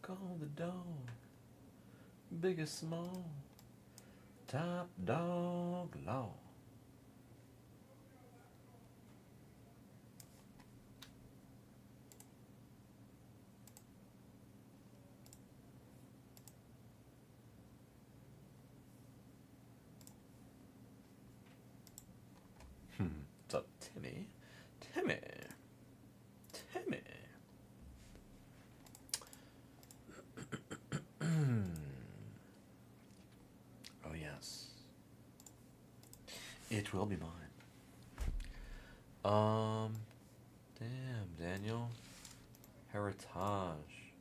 call the dog. Big or small. Top dog law. What's up, Timmy? Timmy. Timmy. Oh, yes. It will be mine. Damn, Daniel. Heritage.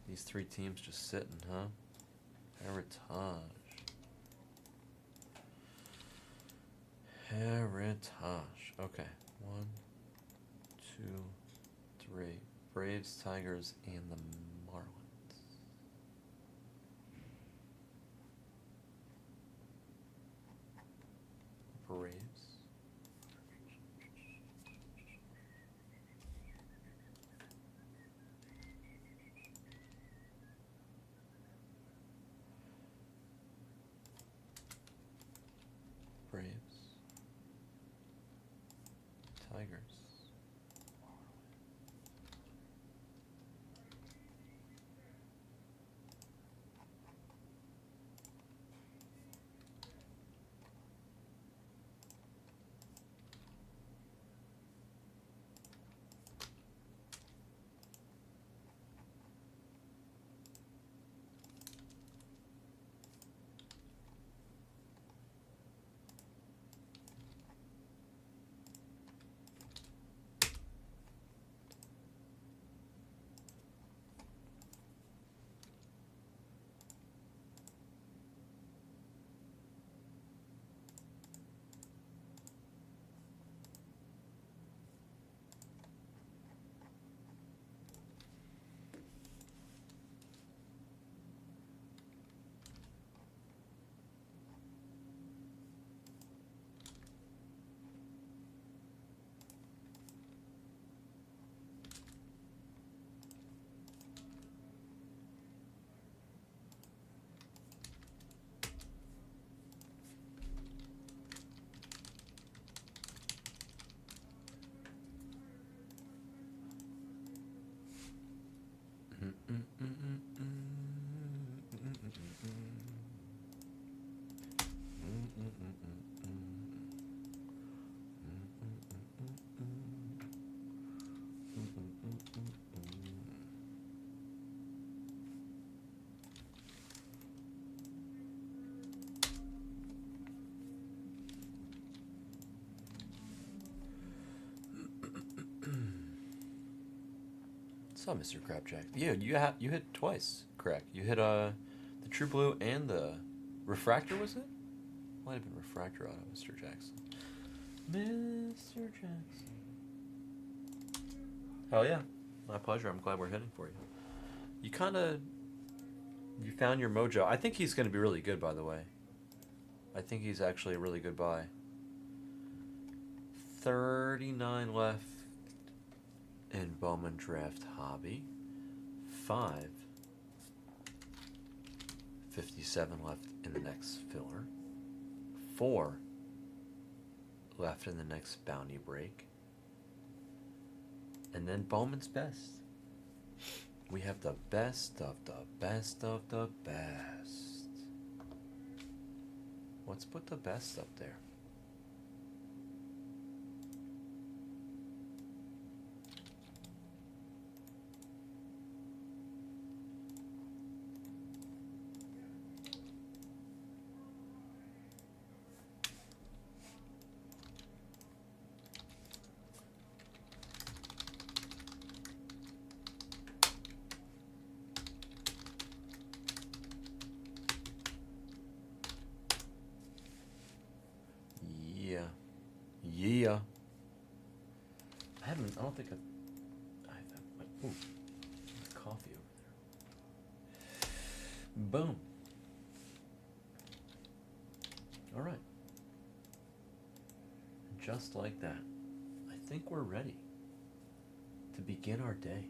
These three teams just sitting, huh? Heritage. Heritage. Okay. 1, 2, 3. Braves, Tigers, and the Marlins. Braves. Braves. Tigers. What's up, Mr. Crabjack? Yeah, you hit twice, correct? You hit the True Blue and the Refractor, was it? Might have been Refractor auto, Mr. Jackson. Mr. Jackson. Hell yeah, my pleasure. I'm glad we're hitting for you. You found your mojo. I think he's going to be really good, by the way. I think he's actually a really good buy. 39 left in Bowman Draft Hobby. 57 left in the next filler. 4 left in the next bounty break. And then Bowman's best. We have the best of the best of the best. Let's put the best up there. Yeah. I don't think I have ooh, coffee over there. Boom. All right. Just like that. I think we're ready to begin our day.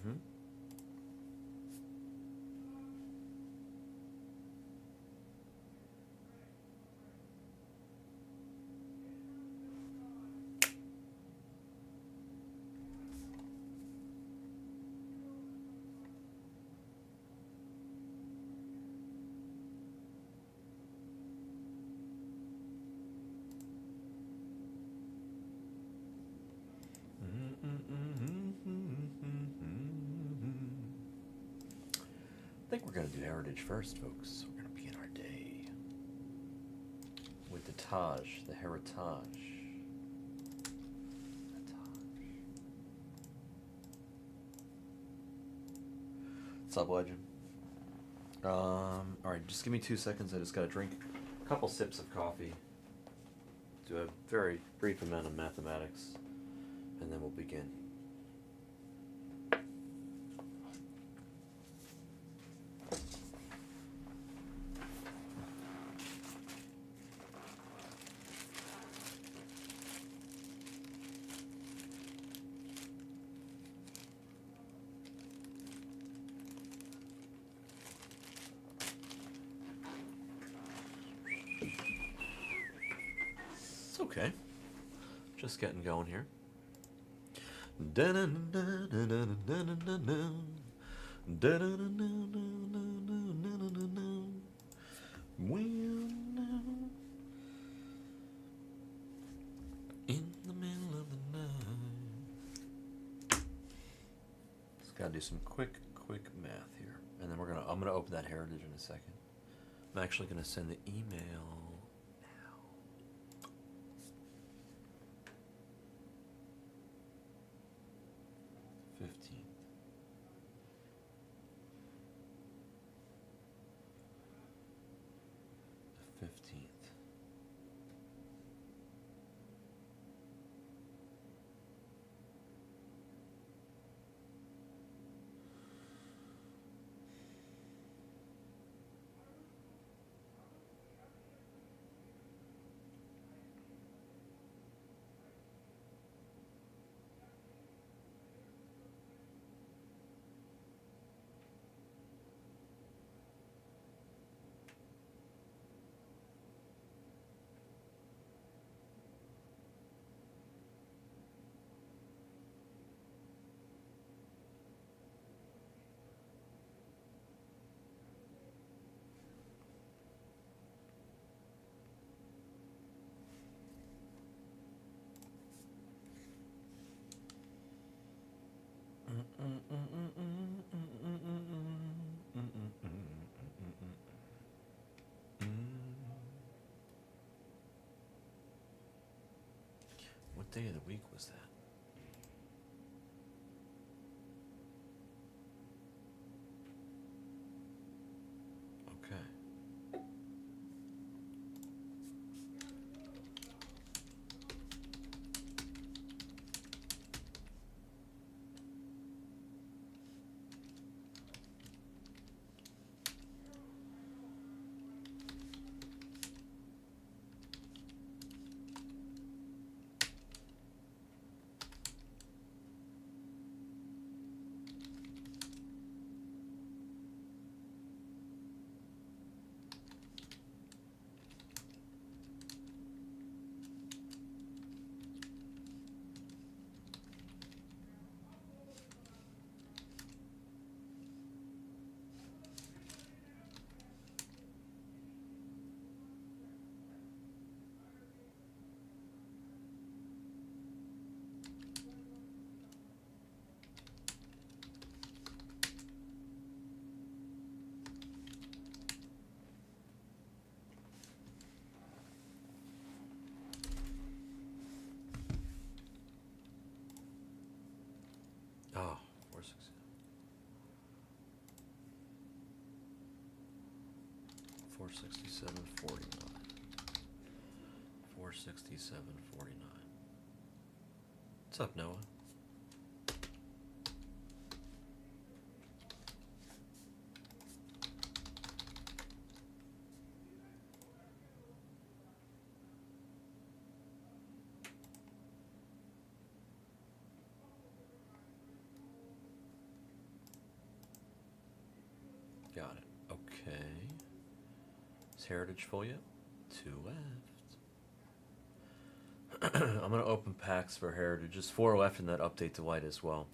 Mm-hmm. I think we're going to do Heritage first, folks. We're going to begin our day with the Taj, the Heritage. What's up, Legend? Alright, just give me 2 seconds. I just got to drink a couple sips of coffee, do a very brief amount of mathematics, and then we'll begin. It's okay. Just getting going here. In the middle of the night. Just gotta do some quick math here, and then I'm gonna open that Heritage in a second. I'm actually gonna send the email. 15th. The 15th. What day of the week was that? Okay. Oh, 467. 467.49. 467.49. What's up, Noah? Heritage full yet? 2 left. I'm going to open packs for Heritage. Just 4 left in that update to white as well.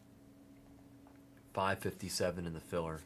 557 in the filler.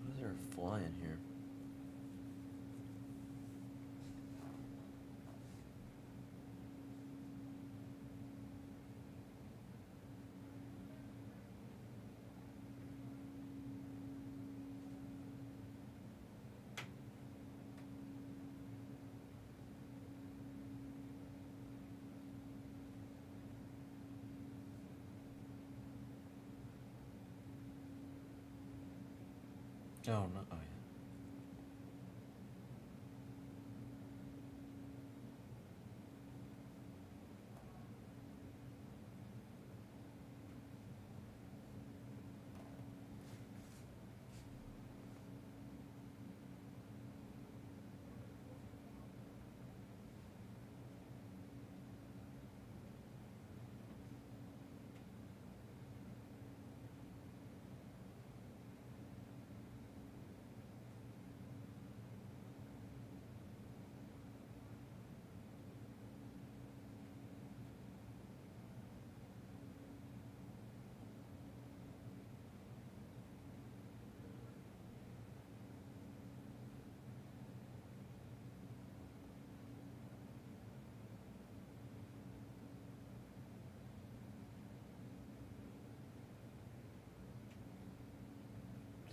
Why is there a fly in here? Oh, no. Oh, yeah.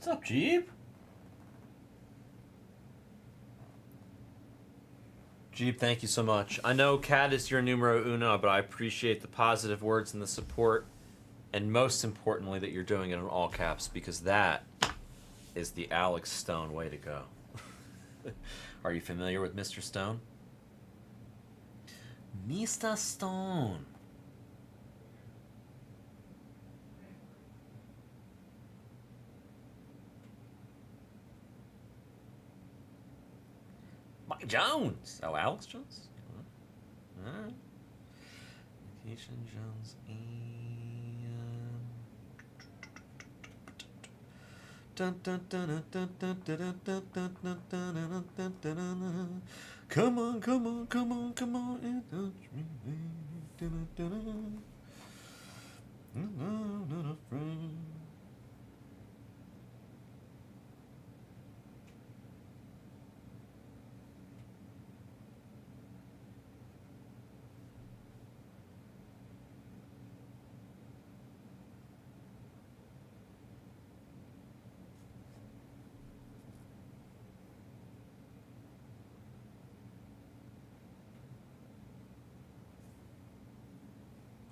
What's up, Jeep? Jeep, thank you so much. I know Cat is your numero uno, but I appreciate the positive words and the support, and most importantly that you're doing it in all caps, because that is the Alex Stone way to go. Are you familiar with Mr. Stone? Mr. Stone. Mike Jones. Oh, Alex Jones? All right. Vacation Jones and... Come on, come on, come on, come on and touch me. I'm not afraid.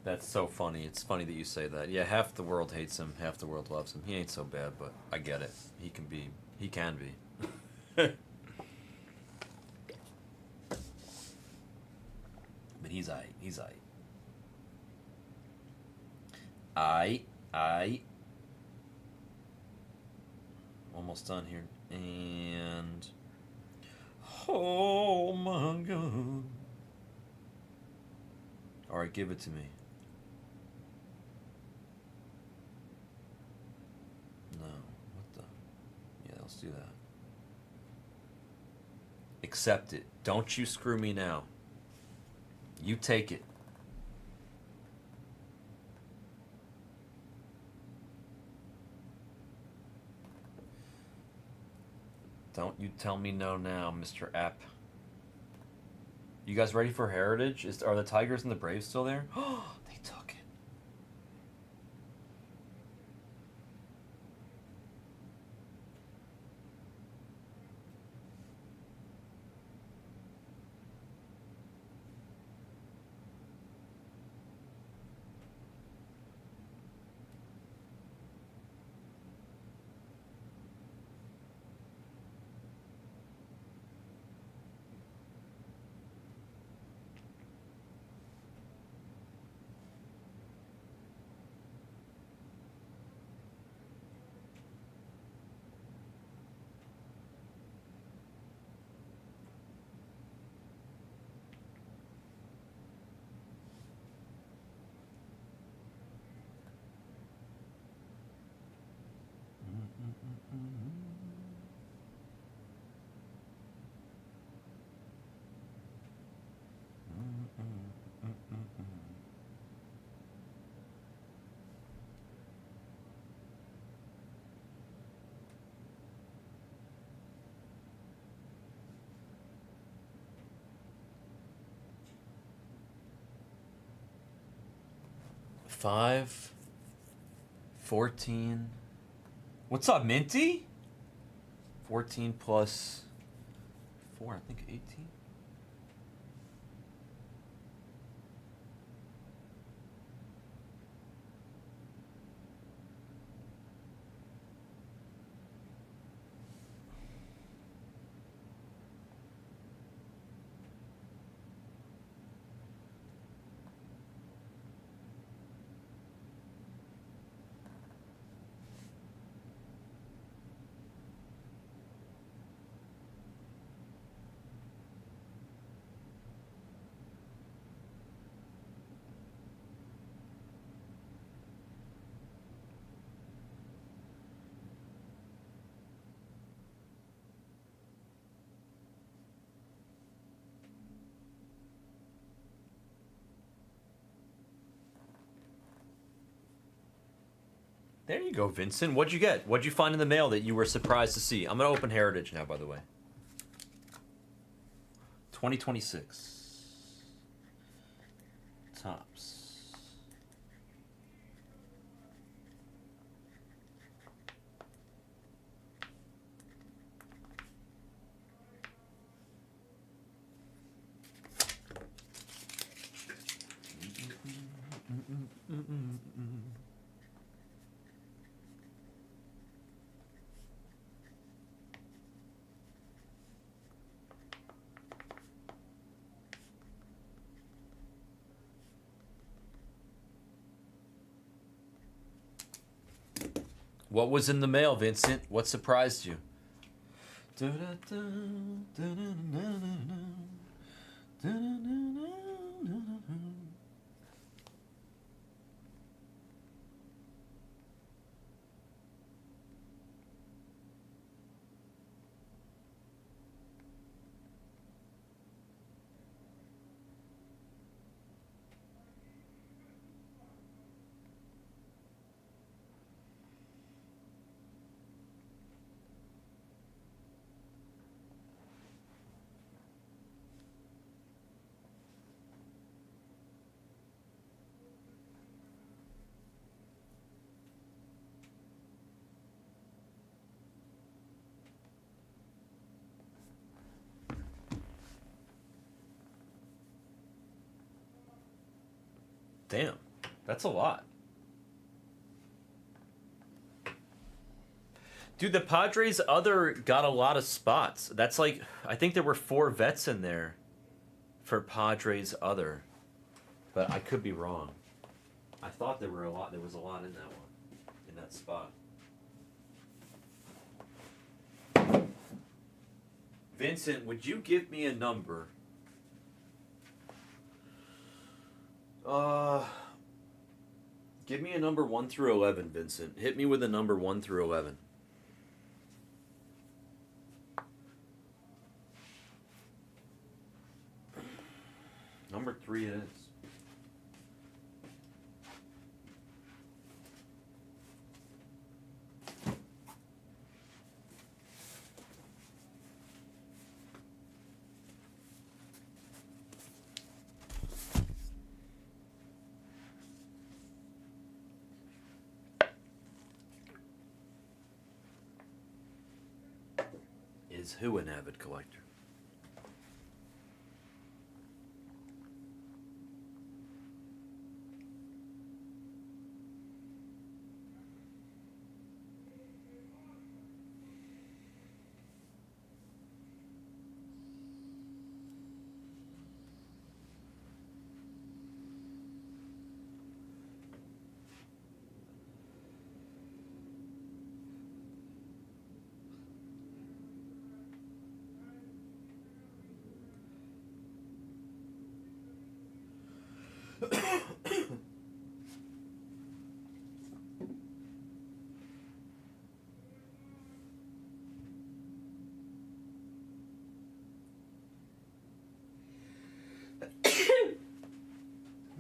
That's so funny. It's funny that you say that. Yeah, half the world hates him, half the world loves him. He ain't so bad, but I get it. He can be He can be. But he's aight. He's aight. Aight. Almost done here. And... oh my god. Alright, give it to me. No. What the... yeah, let's do that. Accept it. Don't you screw me now. You take it. Don't you tell me no now, Mr. Epp. You guys ready for Heritage? Are the Tigers and the Braves still there? Oh, they took it. Five, 14. What's up, Minty? 14 plus 4, I think 18. There you go, Vincent. What'd you get? What'd you find in the mail that you were surprised to see? I'm going to open Heritage now, by the way. 2026. Tops. What was in the mail, Vincent? What surprised you? Damn, that's a lot. Dude, the Padres other got a lot of spots. That's like, I think there were 4 vets in there for Padres other, but I could be wrong. I thought there were a lot. There was a lot in that one, in that spot. Vincent, would you give me a number? Give me a number 1 through 11, Vincent. Hit me with a number 1 through 11. Number 3 it is. Is who an avid collector?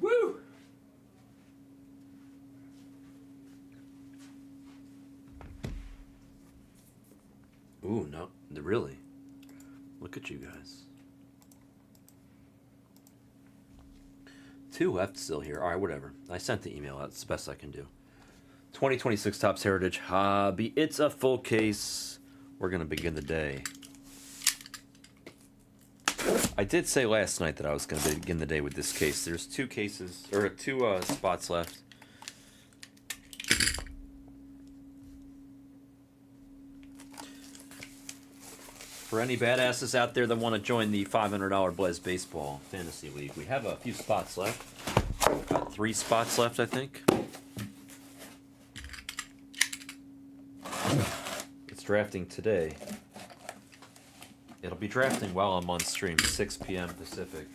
Woo! Ooh, no, really? Look at you guys. 2 left still here. All right, whatever. I sent the email out. It's the best I can do. 2026 Topps Heritage Hobby. It's a full case. We're going to begin the day. I did say last night that I was going to begin the day with this case. There's 2 cases, or 2 spots left. For any badasses out there that want to join the $500 Blez Baseball Fantasy League, we have a few spots left. Got 3 spots left, I think. It's drafting today. It'll be drafting while I'm on stream, 6 p.m. Pacific.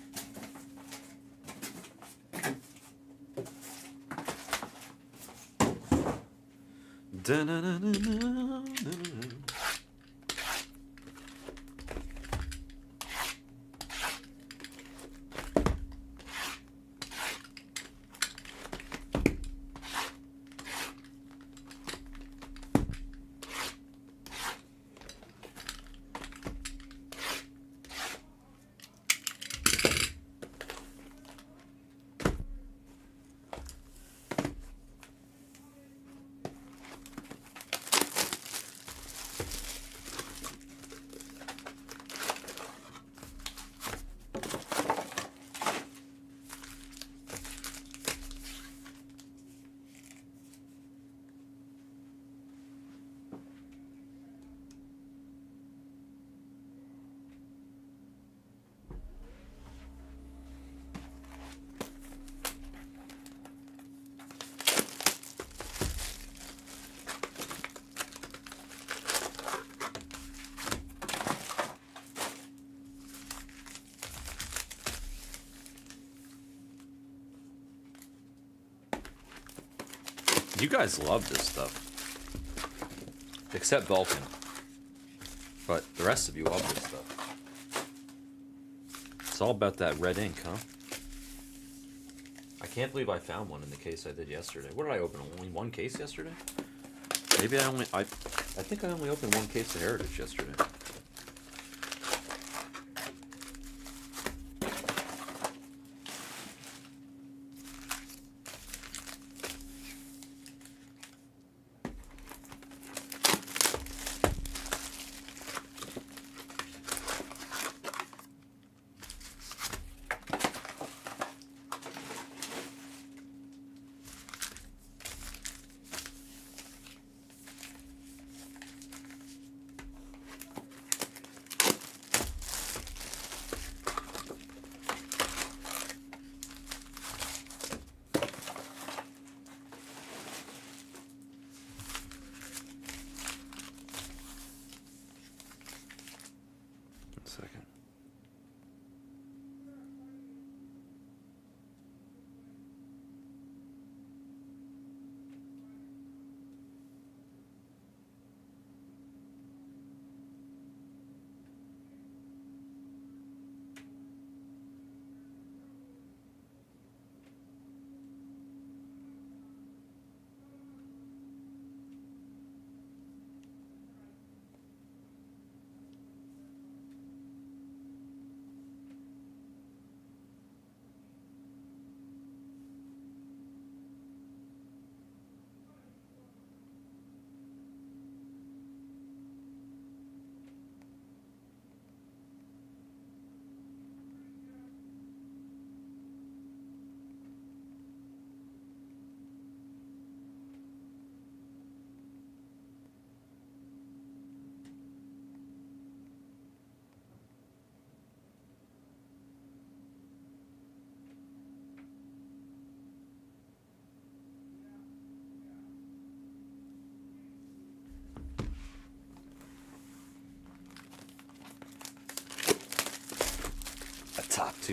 You guys love this stuff. Except Vulcan. But the rest of you love this stuff. It's all about that red ink, huh? I can't believe I found one in the case I did yesterday. What did I open? Only 1 case yesterday? Maybe I think I only opened 1 case of Heritage yesterday.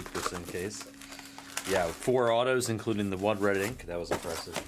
32% case. Yeah, 4 autos, including the one red ink. That was impressive.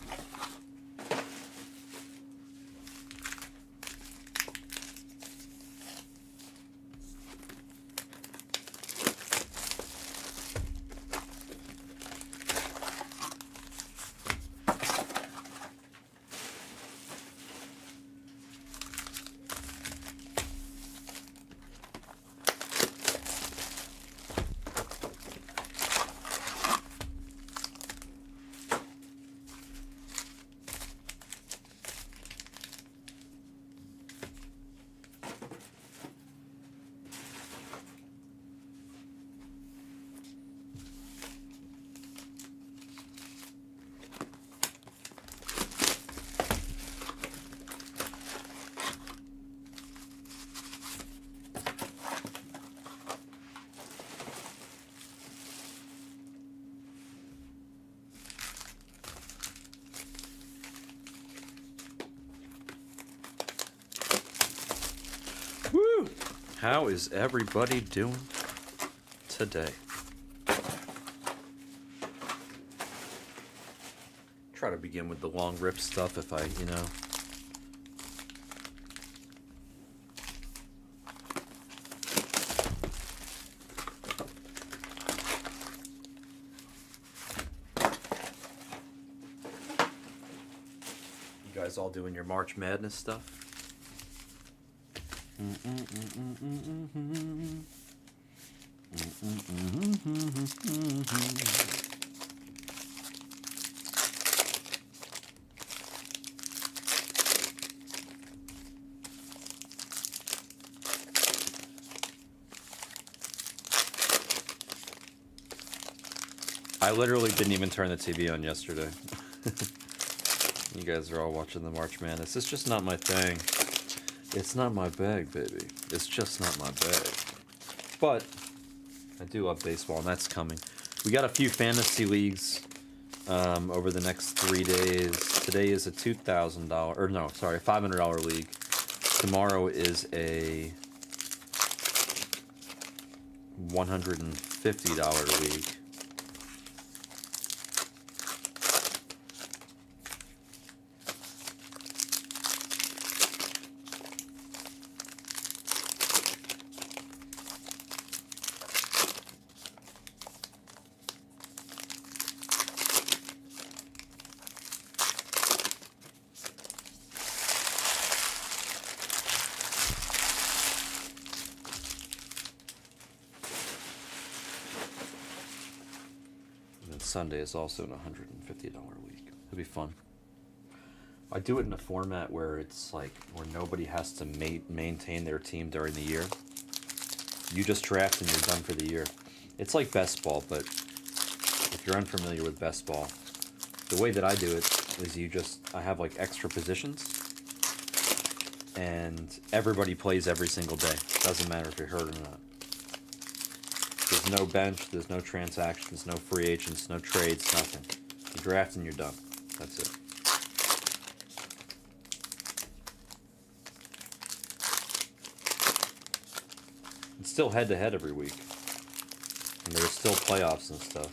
Woo! How is everybody doing today? Try to begin with the long rip stuff if I, you know. You guys all doing your March Madness stuff? I literally didn't even turn the TV on yesterday. You guys are all watching the March Madness. It's just not my thing. It's not my bag, baby. It's just not my bag. But I do love baseball, and that's coming. We got a few fantasy leagues over the next 3 days. Today is a $2,000, or no, sorry, $500 league. Tomorrow is a $150 league. Sunday is also an $150 week. It'll be fun. I do it in a format where it's like where nobody has to maintain their team during the year. You just draft and you're done for the year. It's like best ball, but if you're unfamiliar with best ball, the way that I do it is I have like extra positions, and everybody plays every single day. Doesn't matter if you're hurt or not. There's no bench, there's no transactions, no free agents, no trades, nothing. You draft and you're done. That's it. It's still head-to-head every week. And there's still playoffs and stuff.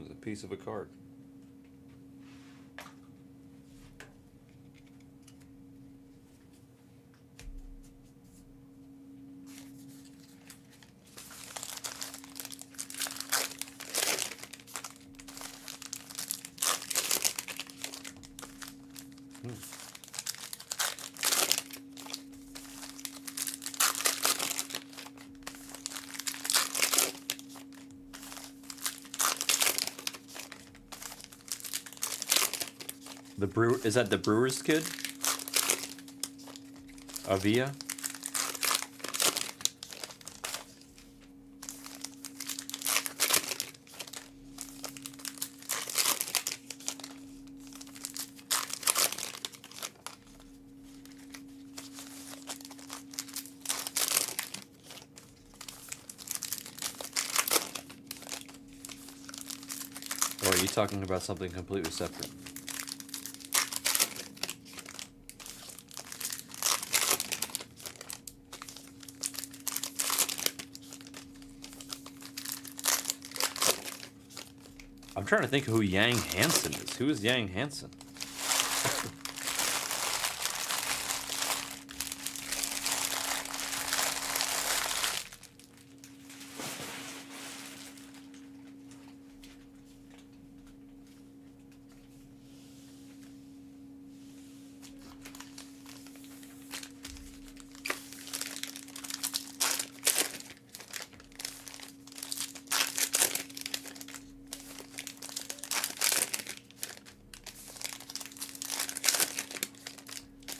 It's a piece of a card. The brewer, is that the brewer's kid? Avia? Or are you talking about something completely separate? I'm trying to think who Yang Hansen is. Who is Yang Hansen?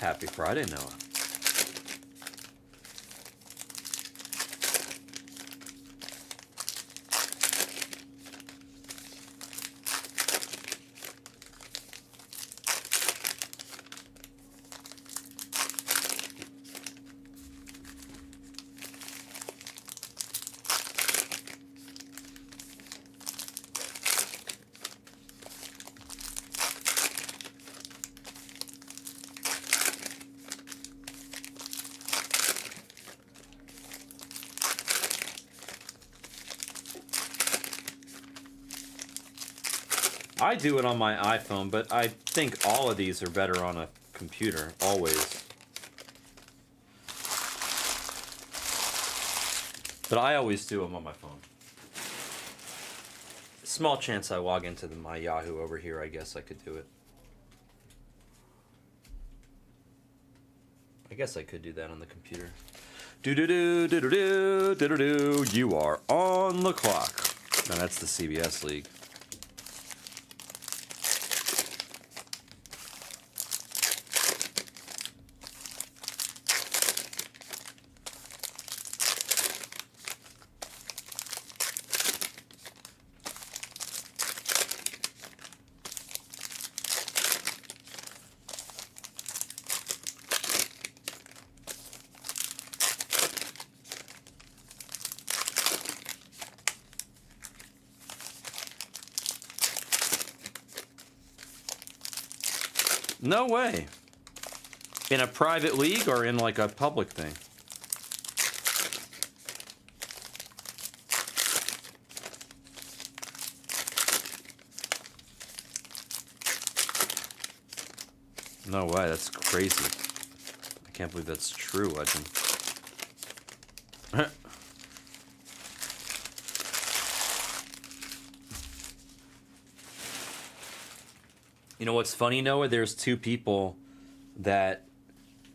Happy Friday, Noah. I do it on my iPhone, but I think all of these are better on a computer, always. But I always do them on my phone. Small chance I log into my Yahoo over here, I guess I could do it. I guess I could do that on the computer. Do-do-do-do-do-do-do-do-do. You are on the clock. No, that's the CBS League. No way. In a private league or in like a public thing? No way, that's crazy. I can't believe that's true, Legend. You know what's funny, Noah? There's two people that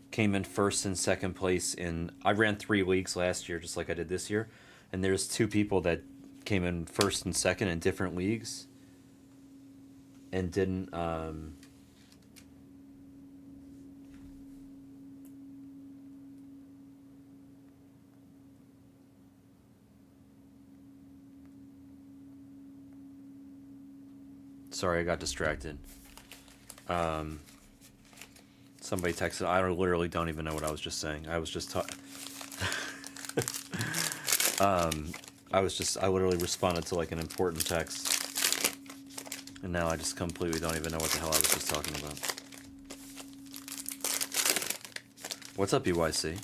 came in first and second place in... I ran 3 leagues last year, just like I did this year. And there's 2 people that came in first and second in different leagues. And didn't... Sorry, I got distracted. Somebody texted. I literally don't even know what I was just saying. I was just I literally responded to like an important text, and now I just completely don't even know what the hell I was just talking about. What's up, UYC?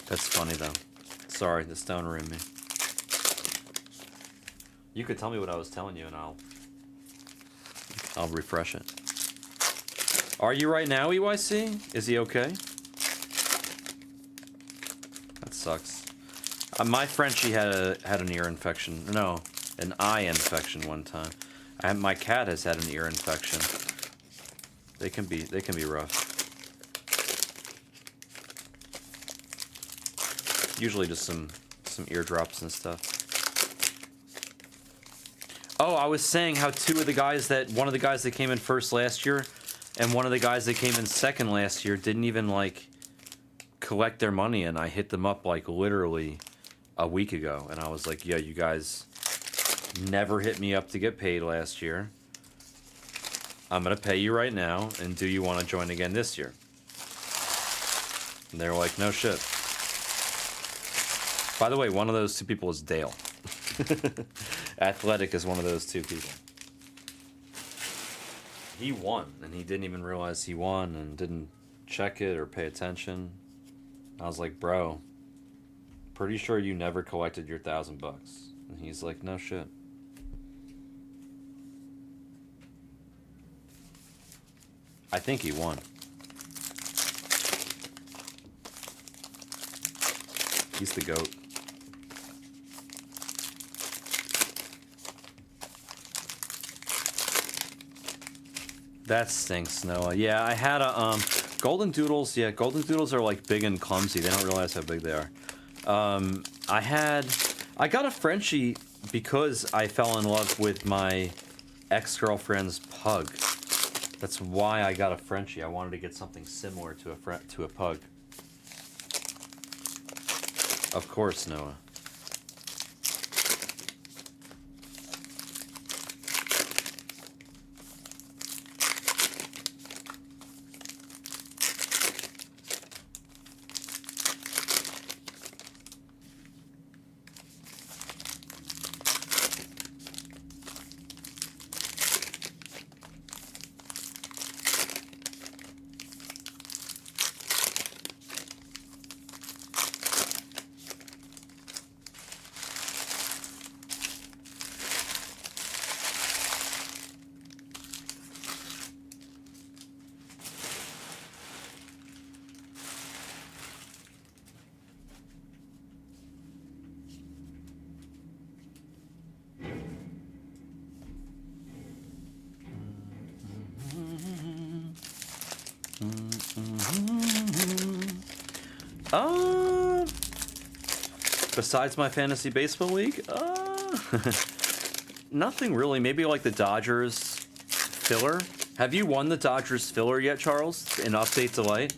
That's funny though. Sorry, the stoner in me. You could tell me what I was telling you and I'll refresh it. Are you right now, EYC? Is he okay? That sucks. My Frenchie had an ear infection. No, an eye infection one time. My cat has had an ear infection. They can be rough. Usually just some eardrops and stuff. Oh, I was saying how one of the guys that came in first last year and one of the guys that came in second last year didn't even like collect their money, and I hit them up like literally a week ago, and I was like, yeah, you guys never hit me up to get paid last year. I'm gonna pay you right now, and do you want to join again this year? And they were like, no shit. By the way, one of those two people is Dale. Athletic is one of those two people. He won, and he didn't even realize he won and didn't check it or pay attention. I was like, bro, pretty sure you never collected your $1,000 bucks. And he's like, no shit. I think he won. He's the GOAT. That stinks, Noah. Yeah, I had a golden doodles. Yeah, golden doodles are like big and clumsy. They don't realize how big they are. I got a Frenchie because I fell in love with my ex-girlfriend's pug. That's why I got a Frenchie. I wanted to get something similar to a pug. Of course, Noah. Besides my fantasy baseball league, nothing really. Maybe like the Dodgers filler. Have you won the Dodgers filler yet, Charles? In Update Delight?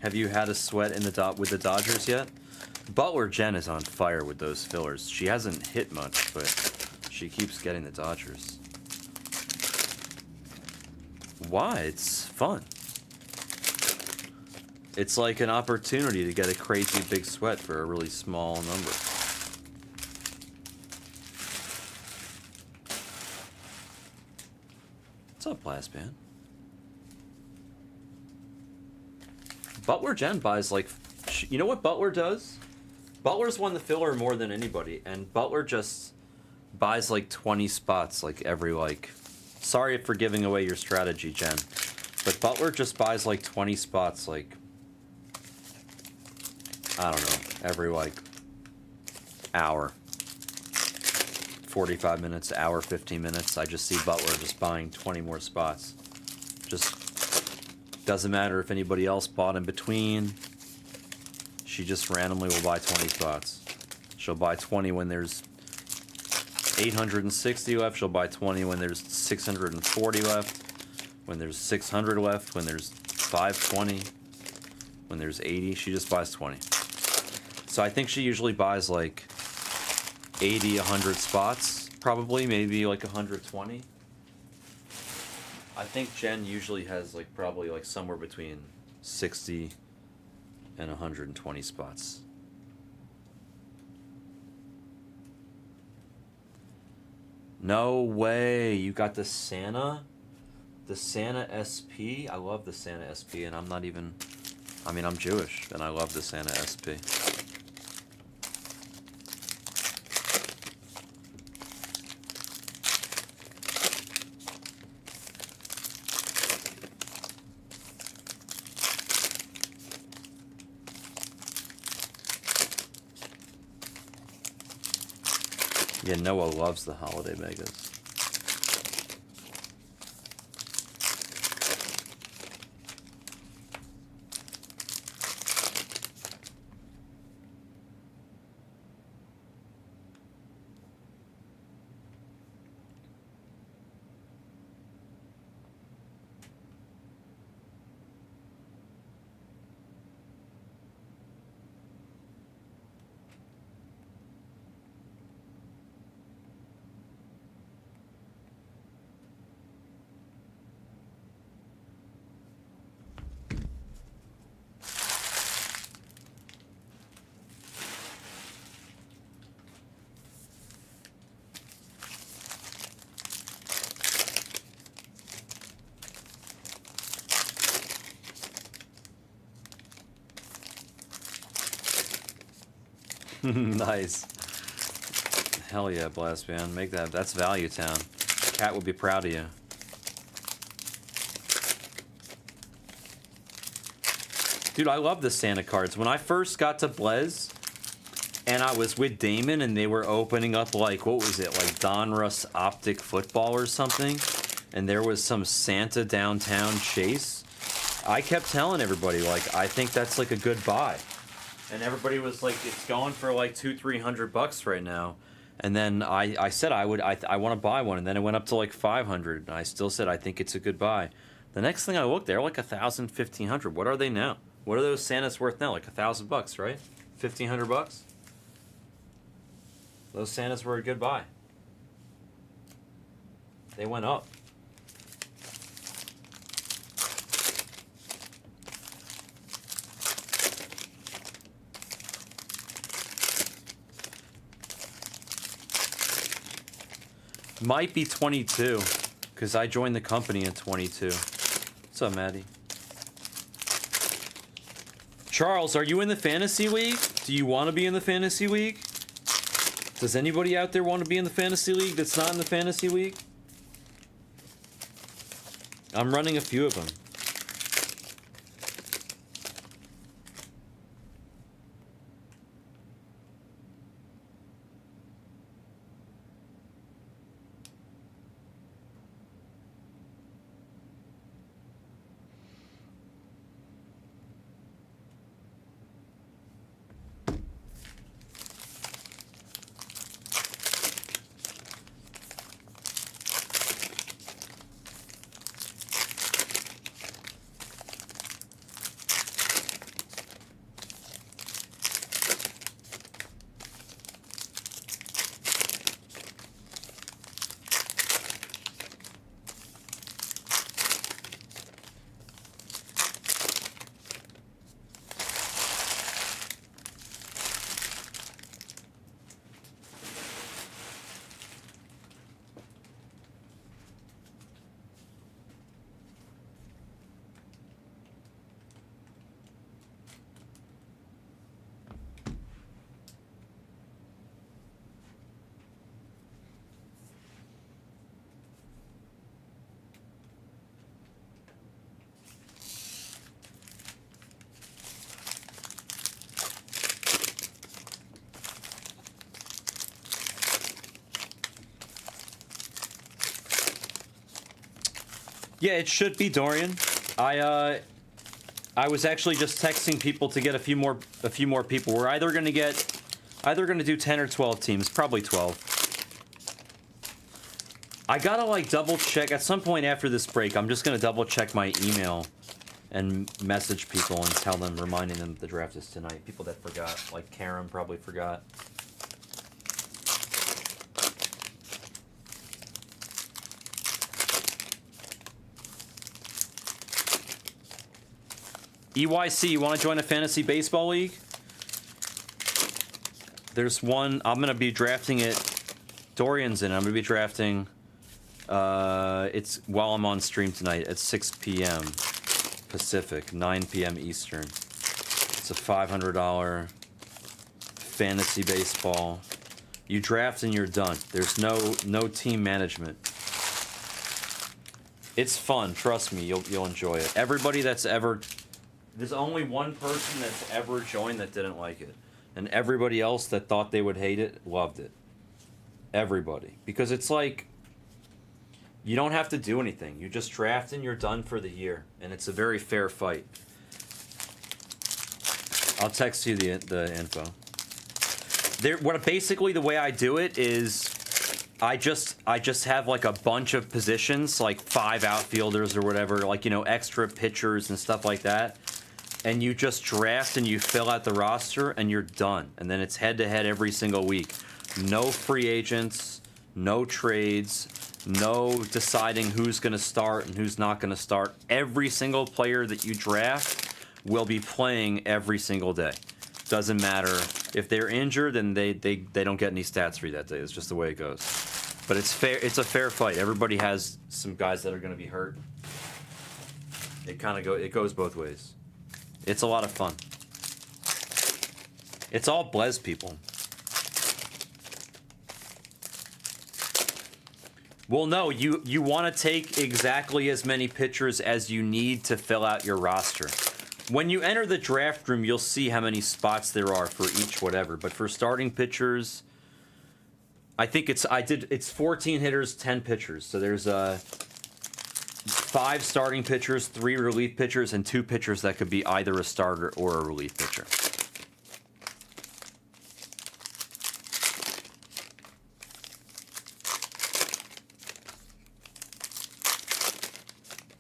Have you had a sweat in with the Dodgers yet? Butler Jen is on fire with those fillers. She hasn't hit much, but she keeps getting the Dodgers. Why? It's fun. It's like an opportunity to get a crazy big sweat for a really small number. What's up, Blaz Man? Butler Jen buys like... You know what Butler does? Butler's won the filler more than anybody, and Butler just buys like 20 spots like every like... Sorry for giving away your strategy, Jen. But Butler just buys like 20 spots like... I don't know, every like hour. 45 minutes, hour, 15 minutes. I just see Butler just buying 20 more spots. Just doesn't matter if anybody else bought in between. She just randomly will buy 20 spots. She'll buy 20 when there's 860 left. She'll buy 20 when there's 640 left. When there's 600 left. When there's 520. When there's 80. She just buys 20. So I think she usually buys like 80, 100 spots. Probably, maybe like 120. I think Jen usually has like probably like somewhere between 60 and 120 spots. No way, you got the Santa? The Santa SP? I love the Santa SP, and I'm not even... I mean, I'm Jewish, and I love the Santa SP. Yeah, Noah loves the holiday megas. Nice. Hell yeah, Blast, man. Make that. That's Value Town. Cat would be proud of you. Dude, I love the Santa cards. When I first got to Blez, and I was with Damon, and they were opening up, like, what was it? Like Donruss Optic Football or something? And there was some Santa Downtown Chase. I kept telling everybody, like, I think that's, like, a good buy. And everybody was like, it's going for, like, $200-300 right now. And then I said I want to buy one. And then it went up to, like, 500. And I still said I think it's a good buy. The next thing I looked, they're like 1,000, 1,500. What are they now? What are those Santas worth now? Like $1,000, right? $1,500? Those Santas were a good buy. They went up. Might be 22, because I joined the company in 22. What's up, Maddie? Charles, are you in the Fantasy League? Do you want to be in the Fantasy League? Does anybody out there want to be in the Fantasy League that's not in the Fantasy League? I'm running a few of them. Yeah, it should be Dorian. I was actually just texting people to get a few more people. We're either gonna do 10 or 12 teams, probably 12. I gotta like double check at some point after this break. I'm just gonna double check my email and message people and tell them, reminding them the draft is tonight. People that forgot, like Karen probably forgot. EYC, you want to join a fantasy baseball league? There's one. I'm going to be drafting it. Dorian's in it. I'm going to be drafting. It's while I'm on stream tonight at 6 p.m. Pacific, 9 p.m. Eastern. It's a $500 fantasy baseball. You draft and you're done. There's no team management. It's fun. Trust me, you'll enjoy it. Everybody that's ever... There's only one person that's ever joined that didn't like it. And everybody else that thought they would hate it, loved it. Everybody. Because it's like, you don't have to do anything. You just draft and you're done for the year. And it's a very fair fight. I'll text you the info. Basically the way I do it is, I just have like a bunch of positions, like 5 outfielders or whatever, like, you know, extra pitchers and stuff like that. And you just draft and you fill out the roster and you're done. And then it's head-to-head every single week. No free agents, no trades, no deciding who's going to start and who's not going to start. Every single player that you draft will be playing every single day. Doesn't matter. If they're injured, then they don't get any stats for you that day. It's just the way it goes. But it's fair. It's a fair fight. Everybody has some guys that are going to be hurt. It goes both ways. It's a lot of fun. It's all Blez people. Well, no, you want to take exactly as many pitchers as you need to fill out your roster. When you enter the draft room, you'll see how many spots there are for each whatever. But for starting pitchers, I think it's 14 hitters, 10 pitchers. So there's 5 starting pitchers, 3 relief pitchers, and 2 pitchers that could be either a starter or a relief pitcher.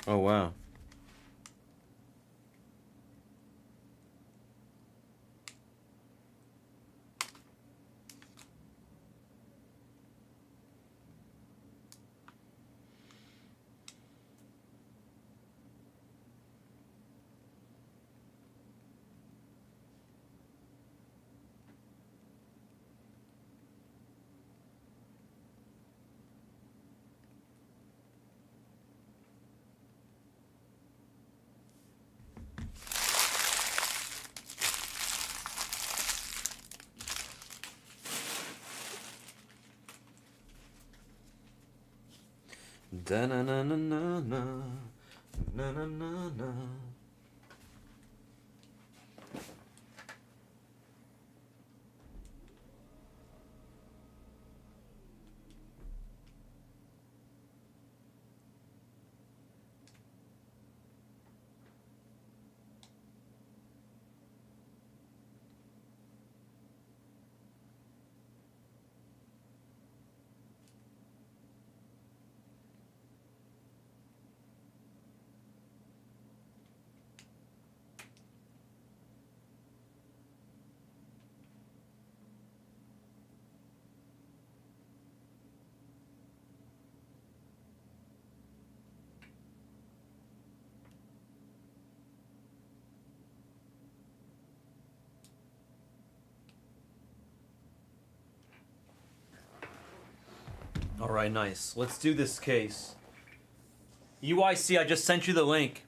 Oh, wow. Da na na na na na na na na na. All right, nice. Let's do this case. UIC, I just sent you the link.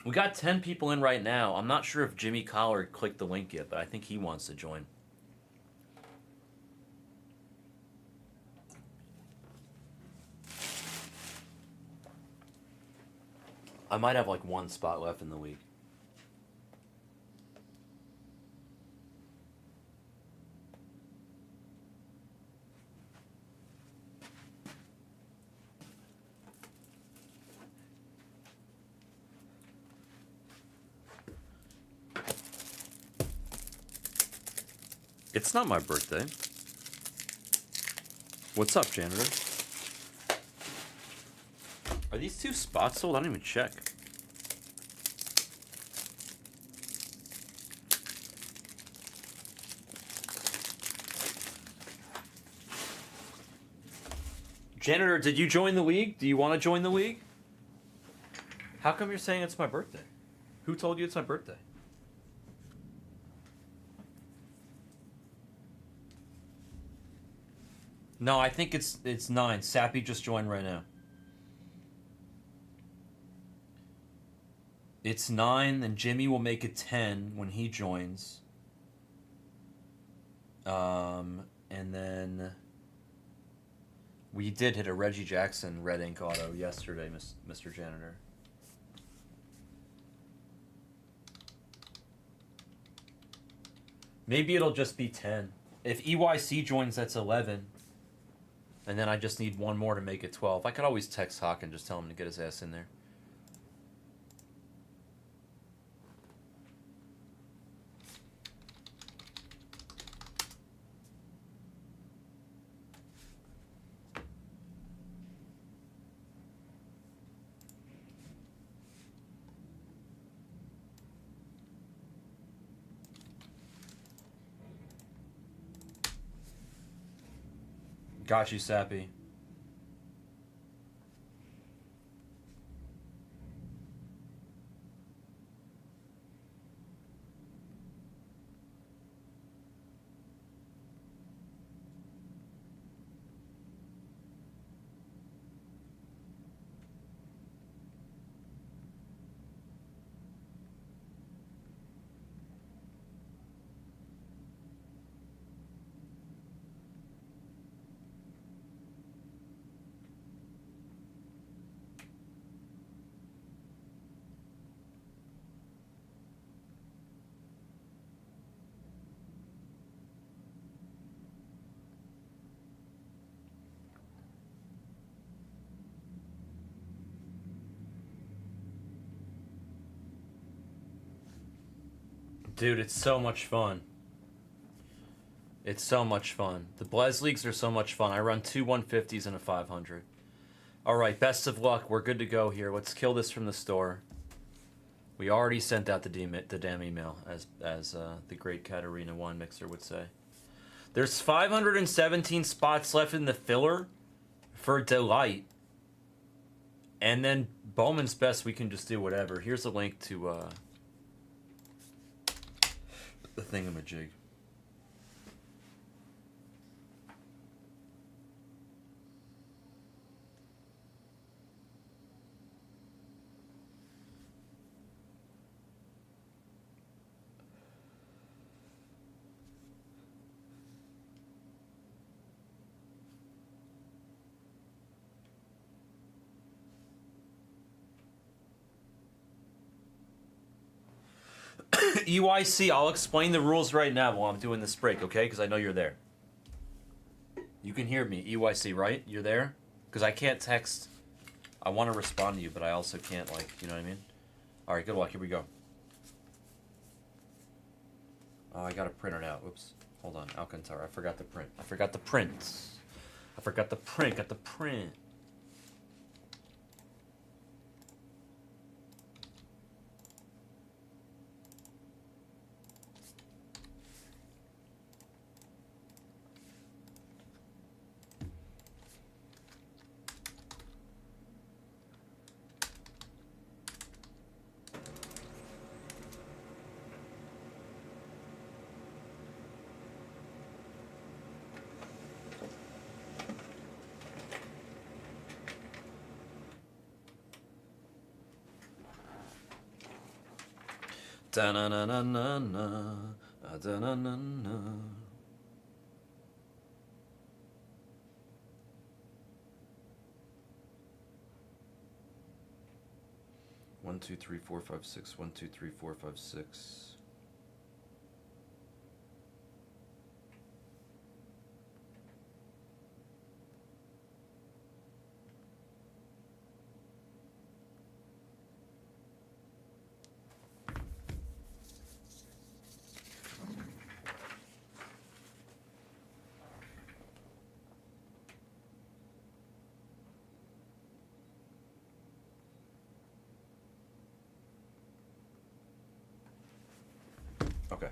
We got 10 people in right now. I'm not sure if Jimmy Collard clicked the link yet, but I think he wants to join. I might have like 1 spot left in the league. It's not my birthday. What's up, janitor? Are these 2 spots sold? I didn't even check. Janitor, did you join the league? Do you want to join the league? How come you're saying it's my birthday? Who told you it's my birthday? No, I think it's 9. Sappy just joined right now. It's 9, and Jimmy will make it 10 when he joins. And then we did hit a Reggie Jackson red ink auto yesterday, Mr. Janitor. Maybe it'll just be 10. If EYC joins, that's 11. And then I just need 1 more to make it 12. I could always text Hawk and just tell him to get his ass in there. Got you, Sappy. Dude, it's so much fun. It's so much fun. The Blez Leagues are so much fun. I run 2 150s and a 500. Alright, best of luck. We're good to go here. Let's kill this from the store. We already sent out the damn email, as the great Katarina Wine Mixer would say. There's 517 spots left in the filler for Delight. And then Bowman's Best, we can just do whatever. Here's a link to the thingamajig. EYC, I'll explain the rules right now while I'm doing this break, okay? Because I know you're there. You can hear me, EYC, right? You're there? Because I can't text. I want to respond to you, but I also can't, like, you know what I mean? Alright, good luck. Here we go. Oh, I got to print it out. Oops. Hold on. Alcantara. I forgot the print. I forgot the print. I forgot the print. Got the print. Da na na na na na, da na na na. One, two, three, four, five, six. 1, 2, 3, 4, 5, 6. Okay.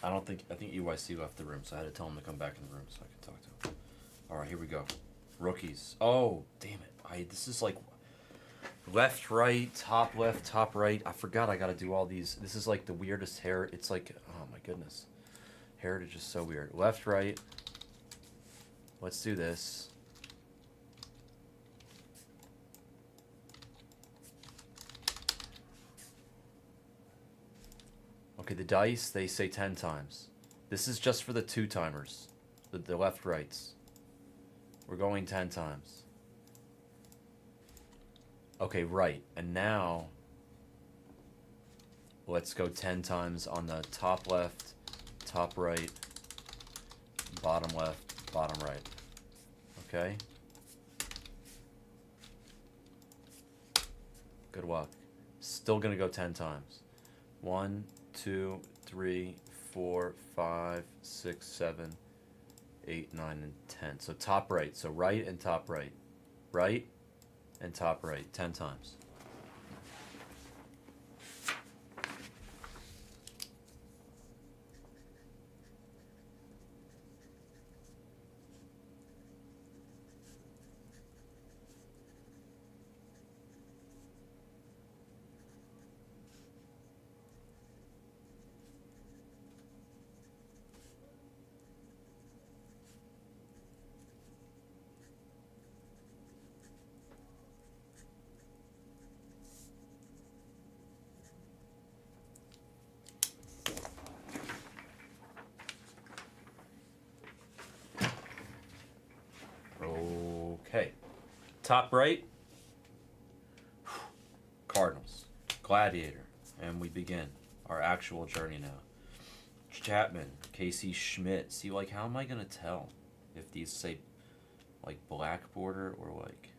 I think EYC left the room, so I had to tell him to come back in the room so I could talk to him. Alright, here we go. Rookies. Oh, damn it. This is like left, right, top left, top right. I forgot I gotta do all these. This is like the weirdest hair. It's like, oh my goodness. Heritage is so weird. Left, right. Let's do this. Okay, the dice, they say 10 times. This is just for the 2-timers. The left rights. We're going 10 times. Okay, right. And now, let's go 10 times on the top left, top right, bottom left, bottom right. Okay? Good luck. Still gonna go 10 times. 1, 2, 3, 4, 5, 6, 7, 8, 9, and 10. So top right. So right and top right. Right and top right. 10 times. Okay. Top right. Cardinals. Gladiator. And we begin our actual journey now. Chapman. Casey Schmidt. See, like, how am I going to tell if these say, like, black border or, like,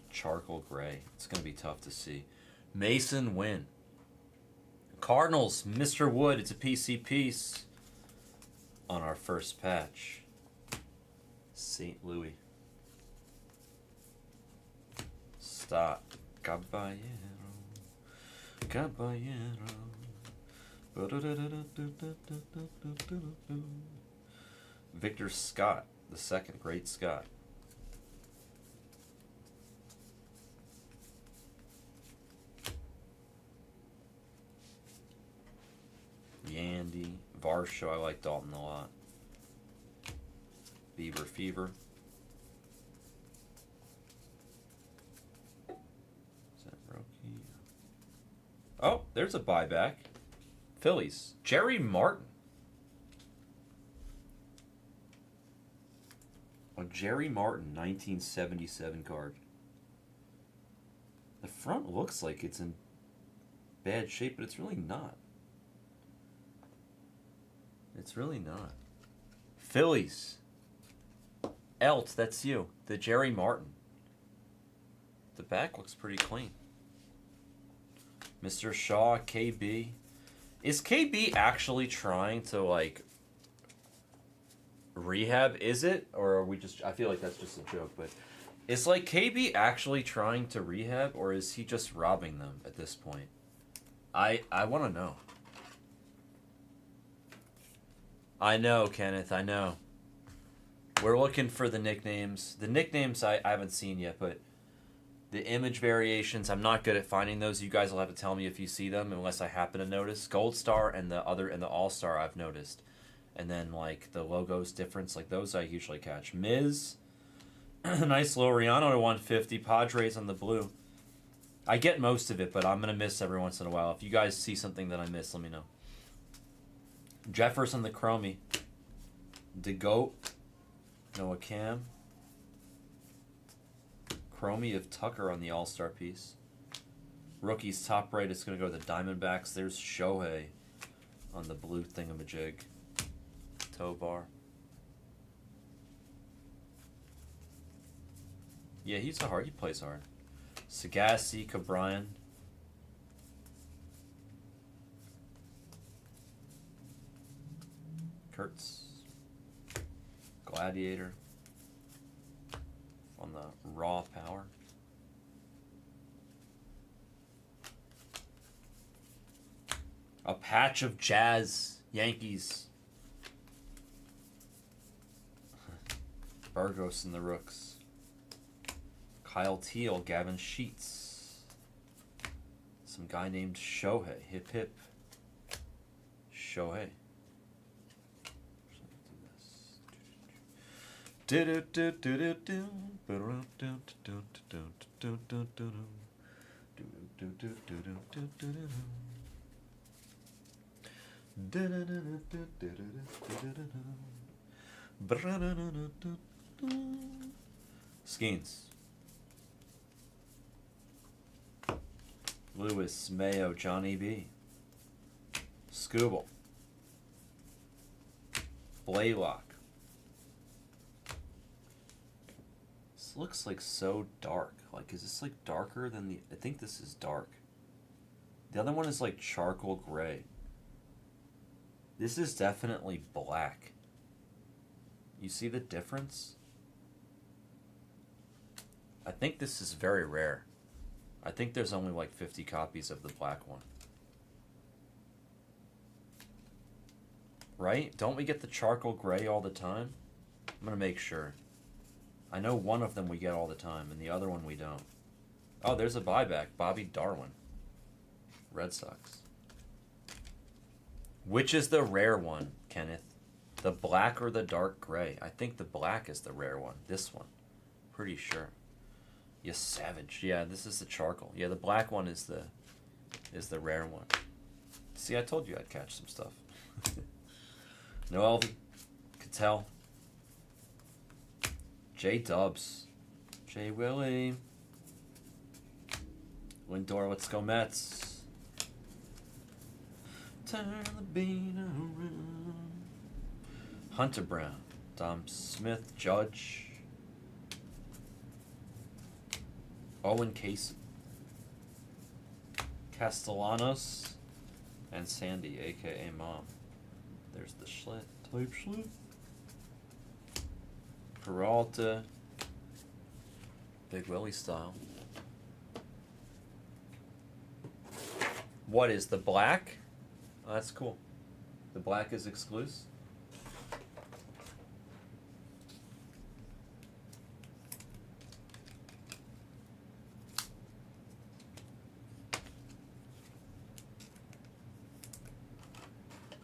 charcoal gray? It's going to be tough to see. Mason Wynn. Cardinals, Mr. Wood. It's a PC piece on our first patch. St. Louis. Stop. Caballero. Caballero. Victor Scott, the second, great Scott. Yandy, Varsho, I like Dalton a lot. Beaver Fever. Is that rookie? Oh, there's a buyback. Phillies, Jerry Martin. A Jerry Martin 1977 card. The front looks like it's in bad shape, but it's really not. It's really not. Phillies. Elt, that's you. The Jerry Martin. The back looks pretty clean. Mr. Shaw, KB. Is KB actually trying to, like, rehab? Is it? Or are we just... I feel like that's just a joke, but... Is, like, KB actually trying to rehab, or is he just robbing them at this point? I want to know. I know, Kenneth, I know. We're looking for the nicknames. The nicknames I haven't seen yet, but the image variations, I'm not good at finding those. You guys will have to tell me if you see them, unless I happen to notice. Gold Star and the All-Star I've noticed. And then, like, the logo's difference, like, those I usually catch. Miz, nice Loriano to 150. Padres on the blue. I get most of it, but I'm going to miss every once in a while. If you guys see something that I miss, let me know. Jefferson the Chromie. DeGoat. Noah Cam. Chromie of Tucker on the All-Star piece. Rookies top right is going to go to the Diamondbacks. There's Shohei on the blue thingamajig. Tovar. Yeah, he plays hard. Sagassi, Cabrian. Kurtz. Gladiator. On the raw power. A patch of Jazz, Yankees. Burgos and the Rooks. Kyle Teal, Gavin Sheets. Some guy named Shohei. Hip hip. Shohei. Skeens. Lewis, Mayo, Johnny B. Scooble. Blaylock. This looks like so dark. Like, is this like darker than the... I think this is dark. The other one is like charcoal gray. This is definitely black. You see the difference? I think this is very rare. I think there's only like 50 copies of the black one. Right? Don't we get the charcoal gray all the time? I'm going to make sure. I know one of them we get all the time, and the other one we don't. Oh, there's a buyback. Bobby Darwin. Red Sox. Which is the rare one, Kenneth? The black or the dark gray? I think the black is the rare one. This one. Pretty sure. You savage. Yeah, this is the charcoal. Yeah, the black one is the rare one. See, I told you I'd catch some stuff. Noel Cattell. J Dubs. J Willie. Lindor, let's go Mets. Turn the beat around. Hunter Brown. Dom Smith. Judge. Owen Casey. Castellanos. And Sandy, aka Mom. There's the Schlitt. Type Schlitt. Peralta. Big Willie style. What is the black? Oh, that's cool. The black is exclusive.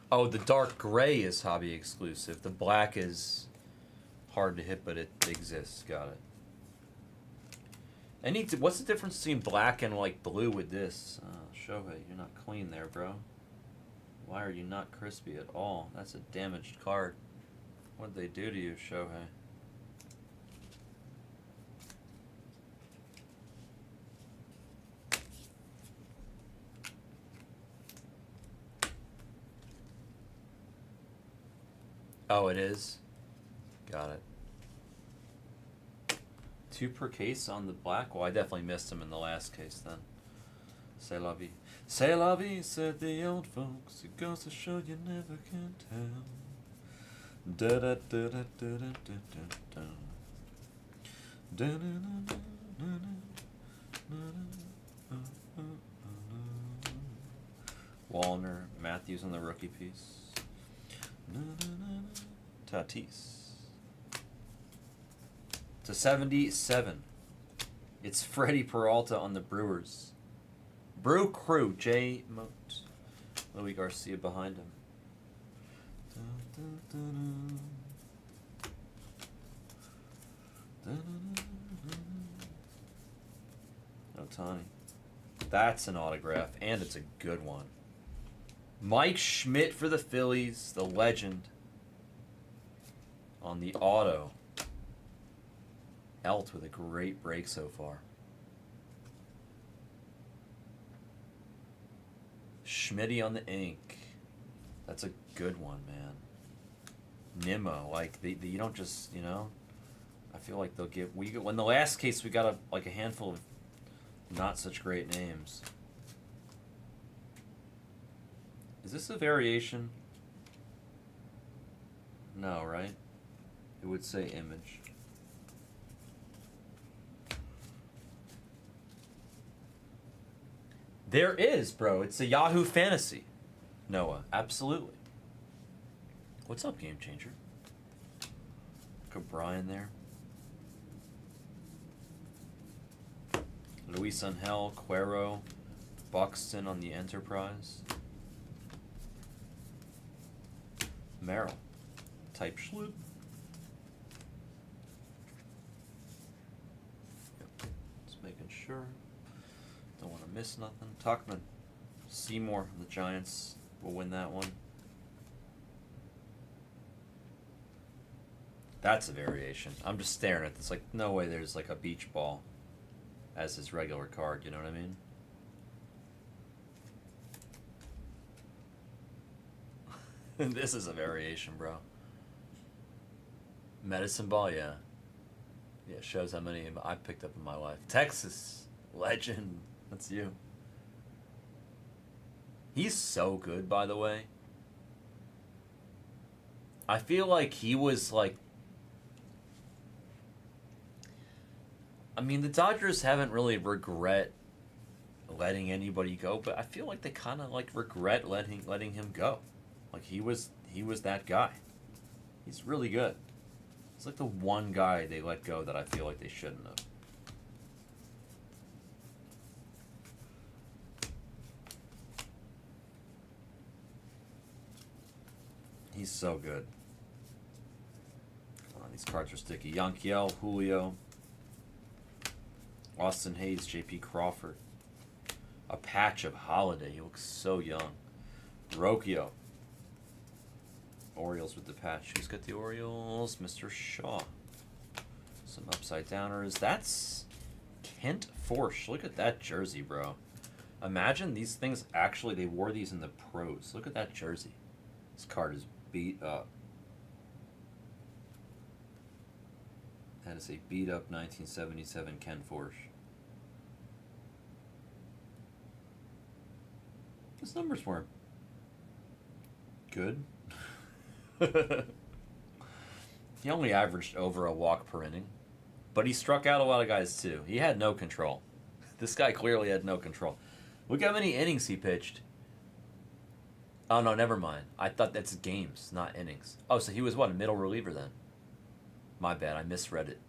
Oh, the dark gray is hobby exclusive. The black is hard to hit, but it exists. Got it. What's the difference between black and like blue with this? Shohei, you're not clean there, bro. Why are you not crispy at all? That's a damaged card. What did they do to you, Shohei? Oh, it is? Got it. 2 per case on the black? Well, I definitely missed him in the last case then. C'est la vie. C'est la vie, said the old folks. It goes to show you never can tell. Da da da da da da da da. Da da da da da. Wallner, Matthews on the rookie piece. Tatis. To 77. It's Freddie Peralta on the Brewers. Brew Crew, J. Moat. Louis Garcia behind him. Ohtani. That's an autograph, and it's a good one. Mike Schmidt for the Phillies, the legend. On the auto. Elt with a great break so far. Schmitty on the ink. That's a good one, man. Nimmo, like you don't just, you know. I feel like they'll get. When the last case we got a handful of not such great names. Is this a variation? No, right? It would say image. There is, bro. It's a Yahoo Fantasy. Noah, absolutely. What's up, Game Changer? Look at Brian there. Luis Angel, Cuero, Buxton on the Enterprise. Merrill. Type Schlitt. Yep. Just making sure. Don't want to miss nothing. Tuckman. Seymour, the Giants will win that one. That's a variation. I'm just staring at this. Like, no way there's like a beach ball as his regular card. You know what I mean? This is a variation, bro. Medicine ball, yeah. Yeah, shows how many I picked up in my life. Texas legend. That's you. He's so good, by the way. I feel like he was like. I mean, the Dodgers haven't really regret letting anybody go, but I feel like they kind of like regret letting him go. Like he was that guy. He's really good. He's like the one guy they let go that I feel like they shouldn't have. He's so good. These cards are sticky. Yanquiel, Julio, Austin Hayes, J.P. Crawford. A patch of Holiday. He looks so young. Rocchio. Orioles with the patch. Who's got the Orioles? Mr. Shaw. Some upside downers. That's Kent Forsch. Look at that jersey, bro. Imagine these things actually, they wore these in the pros. Look at that jersey. This card is beat up. That is a beat up 1977 Ken Forsch. His numbers weren't Good. He only averaged over a walk per inning, but he struck out a lot of guys too. He had no control. This guy clearly had no control. Look how many innings he pitched. Oh no, never mind. I thought that's games, not innings. Oh, so he was what, a middle reliever then? My bad, I misread it.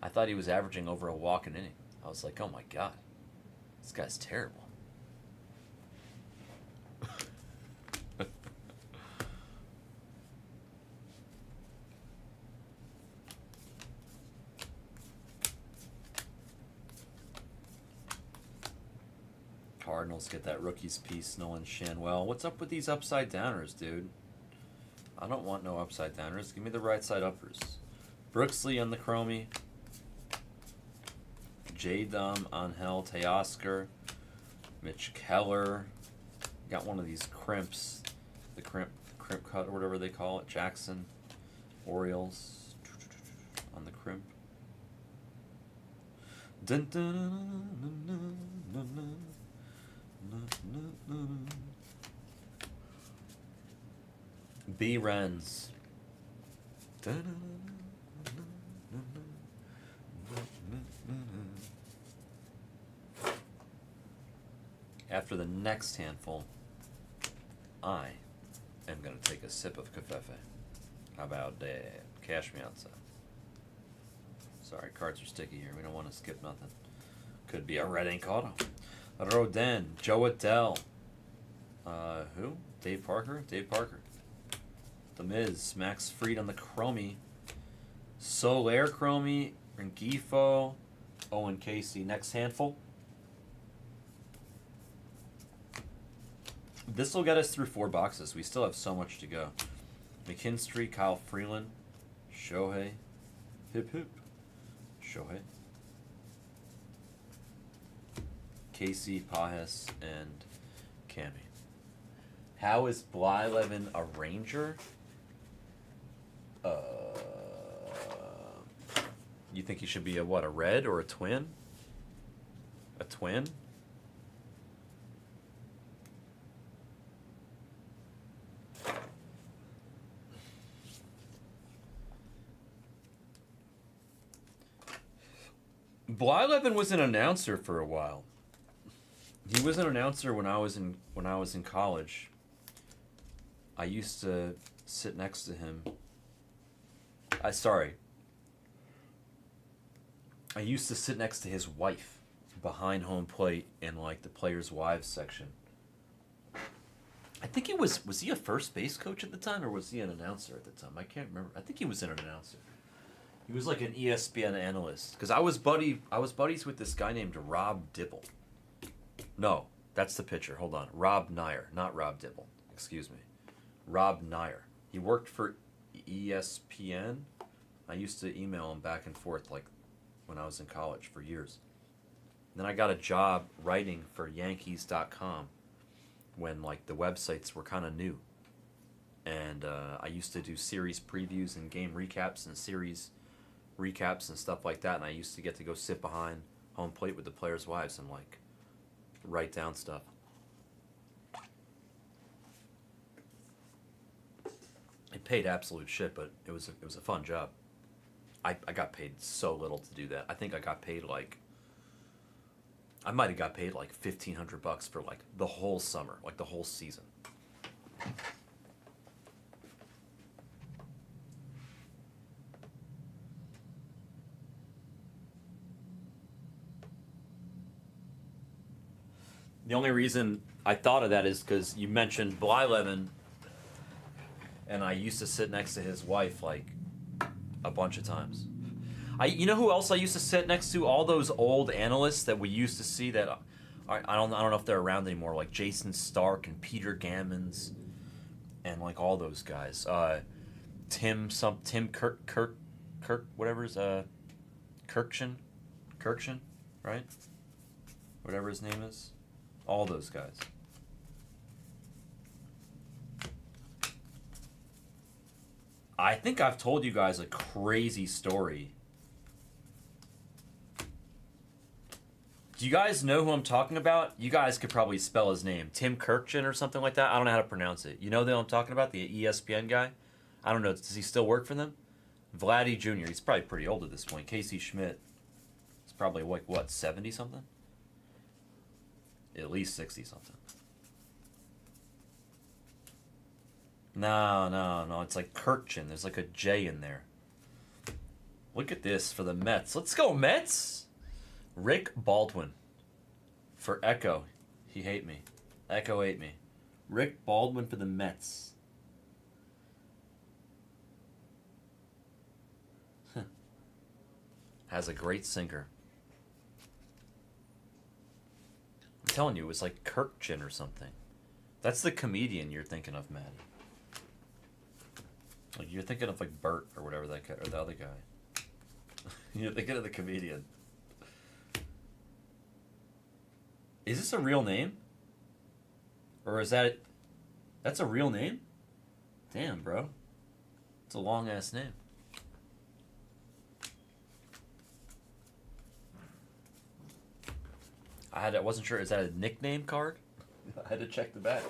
I thought he was averaging over a walk an inning. I was like, oh my god, this guy's terrible. Cardinals get that rookie's piece, Nolan Shanwell. What's up with these upside downers, dude? I don't want no upside downers. Give me the right side uppers. Brooksley on the chromie. J-Dum, Angel, Teoscar, Mitch Keller. Got one of these crimps. The crimp cut or whatever they call it. Jackson. Orioles. On the crimp. Dun, dun, dun, dun, dun, dun. B. Renz. After the next handful, I am going to take a sip of cafefe. How about that? Cash me outside. Sorry, cards are sticky here. We don't want to skip nothing. Could be a red ink auto. Rodin, Joe Adele. Who? Dave Parker? Dave Parker. The Miz, Max Fried on the chromie. Soler chromie, Rengifo, Owen Casey. Next handful. This will get us through 4 boxes. We still have so much to go. McKinstry, Kyle Freeland, Shohei, hip hip, Shohei, Casey, Pajes, and Cammy. How is Blyleven a Ranger? You think he should be a what? A red or a twin? A twin? Blyleven was an announcer for a while. He was an announcer when I was in college. I used to sit next to him. I used to sit next to his wife behind home plate in like the players' wives section. I think he was he a first base coach at the time or was he an announcer at the time? I can't remember. I think he was an announcer. He was like an ESPN analyst because I was buddies with this guy named Rob Dibble. No, that's the pitcher. Hold on. Rob Nyer, not Rob Dibble. Excuse me. Rob Nyer. He worked for ESPN. I used to email him back and forth like when I was in college for years. Then I got a job writing for Yankees.com when like the websites were kind of new. And I used to do series previews and game recaps and series recaps and stuff like that. And I used to get to go sit behind home plate with the players' wives and like write down stuff. It paid absolute shit, but it was a fun job. I got paid so little to do that. I think I got paid like I might have got paid like $1,500 for like the whole summer, like the whole season. The only reason I thought of that is because you mentioned Blyleven, and I used to sit next to his wife like a bunch of times. You know who else I used to sit next to? All those old analysts that we used to see that I don't know if they're around anymore, like Jason Stark and Peter Gammons, and like all those guys. Tim Kirk whatever is Kirkshin, right? Whatever his name is. All those guys. I think I've told you guys a crazy story. Do you guys know who I'm talking about? You guys could probably spell his name. Tim Kirkchin or something like that. I don't know how to pronounce it. You know who I'm talking about? The ESPN guy? I don't know. Does he still work for them? Vladdy Jr. He's probably pretty old at this point. Casey Schmidt. He's probably like, what, 70-something? At least 60-something. No. It's like Kirkchin. There's like a J in there. Look at this for the Mets. Let's go, Mets! Rick Baldwin. For Echo. He hate me. Echo ate me. Rick Baldwin for the Mets. Has a great sinker. I'm telling you, it was like Kirkchin or something. That's the comedian you're thinking of, Maddie. Like you're thinking of like Bert or whatever that guy, or the other guy. You're thinking of the comedian. Is this a real name? Or is that... That's a real name? Damn, bro. It's a long-ass name. I wasn't sure, is that a nickname card? I had to check the back.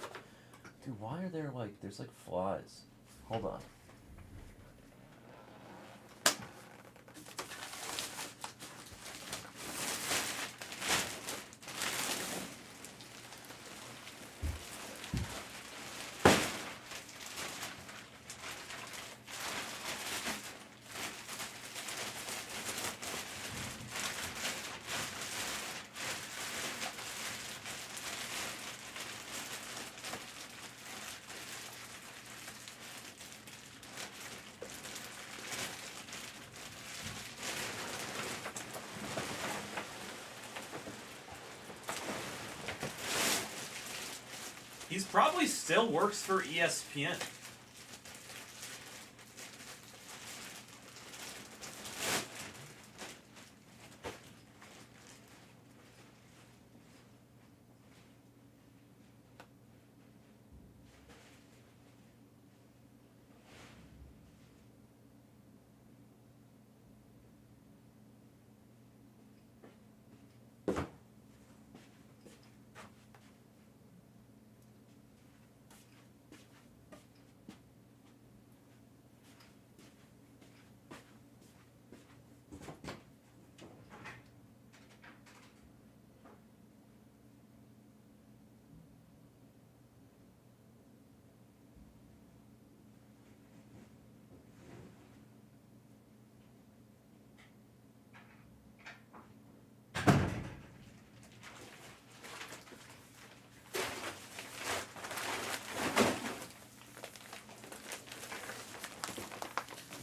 Dude, why are there like... There's like flies. Hold on. He's probably still works for ESPN.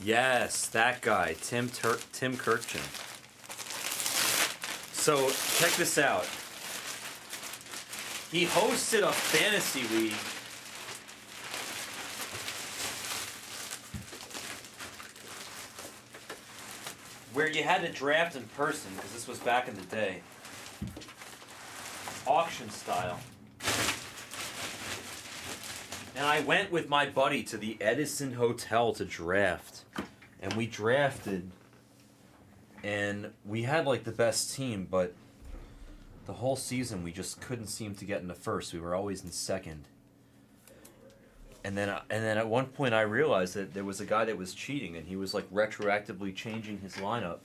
Yes, that guy, Tim Kirkchin. So, check this out. He hosted a fantasy league where you had to draft in person, because this was back in the day. Auction style. And I went with my buddy to the Edison Hotel to draft. And we drafted, and we had like the best team, but the whole season we just couldn't seem to get into first. We were always in second. And then at one point I realized that there was a guy that was cheating, and he was like retroactively changing his lineup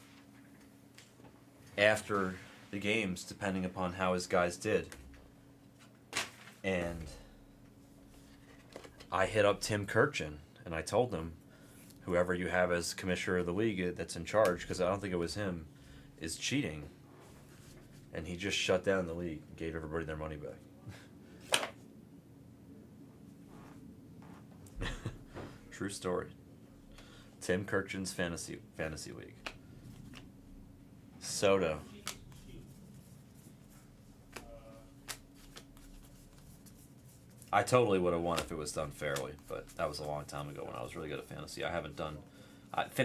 after the games, depending upon how his guys did. And I hit up Tim Kirkchin, and I told him, whoever you have as commissioner of the league that's in charge, because I don't think it was him, is cheating. And he just shut down the league and gave everybody their money back. True story. Tim Kirkchin's fantasy league. Soto. I totally would have won if it was done fairly, but that was a long time ago when I was really good at fantasy. I haven't done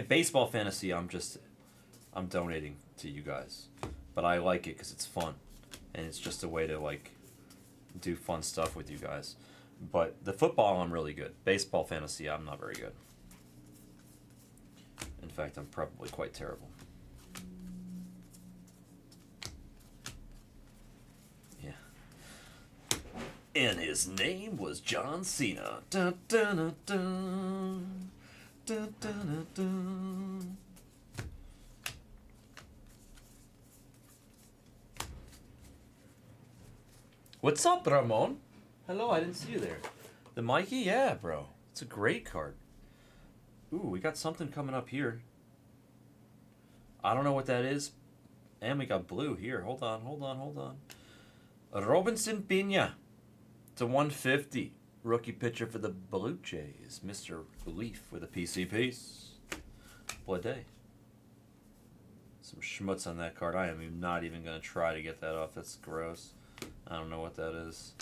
baseball fantasy. I'm donating to you guys, but I like it because it's fun, and it's just a way to like do fun stuff with you guys. But the football, I'm really good. Baseball fantasy, I'm not very good. In fact, I'm probably quite terrible. And his name was John Cena. Dun, dun, dun, dun. Dun, dun, dun, dun. What's up, Ramon? Hello, I didn't see you there. The Mikey? Yeah, bro. It's a great card. Ooh, we got something coming up here. I don't know what that is. And we got blue here. Hold on. Robinson Pena. It's a 150. Rookie pitcher for the Blue Jays. Mr. Leaf with a PC piece. What day? Some schmutz on that card. I am not even going to try to get that off. That's gross. I don't know what that is.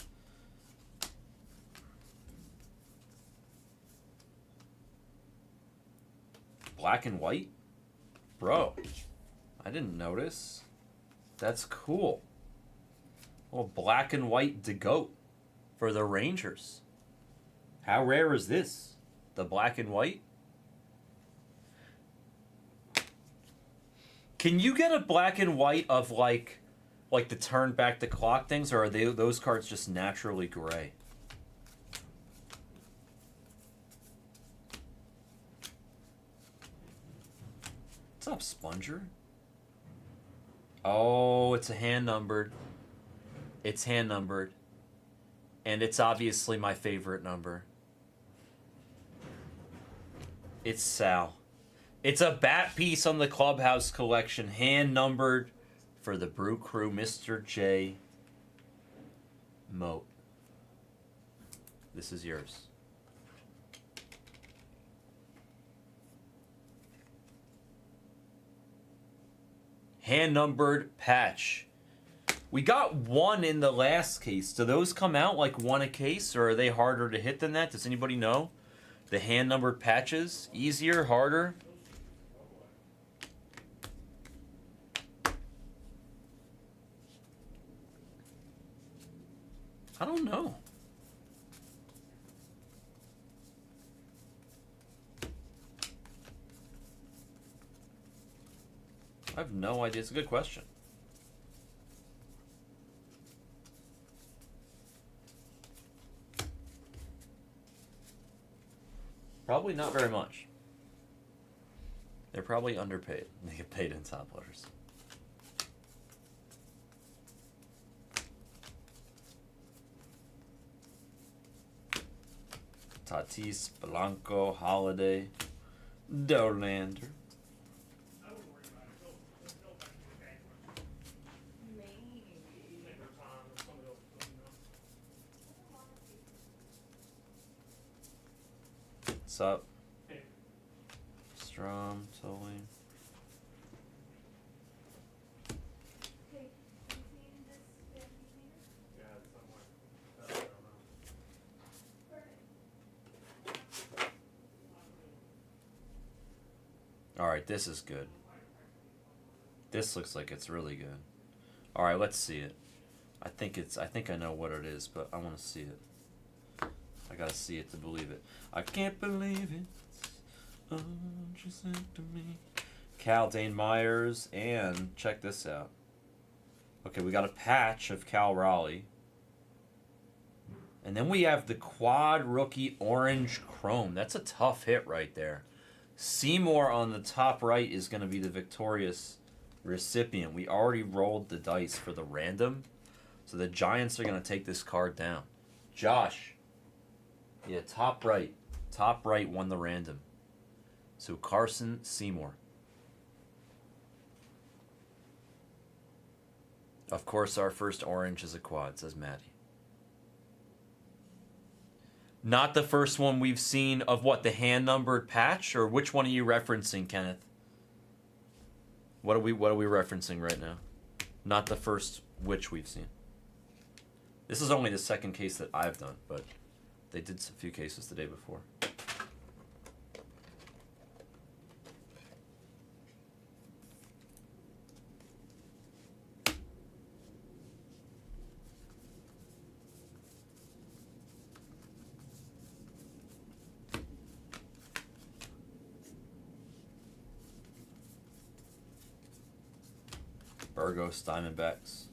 Black and white? Bro, I didn't notice. That's cool. Well, black and white DeGoat for the Rangers. How rare is this? The black and white? Can you get a black and white of like the turn back the clock things, or are those cards just naturally gray? What's up, Sponger? Oh, it's a hand numbered. It's hand numbered. And it's obviously my favorite number. It's Sal. It's a bat piece on the Clubhouse collection, hand numbered for the Brew Crew, Mr. J. Moat. This is yours. Hand numbered patch. We got one in the last case. Do those come out like one a case, or are they harder to hit than that? Does anybody know? The hand numbered patches? Easier, harder? I don't know. I have no idea. It's a good question. Probably not very much. They're probably underpaid. They get paid in top loaders. Tatis, Blanco, Holiday, Dollander. What's up? Strom, Tully. Alright, this is good. This looks like it's really good. Alright, let's see it. I think I know what it is, but I want to see it. I gotta see it to believe it. I can't believe it. Oh, she said to me. Cal Dane Myers, and check this out. Okay, we got a patch of Cal Raleigh. And then we have the quad rookie orange chrome. That's a tough hit right there. Seymour on the top right is going to be the victorious recipient. We already rolled the dice for the random. So the Giants are going to take this card down. Josh. Yeah, top right. Top right won the random. So Carson Seymour. Of course, our first orange is a quad, says Maddie. Not the first one we've seen of what, the hand-numbered patch? Or which one are you referencing, Kenneth? What are we referencing right now? Not the first which we've seen. This is only the second case that I've done, but they did a few cases the day before. Burgos, Diamondbacks.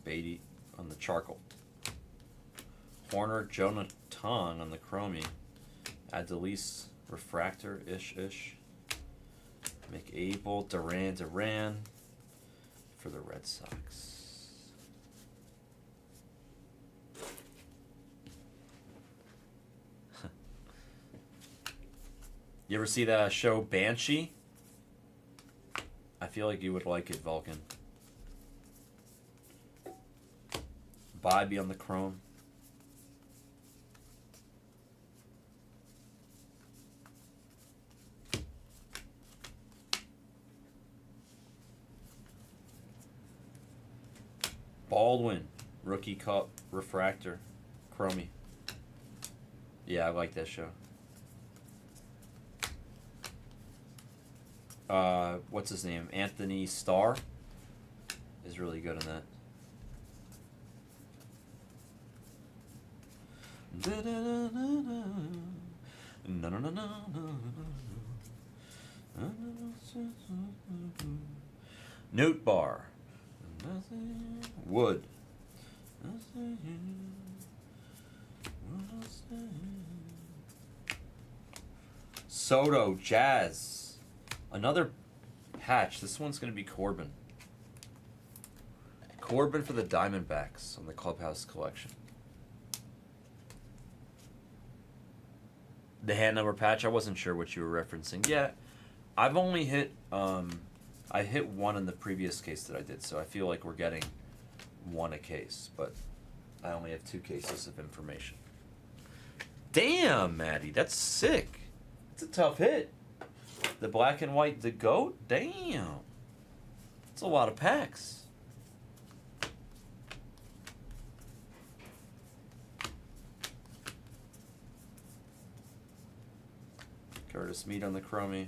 Beatty on the charcoal. Horner, Jonathan on the chromie. Adelise, refractor, ish. McAble, Duran for the Red Sox. You ever see that show Banshee? I feel like you would like it, Vulcan. Bobby on the chrome. Baldwin, Rookie Cup, refractor, chromie. Yeah, I like that show. What's his name? Anthony Starr is really good in that. Newt Bar. Wood. Soto, Jazz. Another patch. This one's going to be Corbin. Corbin for the Diamondbacks on the Clubhouse collection. The hand number patch, I wasn't sure what you were referencing. Yeah, I've only hit, I hit one in the previous case that I did, so I feel like we're getting one a case, but I only have 2 cases of information. Damn, Maddie, that's sick. It's a tough hit. The black and white, the GOAT? Damn. That's a lot of packs. Curtis Mead on the chromie.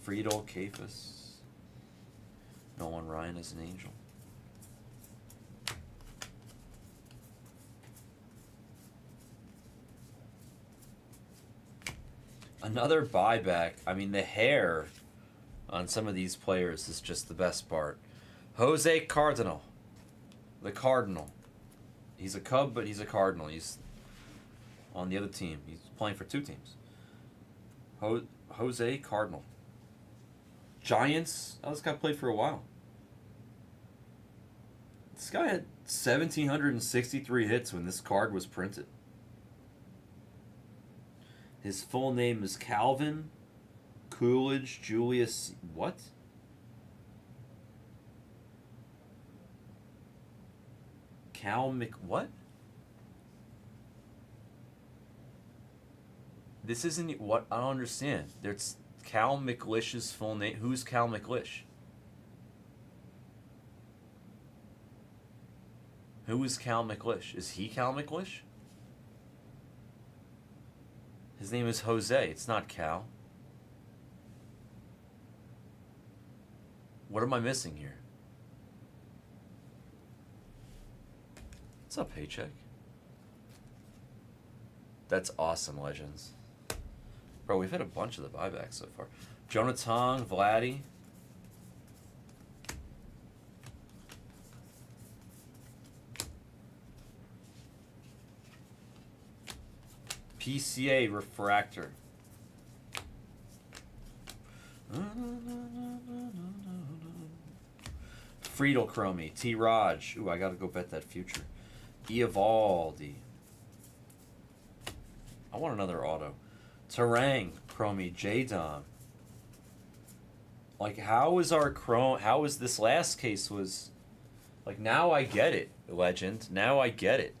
Friedel, Kafis. Nolan Ryan is an angel. Another buyback. I mean, the hair on some of these players is just the best part. Jose Cardinal. The Cardinal. He's a Cub, but he's a Cardinal. He's on the other team. He's playing for 2 teams. Jose Cardinal. Giants. Oh, this guy played for a while. This guy had 1,763 hits when this card was printed. His full name is Calvin Coolidge Julius. What? What? This isn't what I don't understand. There's Cal McLish's full name. Who's Cal McLish? Who is Cal McLish? Is he Cal McLish? His name is Jose. It's not Cal. What am I missing here? What's up, Paycheck? That's awesome, Legends. Bro, we've hit a bunch of the buybacks so far. Jonathan, Vladdy. PCA Refractor. Friedel Chromie. T. Raj. Ooh, I gotta go bet that future. Eovaldi. I want another auto. Terang Chromie. J-Dom. Like, how is our Chrome... How is this last case was... Like, now I get it, Legend. Now I get it.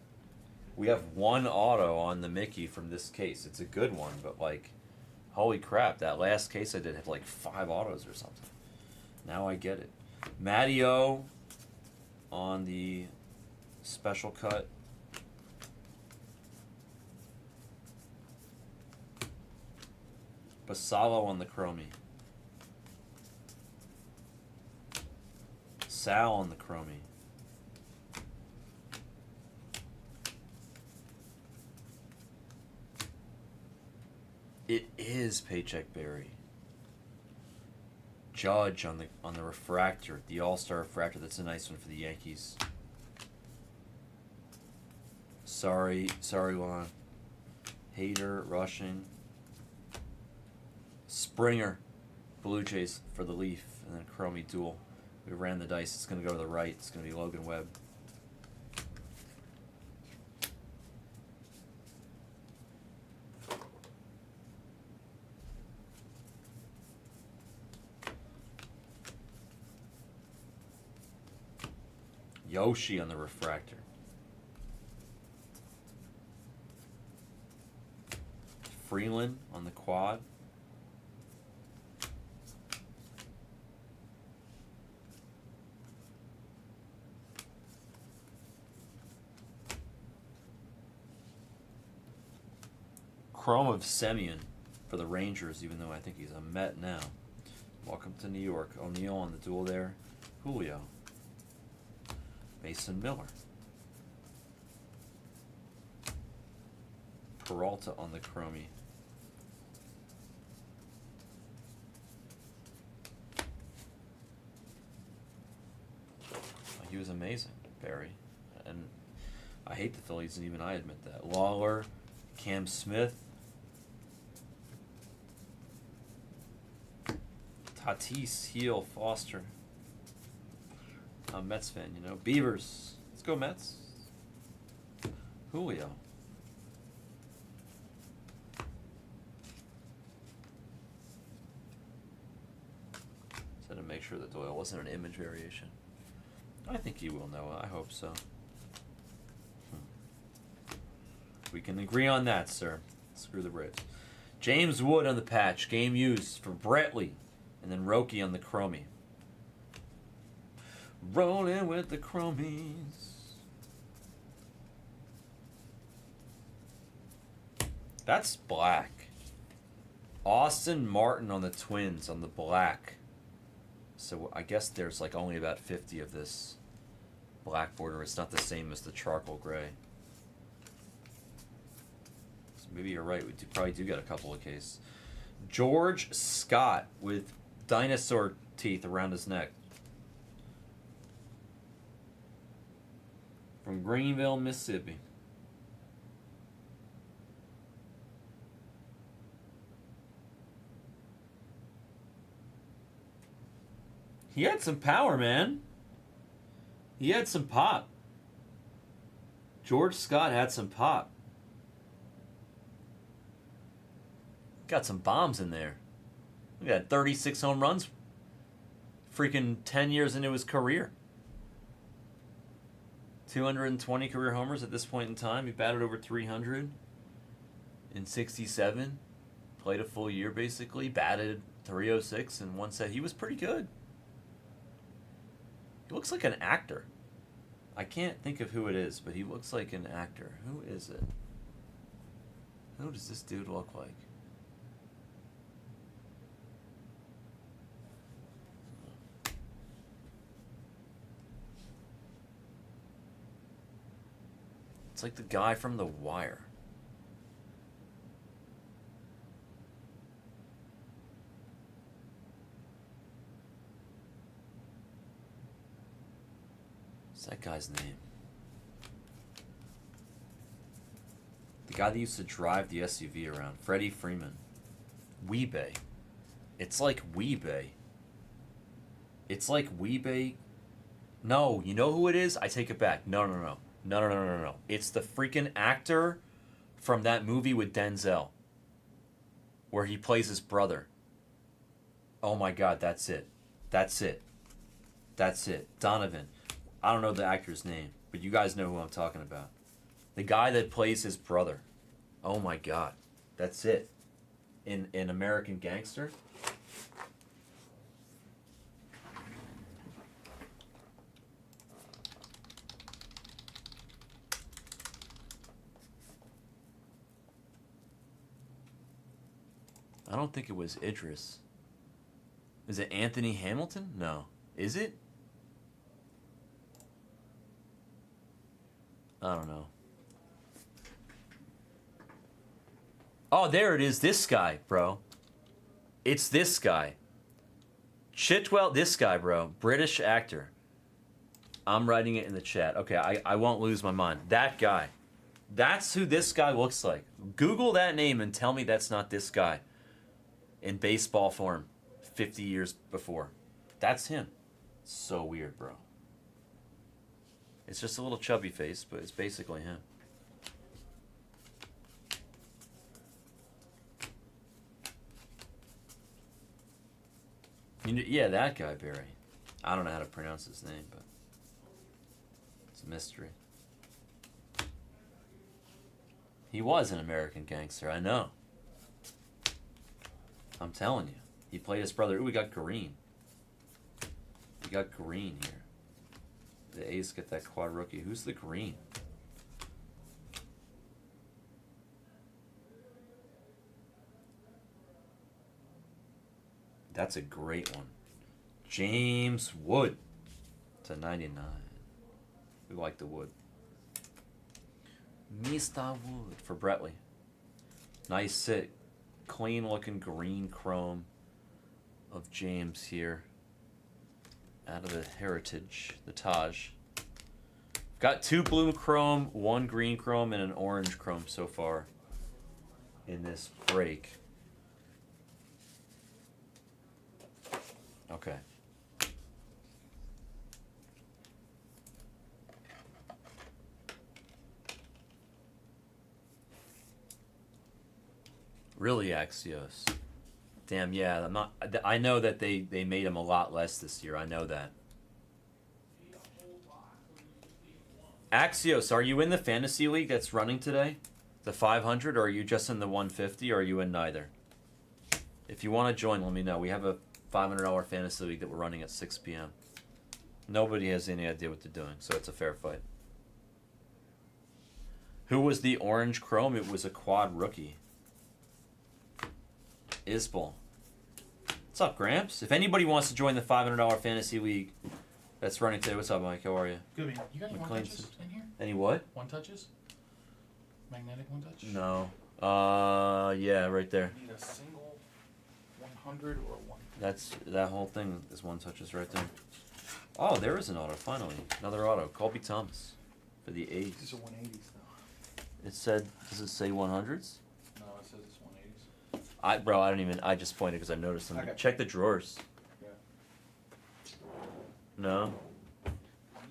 We have one auto on the Mickey from this case. It's a good one, but, like, holy crap. That last case I did had, like, 5 autos or something. Now I get it. Matty-O on the special cut. Basalo on the Chromie. Sal on the Chromie. It is Paycheck Berry. Judge on the refractor, the All-Star refractor. That's a nice one for the Yankees. Sorry, Juan. Hader, rushing. Springer, Blue Jays for the Leaf, and then Chromie duel. We ran the dice. It's going to go to the right. It's going to be Logan Webb. Yoshi on the refractor. Freeland on the quad. Chrome of Semyon for the Rangers, even though I think he's a Met now. Welcome to New York. O'Neill on the duel there. Julio. Mason Miller. Peralta on the Chromie. He was amazing, Barry. And I hate the Phillies, and even I admit that. Lawler, Cam Smith, Tatis, Heel, Foster. I'm a Mets fan, you know. Beavers. Let's go Mets. Julio. Said to make sure that Doyle wasn't an image variation. I think he will, Noah. I hope so. We can agree on that, sir. Screw the Braves. James Wood on the patch. Game used for Bretley. And then Roki on the Chromie. Rolling with the Chromies. That's black. Austin Martin on the Twins on the black. So I guess there's like only about 50 of this black border. It's not the same as the charcoal gray. So maybe you're right. We probably do get a couple of cases. George Scott with dinosaur teeth around his neck. From Greenville, Mississippi. He had some power, man. He had some pop. George Scott had some pop. Got some bombs in there. We got 36 home runs. Freaking 10 years into his career. 220 career homers at this point in time. He batted over 300 in 67. Played a full year, basically. Batted 306 in one set. He was pretty good. He looks like an actor. I can't think of who it is, but he looks like an actor. Who is it? Who does this dude look like? It's like the guy from The Wire. What's that guy's name? The guy that used to drive the SUV around. Freddie Freeman. Weebay. It's like Weebay. It's like Weebay. No, you know who it is? I take it back. No. No. It's the freaking actor from that movie with Denzel. Where he plays his brother. Oh my God, that's it. Donovan. I don't know the actor's name, but you guys know who I'm talking about. The guy that plays his brother. Oh my God. That's it. In American Gangster. I don't think it was Idris. Is it Anthony Hamilton? No. Is it? I don't know. Oh, there it is. This guy, bro. It's this guy. Chitwell, this guy, bro. British actor. I'm writing it in the chat. Okay, I won't lose my mind. That guy. That's who this guy looks like. Google that name and tell me that's not this guy in baseball form 50 years before. That's him. So weird, bro. It's just a little chubby face, but it's basically him. Yeah, that guy, Barry. I don't know how to pronounce his name, but it's a mystery. He was an American gangster, I know. I'm telling you. He played his brother. Ooh, we got Green. We got Green here. The A's get that quad rookie. Who's the Green? That's a great one. James Wood to 99. We like the Wood. Mr. Wood for Bretley. Nice sit. Clean looking green chrome of James here. Out of the Heritage, the Taj. Got 2 blue chrome, 1 green chrome, and an orange chrome so far in this break. Okay. Really, Axios. Damn, yeah, I'm not. I know that they made him a lot less this year. I know that. Axios, are you in the fantasy league that's running today? The 500, or are you just in the 150, or are you in neither? If you want to join, let me know. We have a $500 fantasy league that we're running at 6 p.m. Nobody has any idea what they're doing, so it's a fair fight. Who was the orange chrome? It was a quad rookie. Isbell. What's up, Gramps? If anybody wants to join the $500 fantasy league that's running today, what's up, Mike? How are you? Good, man. You got any one-touches in here? Any what? One-touches? Magnetic one-touch? No. Yeah, right there. You need a single 100 or one. That whole thing is one-touches right there. Oh, there is an auto, finally. Another auto. Colby Thomas for the A's. These are 180s, though. It said, does it say 100s? No, it says it's 180s. Bro, I just pointed because I noticed them. Check the drawers. Yeah. No? I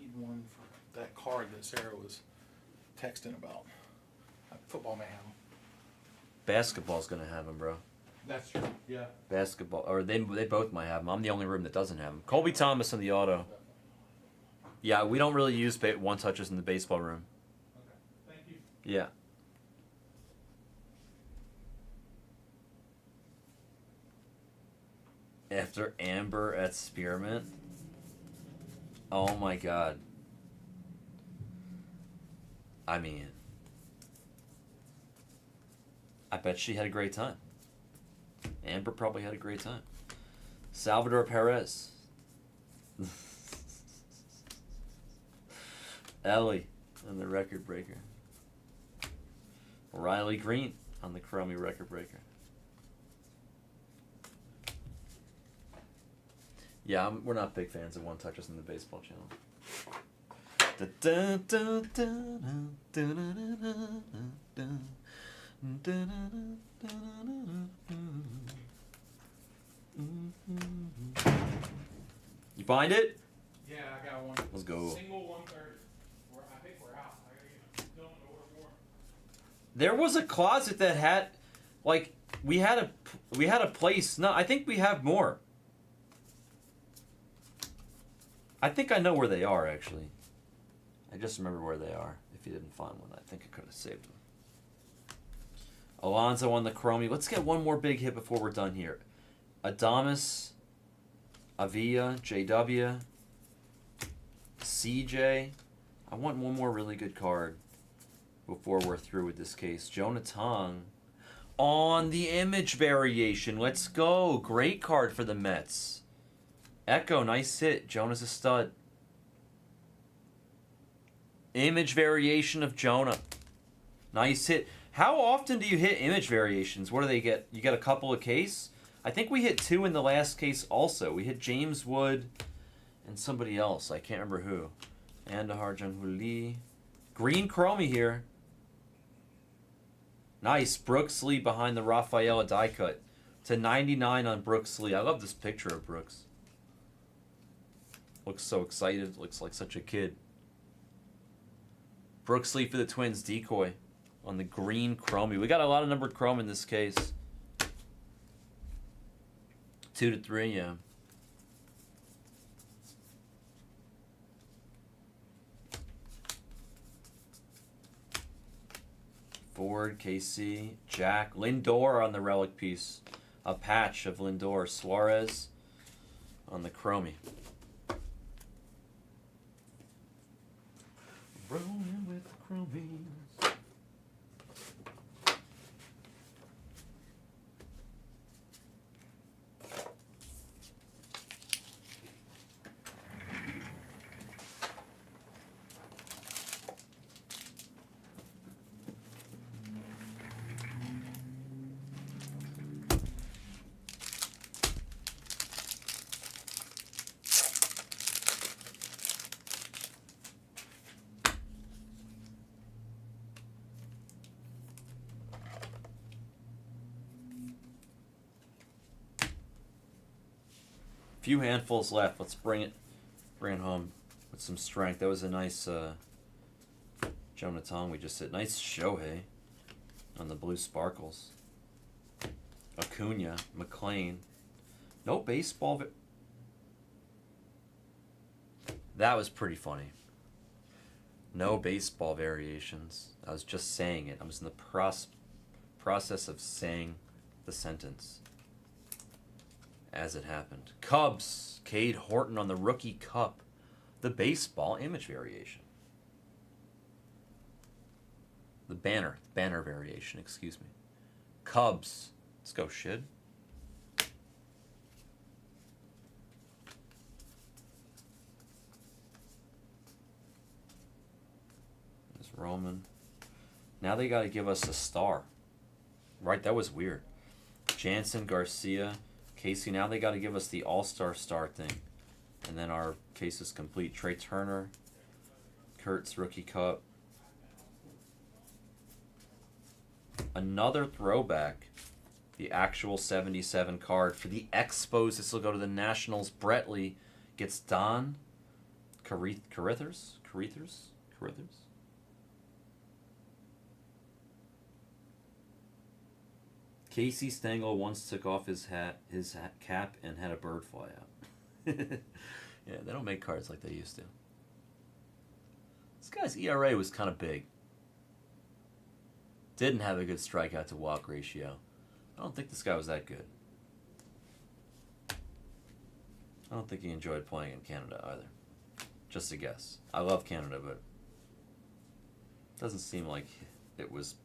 need one for that card that Sarah was texting about. Football may have them. Basketball's gonna have them, bro. That's true, yeah. Basketball, or they both might have them. I'm the only room that doesn't have them. Colby Thomas in the auto. Yeah, we don't really use one-touches in the baseball room. Okay, thank you. Yeah. After Amber at Spearmint. Oh my god. I mean, I bet she had a great time. Amber probably had a great time. Salvador Perez. Ellie on the record breaker. Riley Green on the Chromie record breaker. Yeah, we're not big fans of one-touches in the baseball channel. You find it? Yeah, I got one. Let's go. Single 130. I think we're out. I gotta get Dylan to order more. There was a closet that had, like, we had a place. No, I think we have more. I think I know where they are, actually. I just remember where they are. If you didn't find one, I think I could have saved them. Alonso on the Chromie. Let's get one more big hit before we're done here. Adames, Avila, JW, CJ. I want one more really good card before we're through with this case. Jonah Tong on the image variation. Let's go. Great card for the Mets. Echo, nice hit. Jonah's a stud. Image variation of Jonah. Nice hit. How often do you hit image variations? What do they get? You get a couple a case? I think we hit 2 in the last case also. We hit James Wood and somebody else. I can't remember who. Andahar Janhuli. Green Chromie here. Nice. Brooks Lee behind the Rafaela die cut. To 99 on Brooks Lee. I love this picture of Brooks. Looks so excited. Looks like such a kid. Brooks Lee for the Twins decoy on the green Chromie. We got a lot of numbered Chrome in this case. 2 to 3, yeah. Ford, KC, Jack, Lindor on the relic piece. A patch of Lindor. Suarez on the Chromie. Rolling with the Chromies. Few handfuls left. Let's bring it home with some strength. That was a nice Jonathan we just hit. Nice Shohei on the blue sparkles. Acuna, McLean. No baseball. That was pretty funny. No baseball variations. I was just saying it. I was in the process of saying the sentence as it happened. Cubs, Cade Horton on the rookie cup. The baseball image variation. The banner variation, excuse me. Cubs. Let's go, Shid. There's Roman. Now they got to give us a star. Right, that was weird. Jansen, Garcia, Casey, now they got to give us the all-star star thing. And then our case is complete. Trey Turner, Kurtz, rookie cup. Another throwback. The actual 77 card. For the Expos, this will go to the Nationals. Bretley gets Don Carithers? Casey Stengel once took off his cap and had a bird fly out. Yeah, they don't make cards like they used to. This guy's ERA was kind of big. Didn't have a good strikeout to walk ratio. I don't think this guy was that good. I don't think he enjoyed playing in Canada either. Just a guess. I love Canada, but it doesn't seem like it was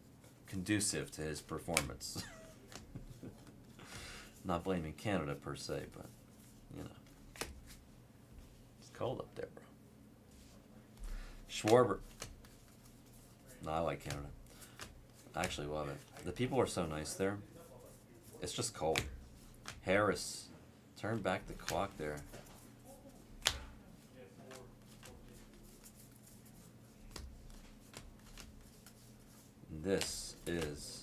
conducive to his performance. Not blaming Canada per se, but, you know. It's cold up there, bro. Schwarber. No, I like Canada. I actually love it. The people are so nice there. It's just cold. Harris. Turn back the clock there. This is...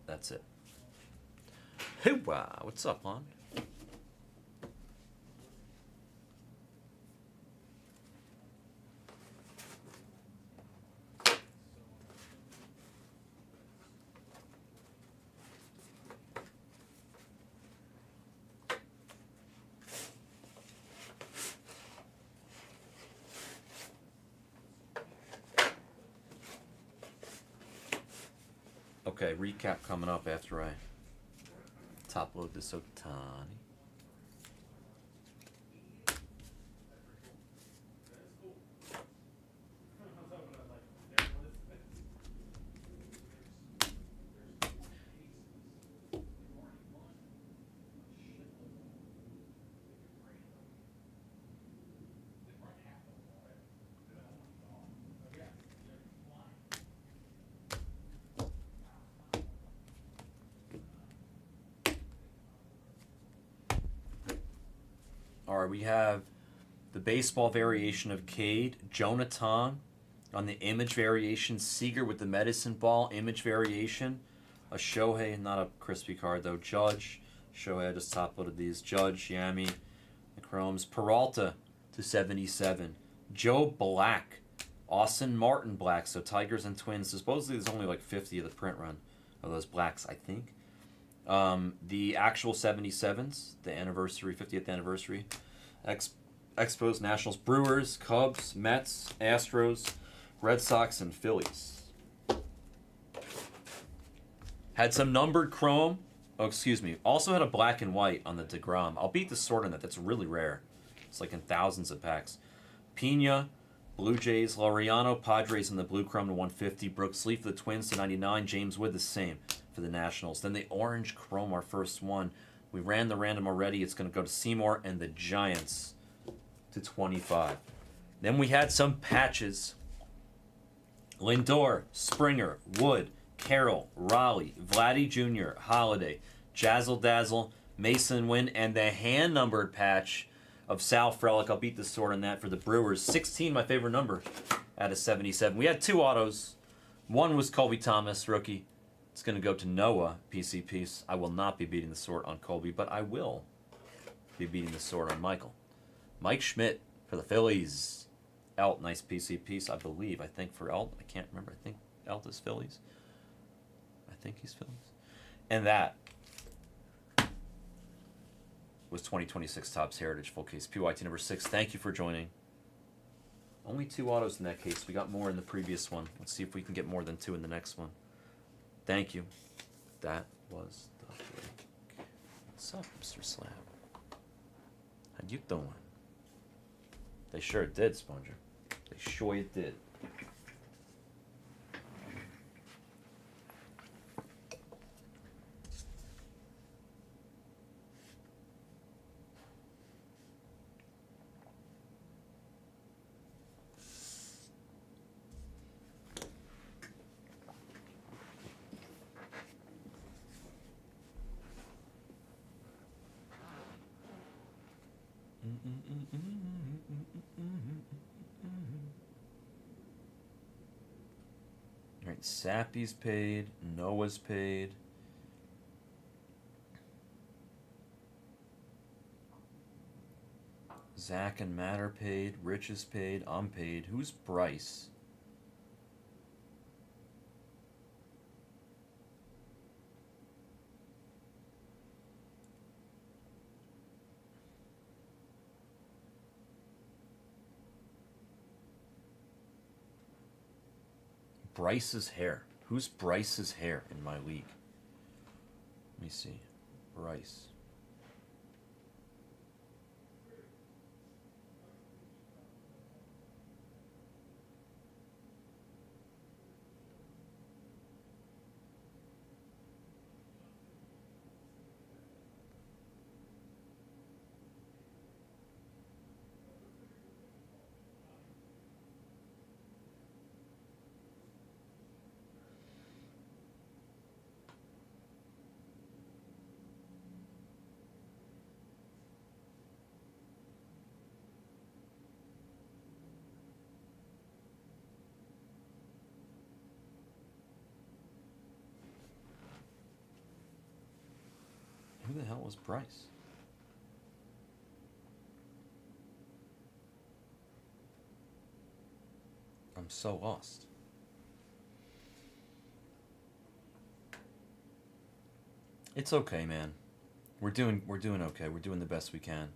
That's it. Hoo-wah! What's up, hon? Okay, recap coming up after I top load this Otani. All right, we have the baseball variation of Cade, Jonathan on the image variation, Seager with the medicine ball image variation, a Shohei, not a crispy card though, Judge, Shohei, I just top loaded these, Judge, Yami, the Chromes, Peralta to 77, Joe Black, Austin Martin Black, so Tigers and Twins, supposedly there's only like 50 of the print run of those blacks, I think. The actual 77s, the anniversary, 50th anniversary, Expos, Nationals, Brewers, Cubs, Mets, Astros, Red Sox, and Phillies. Had some numbered chrome. Oh, excuse me. Also had a black and white on the DeGrom. I'll beat the sort on that. That's really rare. It's like in thousands of packs. Pena, Blue Jays, Laureano, Padres in the blue chrome to 150. Brooks Lee for the Twins to 99. James Wood the same for the Nationals. Then the orange chrome, our first one. We ran the random already. It's going to go to Seymour and the Giants to 25. Then we had some patches. Lindor, Springer, Wood, Carroll, Raleigh, Vladdy Jr., Holiday, Jazzle Dazzle, Mason Wynn, and the hand-numbered patch of Sal Frelick. I'll beat the sword on that for the Brewers. 16, my favorite number, out of 77. We had two autos. One was Colby Thomas, rookie. It's going to go to Noah, PC piece. I will not be beating the sword on Colby, but I will be beating the sword on Michael. Mike Schmidt for the Phillies. Elt, nice PC piece, I believe. I think for Elt, I can't remember. I think Elt is Phillies. I think he's Phillies. And that was 2026 Topps Heritage Full Case PYT number 6. Thank you for joining. Only two autos in that case. We got more in the previous one. Let's see if we can get more than two in the next one. Thank you. That was the break. What's up, Mr. Slab? How you doing? They sure did, Sponger. They sure did. All right, Sappy's paid, Noah's paid. Zach and Matt are paid, Rich is paid, I'm paid. Who's Bryce? Bryce's hair. Who's Bryce's hair in my league? Let me see. Bryce. Who the hell was Bryce? I'm so lost. It's okay, man. We're doing okay. We're doing the best we can.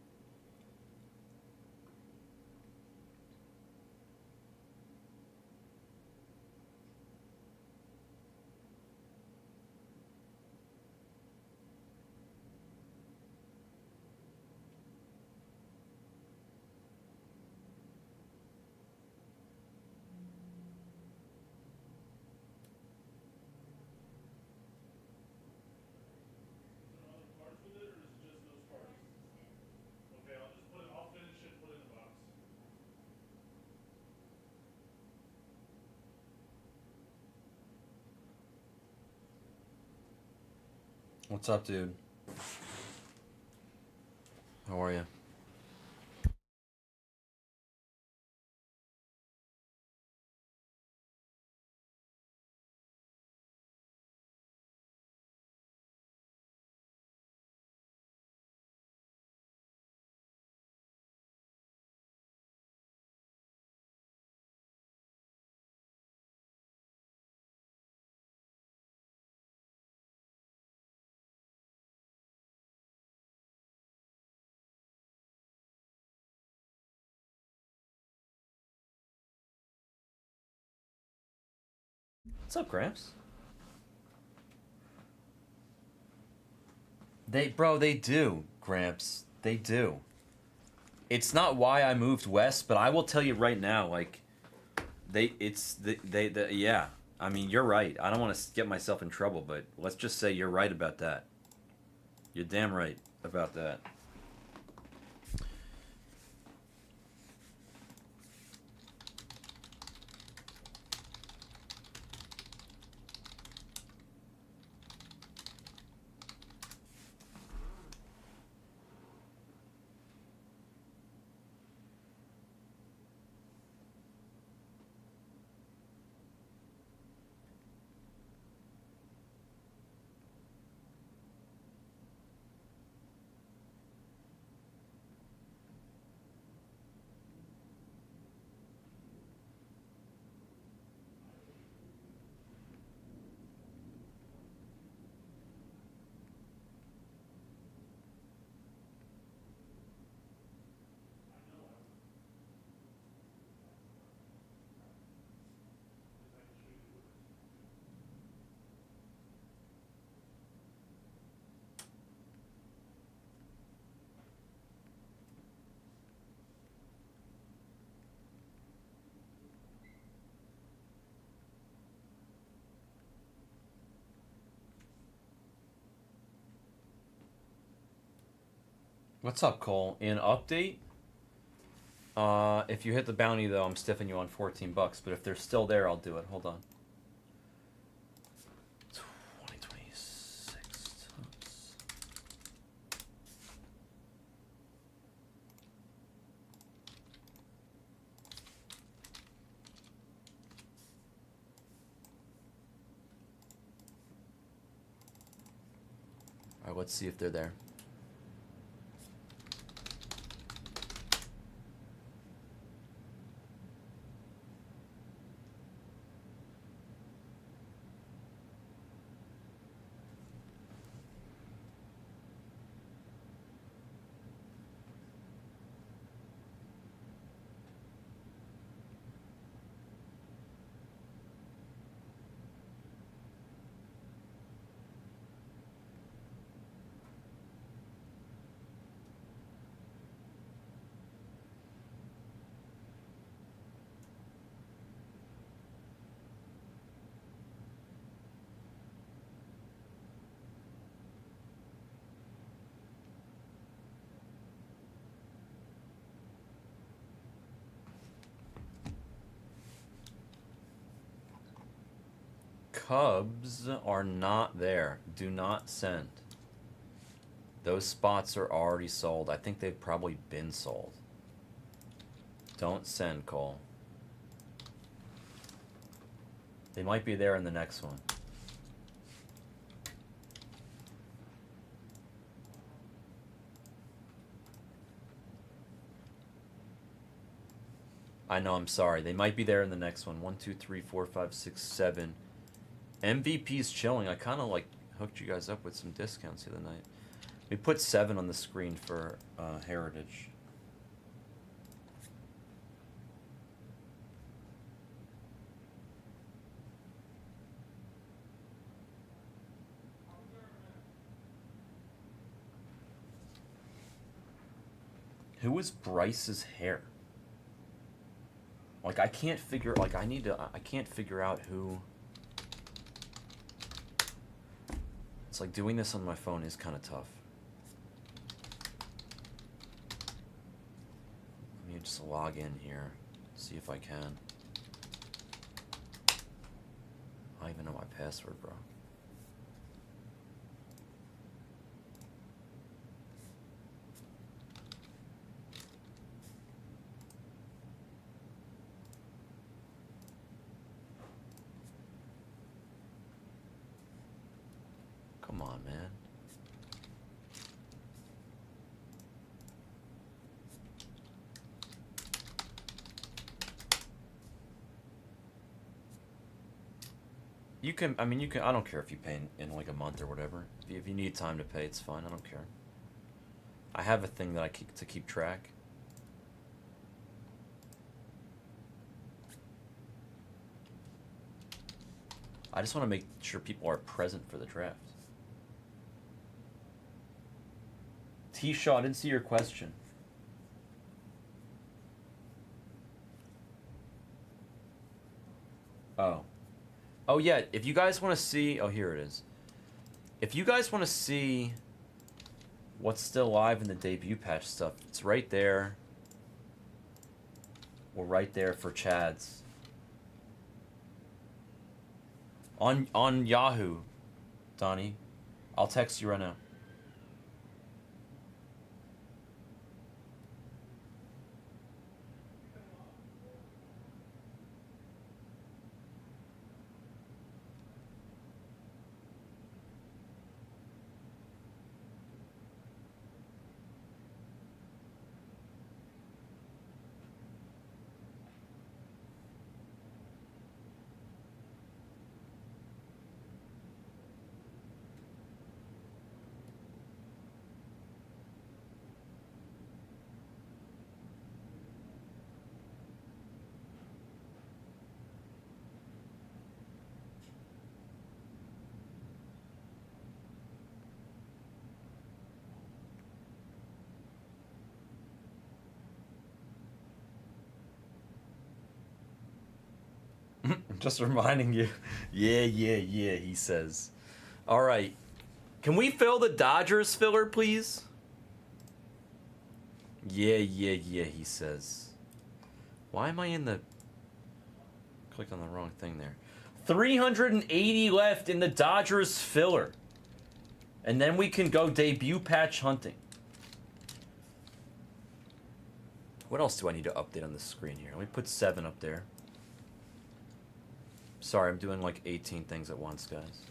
What's up, dude? How are you? What's up, Gramps? They do, Gramps. They do. It's not why I moved west, but I will tell you right now, like, yeah. I mean, you're right. I don't want to get myself in trouble, but let's just say you're right about that. You're damn right about that. What's up, Cole? In update, if you hit the bounty, though, I'm stiffing you on $14. But if they're still there, I'll do it. Hold on. 2026 tops. All right, let's see if they're there. Cubs are not there. Do not send. Those spots are already sold. I think they've probably been sold. Don't send, Cole. They might be there in the next one. I know, I'm sorry. They might be there in the next one. 1, 2, 3, 4, 5, 6, 7. MVP's chilling. I kind of like hooked you guys up with some discounts the other night. We put 7 on the screen for Heritage. Who is Bryce's hair? Like, I can't figure, like, I can't figure out who. It's like doing this on my phone is kind of tough. Let me just log in here, see if I can. I don't even know my password, bro. Come on, man. You can, I mean, you can, I don't care if you pay in like a month or whatever. If you need time to pay, it's fine. I don't care. I have a thing that I keep to keep track. I just want to make sure people are present for the draft. T. Shaw, I didn't see your question. Oh. Oh, yeah, if you guys want to see... Oh, here it is. If you guys want to see what's still live in the debut patch stuff, it's right there. Or right there for Chad's. On Yahoo, Donnie. I'll text you right now. Just reminding you. Yeah, he says. All right. Can we fill the Dodgers filler, please? Yeah, he says. Why am I in the... Clicked on the wrong thing there. 380 left in the Dodgers filler. And then we can go debut patch hunting. What else do I need to update on the screen here? Let me put 7 up there. Sorry, I'm doing like 18 things at once, guys.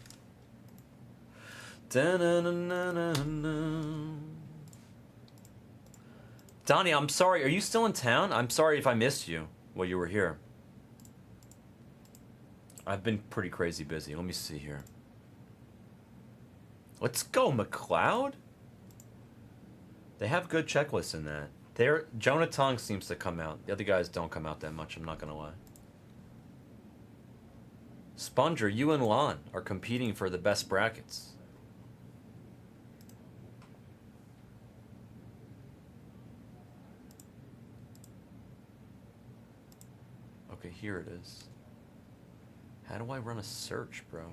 Donnie, I'm sorry. Are you still in town? I'm sorry if I missed you while you were here. I've been pretty crazy busy. Let me see here. Let's go, McLeod. They have good checklists in that. Jonah Tong seems to come out. The other guys don't come out that much, I'm not going to lie. Sponger, you and Lon are competing for the best brackets. Okay, here it is. How do I run a search, bro?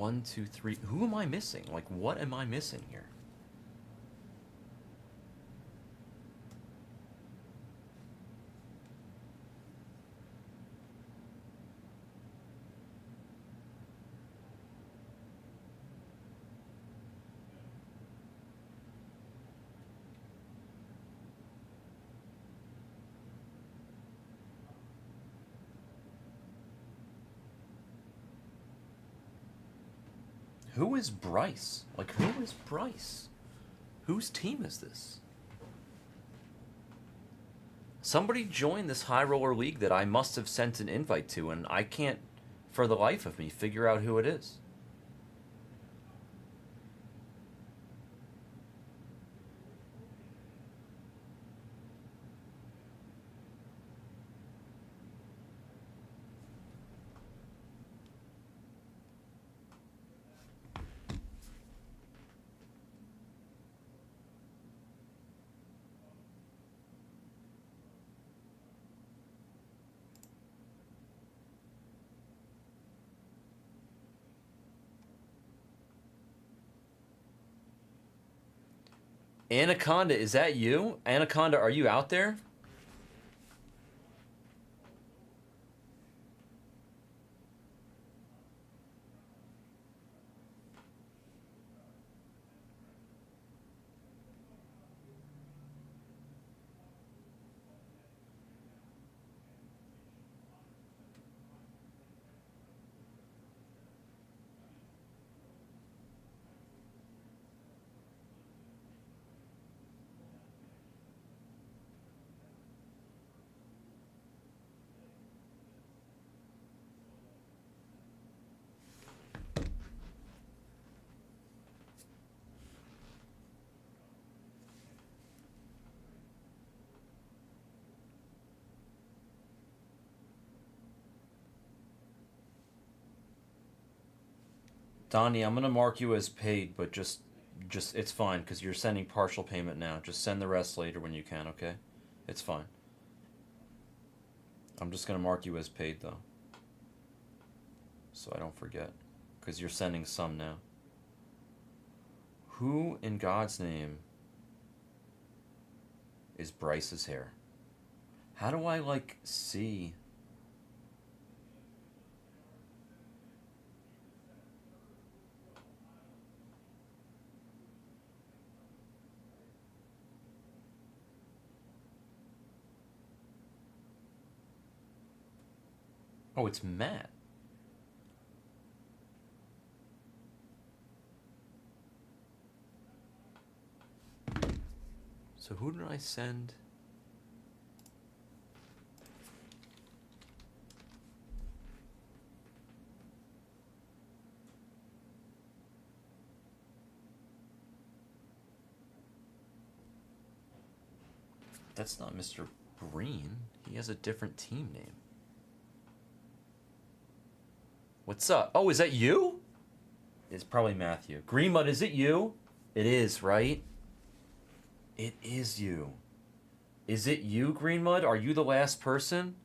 1, 2, 3. Who am I missing? Like, what am I missing here? Who is Bryce? Like, who is Bryce? Whose team is this? Somebody joined this high roller league that I must have sent an invite to, and I can't, for the life of me, figure out who it is. Anaconda, is that you? Anaconda, are you out there? Donnie, I'm gonna mark you as paid, but just it's fine because you're sending partial payment now. Just send the rest later when you can, okay? It's fine. I'm just gonna mark you as paid though, so I don't forget, because you're sending some now. Who in God's name is Bryce's hair? How do I like see? Oh, it's Matt. So who did I send? That's not Mr. Breen. He has a different team name. What's up? Oh, is that you? It's probably Matthew. Greenmud, is it you? It is, right? It is you. Is it you, Greenmud? Are you the last person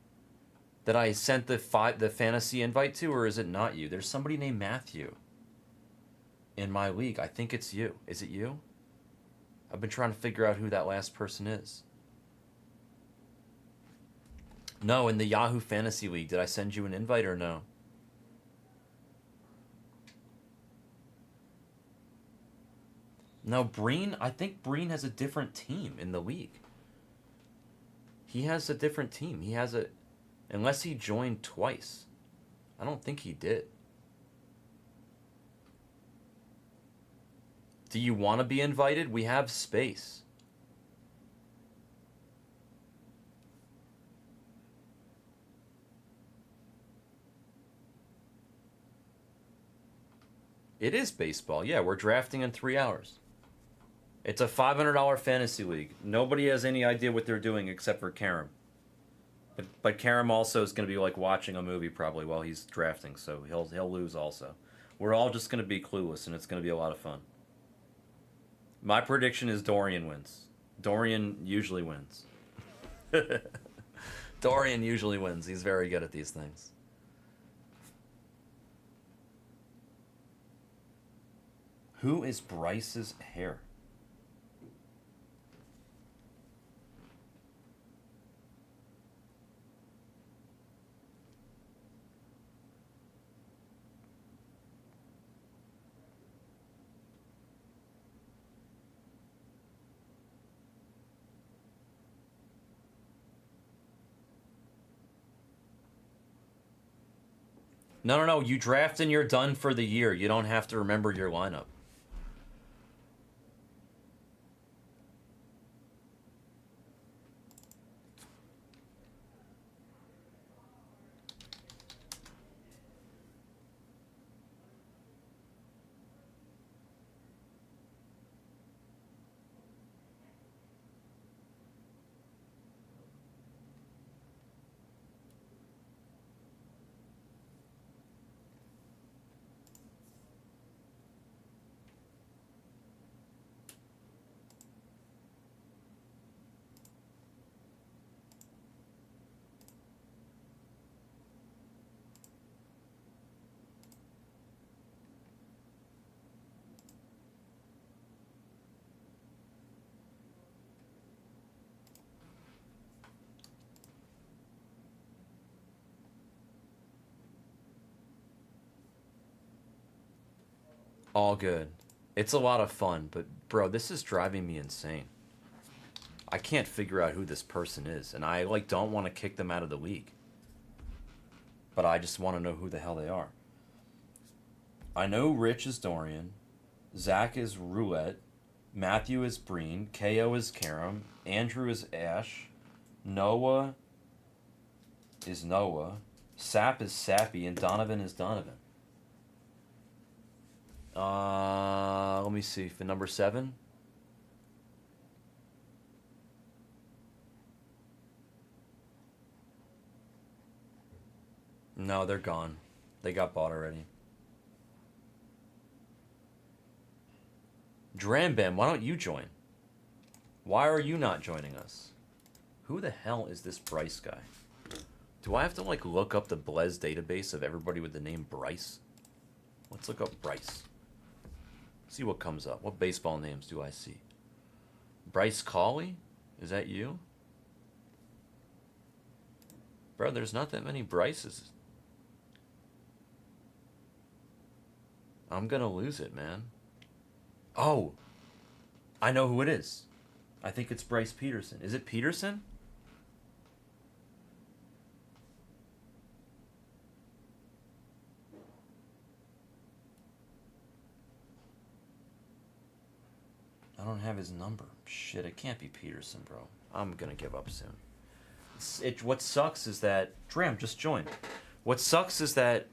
that I sent the fantasy invite to, or is it not you? There's somebody named Matthew in my league. I think it's you. Is it you? I've been trying to figure out who that last person is. No, in the Yahoo Fantasy League, did I send you an invite or no? No, Breen, I think Breen has a different team in the league. He has a different team. He has a... Unless he joined twice. I don't think he did. Do you want to be invited? We have space. It is baseball. Yeah, we're drafting in 3 hours. It's a $500 fantasy league. Nobody has any idea what they're doing except for Karam. But Karam also is going to be like watching a movie probably while he's drafting, so he'll lose also. We're all just going to be clueless, and it's going to be a lot of fun. My prediction is Dorian wins. Dorian usually wins. Dorian usually wins. He's very good at these things. Who is Bryce's hair? No. You draft and you're done for the year. You don't have to remember your lineup. All good. It's a lot of fun, but bro, this is driving me insane. I can't figure out who this person is, and I like don't want to kick them out of the league. But I just want to know who the hell they are. I know Rich is Dorian, Zach is Roulette, Matthew is Breen, KO is Karam, Andrew is Ash, Noah is Noah, Sap is Sappy, and Donovan is Donovan. Let me see. For number 7. No, they're gone. They got bought already. Drambam, why don't you join? Why are you not joining us? Who the hell is this Bryce guy? Do I have to like look up the Blez database of everybody with the name Bryce? Let's look up Bryce. See what comes up. What baseball names do I see? Bryce Cawley? Is that you? Bro, there's not that many Bryces. I'm gonna lose it, man. Oh! I know who it is. I think it's Bryce Peterson. Is it Peterson? I don't have his number. Shit, it can't be Peterson, bro. I'm gonna give up soon. What sucks is that... Dram, just join. What sucks is that...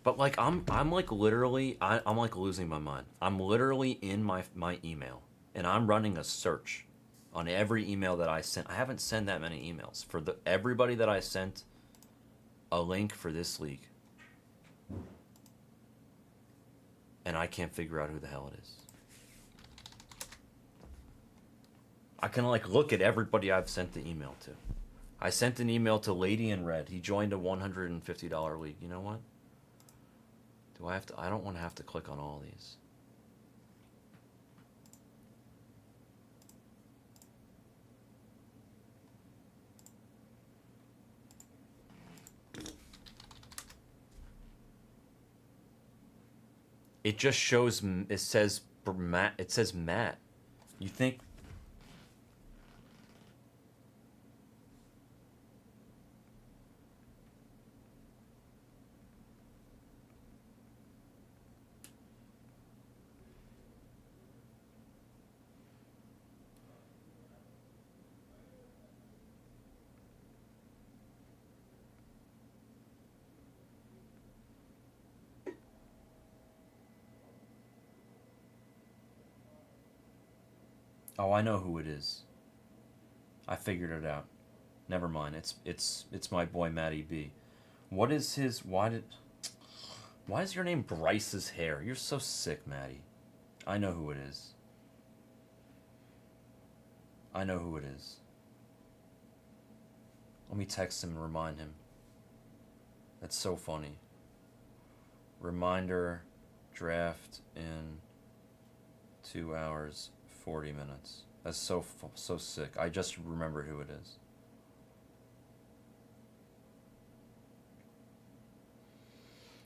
But like, I'm like literally... I'm like losing my mind. I'm literally in my email. And I'm running a search on every email that I sent. I haven't sent that many emails. For everybody that I sent a link for this league. And I can't figure out who the hell it is. I can like look at everybody I've sent the email to. I sent an email to Lady in Red. He joined a $150 league. You know what? Do I have to? I don't want to have to click on all these. It just shows. It says Matt. It says Matt. You think? Oh, I know who it is. I figured it out. Never mind. It's my boy Matty B. What is his? Why is your name Bryce's hair? You're so sick, Matty. I know who it is. I know who it is. Let me text him and remind him. That's so funny. Reminder, draft in 2 hours, 40 minutes. That's so sick. I just remember who it is.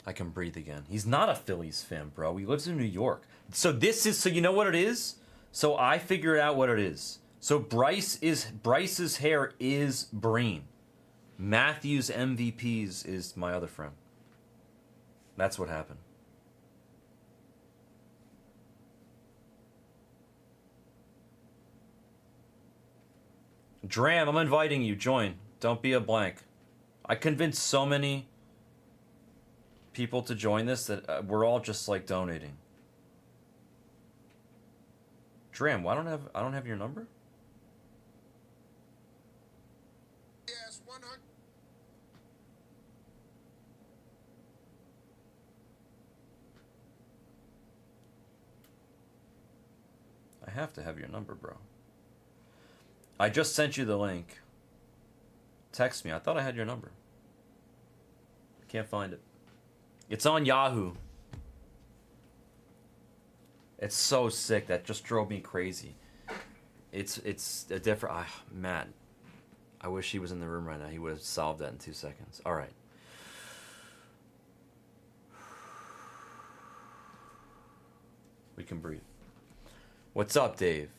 I can breathe again. He's not a Phillies fan, bro. He lives in New York. So you know what it is? So I figured out what it is. So Bryce's hair is Breen. Matthews MVPs is my other friend. That's what happened. Dram, I'm inviting you. Join. Don't be a blank. I convinced so many people to join this that we're all just like donating. Dram, I don't have your number? Yes, 100. I have to have your number, bro. I just sent you the link. Text me. I thought I had your number. Can't find it. It's on Yahoo. It's so sick. That just drove me crazy. It's a different... Matt. I wish he was in the room right now. He would have solved that in 2 seconds. All right. We can breathe. What's up, Dave?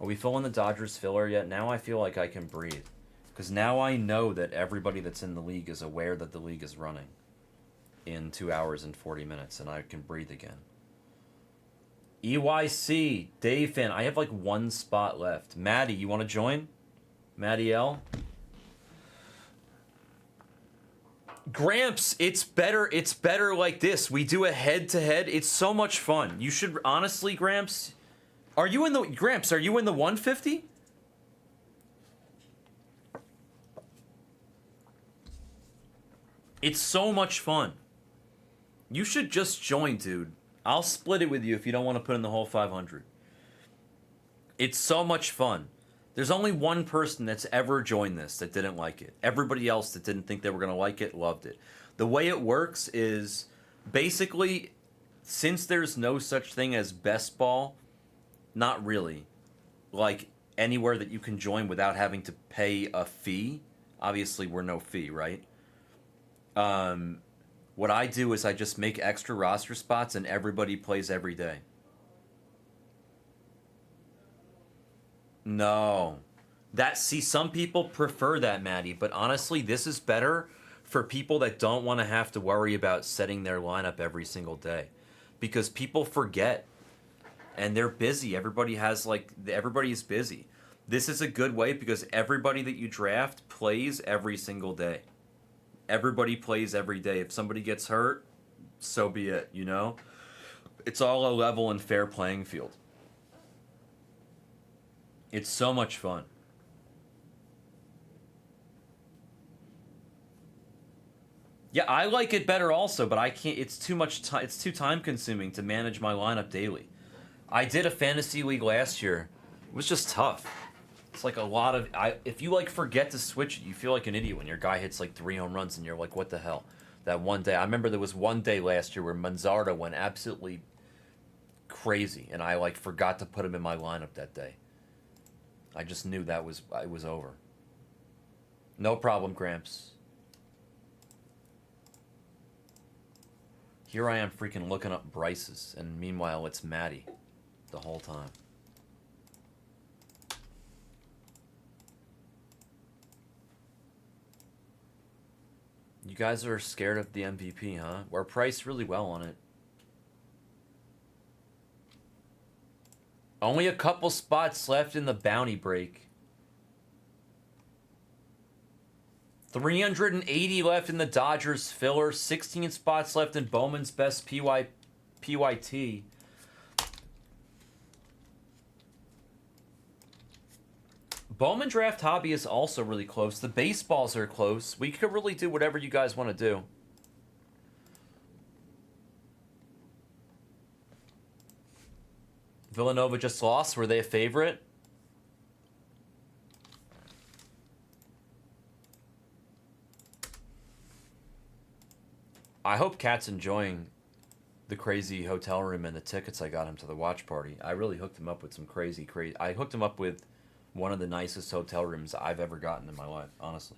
Are we filling the Dodgers filler yet? Now I feel like I can breathe. Because now I know that everybody that's in the league is aware that the league is running in 2 hours and 40 minutes, and I can breathe again. EYC, Dave fan. I have like 1 spot left. Maddie, you want to join? Maddie L? Gramps, it's better like this. We do a head-to-head. It's so much fun. You should, honestly, Gramps... Are you in the 150? It's so much fun. You should just join, dude. I'll split it with you if you don't want to put in the whole 500. It's so much fun. There's only one person that's ever joined this that didn't like it. Everybody else that didn't think they were going to like it loved it. The way it works is basically, since there's no such thing as best ball, not really, like anywhere that you can join without having to pay a fee. Obviously, we're no fee, right? What I do is I just make extra roster spots and everybody plays every day. No. Some people prefer that, Maddie, but honestly, this is better for people that don't want to have to worry about setting their lineup every single day. Because people forget, and they're busy. Everybody's busy. This is a good way because everybody that you draft plays every single day. Everybody plays every day. If somebody gets hurt, so be it, you know? It's all a level and fair playing field. It's so much fun. Yeah, I like it better also, but I can't. It's too much time. It's too time consuming to manage my lineup daily. I did a fantasy league last year. It was just tough. It's like a lot of... if you like forget to switch it, you feel like an idiot when your guy hits like 3 home runs and you're like, what the hell? That one day. I remember there was one day last year where Manzardo went absolutely crazy, and I like forgot to put him in my lineup that day. I just knew it was over. No problem, Gramps. Here I am freaking looking up Bryce's, and meanwhile it's Maddie the whole time. You guys are scared of the MVP, huh? We're priced really well on it. Only a couple spots left in the bounty break. 380 left in the Dodgers filler. 16 spots left in Bowman's best PYT. Bowman Draft Hobby is also really close. The baseballs are close. We could really do whatever you guys want to do. Villanova just lost. Were they a favorite? I hope Cat's enjoying the crazy hotel room and the tickets I got him to the watch party. I really hooked him up with some crazy. I hooked him up with one of the nicest hotel rooms I've ever gotten in my life, honestly.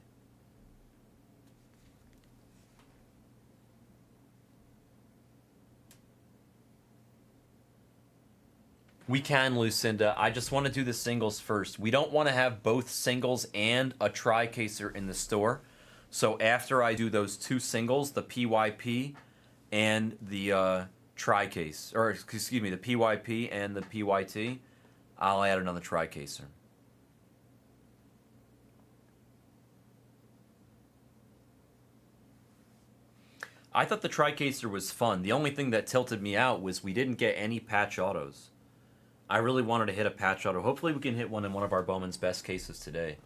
We can, Lucinda. I just want to do the singles first. We don't want to have both singles and a tri-caser in the store. So after I do those two singles, the PYP and the tri-case, or excuse me, the PYP and the PYT, I'll add another tri-caser. I thought the tri-caser was fun. The only thing that tilted me out was we didn't get any patch autos. I really wanted to hit a patch auto. Hopefully we can hit one in one of our Bowman's best cases today.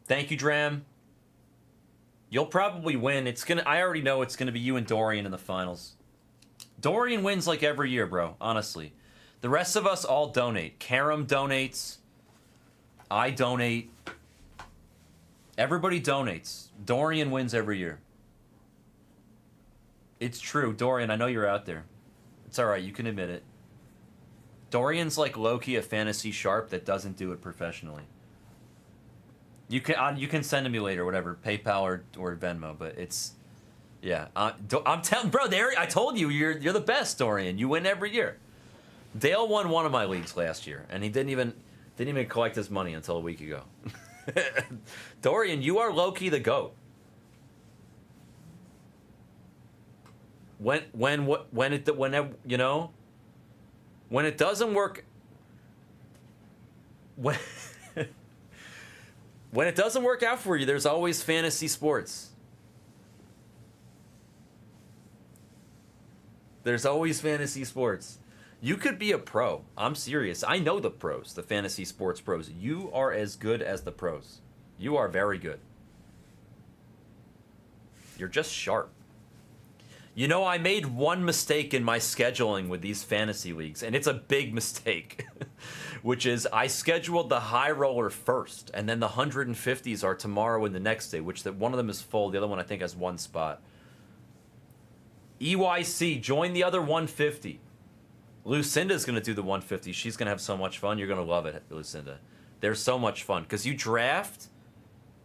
Thank you, Dram. You'll probably win. I already know it's gonna be you and Dorian in the finals. Dorian wins like every year, bro, honestly. The rest of us all donate. Karam donates. I donate. Everybody donates. Dorian wins every year. It's true. Dorian, I know you're out there. It's alright, you can admit it. Dorian's like low-key a fantasy sharp that doesn't do it professionally. You can send to me later, whatever, PayPal or Venmo, but it's, yeah. I'm telling, bro, I told you, you're the best, Dorian. You win every year. Dale won one of my leagues last year, and he didn't even collect his money until a week ago. Dorian, you are low-key the GOAT. When it doesn't work, when it doesn't work out for you, there's always fantasy sports. There's always fantasy sports. You could be a pro. I'm serious. I know the pros, the fantasy sports pros. You are as good as the pros. You are very good. You're just sharp. You know, I made one mistake in my scheduling with these fantasy leagues, and it's a big mistake, which is I scheduled the high roller first, and then the 150s are tomorrow and the next day, which one of them is full. The other one, I think, has one spot. EYC, join the other 150. Lucinda's going to do the 150. She's going to have so much fun. You're going to love it, Lucinda. They're so much fun because you draft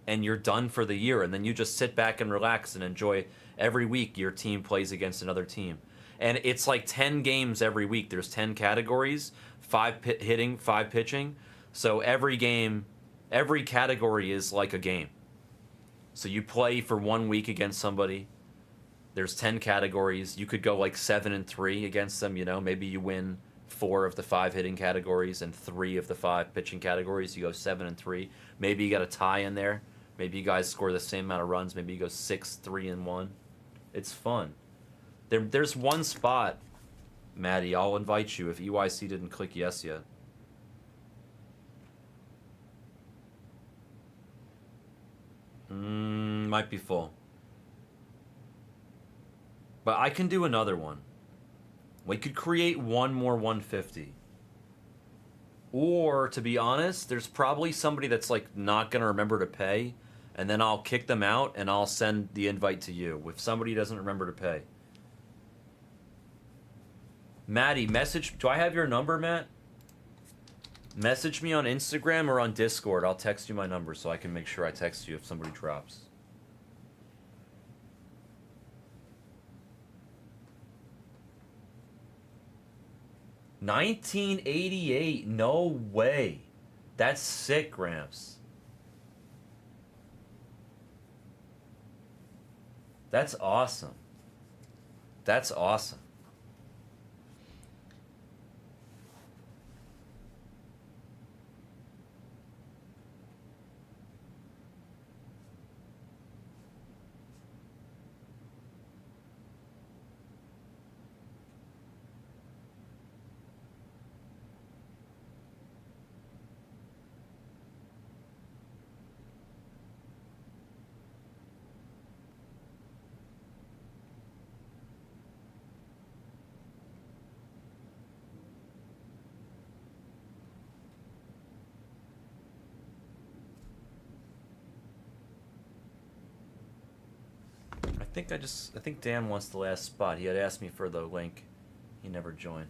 and you're done for the year, and then you just sit back and relax and enjoy every week your team plays against another team. And it's like 10 games every week. There's 10 categories, 5 hitting, 5 pitching. So every game, every category is like a game. So you play for 1 week against somebody. There's 10 categories. You could go like 7-3 against them, you know. Maybe you win 4 of the 5 hitting categories and 3 of the 5 pitching categories. You go 7-3. Maybe you got a tie in there. Maybe you guys score the same amount of runs. Maybe you go 6-3-1. It's fun. There's one spot, Maddie. I'll invite you if EYC didn't click yes yet. Might be full. But I can do another one. We could create one more 150. Or, to be honest, there's probably somebody that's like not going to remember to pay, and then I'll kick them out and I'll send the invite to you if somebody doesn't remember to pay. Maddie, do I have your number, Matt? Message me on Instagram or on Discord. I'll text you my number so I can make sure I text you if somebody drops. $19.88. No way. That's sick, Gramps. That's awesome. That's awesome. I think Dan wants the last spot. He had asked me for the link. He never joined.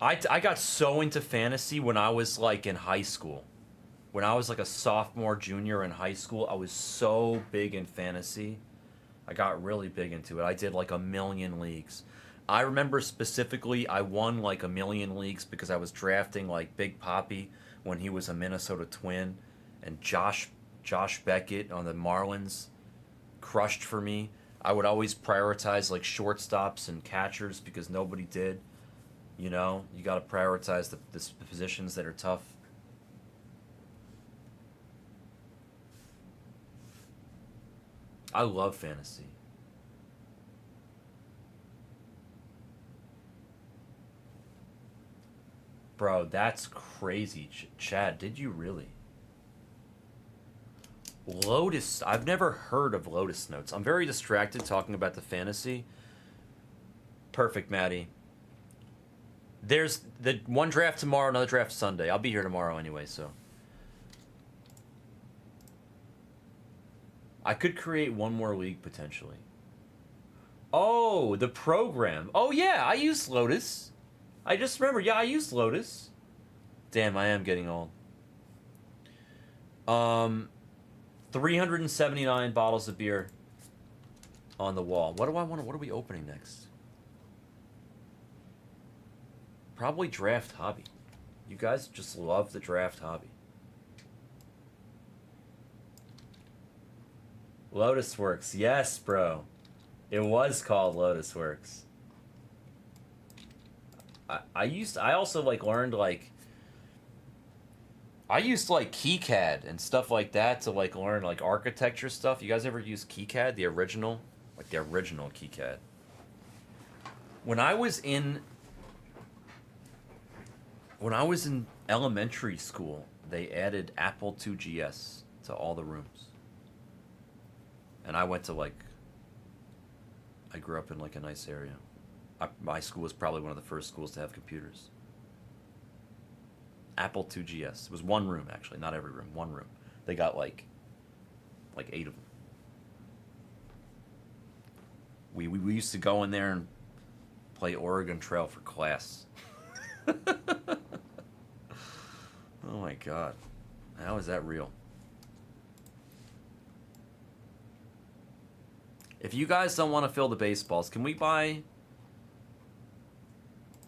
I got so into fantasy when I was like in high school. When I was like a sophomore, junior in high school, I was so big in fantasy. I got really big into it. I did like 1,000,000 leagues. I remember specifically I won like 1,000,000 leagues because I was drafting like Big Papi when he was a Minnesota Twin, and Josh Beckett on the Marlins crushed for me. I would always prioritize like shortstops and catchers because nobody did. You know, you got to prioritize the positions that are tough. I love fantasy. Bro, that's crazy. Chad, did you really? Lotus, I've never heard of Lotus Notes. I'm very distracted talking about the fantasy. Perfect, Maddie. There's the one draft tomorrow, another draft Sunday. I'll be here tomorrow anyway, so. I could create one more league potentially. Oh, the program. Oh yeah, I used Lotus. I just remember, yeah, I used Lotus. Damn, I am getting old. 379 bottles of beer on the wall. What are we opening next? Probably Draft Hobby. You guys just love the Draft Hobby. Lotus Works. Yes, bro. It was called Lotus Works. I also like learned like I used like KiCad and stuff like that to like learn like architecture stuff. You guys ever use KiCad, the original? Like the original KiCad. When I was in elementary school, they added Apple IIgs to all the rooms. And I went to like I grew up in like a nice area. My school was probably one of the first schools to have computers. Apple IIgs. It was one room, actually. Not every room. One room. They got like 8 of them. We used to go in there and play Oregon Trail for class. Oh my god. How is that real? If you guys don't want to fill the baseballs, can we buy...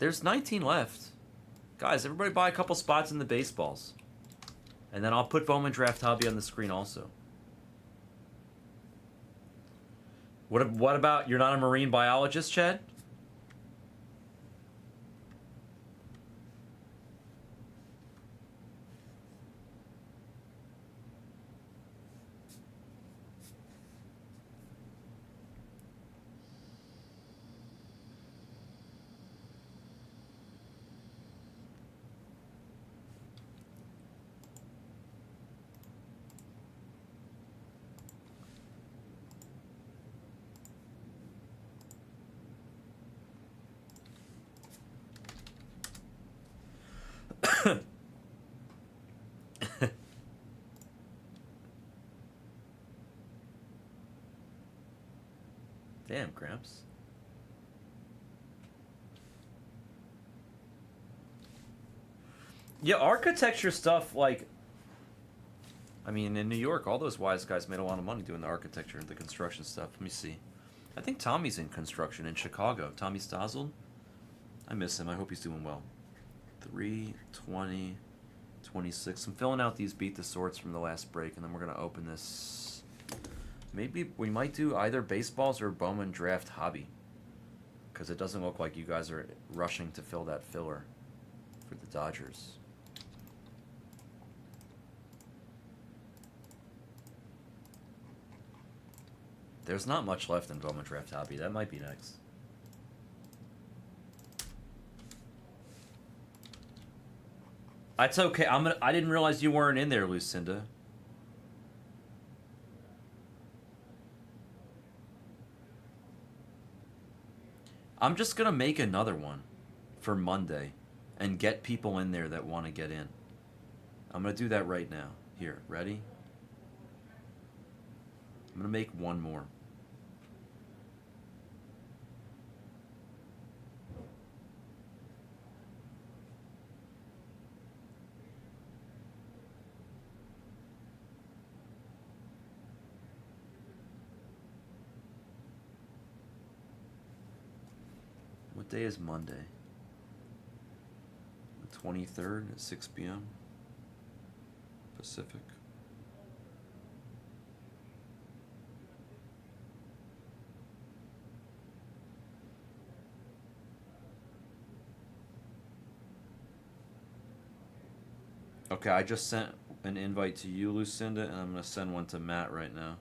There's 19 left. Guys, everybody buy a couple spots in the baseballs. And then I'll put Bowman Draft Hobby on the screen also. What about, you're not a marine biologist, Chad? Damn, Gramps. Yeah, architecture stuff, like... I mean, in New York, all those wise guys made a lot of money doing the architecture and the construction stuff. Let me see. I think Tommy's in construction in Chicago. Tommy Stozzled. I miss him. I hope he's doing well. 3, 20, 26. I'm filling out these Beat the Swords from the last break, and then we're going to open this... Maybe we might do either baseballs or Bowman Draft Hobby. Because it doesn't look like you guys are rushing to fill that filler for the Dodgers. There's not much left in Bowman Draft Hobby. That might be next. That's okay. I didn't realize you weren't in there, Lucinda. I'm just gonna make another one for Monday and get people in there that want to get in. I'm gonna do that right now. Here, ready? I'm gonna make one more. What day is Monday? The 23rd at 6 p.m. Pacific. Okay, I just sent an invite to you, Lucinda, and I'm gonna send one to Matt right now.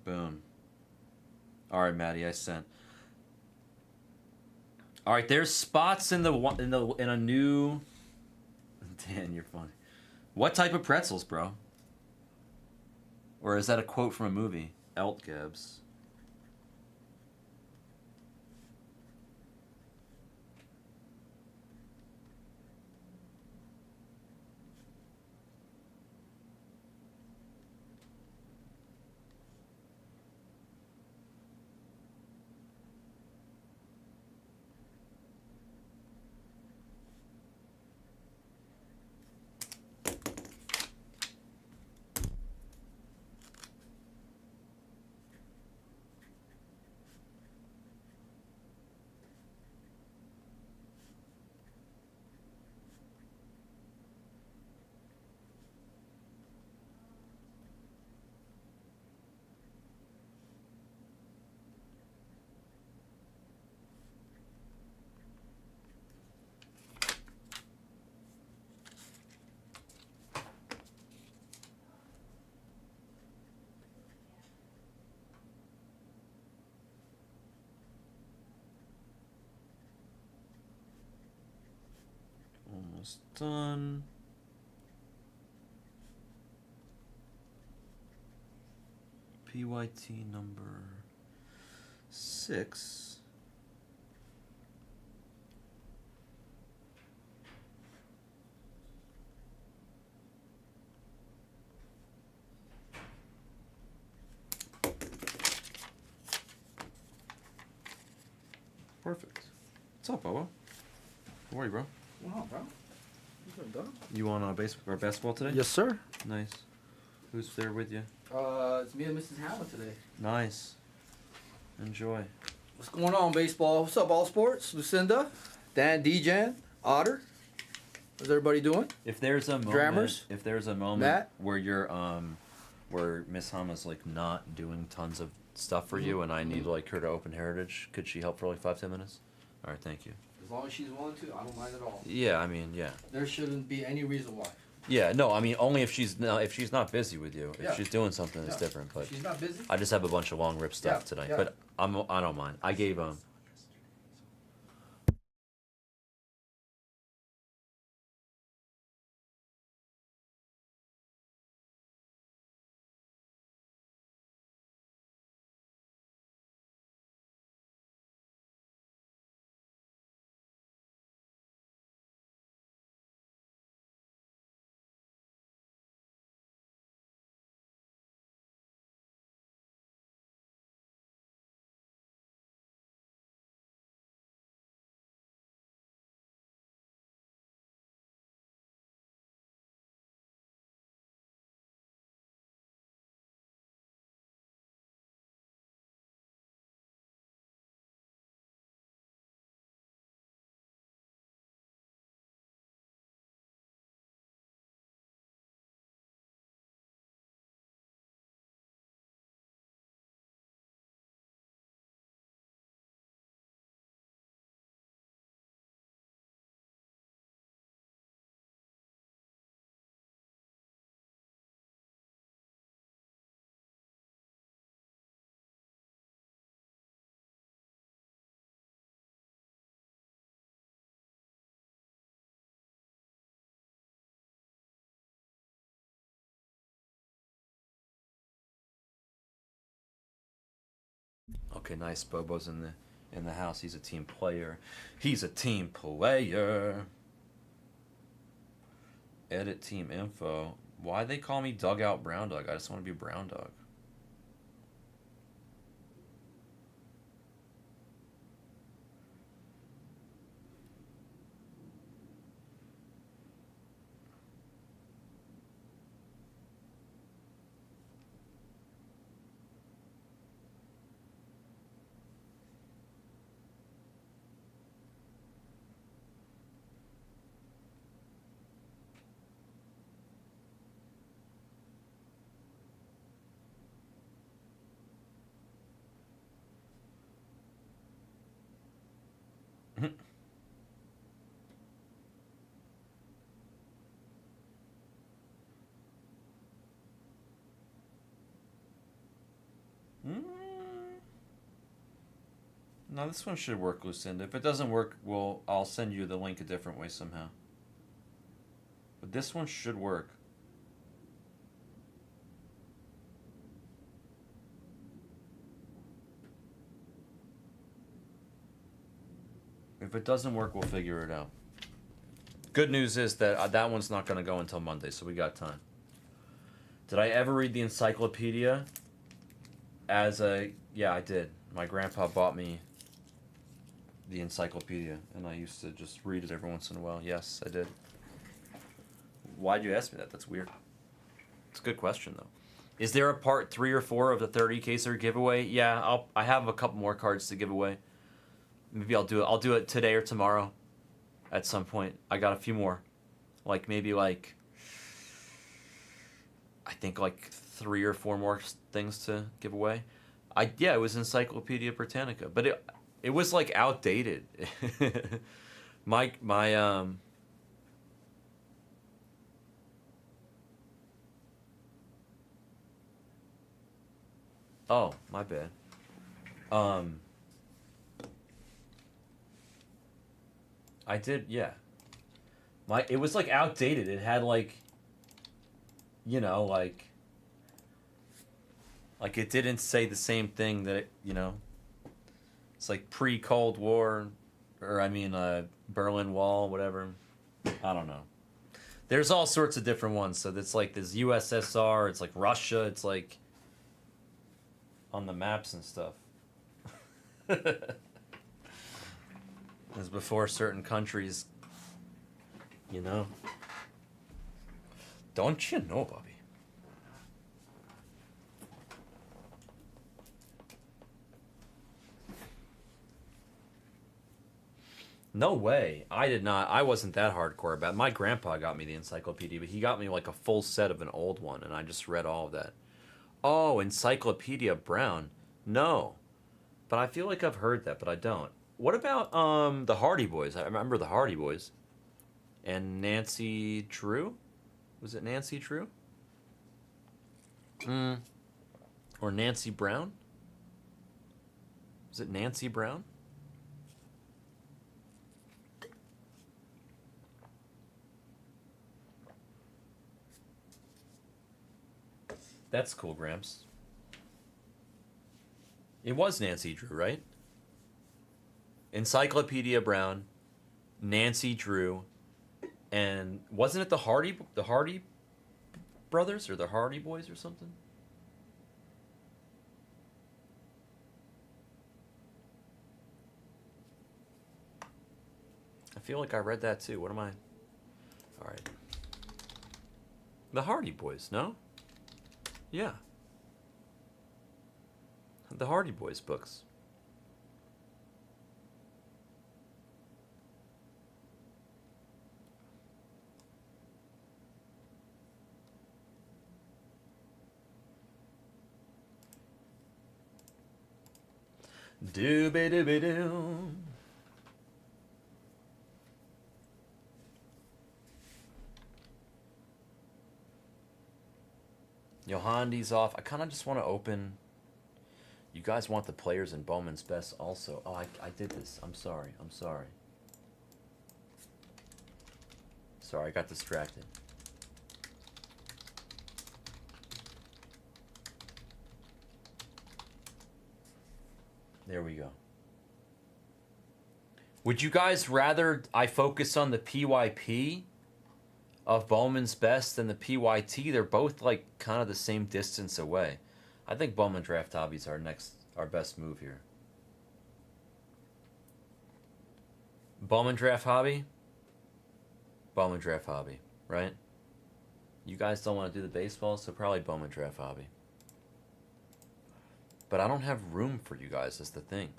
Boom. All right, Maddie, I sent. All right, there's spots in a new. Dan, you're funny. What type of pretzels, bro? Or is that a quote from a movie? Eltgabs. Almost done. PYT number 6. Perfect. What's up, Bubba? How are you, bro? Wow, bro. You doing done? You on basketball today? Yes, sir. Nice. Who's there with you? It's me and Mrs. Hammer today. Nice. Enjoy. What's going on, baseball? What's up, All Sports? Lucinda, Dan, Dejan, Otter. How's everybody doing? If there's a moment, Drammers? Matt? where you're where Miss Hama's like not doing tons of stuff for you, and I need like her to open Heritage, could she help for like 5-10 minutes? All right, thank you. As long as she's willing to, I don't mind at all. Yeah, I mean, yeah. There shouldn't be any reason why. Yeah, no, I mean only if she's not busy with you. If Yeah. she's doing something, it's Yeah. different. But If she's not busy. I just have a bunch of long rip stuff Yeah, tonight. yeah. But I don't mind. I gave Okay, nice. Bobo's in the house. He's a team player. He's a team player. Edit team info. Why they call me Dugout Brown Dog? I just want to be Brown Dog. No, this one should work, Lucinda. If it doesn't work, I'll send you the link a different way somehow. But this one should work. If it doesn't work, we'll figure it out. Good news is that that one's not going to go until Monday, so we got time. Did I ever read the encyclopedia? Yeah, I did. My grandpa bought me the encyclopedia, and I used to just read it every once in a while. Yes, I did. Why'd you ask me that? That's weird. It's a good question, though. Is there a part 3 or 4 of the 30 caser giveaway? Yeah, I have a couple more cards to give away. Maybe I'll do it. I'll do it today or tomorrow at some point. I got a few more. I think 3 or 4 more things to give away. It was Encyclopedia Britannica, but it was outdated. Oh, my bad. I did, yeah. It was outdated. It had it didn't say the same thing that it's pre-Cold War, or Berlin Wall, whatever. I don't know. There's all sorts of different ones. So it's this USSR, it's Russia, it's on the maps and stuff. It's before certain countries, Don't you know, Bobby? No way. I did not. I wasn't that hardcore about it. My grandpa got me the encyclopedia, but he got me a full set of an old one, and I just read all of that. Oh, Encyclopedia Brown. No. But I feel like I've heard that, but I don't. What about the Hardy Boys? I remember the Hardy Boys. And Nancy Drew? Was it Nancy Drew? Or Nancy Brown? Was it Nancy Brown? That's cool, Gramps. It was Nancy Drew, right? Encyclopedia Brown, Nancy Drew, and wasn't it the Hardy brothers or the Hardy Boys or something? I feel like I read that too. What am I? All right. The Hardy Boys, no? Yeah. The Hardy Boys books. Dooby-dooby-doo. Yohandi's off. I kind of just want to open. You guys want the players in Bowman's Best also. Oh, I did this. I'm sorry. Sorry, I got distracted. There we go. Would you guys rather I focus on the PYP of Bowman's Best than the PYT? They're both like kind of the same distance away. I think Bowman Draft Hobby's our best move here. Bowman Draft Hobby? Bowman Draft Hobby, right? You guys don't want to do the baseball, so probably Bowman Draft Hobby. But I don't have room for you guys, that's the thing.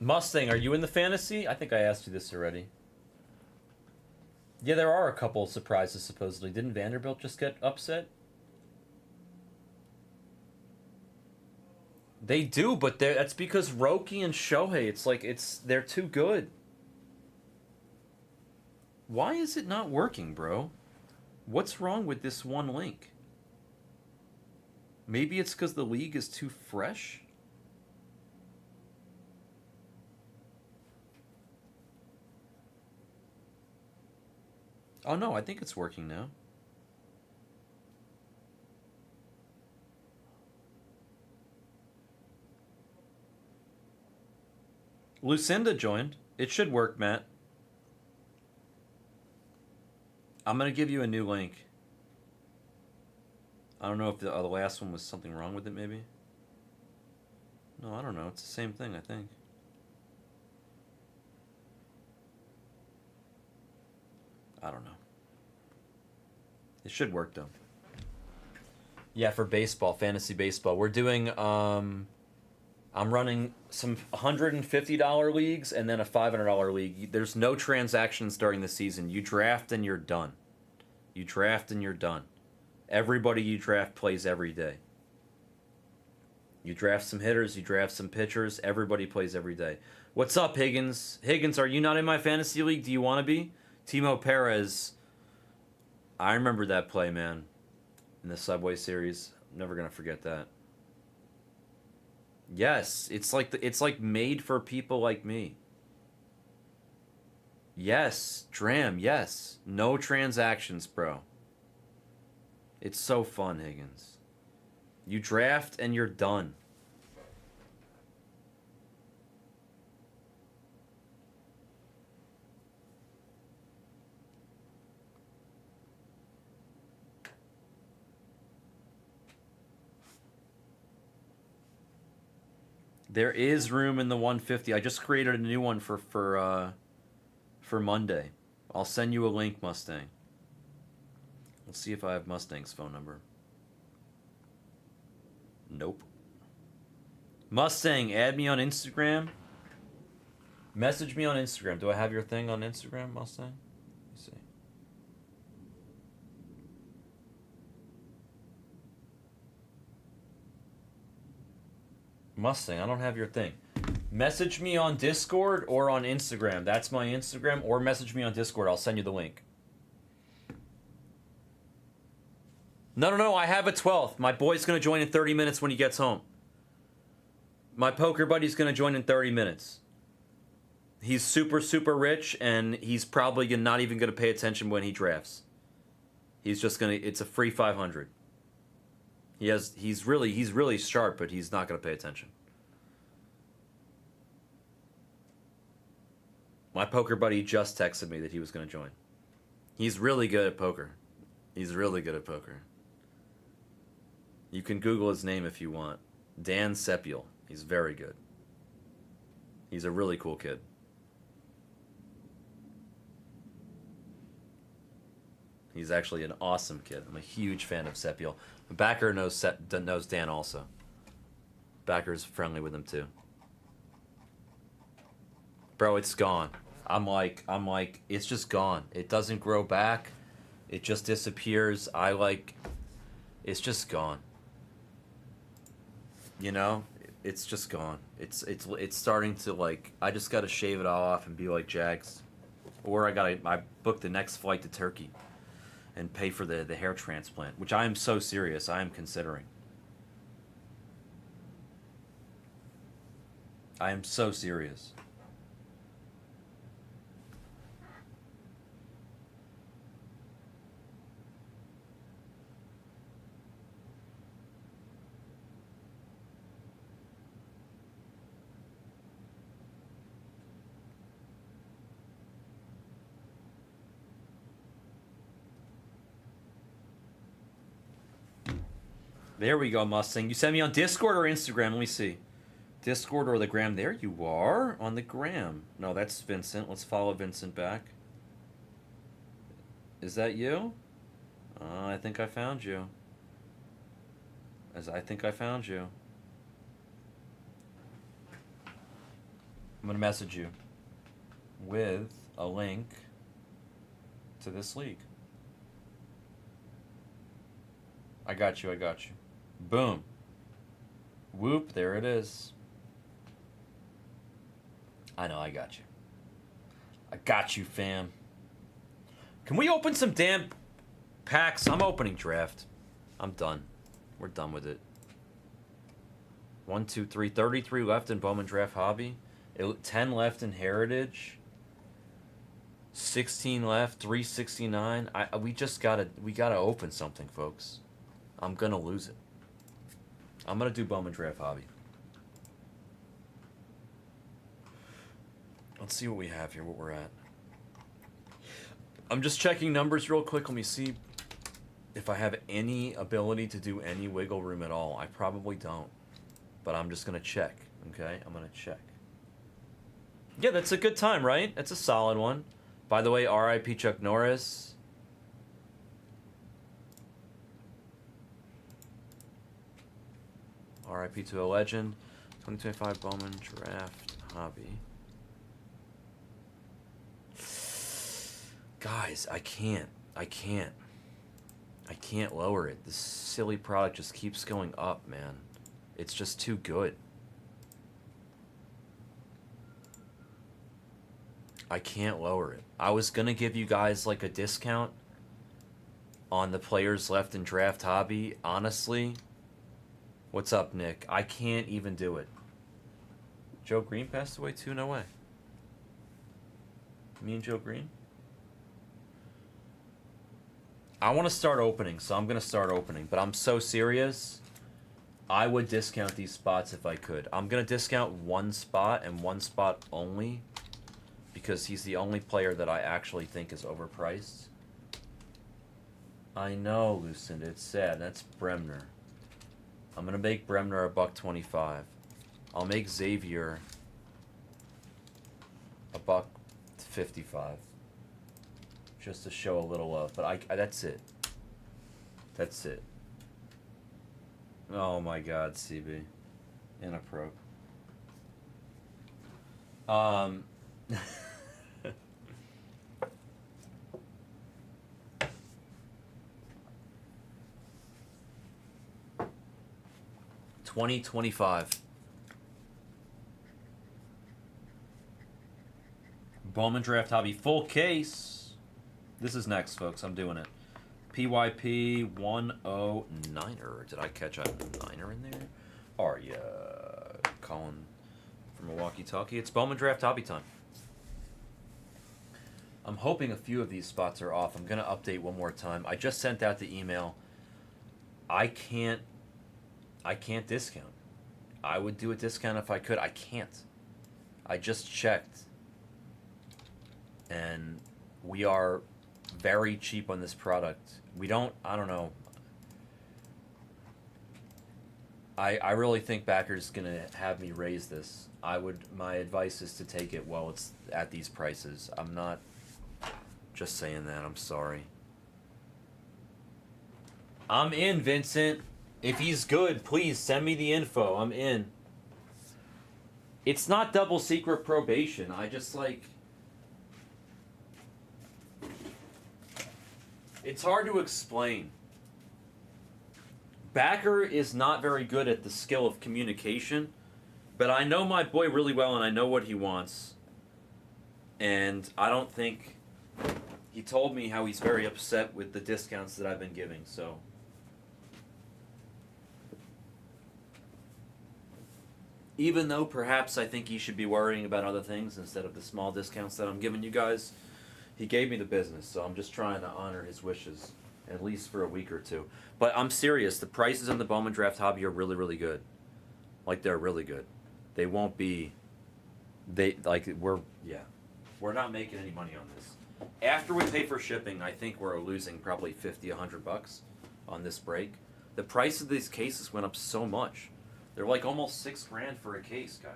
Mustang, are you in the fantasy? I think I asked you this already. Yeah, there are a couple surprises, supposedly. Didn't Vanderbilt just get upset? They do, but that's because Roki and Shohei, they're too good. Why is it not working, bro? What's wrong with this one link? Maybe it's because the league is too fresh? Oh no, I think it's working now. Lucinda joined. It should work, Matt. I'm going to give you a new link. I don't know if the last one was something wrong with it, maybe. No, I don't know. It's the same thing, I think. I don't know. It should work, though. Yeah, for baseball, fantasy baseball. We're doing, I'm running some $150 leagues and then a $500 league. There's no transactions during the season. You draft and you're done. You draft and you're done. Everybody you draft plays every day. You draft some hitters, you draft some pitchers. Everybody plays every day. What's up, Higgins? Higgins, are you not in my fantasy league? Do you want to be? Timo Perez. I remember that play, man. In the Subway Series. Never going to forget that. Yes, it's like made for people like me. Yes, Dram, yes. No transactions, bro. It's so fun, Higgins. You draft and you're done. There is room in the 150. I just created a new one for Monday. I'll send you a link, Mustang. Let's see if I have Mustang's phone number. Nope. Mustang, add me on Instagram. Message me on Instagram. Do I have your thing on Instagram, Mustang? Let me see. Mustang, I don't have your thing. Message me on Discord or on Instagram. That's my Instagram. Or message me on Discord. I'll send you the link. No. I have a 12th. My boy's going to join in 30 minutes when he gets home. My poker buddy's going to join in 30 minutes. He's super, super rich, and he's probably not even going to pay attention when he drafts. He's just going to... It's a free 500. He's really sharp, but he's not going to pay attention. My poker buddy just texted me that he was going to join. He's really good at poker. He's really good at poker. You can Google his name if you want. Dan Sepiel. He's very good. He's a really cool kid. He's actually an awesome kid. I'm a huge fan of Sepiel. Backer knows Dan also. Backer's friendly with him too. Bro, it's gone. I'm like, it's just gone. It doesn't grow back. It just disappears. It's just gone. You know, it's just gone. It's starting to like. I just gotta shave it all off and be like Jags, or I book the next flight to Turkey, and pay for the hair transplant, which I am so serious. I am considering. I am so serious. There we go, Mustang. You sent me on Discord or Instagram? Let me see. Discord or the gram? There you are on the gram. No, that's Vincent. Let's follow Vincent back. Is that you? I think I found you. I think I found you. I'm gonna message you with a link to this league. I got you. Boom. Whoop, there it is. I know, I got you. I got you, fam. Can we open some damn packs? I'm opening draft. I'm done. We're done with it. 1, 2, 3. 33 left in Bowman Draft Hobby. 10 left in Heritage. 16 left. 369. We gotta open something, folks. I'm gonna lose it. I'm gonna do Bowman Draft Hobby. Let's see what we have here, what we're at. I'm just checking numbers real quick. Let me see if I have any ability to do any wiggle room at all. I probably don't. But I'm just gonna check, okay? I'm gonna check. Yeah, that's a good time, right? That's a solid one. By the way, R.I.P. Chuck Norris. R.I.P. to a legend. 2025 Bowman Draft Hobby. Guys, I can't lower it. This silly product just keeps going up, man. It's just too good. I can't lower it. I was gonna give you guys like a discount on the players left in Draft Hobby. Honestly, what's up, Nick? I can't even do it. Joe Green passed away too? No way. Me and Joe Green? I want to start opening, so I'm going to start opening. But I'm so serious, I would discount these spots if I could. I'm going to discount one spot and one spot only because he's the only player that I actually think is overpriced. I know, Lucinda. It's sad. That's Bremner. I'm going to make Bremner $125. I'll make Xavier $155. Just to show a little love, but that's it. That's it. Oh my God, CB. Inappro. 2025. Bowman Draft Hobby full case. This is next, folks. I'm doing it. PYP 109er. Did I catch a 9er in there? Are ya calling from a walkie-talkie? It's Bowman Draft Hobby time. I'm hoping a few of these spots are off. I'm going to update one more time. I just sent out the email. I can't discount. I would do a discount if I could. I can't. I just checked. And we are very cheap on this product. I don't know. I really think Backer's gonna have me raise this. My advice is to take it while it's at these prices. I'm not just saying that, I'm sorry. I'm in, Vincent. If he's good, please send me the info. I'm in. It's not double secret probation. I just like. It's hard to explain. Backer is not very good at the skill of communication, but I know my boy really well and I know what he wants. And I don't think he told me how he's very upset with the discounts that I've been giving, so. Even though perhaps I think he should be worrying about other things instead of the small discounts that I'm giving you guys, he gave me the business, so I'm just trying to honor his wishes, at least for a week or two. But I'm serious, the prices on the Bowman Draft Hobby are really, really good. Like, they're really good. They won't be, we're not making any money on this. After we pay for shipping, I think we're losing probably $50, $100 on this break. The price of these cases went up so much. They're like almost $6,000 for a case, guys.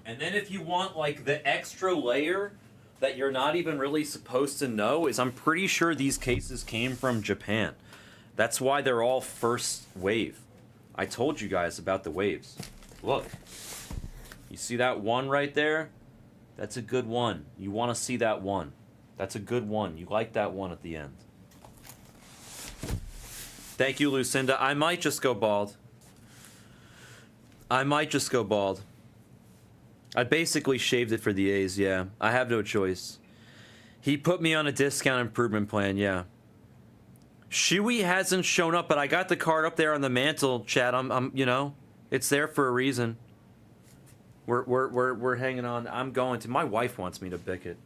And then if you want like the extra layer that you're not even really supposed to know is I'm pretty sure these cases came from Japan. That's why they're all first wave. I told you guys about the waves. Look. You see that one right there? That's a good one. You want to see that one. That's a good one. You like that one at the end. Thank you, Lucinda. I might just go bald. I basically shaved it for the A's, yeah. I have no choice. He put me on a discount improvement plan, yeah. Shuey hasn't shown up, but I got the card up there on the mantle, Chad. I'm you know, it's there for a reason. We're hanging on. I'm going to. My wife wants me to bick it.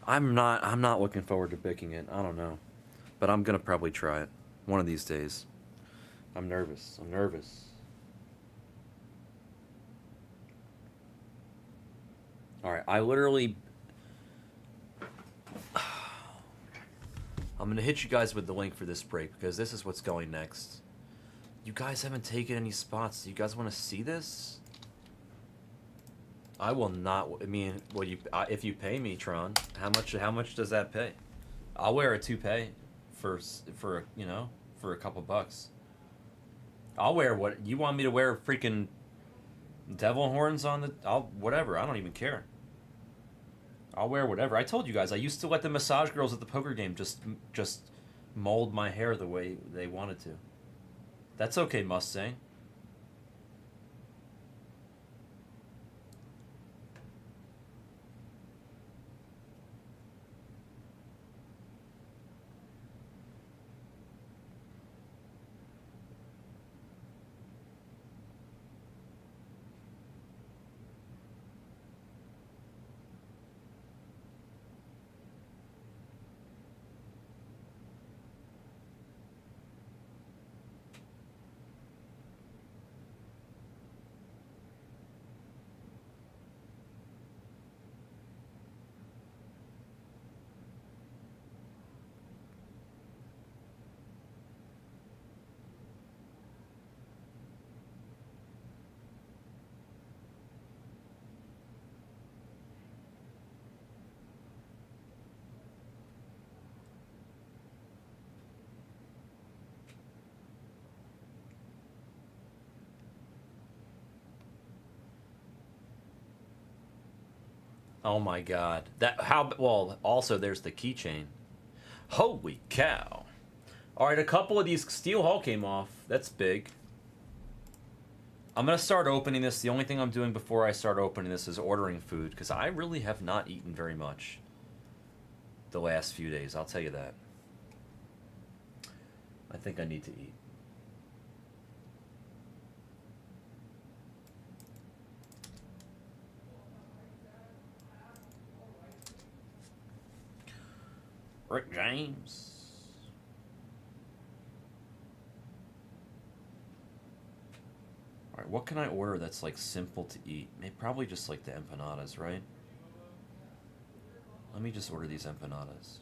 I'm not looking forward to bicking it. I don't know, but I'm gonna probably try it one of these days. I'm nervous. All right, I literally. I'm gonna hit you guys with the link for this break because this is what's going next. You guys haven't taken any spots. Do you guys want to see this? I will not. I mean, well, if you pay me, Tron, how much does that pay? I'll wear a toupee for a couple bucks. I'll wear what you want me to wear. Freaking devil horns on the. Whatever. I don't even care. I'll wear whatever. I told you guys, I used to let the massage girls at the poker game just mold my hair the way they wanted to. That's okay, Mustang. Oh my god. Also there's the keychain. Holy cow. Alright, a couple of these steel hull came off. That's big. I'm gonna start opening this. The only thing I'm doing before I start opening this is ordering food, because I really have not eaten very much the last few days, I'll tell you that. I think I need to eat. Rick James. Alright, what can I order that's like simple to eat? Maybe probably just like the empanadas, right? Let me just order these empanadas.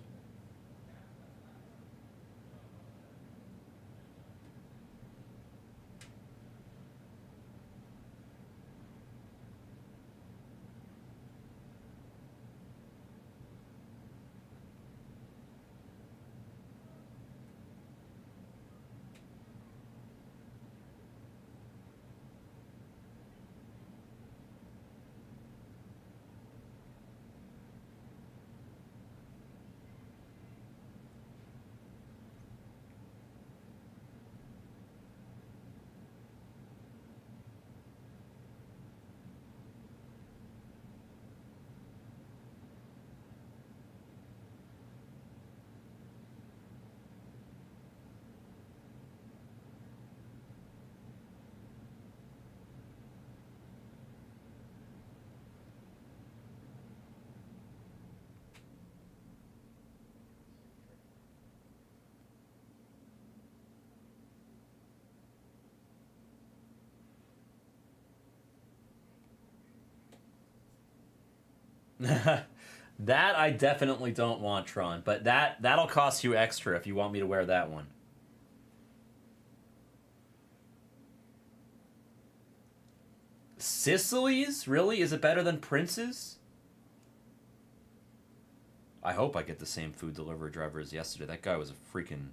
That I definitely don't want, Tron. But that'll cost you extra if you want me to wear that one. Sicily's? Really? Is it better than Prince's? I hope I get the same food delivery driver as yesterday. That guy was a freaking...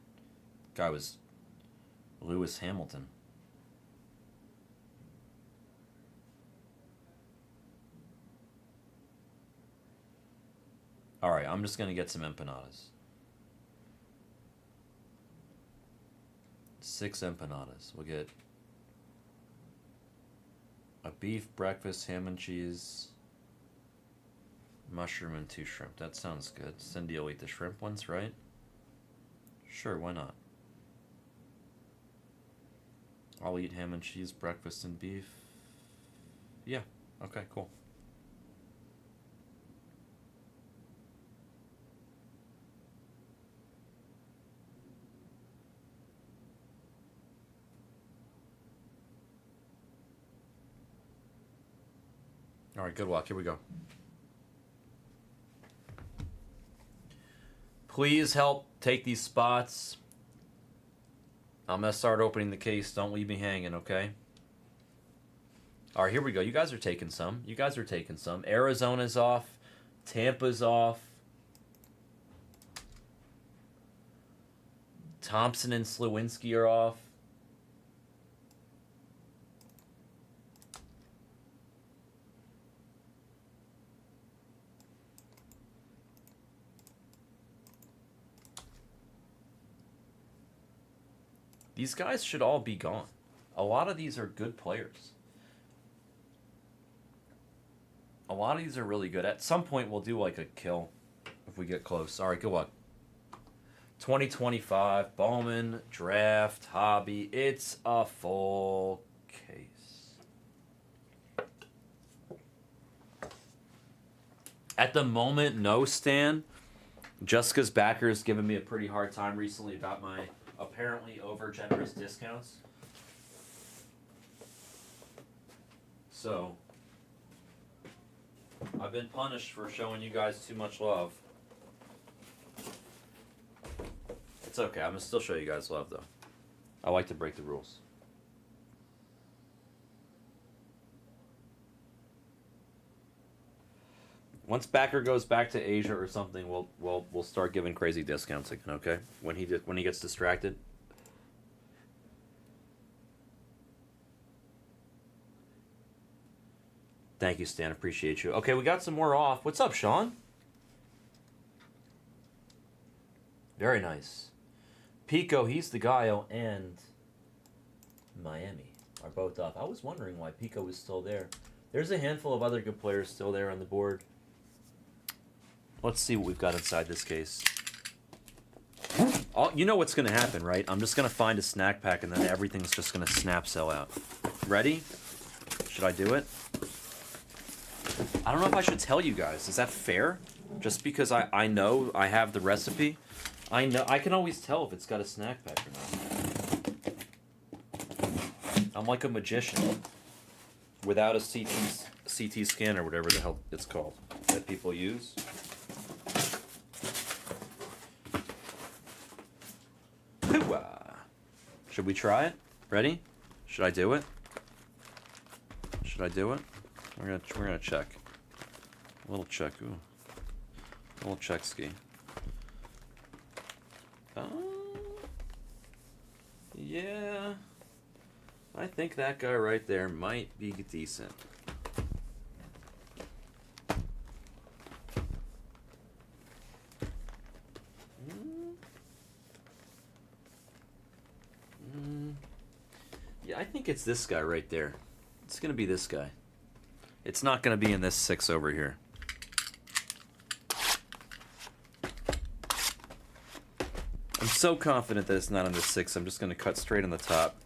Guy was Lewis Hamilton. Alright, I'm just going to get some empanadas. 6 empanadas. We'll get a beef breakfast, ham and cheese, mushroom, and 2 shrimp. That sounds good. Cindy will eat the shrimp ones, right? Sure, why not? I'll eat ham and cheese, breakfast, and beef. Yeah, okay, cool. All right, good luck. Here we go. Please help take these spots. I'm going to start opening the case. Don't leave me hanging, okay? All right, here we go. You guys are taking some. You guys are taking some. Arizona's off. Tampa's off. Thompson and Slewinski are off. These guys should all be gone. A lot of these are good players. A lot of these are really good. At some point, we'll do like a kill if we get close. All right, good luck. 2025 Bowman Draft Hobby. It's a full case. At the moment, no, Stan. Jessica's backer has given me a pretty hard time recently about my apparently over generous discounts. So I've been punished for showing you guys too much love. It's okay, I'm gonna still show you guys love though. I like to break the rules. Once backer goes back to Asia or something, we'll start giving crazy discounts again, okay? When he gets distracted. Thank you, Stan. Appreciate you. Okay, we got some more off. What's up, Sean? Very nice. Pico, he's the Gallo, and Miami are both off. I was wondering why Pico was still there. There's a handful of other good players still there on the board. Let's see what we've got inside this case. You know what's going to happen, right? I'm just going to find a snack pack and then everything's just going to snap sell out. Ready? Should I do it? I don't know if I should tell you guys. Is that fair? Just because I know I have the recipe? I know I can always tell if it's got a snack pack or not. I'm like a magician without a CT scan or whatever the hell it's called that people use. Should we try it? Ready? Should I do it? Should I do it? We're gonna check. A little check. Ooh. A little check ski. Yeah. I think that guy right there might be decent. Yeah, I think it's this guy right there. It's gonna be this guy. It's not gonna be in this 6 over here. I'm so confident that it's not in this 6. I'm just gonna cut straight on the top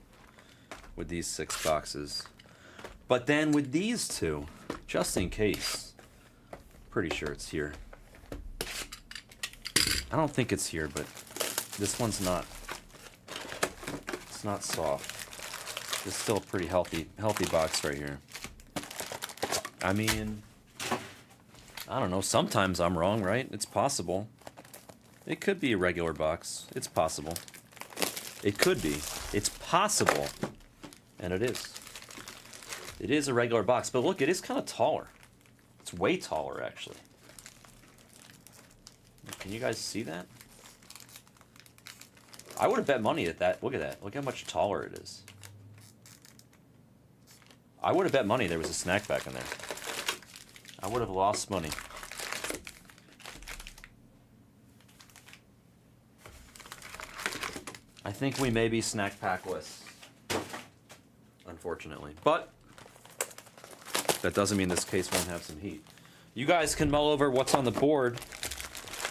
with these 6 boxes. But then with these 2, just in case, pretty sure it's here. I don't think it's here, but this one's not. It's not soft. It's still a pretty healthy box right here. I mean, I don't know. Sometimes I'm wrong, right? It's possible. It could be a regular box. It's possible. It could be. It's possible. And it is. It is a regular box. But look, it is kind of taller. It's way taller, actually. Can you guys see that? I would have bet money at that. Look at that. Look how much taller it is. I would have bet money there was a snack back in there. I would have lost money. I think we may be snack packless. Unfortunately. But that doesn't mean this case won't have some heat. You guys can mull over what's on the board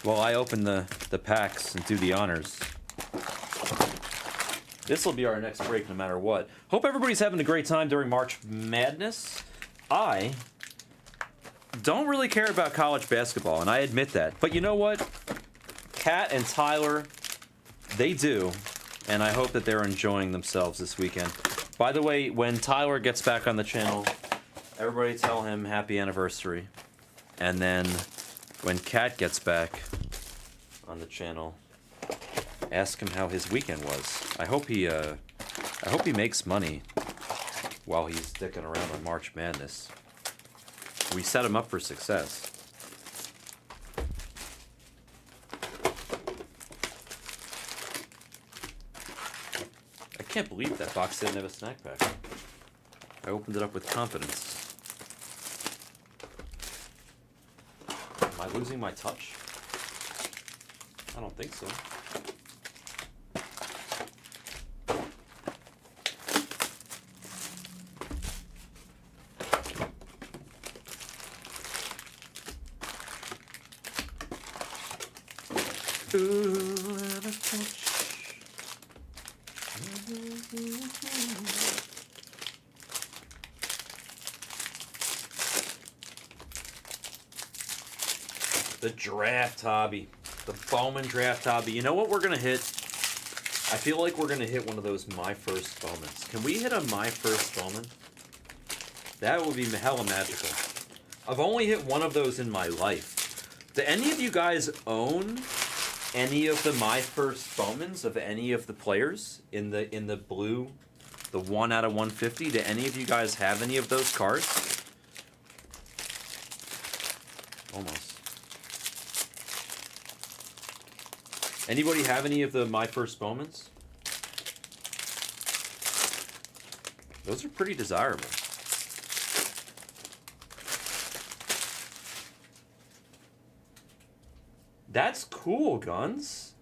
while I open the packs and do the honors. This will be our next break no matter what. Hope everybody's having a great time during March Madness. I don't really care about college basketball, and I admit that. But you know what? Kat and Tyler, they do. And I hope that they're enjoying themselves this weekend. By the way, when Tyler gets back on the channel, everybody tell him happy anniversary. And then when Kat gets back on the channel, ask him how his weekend was. I hope he makes money while he's sticking around on March Madness. We set him up for success. I can't believe that box didn't have a snack pack. I opened it up with confidence. Am I losing my touch? I don't think so. The Draft Hobby. The Bowman Draft Hobby. You know what we're going to hit? I feel like we're going to hit one of those My First Bowmans. Can we hit a My First Bowman? That would be hella magical. I've only hit one of those in my life. Do any of you guys own any of the My First Bowmans of any of the players in the blue, the 1 out of 150? Do any of you guys have any of those cards? Almost. Anybody have any of the My First Bowmans? Those are pretty desirable. That's cool, Guns.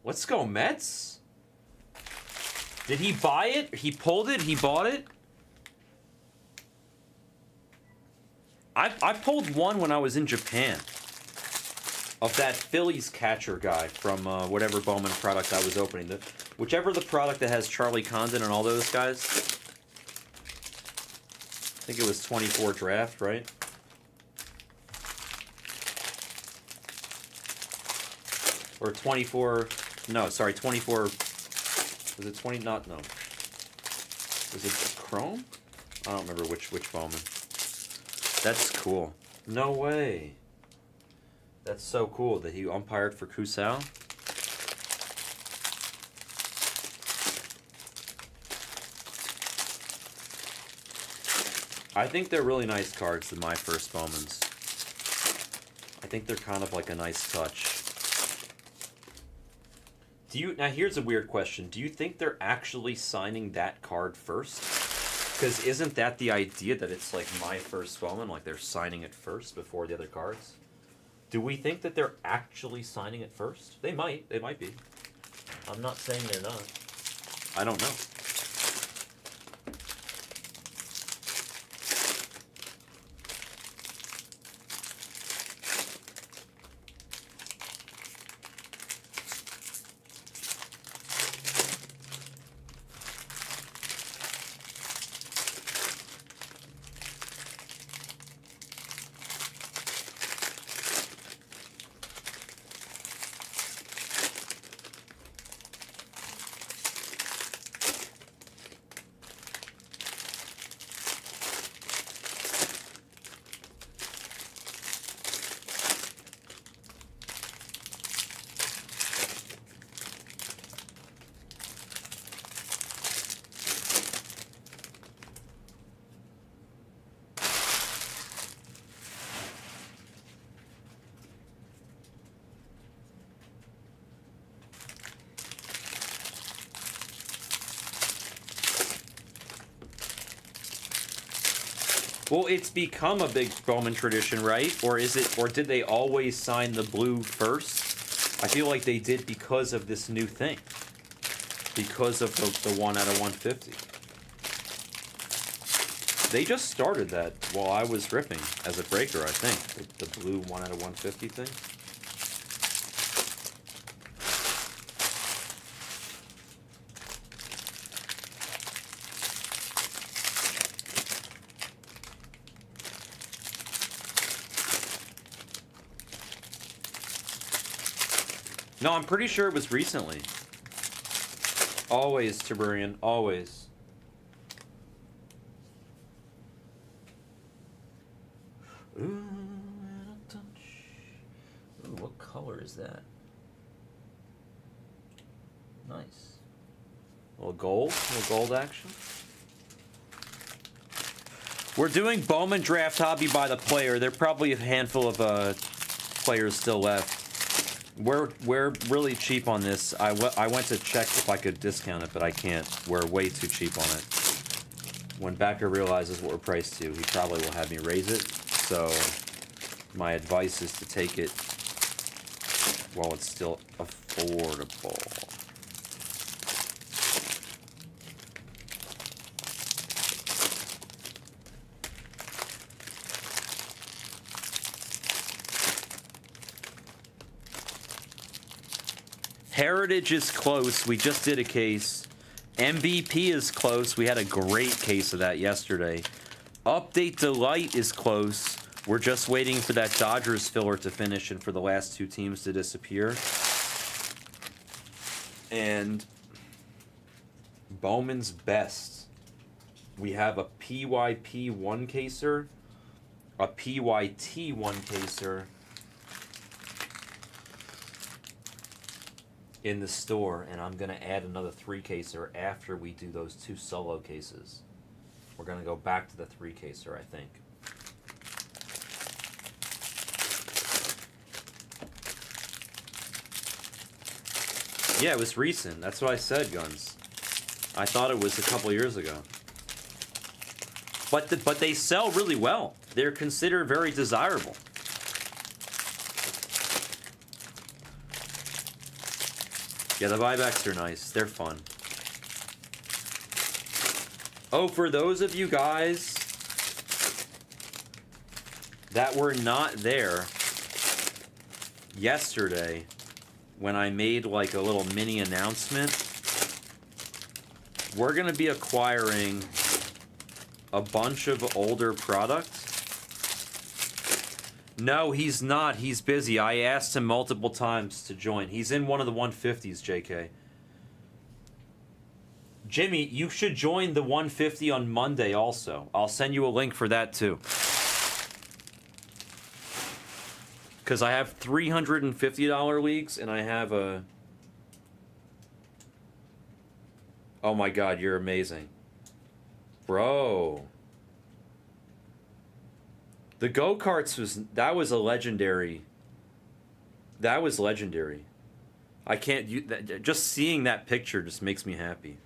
Let's go, Mets. Did he buy it? He pulled it? He bought it? I pulled one when I was in Japan. Of that Phillies catcher guy from whatever Bowman product I was opening. Whichever the product that has Charlie Condon and all those guys. I think it was 24 draft, right? Or 24, no, sorry, 24, was it 20, not, no. Was it Chrome? I don't remember which Bowman. That's cool. No way. That's so cool that he umpired for Kusao. I think they're really nice cards, the My First Bowmans. I think they're kind of like a nice touch. Now here's a weird question. Do you think they're actually signing that card first? Because isn't that the idea that it's like My First Bowman, like they're signing it first before the other cards? Do we think that they're actually signing it first? They might be. I'm not saying they're not. I don't know. Well, it's become a big Bowman tradition, right? Or is it? Or did they always sign the blue first? I feel like they did because of this new thing. Because of the 1 out of 150. They just started that while I was ripping as a breaker, I think. The blue 1 out of 150 thing. No, I'm pretty sure it was recently. Always, Tiberian, always. Ooh, what color is that? Nice. A little gold action. We're doing Bowman Draft Hobby by the player. There are probably a handful of players still left. We're really cheap on this. I went to check if I could discount it, but I can't. We're way too cheap on it. When Backer realizes what we're priced to, he probably will have me raise it. So my advice is to take it while it's still affordable. Heritage is close. We just did a case. MVP is close. We had a great case of that yesterday. Update Delight is close. We're just waiting for that Dodgers filler to finish and for the last two teams to disappear. And Bowman's Best. We have a PYP 1-caser, a PYT 1-caser in the store, and I'm going to add another 3-caser after we do those 2 solo cases. We're going to go back to the 3-caser, I think. Yeah, it was recent. That's what I said, Guns. I thought it was a couple years ago. But they sell really well. They're considered very desirable. Yeah, the buybacks are nice. They're fun. Oh, for those of you guys that were not there yesterday when I made like a little mini announcement, we're going to be acquiring a bunch of older products. No, he's not. He's busy. I asked him multiple times to join. He's in one of the 150s, JK. Jimmy, you should join the 150 on Monday also. I'll send you a link for that too. Because I have $350 leagues and I have a... Oh my god, you're amazing. Bro. The go-karts that was a legendary. That was legendary. I can't, just seeing that picture just makes me happy.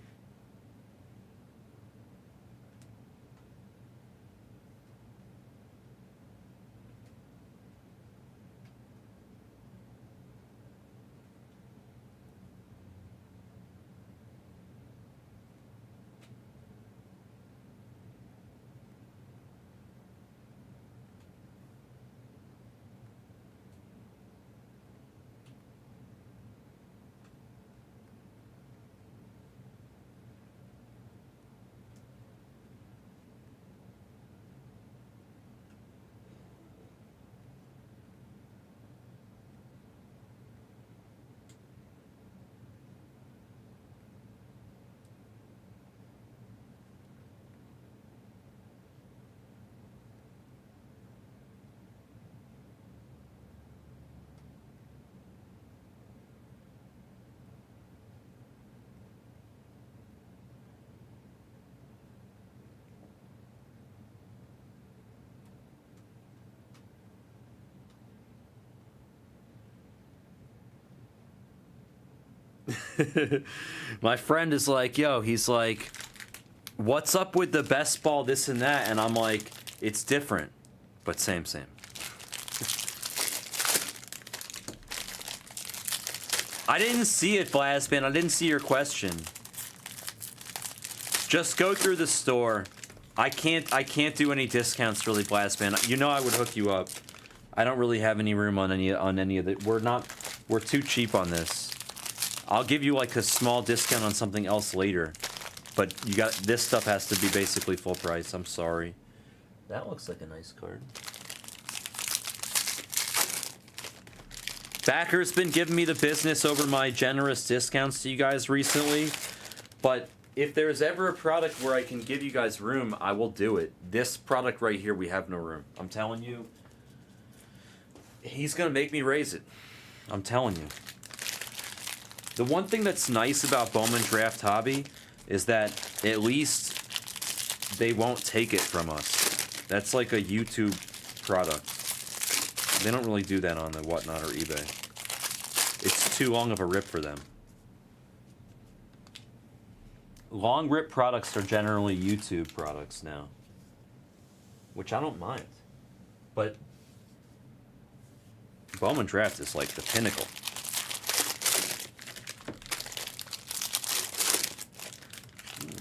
My friend is like, yo, he's like, what's up with the best ball, this and that? And I'm like, It's different, but same. I didn't see it, Blazman. I didn't see your question. Just go through the store. I can't do any discounts really, Blazman. You know I would hook you up. I don't really have any room on any of the. We're too cheap on this. I'll give you like a small discount on something else later, but this stuff has to be basically full price. I'm sorry. That looks like a nice card. Backer's been giving me the business over my generous discounts to you guys recently, but if there's ever a product where I can give you guys room, I will do it. This product right here, we have no room. I'm telling you, he's gonna make me raise it. I'm telling you. The one thing that's nice about Bowman Draft Hobby is that at least they won't take it from us. That's like a YouTube product. They don't really do that on the Whatnot or eBay. It's too long of a rip for them. Long rip products are generally YouTube products now, which I don't mind. But Bowman Draft is like the pinnacle.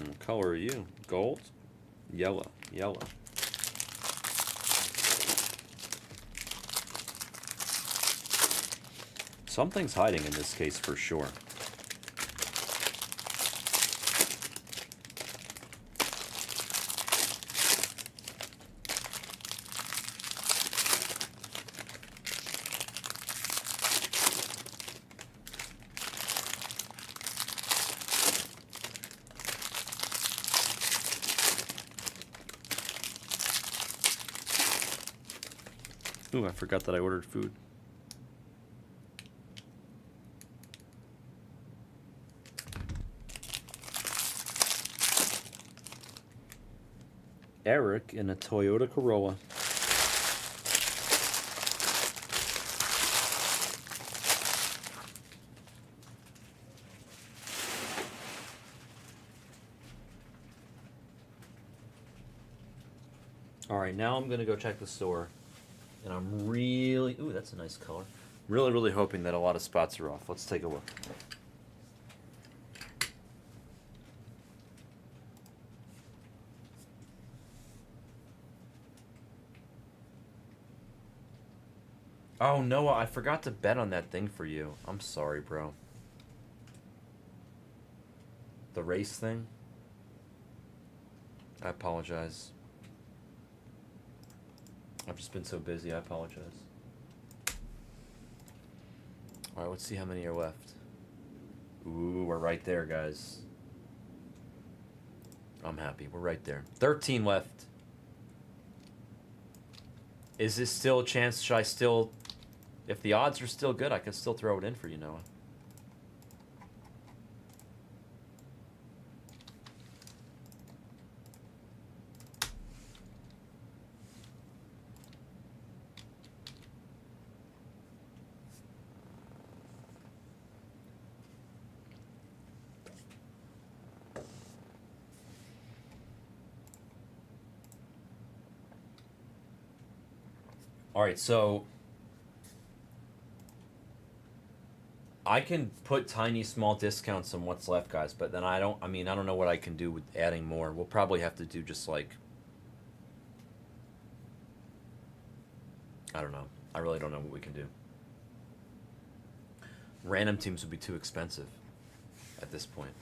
What color are you? Gold? Yellow. Something's hiding in this case for sure. Ooh, I forgot that I ordered food. Eric in a Toyota Corolla. Alright, now I'm gonna go check the store. And I'm really... Ooh, that's a nice color. Really hoping that a lot of spots are off. Let's take a look. Oh, Noah, I forgot to bet on that thing for you. I'm sorry, bro. The race thing? I apologize. I've just been so busy, I apologize. Alright, let's see how many are left. Ooh, we're right there, guys. I'm happy, we're right there. 13 left. Is this still a chance? Should I still... If the odds are still good, I can still throw it in for you, Noah. All right, so I can put tiny small discounts on what's left, guys, but then I don't know what I can do with adding more. We'll probably have to do just like, I don't know. I really don't know what we can do. Random teams would be too expensive at this point.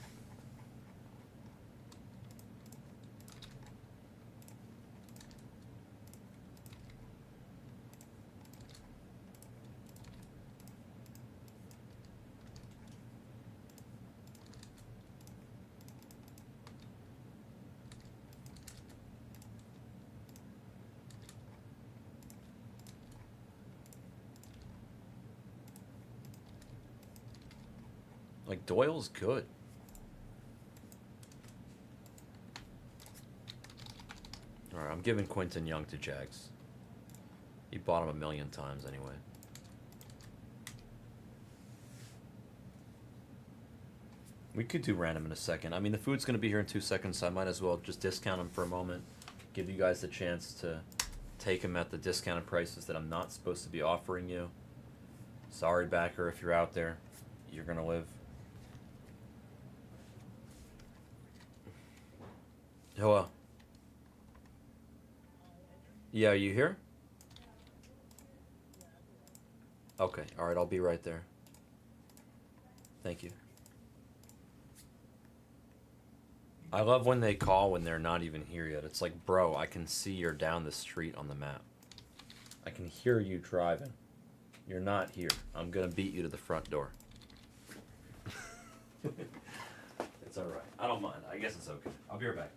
Like, Doyle's good. Alright, I'm giving Quinton Young to Jags. He bought him 1 million times anyway. We could do random in a second. I mean, the food's going to be here in 2 seconds, so I might as well just discount him for a moment. give you guys the chance to take them at the discounted prices that I'm not supposed to be offering you. Sorry, backer, if you're out there, you're gonna live. Hello. Yeah, are you here? Okay, alright, I'll be right there. Thank you. I love when they call when they're not even here yet. It's like, bro, I can see you're down the street on the map. I can hear you driving. You're not here. I'm gonna beat you to the front door. It's alright. I don't mind. I guess it's okay. I'll be right back.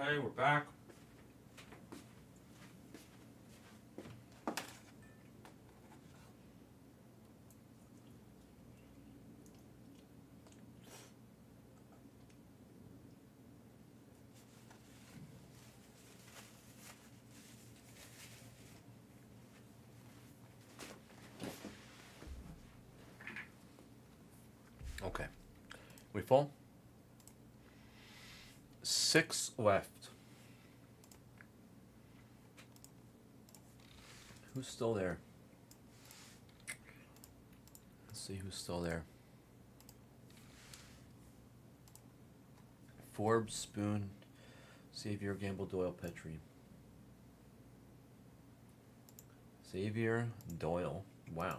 Okay, we're back. Okay. We full? 6 left. Who's still there? Let's see who's still there. Forbes, Spoon, Xavier, Gamble, Doyle, Petrie. Xavier, Doyle. Wow.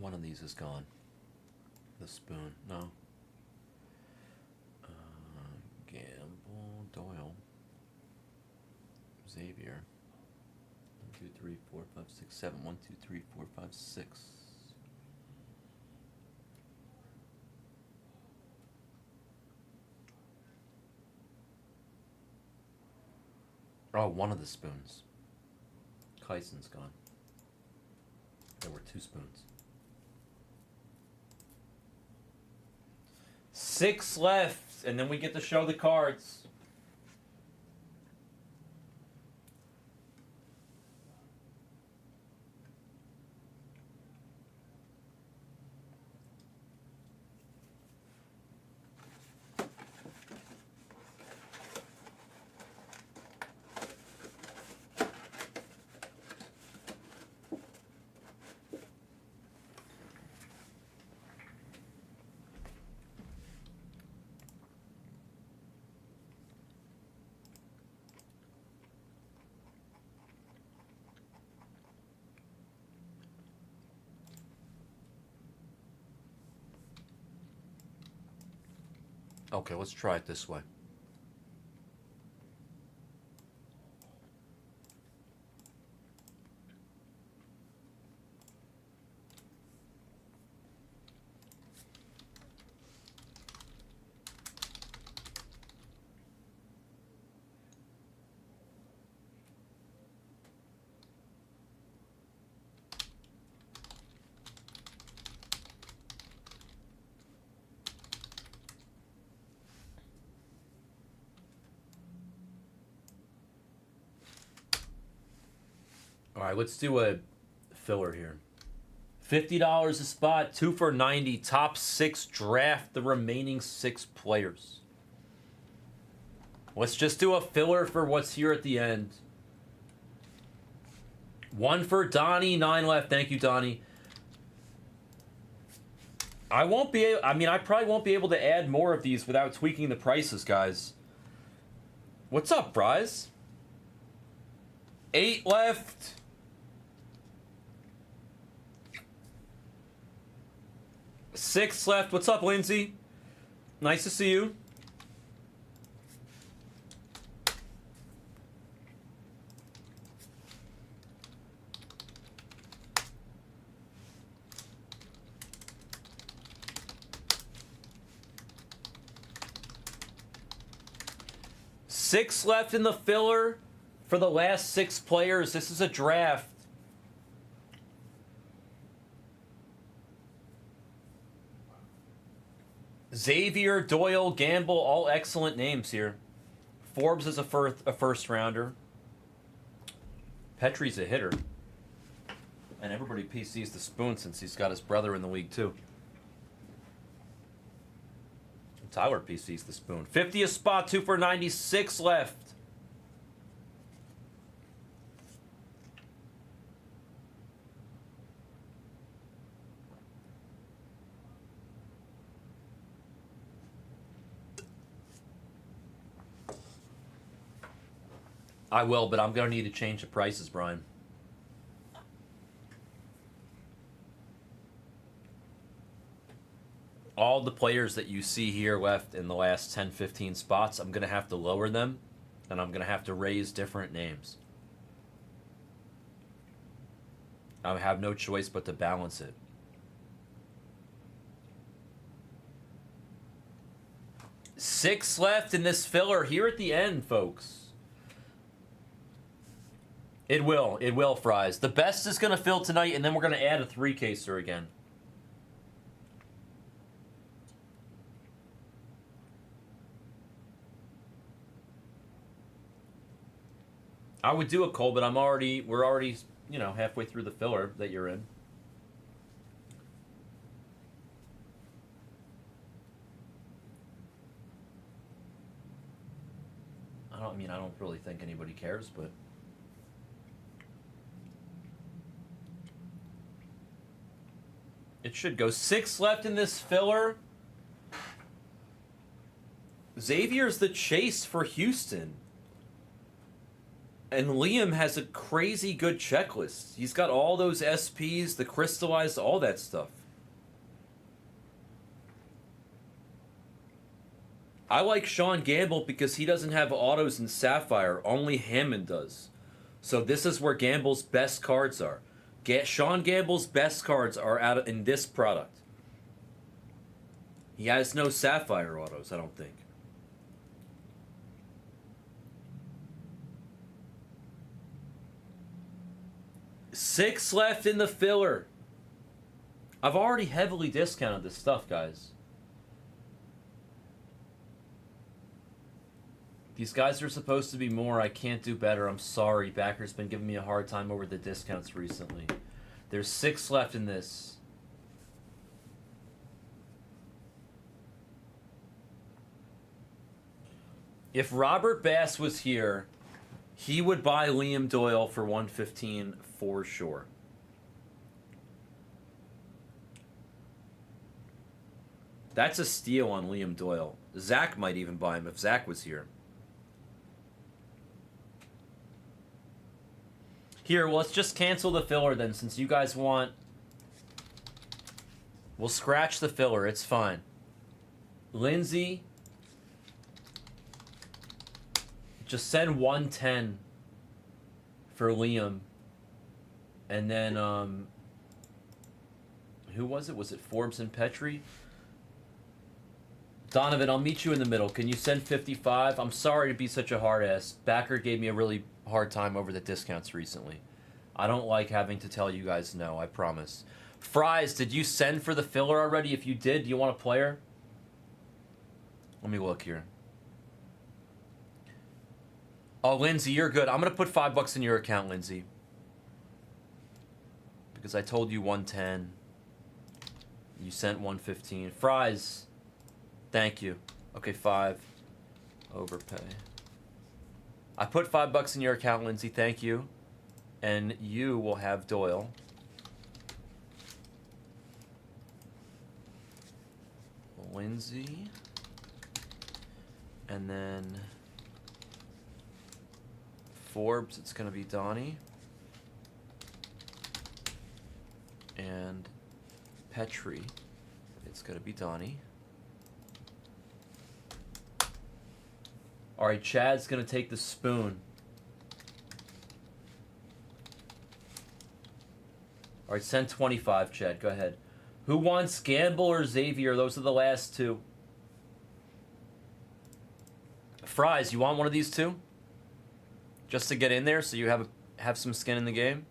One of these is gone. The spoon, no. Gamble, Doyle, Xavier. 1, 2, 3, 4, 5, 6, 7. 1, 2, 3, 4, 5, 6. Oh, one of the spoons. Kyson's gone. There were 2 spoons. 6 left, and then we get to show the cards. Okay, let's try it this way. All right, let's do a filler here. $50 a spot, 2 for $90. Top 6 draft the remaining 6 players. Let's just do a filler for what's here at the end. 1 for Donnie, 9 left. Thank you, Donnie. I probably won't be able to add more of these without tweaking the prices, guys. What's up, Bryce? 8 left. Six left. What's up, Lindsay? Nice to see you. Six left in the filler for the last 6 players. This is a draft. Xavier, Doyle, Gamble, all excellent names here. Forbes is a first rounder. Petrie's a hitter. And everybody PC's the spoon since he's got his brother in the league too. Tyler PC's the spoon. 50 a spot, 2 for 96 left. I will, but I'm going to need to change the prices, Brian. All the players that you see here left in the last 10, 15 spots, I'm going to have to lower them, and I'm going to have to raise different names. I have no choice but to balance it. Six left in this filler here at the end, folks. It will, Fries. The best is going to fill tonight, and then we're going to add a 3-caser again. I would do a Cole, but we're already, halfway through the filler that you're in. I don't really think anybody cares, but it should go. 6 left in this filler. Xavier's the chase for Houston. And Liam has a crazy good checklist. He's got all those SPs, the crystallized, all that stuff. I like Sean Gamble because he doesn't have autos in Sapphire. Only Hammond does. So this is where Gamble's best cards are. Sean Gamble's best cards are out in this product. He has no Sapphire autos, I don't think. Six left in the filler. I've already heavily discounted this stuff, guys. These guys are supposed to be more. I can't do better. I'm sorry. Backer's been giving me a hard time over the discounts recently. There's 6 left in this. If Robert Bass was here, he would buy Liam Doyle for $115 for sure. That's a steal on Liam Doyle. Zach might even buy him if Zach was here. Here, well, let's just cancel the filler then, since you guys want... We'll scratch the filler, it's fine. Lindsay... Just send 110 for Liam. And then, who was it? Was it Forbes and Petrie? Donovan, I'll meet you in the middle. Can you send 55? I'm sorry to be such a hard ass. Backer gave me a really hard time over the discounts recently. I don't like having to tell you guys no, I promise. Fries, did you send for the filler already? If you did, do you want a player? Let me look here. Oh, Lindsay, you're good. I'm going to put $5 in your account, Lindsay. Because I told you 110. You sent 115. Fries, thank you. Okay, 5. Overpay. I put $5 in your account, Lindsay. Thank you. And you will have Doyle. Lindsay. And then Forbes, it's going to be Donnie. And Petrie, it's going to be Donnie. All right, Chad's going to take the spoon. All right, send 25, Chad. Go ahead. Who wants Gamble or Xavier? Those are the last two. Fries, you want one of these two? Just to get in there so you have some skin in the game?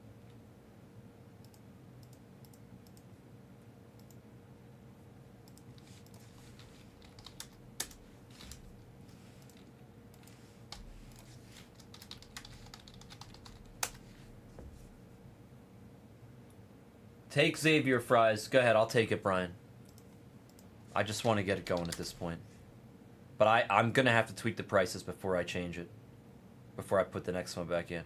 Take Xavier, Fries. Go ahead, I'll take it, Brian. I just want to get it going at this point. But I'm going to have to tweak the prices before I change it. Before I put the next one back in.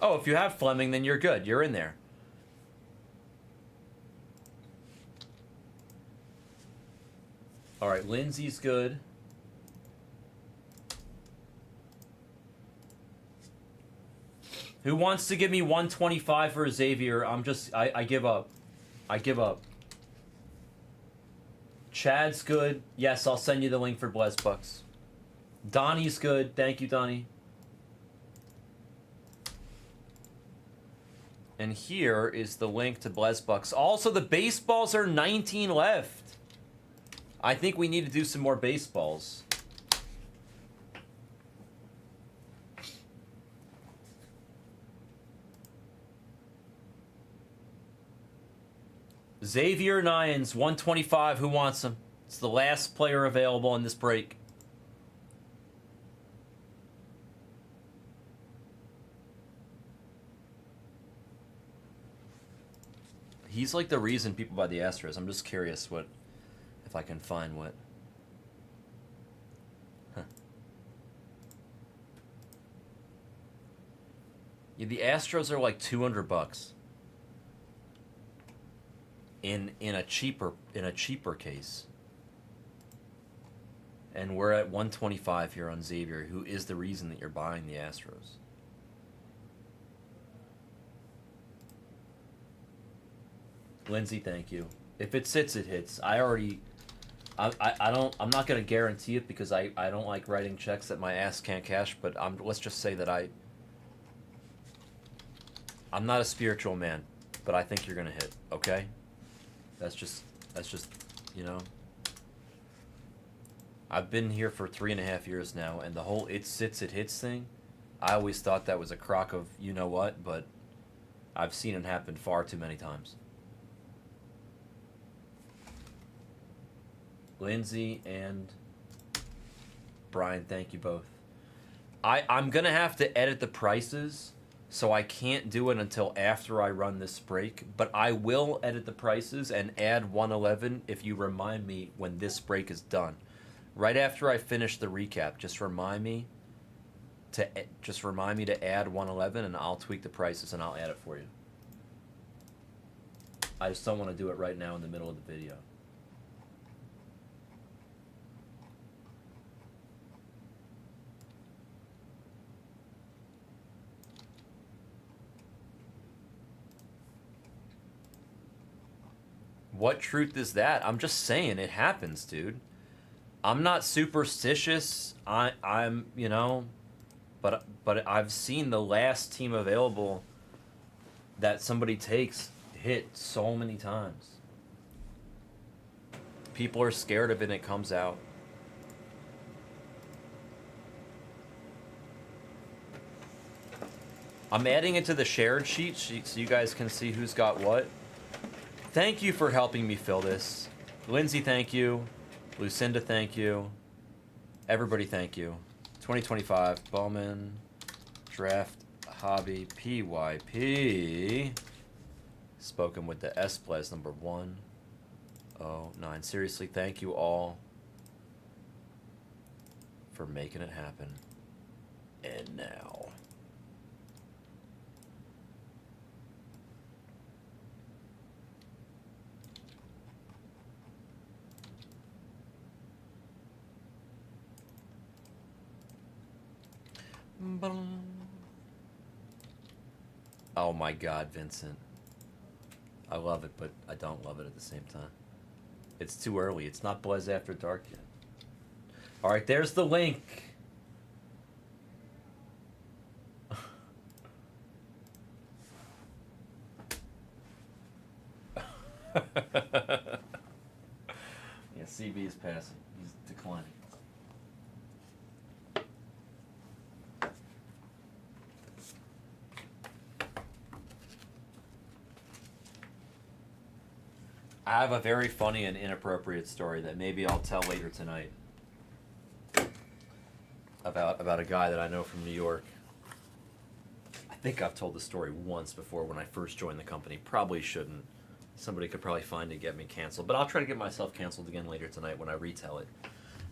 Oh, if you have Fleming, then you're good. You're in there. All right, Lindsay's good. Who wants to give me 125 for Xavier? I give up. I give up. Chad's good. Yes, I'll send you the link for Blez Bucks. Donnie's good. Thank you, Donnie. And here is the link to Blez Bucks. Also, the baseballs are 19 left. I think we need to do some more baseballs. Xavier Nyans, 125. Who wants him? It's the last player available in this break. He's like the reason people buy the Astros. I'm just curious if I can find what. Huh. Yeah, the Astros are like $200 in a cheaper case. And we're at 125 here on Xavier, who is the reason that you're buying the Astros. Lindsay, thank you. If it sits, it hits. I'm not gonna guarantee it because I don't like writing checks that my ass can't cash, but let's just say that I'm not a spiritual man, but I think you're gonna hit, okay? That's just you know. I've been here for 3.5 years now, and the whole it sits, it hits thing, I always thought that was a crock of you know what, but I've seen it happen far too many times. Lindsay and Brian, thank you both. I'm gonna have to edit the prices, so I can't do it until after I run this break, but I will edit the prices and add 111 if you remind me when this break is done. Right after I finish the recap, just remind me to add 111 and I'll tweak the prices and I'll add it for you. I just don't want to do it right now in the middle of the video. What truth is that? I'm just saying it happens, dude. I'm not superstitious. I'm, you know, but I've seen the last team available that somebody takes hit so many times. People are scared of it and it comes out. I'm adding it to the shared sheet so you guys can see who's got what. Thank you for helping me fill this. Lindsay, thank you. Lucinda, thank you. Everybody, thank you. 2025 Bowman Draft Hobby PYP. Spoken with the S Blez number 109. Seriously, thank you all for making it happen. And now. Oh my God, Vincent. I love it, but I don't love it at the same time. It's too early. It's not Blez After Dark yet. All right, there's the link. Yeah, CB is passing. He's declining. I have a very funny and inappropriate story that maybe I'll tell later tonight about a guy that I know from New York. I think I've told the story once before when I first joined the company. Probably shouldn't. Somebody could probably find it and get me canceled. But I'll try to get myself canceled again later tonight when I retell it.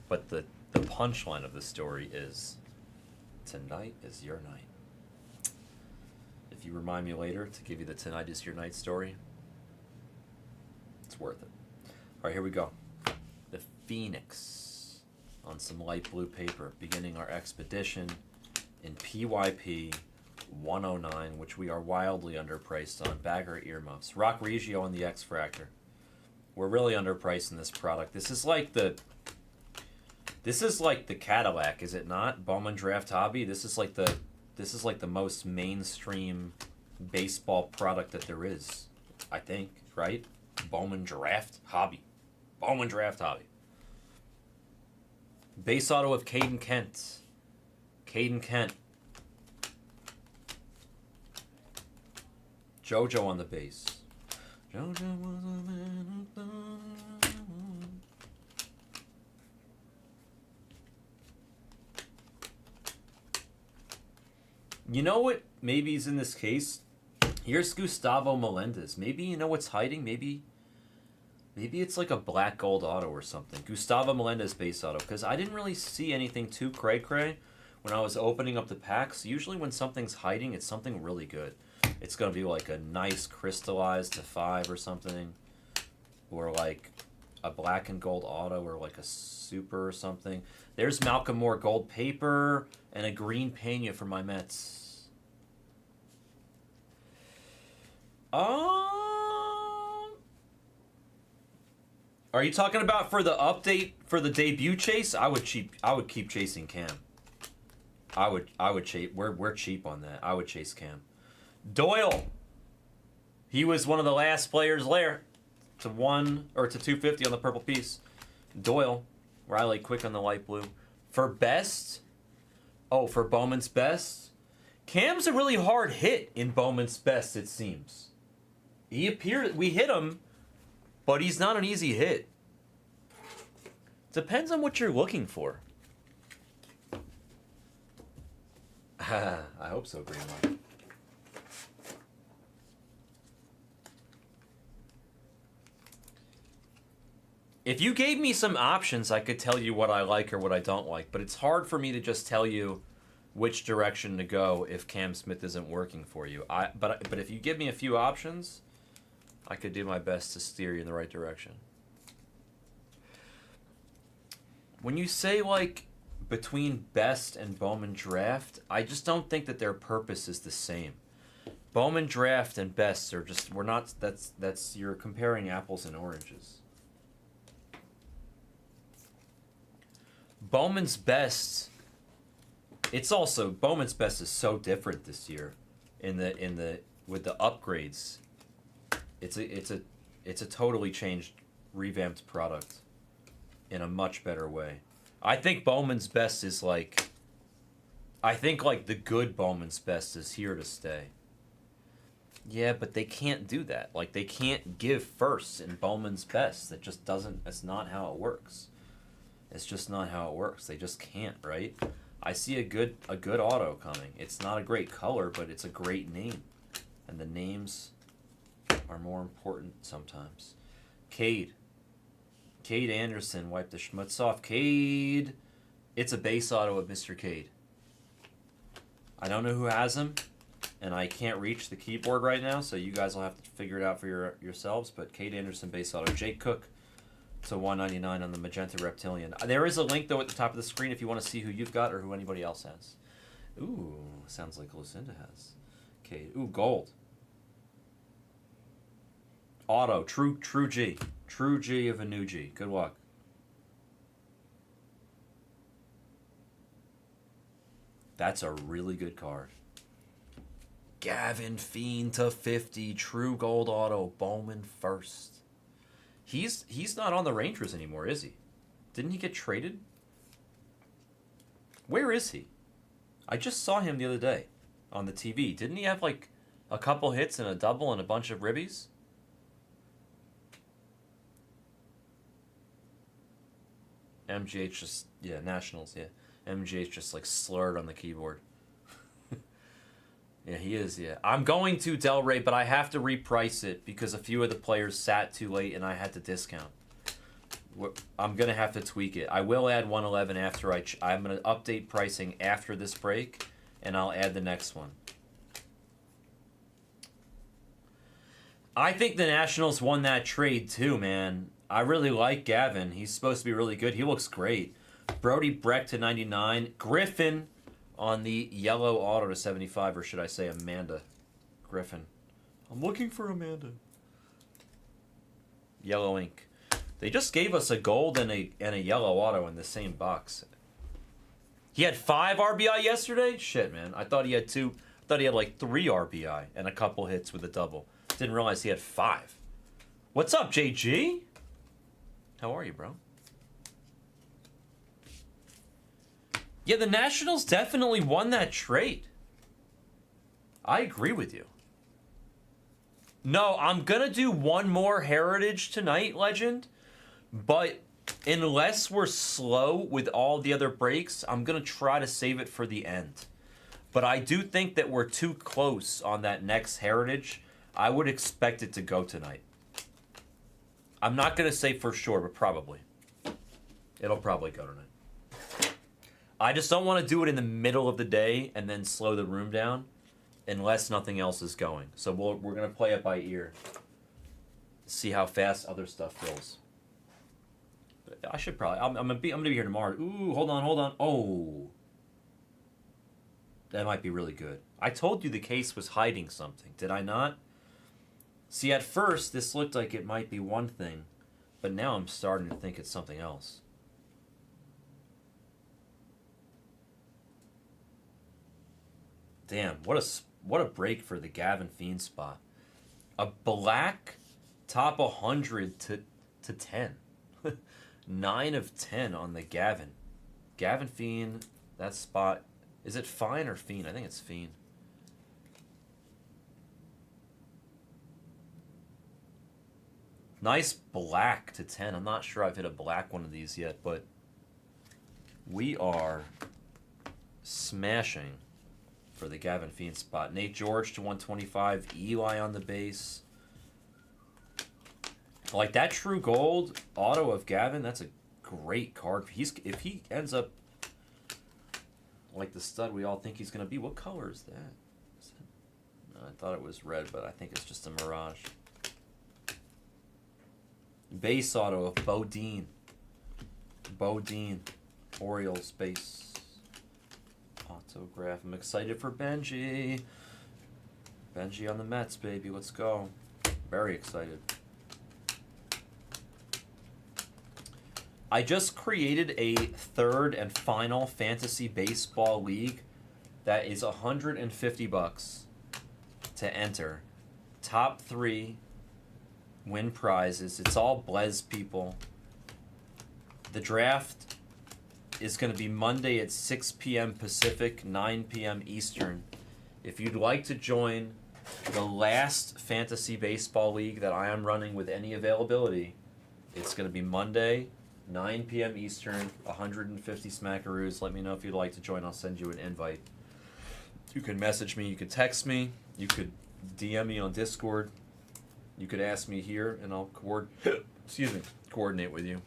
But the punchline of the story is, tonight is your night. If you remind me later to give you the tonight is your night story, it's worth it. All right, here we go. The Phoenix on some light blue paper, beginning our expedition in PYP 109, which we are wildly underpriced on. Bagger earmuffs. Rock Regio on the X Fractor. We're really underpriced in this product. This is like the Cadillac, is it not? Bowman Draft Hobby. This is like the most mainstream baseball product that there is, I think, right? Bowman Draft Hobby. Bowman Draft Hobby. Base auto of Caden Kent. Caden Kent. JoJo on the base. JoJo was a man of the... You know what maybe is in this case? Here's Gustavo Melendez. Maybe you know what's hiding? Maybe it's like a black gold auto or something. Gustavo Melendez base auto. Because I didn't really see anything too cray-cray. when I was opening up the packs, usually when something's hiding, it's something really good. It's going to be like a nice crystallized to 5 or something. Or like a black and gold auto or like a super or something. There's Malcolm Moore gold paper and a green Pena for my Mets. Are you talking about for the update for the debut chase? I would keep chasing Cam. I would chase. We're cheap on that. I would chase Cam. Doyle. He was one of the last players there to 1 or to 250 on the purple piece. Doyle. Riley quick on the light blue. For best. Oh, for Bowman's best. Cam's a really hard hit in Bowman's best, it seems. We hit him, but he's not an easy hit. Depends on what you're looking for. I hope so, Greenlight. If you gave me some options, I could tell you what I like or what I don't like, but it's hard for me to just tell you which direction to go if Cam Smith isn't working for you. But if you give me a few options, I could do my best to steer you in the right direction. When you say, like, between best and Bowman Draft, I just don't think that their purpose is the same. Bowman Draft and best are just, you're comparing apples and oranges. Bowman's best, Bowman's best is so different this year with the upgrades. It's a totally changed, revamped product in a much better way. I think Bowman's best is like the good Bowman's best is here to stay. Yeah, but they can't do that. Like, they can't give firsts in Bowman's best. That's not how it works. It's just not how it works. They just can't, right? I see a good auto coming. It's not a great color, but it's a great name. And the names are more important sometimes. Cade Anderson, wipe the schmutz off. Cade. It's a base auto of Mr. Cade. I don't know who has him, and I can't reach the keyboard right now, so you guys will have to figure it out for yourselves. But Cade Anderson, base auto. Jake Cook to 199 on the Magenta Reptilian. There is a link, though, at the top of the screen if you want to see who you've got or who anybody else has. Ooh, sounds like Lucinda has. Cade. Ooh, gold. Auto, true G. True G of a new G. Good luck. That's a really good card. Gavin Fiend to 50. True gold auto. Bowman first. He's not on the Rangers anymore, is he? Didn't he get traded? Where is he? I just saw him the other day on the TV. Didn't he have like a couple hits and a double and a bunch of ribbies? MGH just, yeah, Nationals, yeah. MGH just like slurred on the keyboard. Yeah, he is, yeah. I'm going to Delray, but I have to reprice it because a few of the players sat too late and I had to discount. I'm going to have to tweak it. I will add 111 after I'm going to update pricing after this break, and I'll add the next one. I think the Nationals won that trade too, man. I really like Gavin. He's supposed to be really good. He looks great. Brody Breck to 99. Griffin on the yellow auto to 75, or should I say Amanda Griffin. I'm looking for Amanda. Yellow ink. They just gave us a gold and a yellow auto in the same box. He had 5 RBI yesterday? Shit, man. I thought he had 2. I thought he had like 3 RBI and a couple hits with a double. Didn't realize he had 5. What's up, JG? How are you, bro? Yeah, the Nationals definitely won that trade. I agree with you. No, I'm going to do one more Heritage tonight, Legend. But unless we're slow with all the other breaks, I'm going to try to save it for the end. But I do think that we're too close on that next Heritage. I would expect it to go tonight. I'm not going to say for sure, but probably. It'll probably go tonight. I just don't want to do it in the middle of the day and then slow the room down unless nothing else is going. So we're going to play it by ear. See how fast other stuff fills. I should probably... I'm gonna be here tomorrow. Ooh, hold on. Oh. That might be really good. I told you the case was hiding something. Did I not? See, at first, this looked like it might be one thing. But now I'm starting to think it's something else. Damn, what a break for the Gavin Fiend spot. A black top 100 to 10. 9 of 10 on the Gavin. Gavin Fiend, that spot. Is it Fine or Fiend? I think it's Fiend. Nice black to 10. I'm not sure I've hit a black one of these yet, but we are smashing for the Gavin Fiend spot. Nate George to 125. Eli on the base. Like that True Gold auto of Gavin, that's a great card. If he ends up like the stud we all think he's going to be. What color is that? I thought it was red, but I think it's just a mirage. Base auto of Bodine. Orioles base. Autograph. I'm excited for Benji. Benji on the Mets, baby. Let's go. Very excited. I just created a third and final fantasy baseball league that is $150 to enter. Top 3 win prizes. It's all Blez people. The draft is going to be Monday at 6 p.m. Pacific, 9 p.m. Eastern. If you'd like to join the last fantasy baseball league that I am running with any availability, it's going to be Monday, 9 p.m. Eastern, 150 smackaroos. Let me know if you'd like to join. I'll send you an invite. You can message me. You could text me. You could DM me on Discord. You could ask me here, and I'll coordinate with you.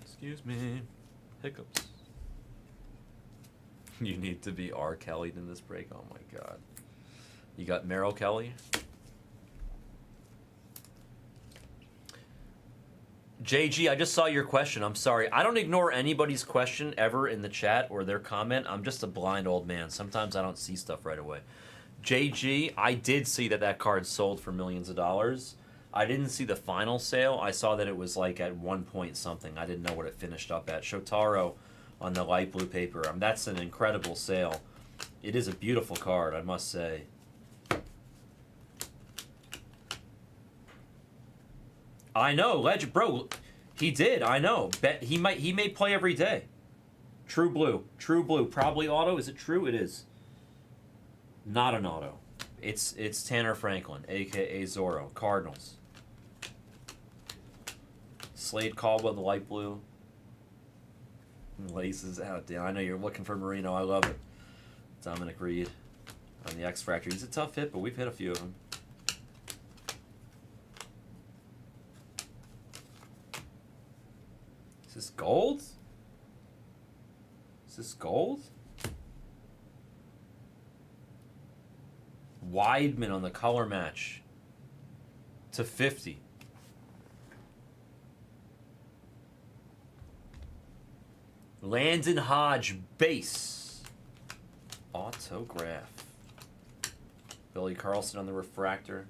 Excuse me. Hiccups. You need to be R. Kelly in this break. Oh my God. You got Merrill Kelly. JG, I just saw your question. I'm sorry. I don't ignore anybody's question ever in the chat or their comment. I'm just a blind old man. Sometimes I don't see stuff right away. JG, I did see that card sold for millions of dollars. I didn't see the final sale. I saw that it was like at 1 point something. I didn't know what it finished up at. Shotaro on the light blue paper. That's an incredible sale. It is a beautiful card, I must say. I know, Legend, bro. He did. I know. Bet he may play every day. True blue, probably auto. Is it true? It is. Not an auto. It's Tanner Franklin, aka Zorro. Cardinals. Slade Caldwell, the light blue. Laces out. Damn, I know you're looking for Marino. I love it. Dominic Reed on the X Factor. He's a tough hit, but we've hit a few of them. Is this gold? Is this gold? Weidman on the color match to 50. Landon Hodge base autograph. Billy Carlson on the refractor.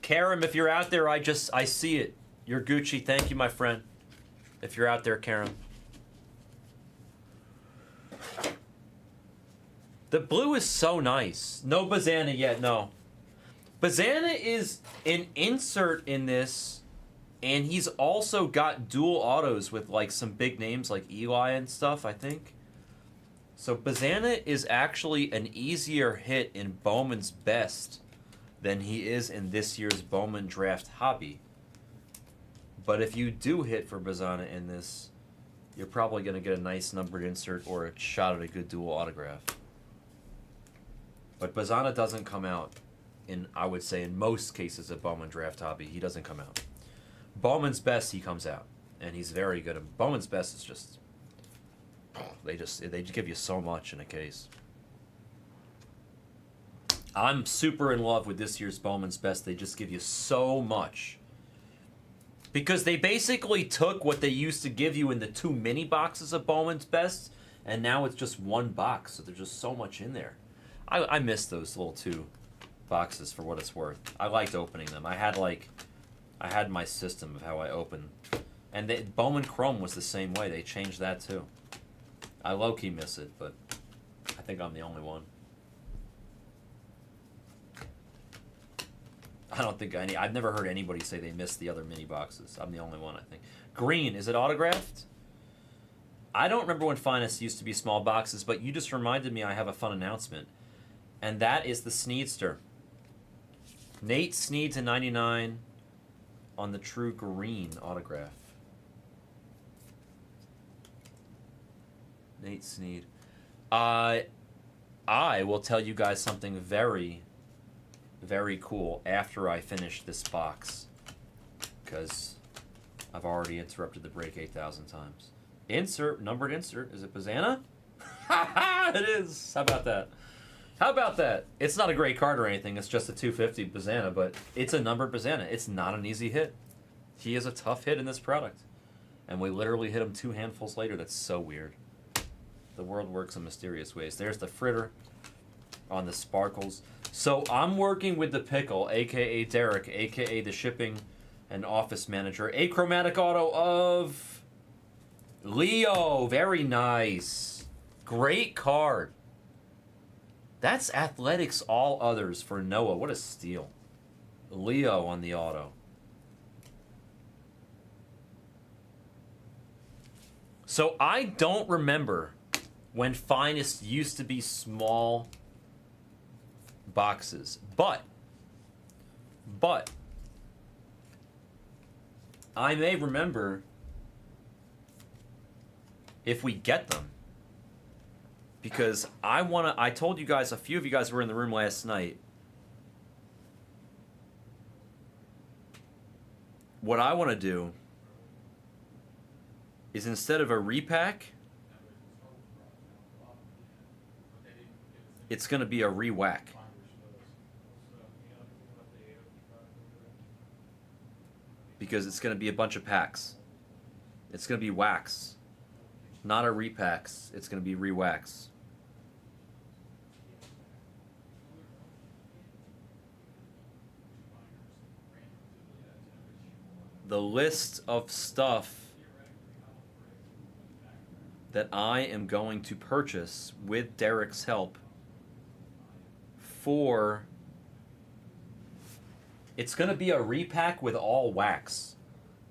Karam, if you're out there, I see it. You're Gucci. Thank you, my friend. If you're out there, Karam. The blue is so nice. No Bazana yet, no. Bazana is an insert in this, and he's also got dual autos with like some big names like Eli and stuff, I think. So Bazana is actually an easier hit in Bowman's Best than he is in this year's Bowman Draft Hobby. But if you do hit for Bazana in this, you're probably going to get a nice numbered insert or a shot at a good dual autograph. But Bazana doesn't come out in, I would say, in most cases of Bowman Draft Hobby. He doesn't come out. Bowman's Best, he comes out, and he's very good. And Bowman's Best is just they just give you so much in a case. I'm super in love with this year's Bowman's Best. They just give you so much. Because they basically took what they used to give you in the 2 mini boxes of Bowman's Best, and now it's just 1 box, so there's just so much in there. I miss those little 2 boxes for what it's worth. I liked opening them. I had my system of how I open. And Bowman Chrome was the same way. They changed that too. I low-key miss it, but I think I'm the only one. I don't think I've never heard anybody say they missed the other mini boxes. I'm the only one, I think. Green, is it autographed? I don't remember when Finest used to be small boxes, but you just reminded me I have a fun announcement. And that is the Sneedster. Nate Sneed to 99 on the True Green autograph. Nate Sneed. I will tell you guys something very, very cool after I finish this box, because I've already interrupted the break 8,000 times. Insert, numbered insert. Is it Bazana? It is. How about that? How about that? It's not a great card or anything. It's just a 250 Bazana, but it's a numbered Bazana. It's not an easy hit. He is a tough hit in this product. And we literally hit him 2 handfuls later. That's so weird. The world works in mysterious ways. There's the Fritter on the Sparkles. So I'm working with the Pickle, a.k.a. Derek, a.k.a. the shipping and office manager. A chromatic auto of Leo. Very nice. Great card. That's Athletics All Others for Noah. What a steal. Leo on the auto. So I don't remember when Finest used to be small boxes. But I may remember if we get them. Because I told you guys, a few of you guys were in the room last night. What I want to do is, instead of a repack, it's going to be a re-whack. Because it's going to be a bunch of packs. It's going to be wax. Not a repacks. It's going to be re-wax. The list of stuff that I am going to purchase with Derek's help for... It's going to be a repack with all wax.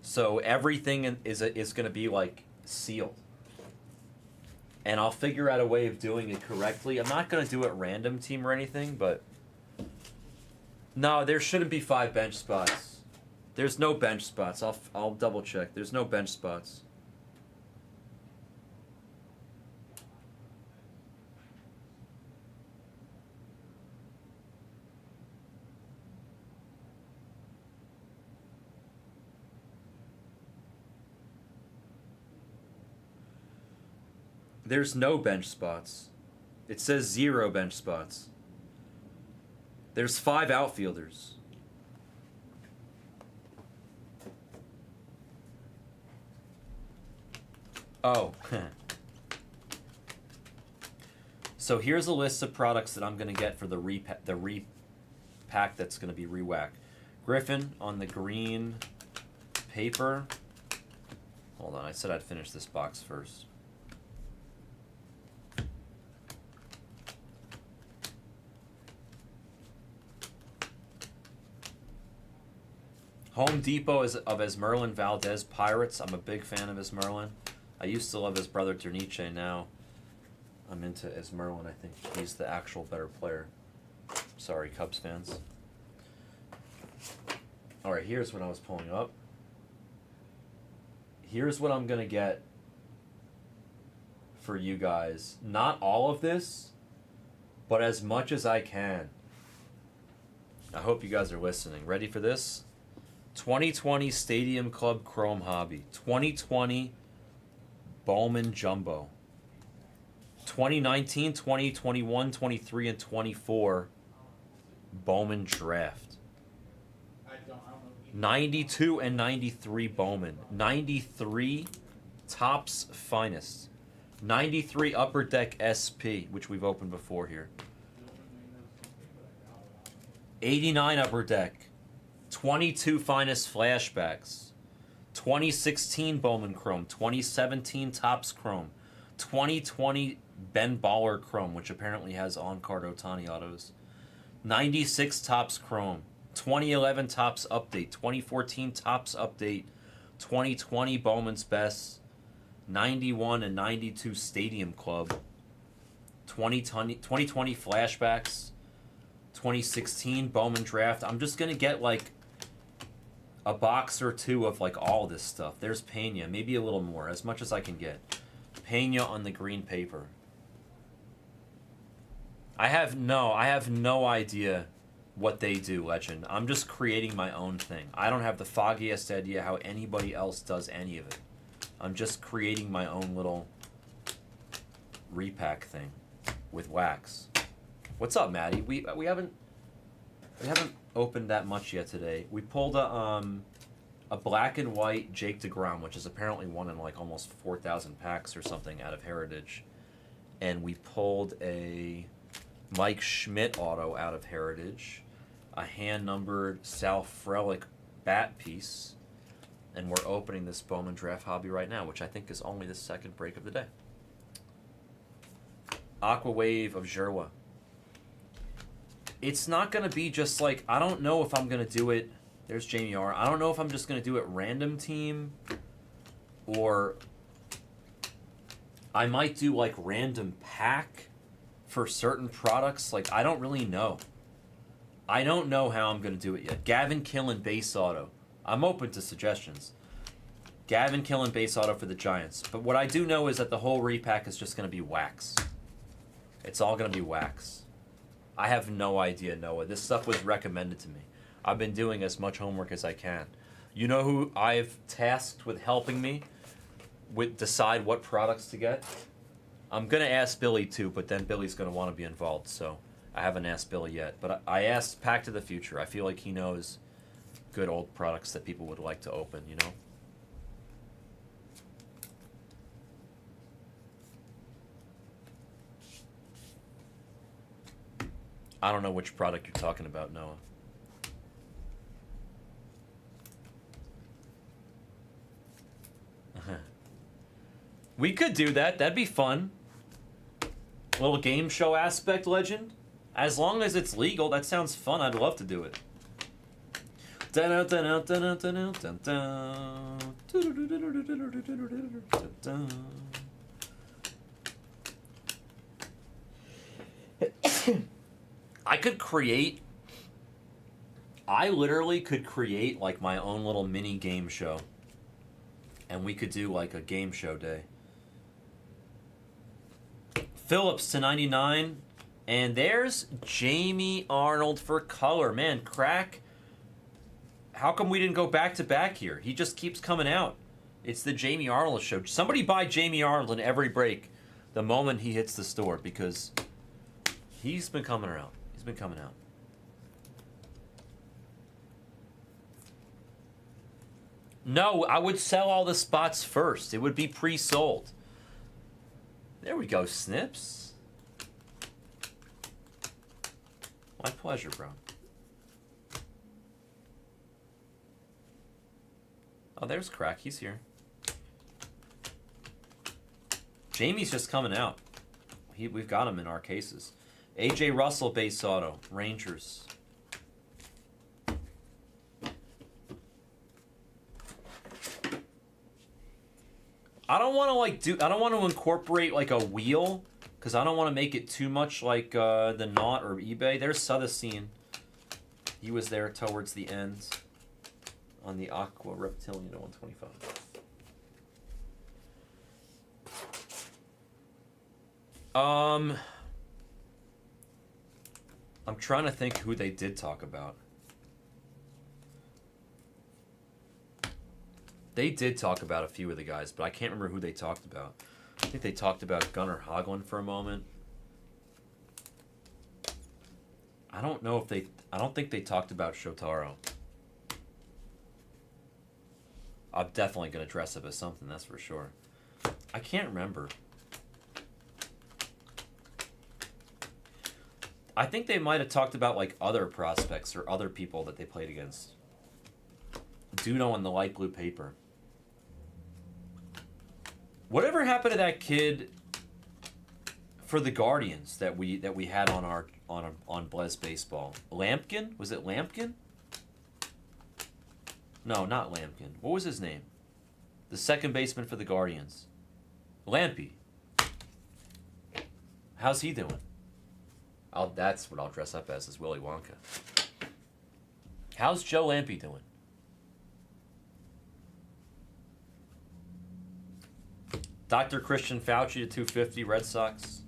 So everything is going to be like sealed. And I'll figure out a way of doing it correctly. I'm not going to do it random team or anything, but... No, there shouldn't be 5 bench spots. There's no bench spots. I'll double check. There's no bench spots. There's no bench spots. It says 0 bench spots. There's 5 outfielders. Oh. So here's a list of products that I'm going to get for the repack that's going to be re-whack. Griffin on the green paper. Hold on, I said I'd finish this box first. Home Depot of Esmerlin Valdez Pirates. I'm a big fan of Esmerlin. I used to love his brother Derniche. Now I'm into Esmerlin. I think he's the actual better player. Sorry, Cubs fans. Alright, here's what I was pulling up. Here's what I'm going to get for you guys. Not all of this, but as much as I can. I hope you guys are listening. Ready for this? 2020 Stadium Club Chrome Hobby. 2020 Bowman Jumbo. 2019, 20, 21, 23, and 24 Bowman Draft. 92 and 93 Bowman. 93 Topps Finest. 93 Upper Deck SP, which we've opened before here. 89 Upper Deck. 22 Finest Flashbacks. 2016 Bowman Chrome. 2017 Topps Chrome. 2020 Ben Baller Chrome, which apparently has on-card Ohtani autos. 96 Topps Chrome. 2011 Topps Update. 2014 Topps Update. 2020 Bowman's Best. 91 and 92 Stadium Club. 2020 Flashbacks. 2016 Bowman Draft. I'm just going to get like a box or two of like all this stuff. There's Pena. Maybe a little more. As much as I can get. Pena on the green paper. I have no idea what they do, Legend. I'm just creating my own thing. I don't have the foggiest idea how anybody else does any of it. I'm just creating my own little repack thing with wax. What's up, Maddie? We haven't opened that much yet today. We pulled a black and white Jake DeGrom, which is apparently one in like almost 4,000 packs or something out of Heritage, and we pulled a Mike Schmidt auto out of Heritage, a hand-numbered Sal Frelick bat piece, and we're opening this Bowman Draft Hobby right now, which I think is only the second break of the day. Aqua Wave of Jerwa. It's not going to be just like, I don't know if I'm going to do it, there's Jamie R. I don't know if I'm just going to do it random team, or I might do like random pack for certain products. Like, I don't really know. I don't know how I'm going to do it yet. Gavin Killen base auto. I'm open to suggestions. Gavin Killen base auto for the Giants. But what I do know is that the whole repack is just going to be wax. It's all going to be wax. I have no idea, Noah. This stuff was recommended to me. I've been doing as much homework as I can. You know who I've tasked with helping me with decide what products to get? I'm going to ask Billy too, but then Billy's going to want to be involved, so I haven't asked Billy yet. But I asked Pack to the Future. I feel like he knows good old products that people would like to open, you know? I don't know which product you're talking about, Noah. We could do that. That'd be fun. A little game show aspect, Legend. As long as it's legal, that sounds fun. I'd love to do it. I literally could create like my own little mini game show. And we could do like a game show day. Phillips to 99. And there's Jamie Arnold for color. Man, Crack. How come we didn't go back to back here? He just keeps coming out. It's the Jamie Arnold show. Somebody buy Jamie Arnold in every break the moment he hits the store, because he's been coming around. He's been coming out. No, I would sell all the spots first. It would be pre-sold. There we go, Snips. My pleasure, bro. Oh, there's Crack. He's here. Jamie's just coming out. We've got him in our cases. AJ Russell base auto. Rangers. I don't want to incorporate like a wheel, because I don't want to make it too much like the Knot or eBay. There's Sudacine. He was there towards the end on the Aqua Reptilian to 125. I'm trying to think who they did talk about. They did talk about a few of the guys, but I can't remember who they talked about. I think they talked about Gunnar Hoglund for a moment. I don't know if they... I don't think they talked about Shotaro. I'm definitely going to dress up as something, that's for sure. I can't remember. I think they might have talked about, like, other prospects or other people that they played against. Duno on the light blue paper. Whatever happened to that kid for the Guardians that we had on our on Blez Baseball? Lampkin? Was it Lampkin? No, not Lampkin. What was his name? The second baseman for the Guardians. Lampy. How's he doing? That's what I'll dress up as, is Willy Wonka. How's Joe Lampy doing? Dr. Christian Fauci to 250, Red Sox.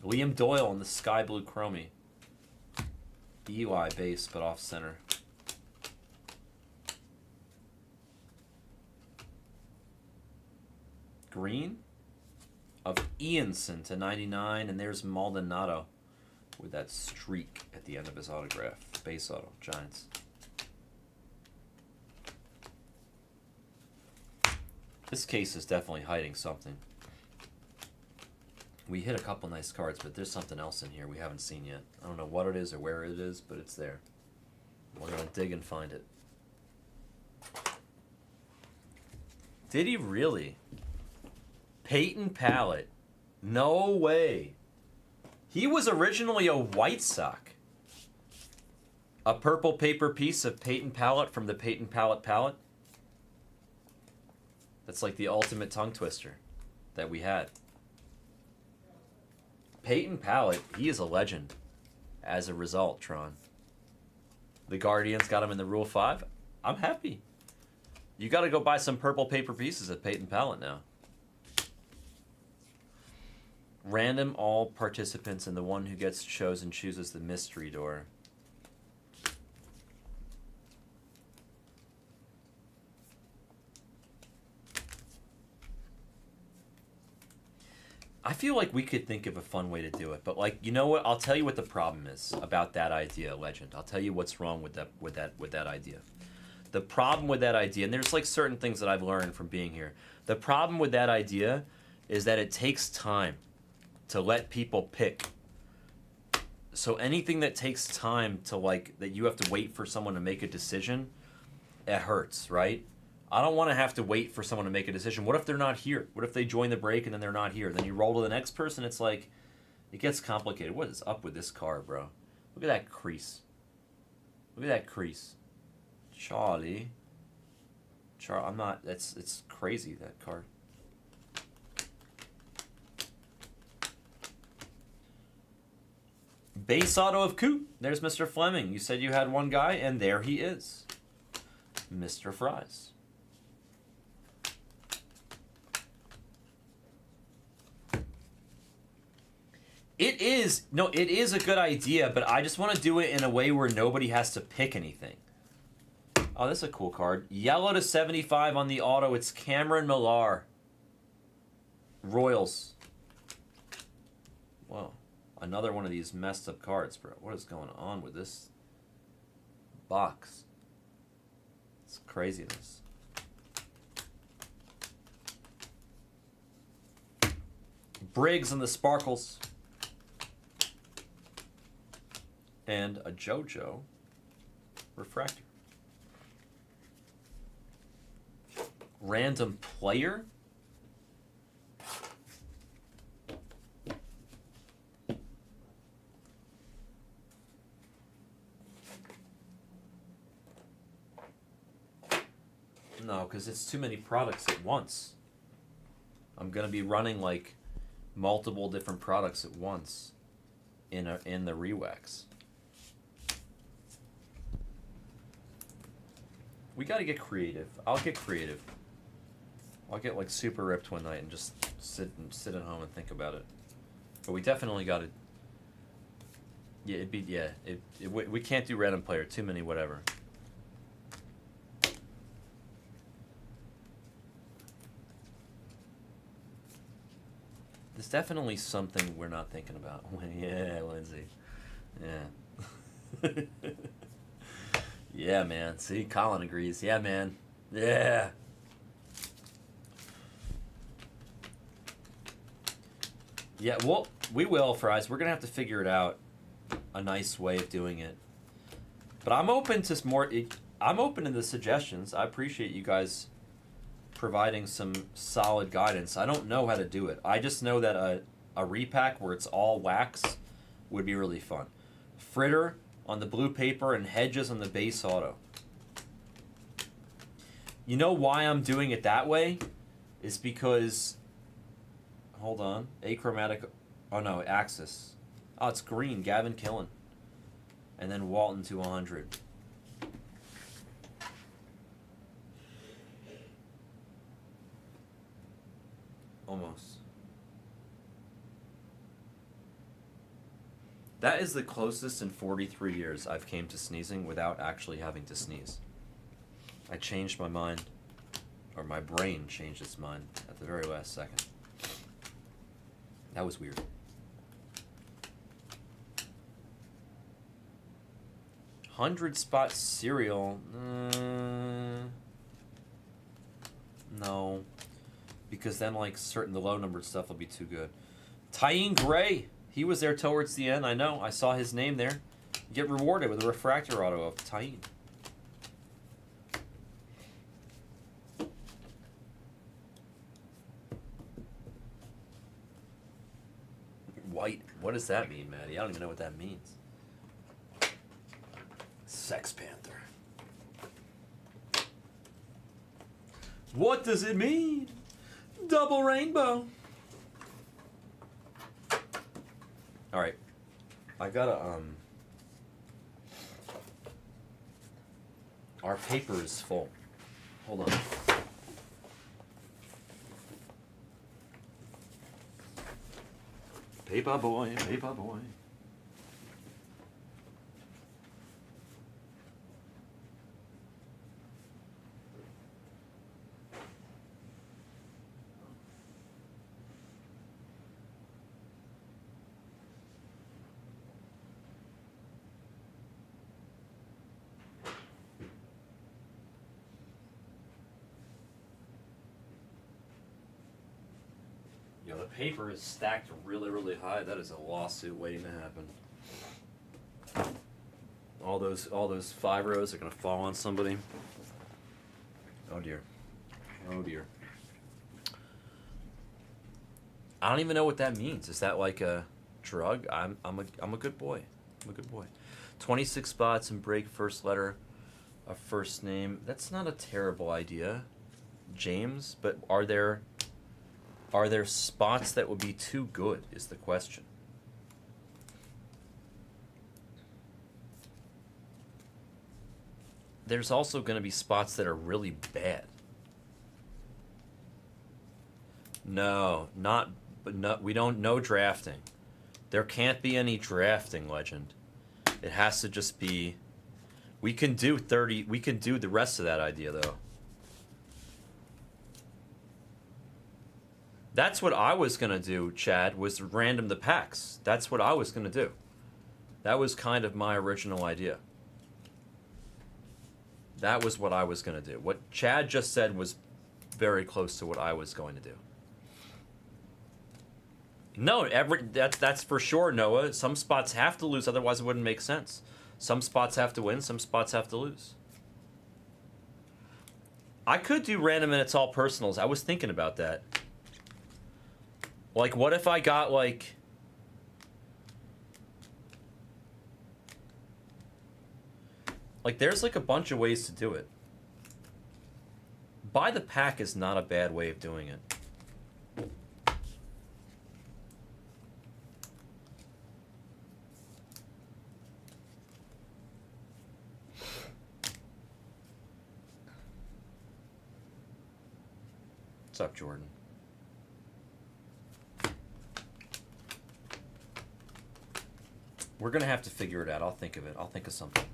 Liam Doyle in the sky blue chromie. Eli base, but off center. Green of Ianson to 99, and there's Maldonado with that streak at the end of his autograph. Base auto, Giants. This case is definitely hiding something. We hit a couple nice cards, but there's something else in here we haven't seen yet. I don't know what it is or where it is, but it's there. We're going to dig and find it. Did he really? Peyton Pallett. No way. He was originally a White Sox. A purple paper piece of Peyton Pallett from the Peyton Pallett palette. That's like the ultimate tongue twister that we had. Peyton Pallett, he is a legend as a result, Tron. The Guardians got him in the Rule 5. I'm happy. You got to go buy some purple paper pieces of Peyton Pallett now. Random all participants, and the one who gets chosen chooses the mystery door. I feel like we could think of a fun way to do it, but like, you know what? I'll tell you what the problem is about that idea, Legend. I'll tell you what's wrong with that idea. The problem with that idea, and there's like certain things that I've learned from being here. The problem with that idea is that it takes time to let people pick. So anything that takes time to like, that you have to wait for someone to make a decision, it hurts, right? I don't want to have to wait for someone to make a decision. What if they're not here? What if they join the break and then they're not here? Then you roll to the next person. It's like, it gets complicated. What is up with this card, bro? Look at that crease. Look at that crease. Charlie, I'm not, it's crazy, that card. Base auto of Coot. There's Mr. Fleming. You said you had one guy, and there he is. Mr. Fries. It is a good idea, but I just want to do it in a way where nobody has to pick anything. Oh, that's a cool card. Yellow to 75 on the auto. It's Cameron Millar. Royals. Whoa. Another one of these messed up cards, bro. What is going on with this box? It's craziness. Briggs and the Sparkles. And a JoJo refractor. Random player? No, because it's too many products at once. I'm going to be running like multiple different products at once in the rewax. We got to get creative. I'll get creative. I'll get like super ripped one night and just sit at home and think about it. But we definitely got to. Yeah, we can't do random player. Too many whatever. There's definitely something we're not thinking about. Yeah, Lindsay. Yeah. Yeah, man. See, Colin agrees. Yeah, man. Yeah. Yeah, well, we will, Fries. We're going to have to figure it out. A nice way of doing it. But I'm open to more... I'm open to the suggestions. I appreciate you guys providing some solid guidance. I don't know how to do it. I just know that a repack where it's all wax would be really fun. Fritter on the blue paper and Hedges on the base auto. You know why I'm doing it that way? Is because... Hold on. Achromatic... Oh, no. Axis. Oh, it's green. Gavin Killen. And then Walton to 100. Almost. That is the closest in 43 years I've came to sneezing without actually having to sneeze. I changed my mind, or my brain changed its mind at the very last second. That was weird. $100 cereal. No. Because then, like, certain the low-numbered stuff will be too good. Tyene Gray. He was there towards the end. I know. I saw his name there. You get rewarded with a refractor auto of Tyene. White. What does that mean, Maddie? I don't even know what that means. Sex Panther. What does it mean? Double rainbow. All right. I gotta, our paper is full. Hold on. Paper boy, paper boy. Yo, the paper is stacked really, really high. That is a lawsuit waiting to happen. All those 5 rows are gonna fall on somebody. Oh dear. Oh dear. I don't even know what that means. Is that like a drug? I'm a good boy. I'm a good boy. 26 spots and break first letter of first name. That's not a terrible idea, James. But are there spots that would be too good? Is the question. There's also going to be spots that are really bad. No, we don't know drafting. There can't be any drafting, Legend. It has to just be. We can do 30. We can do the rest of that idea though. That's what I was gonna do, Chad. Was random the packs. That's what I was gonna do. That was kind of my original idea. That was what I was gonna do. What Chad just said was very close to what I was going to do. No, that's for sure, Noah. Some spots have to lose, otherwise it wouldn't make sense. Some spots have to win, some spots have to lose. I could do random and it's all personals. I was thinking about that. Like, what if I got, like... Like, there's, like, a bunch of ways to do it. Buy the pack is not a bad way of doing it. What's up, Jordan? We're gonna have to figure it out. I'll think of it. I'll think of something.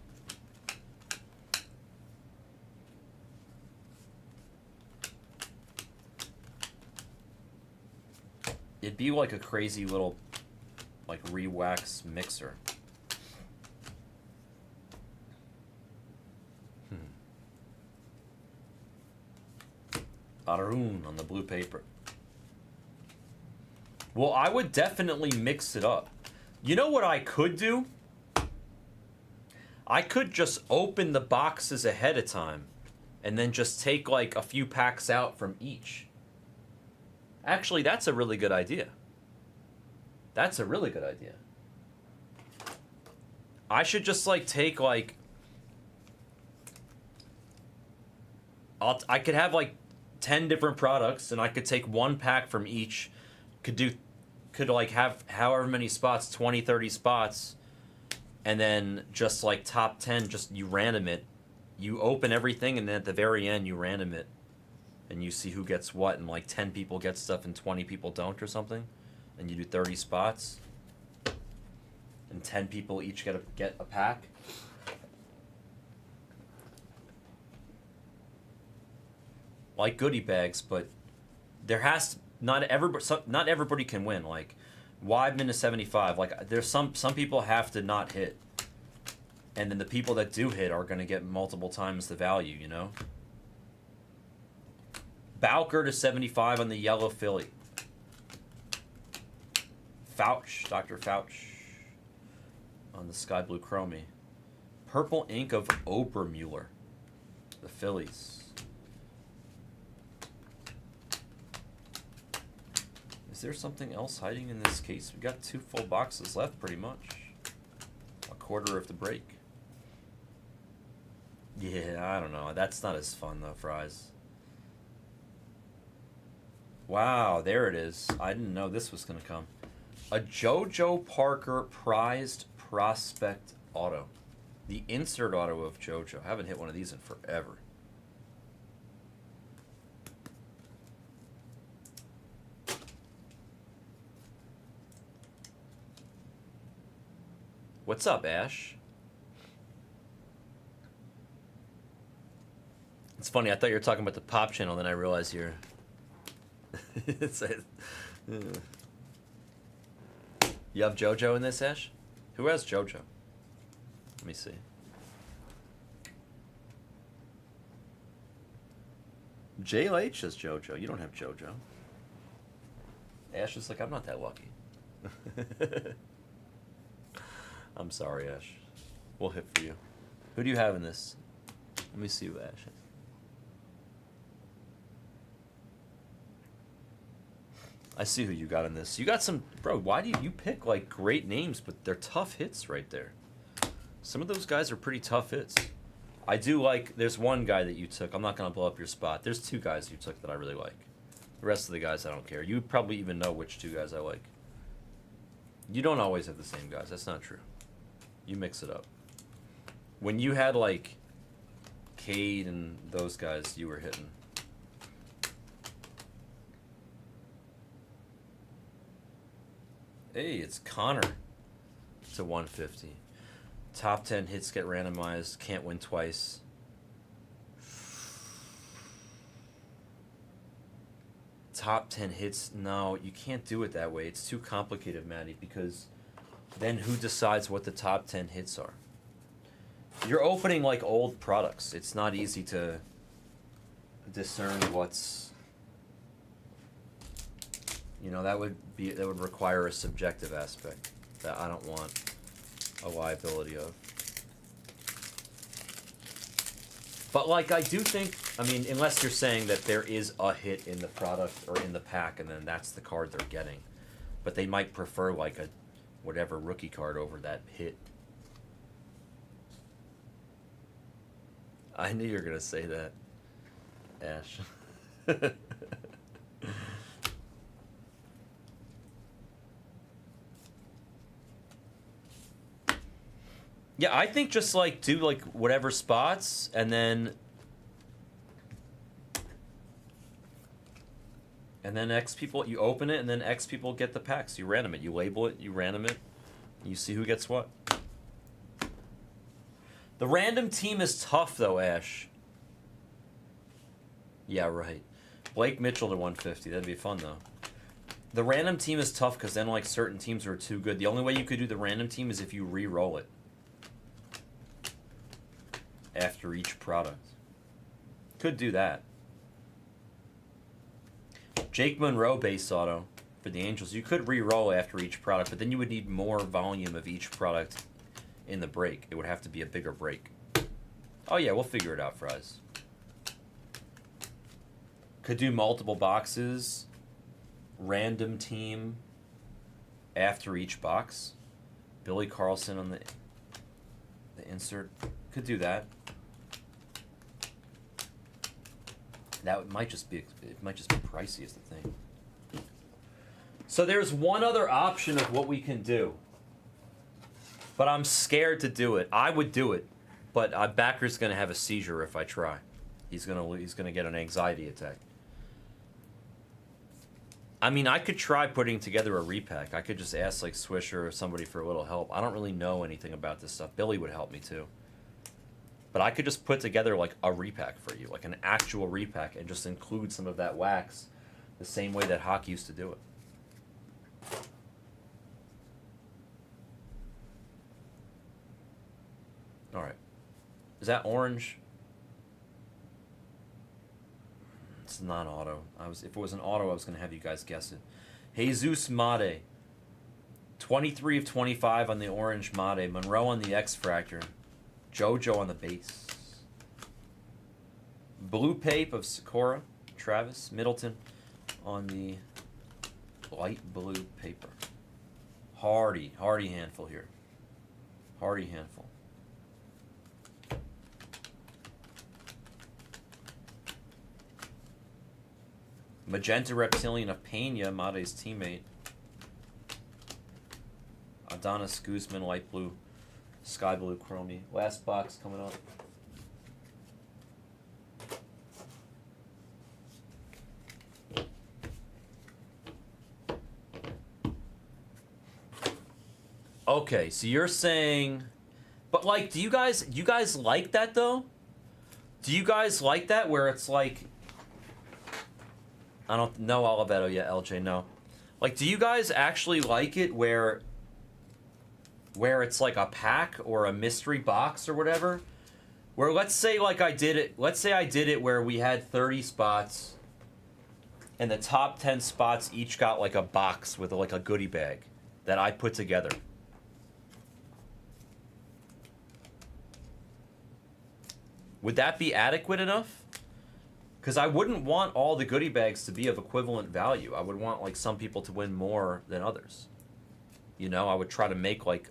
It'd be like a crazy little, like, re-wax mixer. Arun on the blue paper. Well, I would definitely mix it up. You know what I could do? I could just open the boxes ahead of time and then just take like a few packs out from each. Actually, that's a really good idea. That's a really good idea. I should just like take like I could have like 10 different products and I could take one pack from each. Could like have however many spots, 20, 30 spots, and then just like top 10, just you random it. You open everything and then at the very end you random it. And you see who gets what, and like 10 people get stuff and 20 people don't or something. And you do 30 spots. And 10 people each get a pack. Like goodie bags, but there has to, not everybody can win. Like Weidman is 75. Like there's some people have to not hit, and then the people that do hit are going to get multiple times the value. You know. Bowker to 75 on the yellow Philly. Fouch, Dr. Fouch on the sky blue chromie. Purple ink of Obermueller, the Phillies. Is there something else hiding in this case? We got 2 full boxes left, pretty much. A quarter of the break. Yeah, I don't know. That's not as fun though, Fries. Wow, there it is. I didn't know this was gonna come. A JoJo Parker prized prospect auto. The insert auto of JoJo. I haven't hit one of these in forever. What's up, Ash? It's funny, I thought you were talking about the Pop channel, then I realized you're... You have JoJo in this, Ash? Who has JoJo? Let me see. JLH has JoJo. You don't have JoJo. Ash is like, I'm not that lucky. I'm sorry, Ash. We'll hit for you. Who do you have in this? Let me see who Ash has. I see who you got in this. You got some... Bro, why do you pick, like, great names, but they're tough hits right there. Some of those guys are pretty tough hits. I do like... There's one guy that you took. I'm not going to blow up your spot. There's 2 guys you took that I really like. The rest of the guys, I don't care. You probably even know which 2 guys I like. You don't always have the same guys. That's not true. You mix it up. When you had, like, Cade and those guys, you were hitting. Hey, it's Connor to 150. Top 10 hits get randomized. Can't win twice. Top 10 hits. No, you can't do it that way. It's too complicated, Maddie, because then who decides what the top 10 hits are? You're opening like old products. It's not easy to discern what's... You know, that would require a subjective aspect that I don't want a liability of. But like I do think, I mean, unless you're saying that there is a hit in the product or in the pack and then that's the card they're getting. But they might prefer like a whatever rookie card over that hit. I knew you were going to say that, Ash. Yeah, I think just like do like whatever spots and then X people, you open it and then X people get the packs. You random it, you label it, you random it, you see who gets what. The random team is tough though, Ash. Yeah, right. Blake Mitchell to 150. That'd be fun though. The random team is tough because then like certain teams are too good. The only way you could do the random team is if you re-roll it after each product. Could do that. Jake Monroe base auto for the Angels. You could re-roll after each product, but then you would need more volume of each product in the break. It would have to be a bigger break. Oh yeah, we'll figure it out, Fries. Could do multiple boxes. Random team after each box. Billy Carlson on the insert. Could do that. That might just be pricey is the thing. So there's one other option of what we can do. But I'm scared to do it. I would do it, but Backer's gonna have a seizure if I try. He's gonna get an anxiety attack. I mean, I could try putting together a repack. I could just ask like Swisher or somebody for a little help. I don't really know anything about this stuff. Billy would help me too. But I could just put together like a repack for you, like an actual repack, and just include some of that wax the same way that Hawk used to do it. All right. Is that orange? It's not auto. If it was an auto, I was going to have you guys guess it. Jesus Made. 23 of 25 on the orange Made. Monroe on the X-Fractor. JoJo on the base. Blue Pape of Sakura. Travis. Middleton on the light blue paper. Hardy handful here. Hardy handful. Magenta Reptilian of Pena, Made's teammate. Adonis Guzman, light blue, sky blue, chromie. Last box coming up. Okay, so you're saying, but like, do you guys like that though? Do you guys like that where it's like, I don't know Oliveto yet, LJ, no. Like, do you guys actually like it where it's like a pack or a mystery box or whatever? Where let's say I did it where we had 30 spots and the top 10 spots each got like a box with like a goodie bag that I put together. Would that be adequate enough? Because I wouldn't want all the goodie bags to be of equivalent value. I would want like some people to win more than others. You know, I would try to make like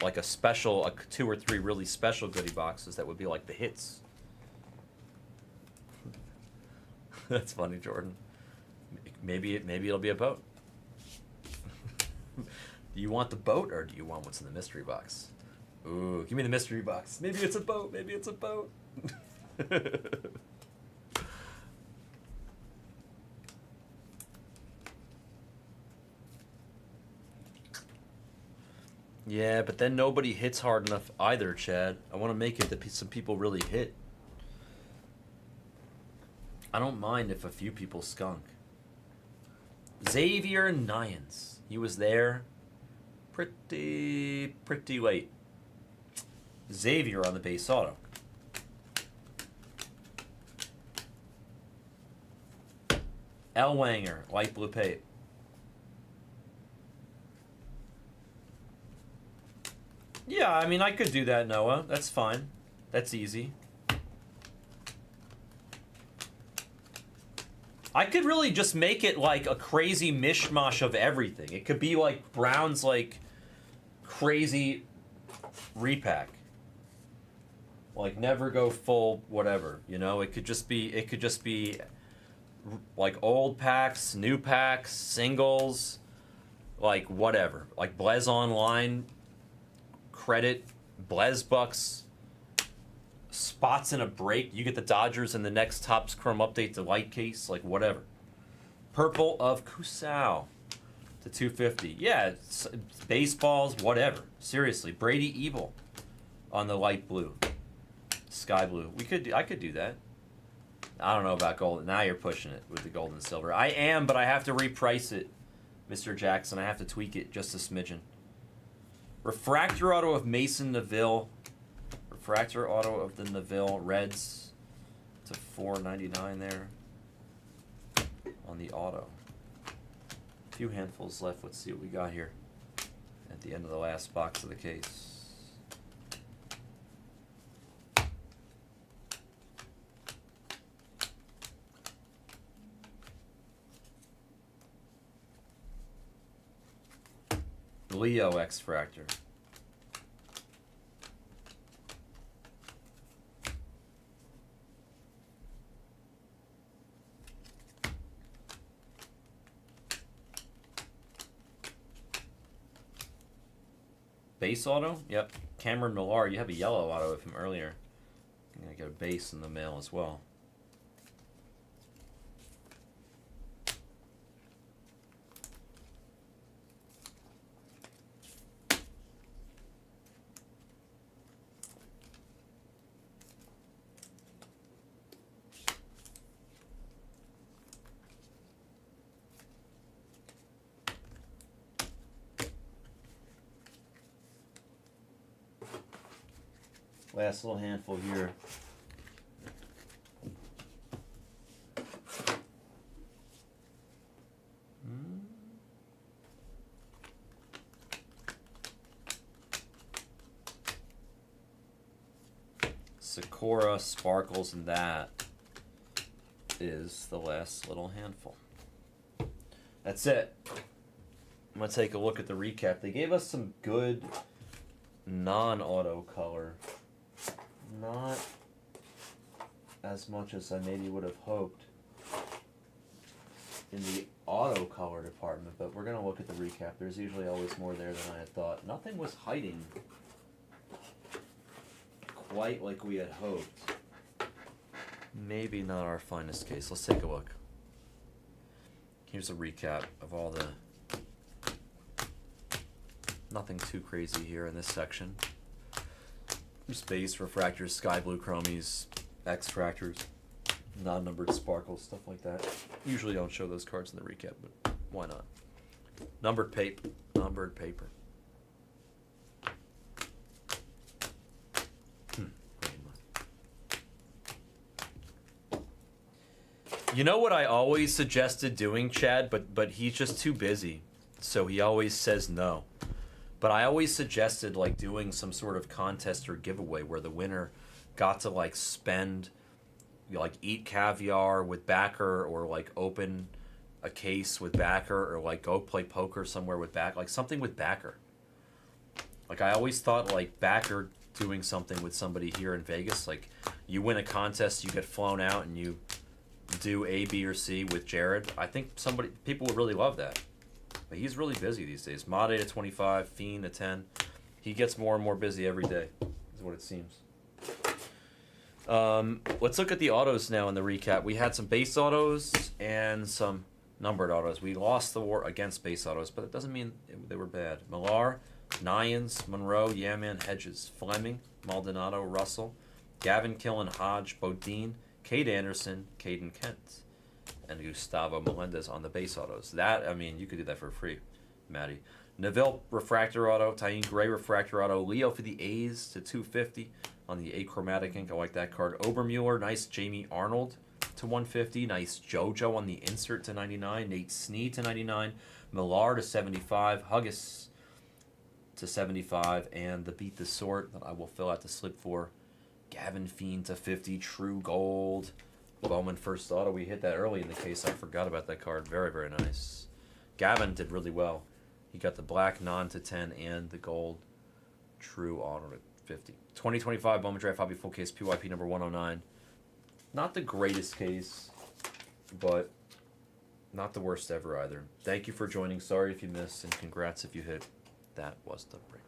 a special, like 2 or 3 really special goodie boxes that would be like the hits. That's funny, Jordan. Maybe it'll be a boat. Do you want the boat or do you want what's in the mystery box? Ooh, give me the mystery box. Maybe it's a boat. Maybe it's a boat. Yeah, but then nobody hits hard enough either, Chad. I want to make it that some people really hit. I don't mind if a few people skunk. Xavier Nyans. He was there pretty late. Xavier on the base auto. Elwanger, light blue paint. Yeah, I mean, I could do that, Noah. That's fine. That's easy. I could really just make it like a crazy mishmash of everything. It could be like Brown's like crazy repack. Like never go full whatever, you know? It could just be like old packs, new packs, singles, like whatever. Like Blez Online, credit, Blez Bucks, spots in a break. You get the Dodgers in the next Topps Chrome update to light case, like whatever. Purple of Cusao to 250. Yeah, it's baseballs, whatever. Seriously, Brady Ebel on the light blue, sky blue. I could do that. I don't know about gold. Now you're pushing it with the gold and silver. I am, but I have to reprice it Mr. Jackson. I have to tweak it just a smidgen. Refractor auto of Mason Neville. Refractor auto of the Neville Reds to $4.99 there on the auto. A few handfuls left. Let's see what we got here at the end of the last box of the case. Leo X-Fractor. Base auto? Yep. Cameron Millar. You have a yellow auto of him earlier. I'm going to get a base in the mail as well. Last little handful here. Sakura, Sparkles, and that is the last little handful. That's it. I'm going to take a look at the recap. They gave us some good non-auto color. Not as much as I maybe would have hoped in the auto color department, but we're going to look at the recap. There's usually always more there than I had thought. Nothing was hiding quite like we had hoped. Maybe not our finest case. Let's take a look. Here's a recap of all the... Nothing too crazy here in this section. Space, refractors, sky blue chromies, X-fractors, non-numbered sparkles, stuff like that. Usually don't show those cards in the recap, but why not? Numbered paper. Numbered paper. You know what I always suggested doing, Chad, but he's just too busy, so he always says no. But I always suggested like doing some sort of contest or giveaway where the winner got to like spend, like eat caviar with backer, or like open a case with backer, or like go play poker somewhere with backer, like something with backer. Like I always thought like backer doing something with somebody here in Vegas, like you win a contest, you get flown out and you do A, B, or C with Jared. I think people would really love that. But he's really busy these days. Made to 25, Fiend to 10. He gets more and more busy every day, is what it seems. Let's look at the autos now in the recap. We had some base autos and some numbered autos. We lost the war against base autos, but it doesn't mean they were bad. Millar, Nyans, Monroe, Yaman, Hedges, Fleming, Maldonado, Russell, Gavin, Killen, Hodge, Bodine, Cade Anderson, Caden Kent, and Gustavo Melendez on the base autos. That, I mean, you could do that for free, Matty. Neville refractor auto, Tyene Gray refractor auto, Leo for the A's to 250 on the achromatic ink. I like that card. Obermueller, nice Jamie Arnold to 150. Nice JoJo on the insert to 99. Nate Snead to 99. Millar to 75. Huggis to 75. And the Beat the Sort that I will fill out the slip for. Gavin Fiend to 50. True Gold. Bowman first auto. We hit that early in the case. I forgot about that card. Very, very nice. Gavin did really well. He got the black non to 10 and the gold true auto to 50. 2025 Bowman Draft Hobby full case PYP number 109. Not the greatest case, but not the worst ever either. Thank you for joining. Sorry if you missed, and congrats if you hit. That was the break.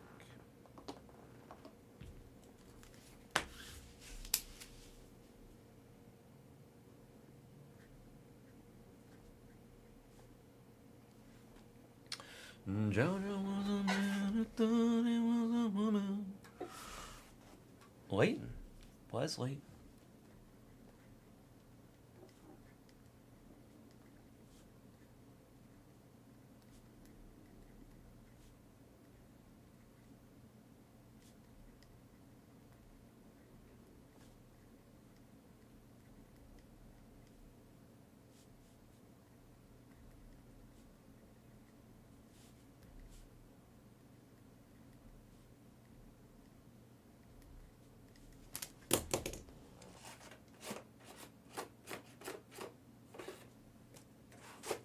JoJo was a man who thought he was a woman. Leighton. Blez Leighton.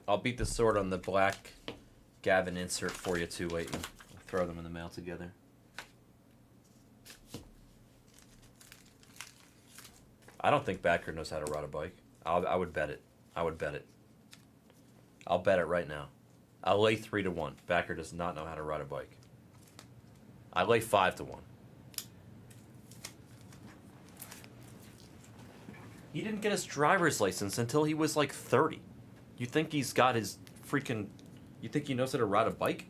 I'll beat the sword on the black Gavin insert for you too, Leighton. We'll throw them in the mail together. I don't think Backer knows how to ride a bike. I would bet it. I would bet it. I'll bet it right now. I'll lay 3-1. Backer does not know how to ride a bike. I lay 5-1. He didn't get his driver's license until he was like 30. You think he's got his freaking... You think he knows how to ride a bike?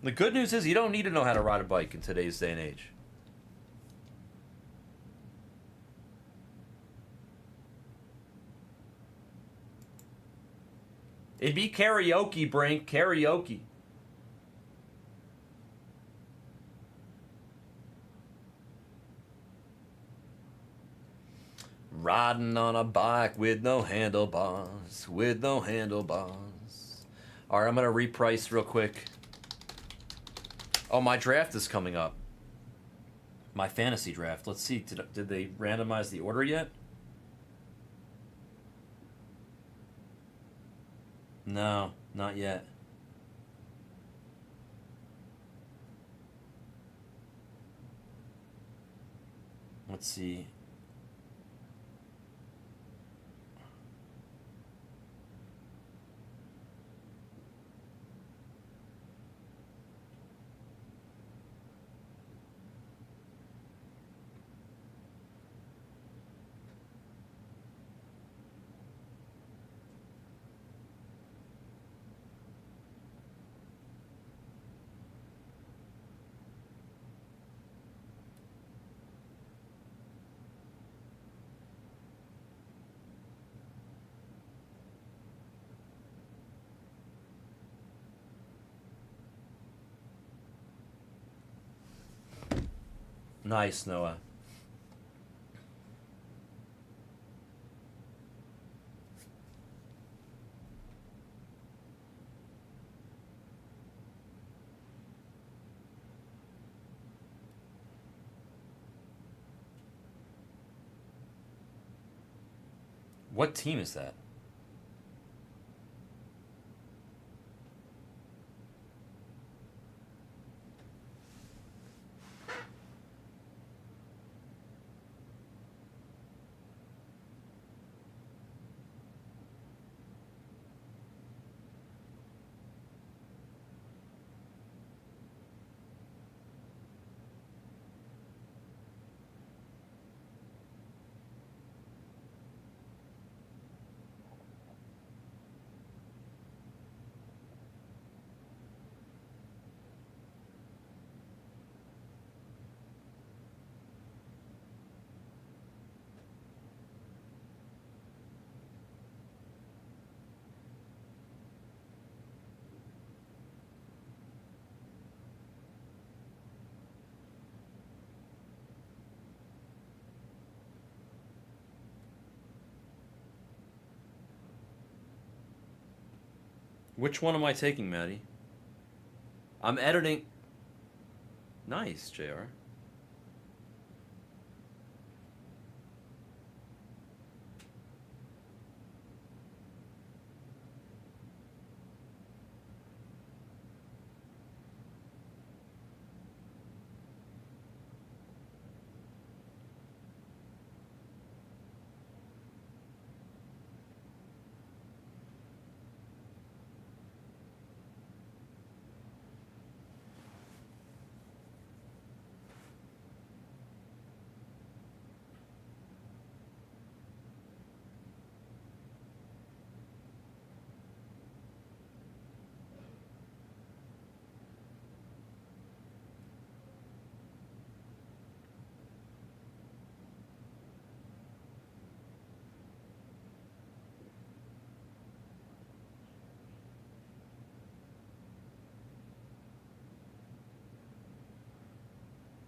The good news is you don't need to know how to ride a bike in today's day and age. It'd be karaoke, Brink. Karaoke. Riding on a bike with no handlebars. With no handlebars. Alright, I'm going to reprice real quick. Oh, my draft is coming up. My fantasy draft. Let's see. Did they randomize the order yet? No, not yet. Let's see. Nice, Noah. What team is that? Which one am I taking, Maddie? I'm editing. Nice, JR.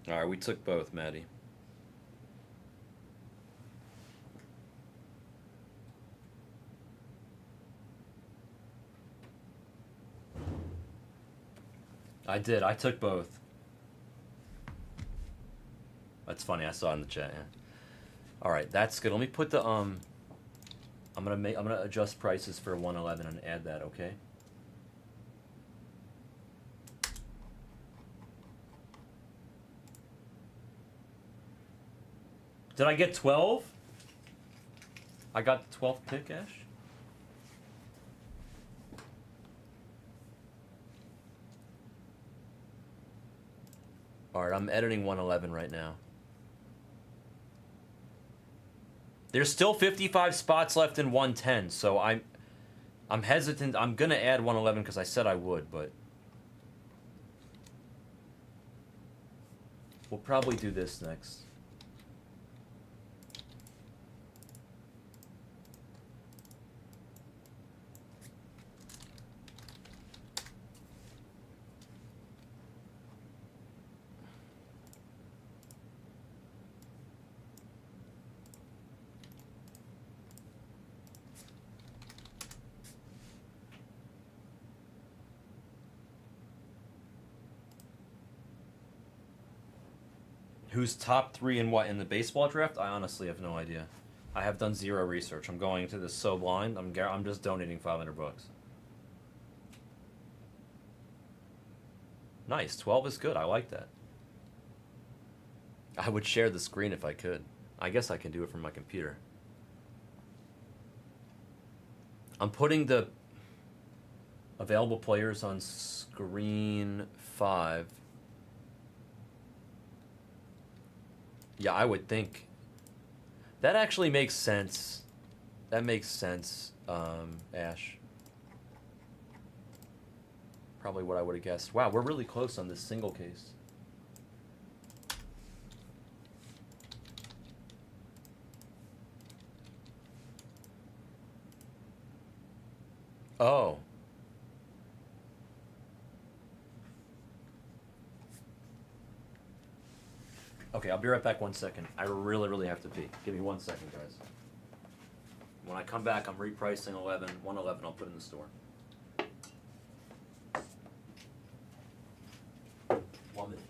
All right, we took both, Maddie. I did. I took both. That's funny. I saw it in the chat. Yeah. All right, that's good. Let me put the I'm gonna adjust prices for 111 and add that. Okay. Did I get 12? I got the 12th pick, Ash. All right, I'm editing 111 right now. There's still 55 spots left in 110, so I'm hesitant. I'm gonna add 111 because I said I would, but we'll probably do this next. Who's top 3 in what in the baseball draft? I honestly have no idea. I have done zero research. I'm going into this so blind. I'm just donating $500. Nice, 12 is good. I like that. I would share the screen if I could. I guess I can do it from my computer. I'm putting the available players on screen 5. Yeah, I would think. That actually makes sense. That makes sense, Ash. Probably what I would have guessed. Wow, we're really close on this single case. Oh. Okay, I'll be right back 1 second. I really have to pee. Give me 1 second, guys. When I come back, I'm repricing 111. I'll put in the store. 1 minute.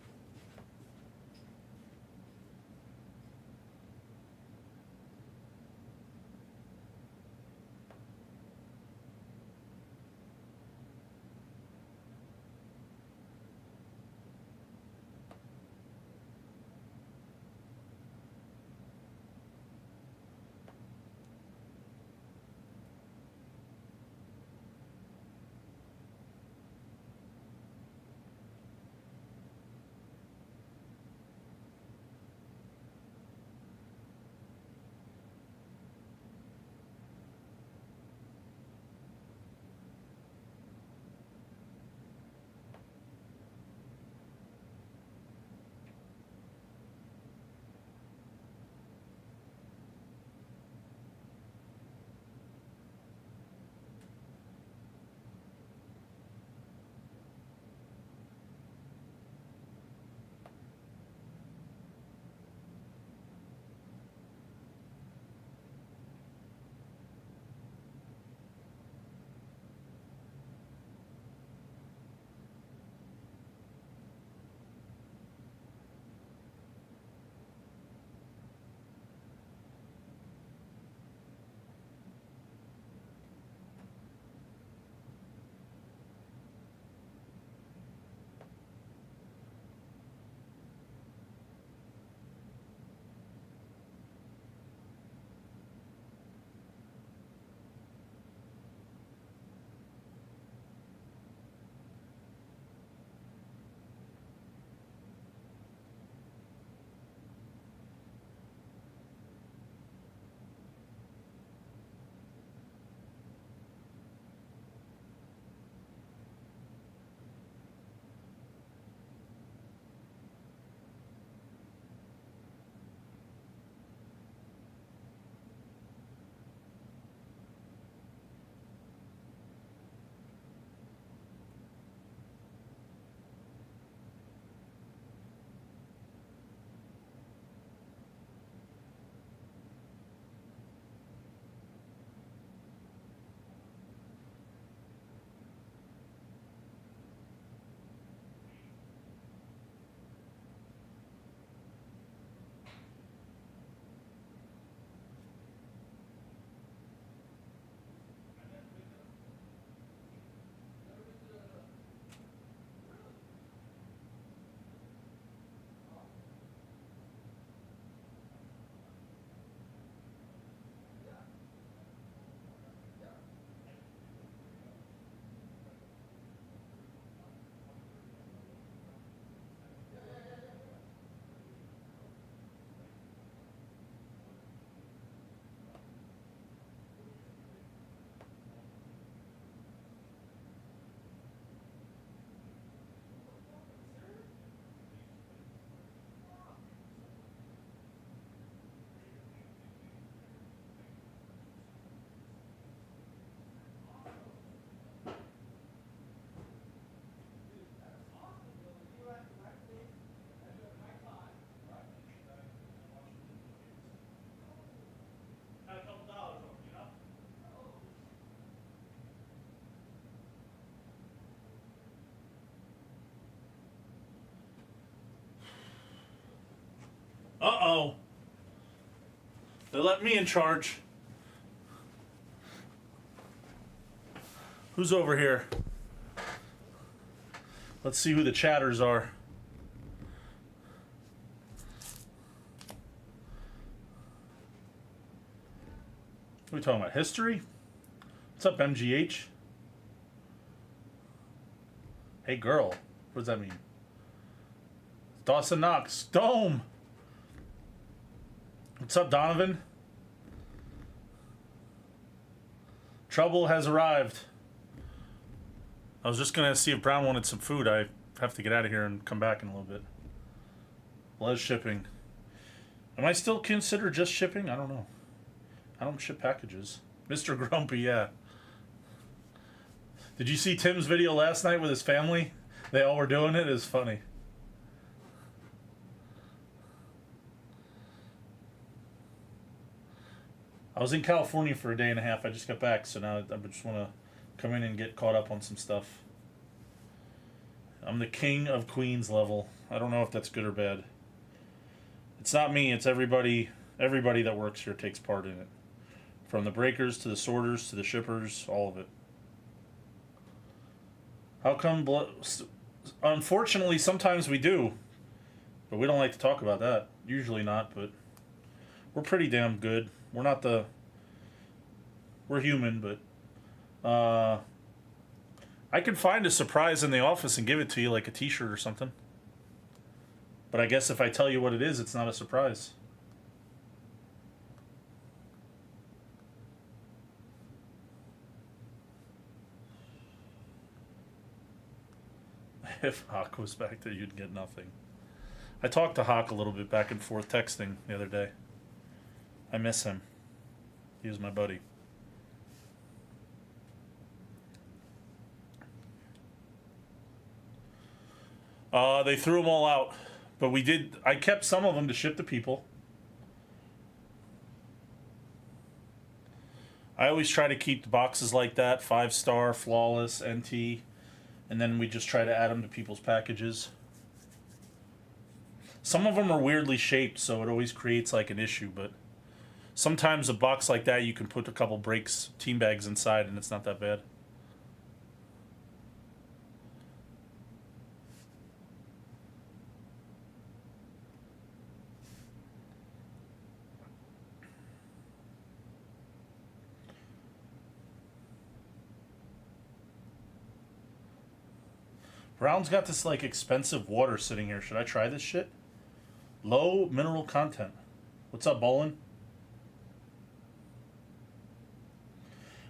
Uh-oh. They let me in charge. Who's over here? Let's see who the chatters are. What are we talking about? History? What's up, MGH? Hey, girl. What does that mean? Dawson Knox. Dome! What's up, Donovan? Trouble has arrived. I was just gonna see if Brown wanted some food. I have to get out of here and come back in a little bit. Blez shipping. Am I still considered just shipping? I don't know. I don't ship packages. Mr. Grumpy, yeah. Did you see Tim's video last night with his family? They all were doing it. It was funny. I was in California for a day and a half. I just got back, so now I just want to come in and get caught up on some stuff. I'm the king of Queens level. I don't know if that's good or bad. It's not me. It's everybody. Everybody that works here takes part in it. From the breakers to the sorters to the shippers, all of it. How come? Unfortunately, sometimes we do, but we don't like to talk about that. Usually not, but we're pretty damn good. We're not the. We're human, but I could find a surprise in the office and give it to you, like a T-shirt or something. But I guess if I tell you what it is, it's not a surprise. If Hawk was back there, you'd get nothing. I talked to Hawk a little bit back and forth texting the other day. I miss him. He was my buddy. They threw them all out, but I kept some of them to ship to people. I always try to keep the boxes like that, 5-star, flawless, NT, and then we just try to add them to people's packages. Some of them are weirdly shaped, so it always creates like an issue, but sometimes a box like that, you can put a couple breaks, team bags inside, and it's not that bad. Brown's got this like expensive water sitting here. Should I try this shit? Low mineral content. What's up, Bolin?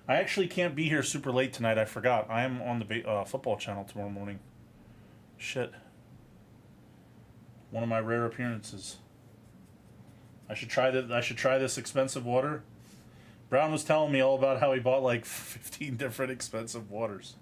I actually can't be here super late tonight. I forgot. I am on the football channel tomorrow morning. Shit. One of my rare appearances. I should try that. I should try this expensive water. Brown was telling me all about how he bought like 15 different expensive waters.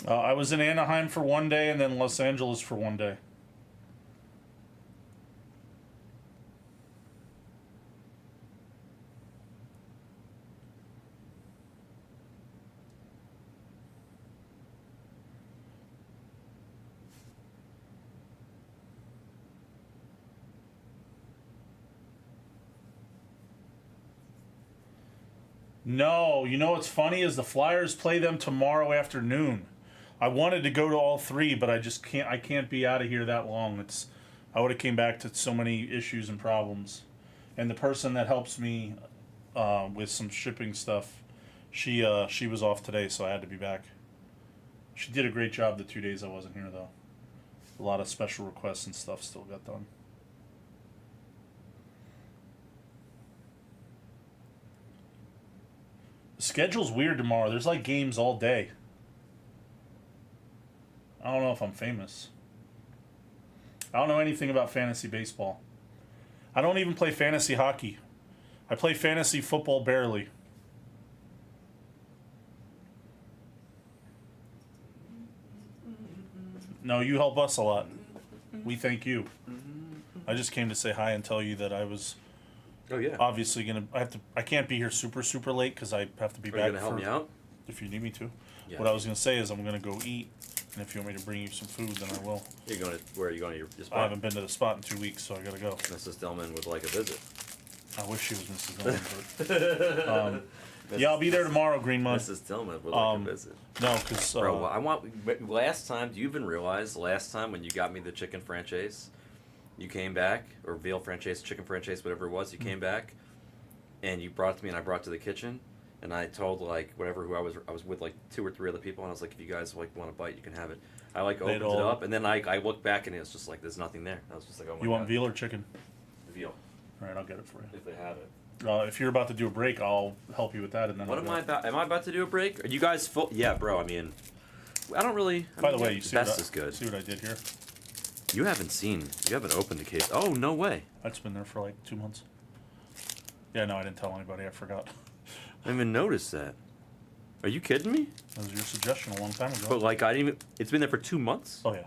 I was in Anaheim for one day and then Los Angeles for one day. No, you know what's funny is the Flyers play them tomorrow afternoon. I wanted to go to all three, but I just can't. I can't be out of here that long. I would have came back to so many issues and problems, and the person that helps me with some shipping stuff, she was off today, so I had to be back. She did a great job the 2 days I wasn't here, though. A lot of special requests and stuff still got done. The schedule's weird tomorrow. There's like games all day. I don't know if I'm famous. I don't know anything about fantasy baseball. I don't even play fantasy hockey. I play fantasy football barely. No, you help us a lot. We thank you. I just came to say hi and tell you that I was Oh yeah. obviously gonna. I can't be here super late because I have to be Are you back. gonna help me out? If you need me to. Yeah. What I was gonna say is I'm gonna go eat, and if you want me to bring you some food, then I will. You're going to where are you going to your spot? I haven't been to the spot in 2 weeks, so I gotta go. Mrs. Dillman would like a visit. I wish she was Mrs. Dillon, but yeah, I'll be there tomorrow, Green Mud. Mrs. Tillman would like a visit. No, because Bro, I want. Last time, do you even realize last time when you got me the chicken franchise, you came back, or veal franchise, chicken franchise, whatever it was, you came back, and you brought it to me, and I brought it to the kitchen, and I told like whatever who I was with like 2 or 3 other people, and I was like, if you guys like want a bite, you can have it. I like opened it up, and then I looked back, and it was just like there's nothing there. I was just like, oh my god. You want veal or chicken? Veal, All right, I'll get it for you. if they have it. If you're about to do a break, I'll help you with that, and then. What I'll am go. I about? Am I about to do a break? Are you guys full? Yeah, bro. I mean, I don't really. By the way, you see best what is good. See what I did here? You haven't opened the case. Oh no way! That's been there for like 2 months. Yeah, no, I didn't tell anybody. I forgot. I didn't even notice that. Are you kidding me? That was your suggestion a long time ago. But like I didn't even. It's been there for 2 months. Oh yeah.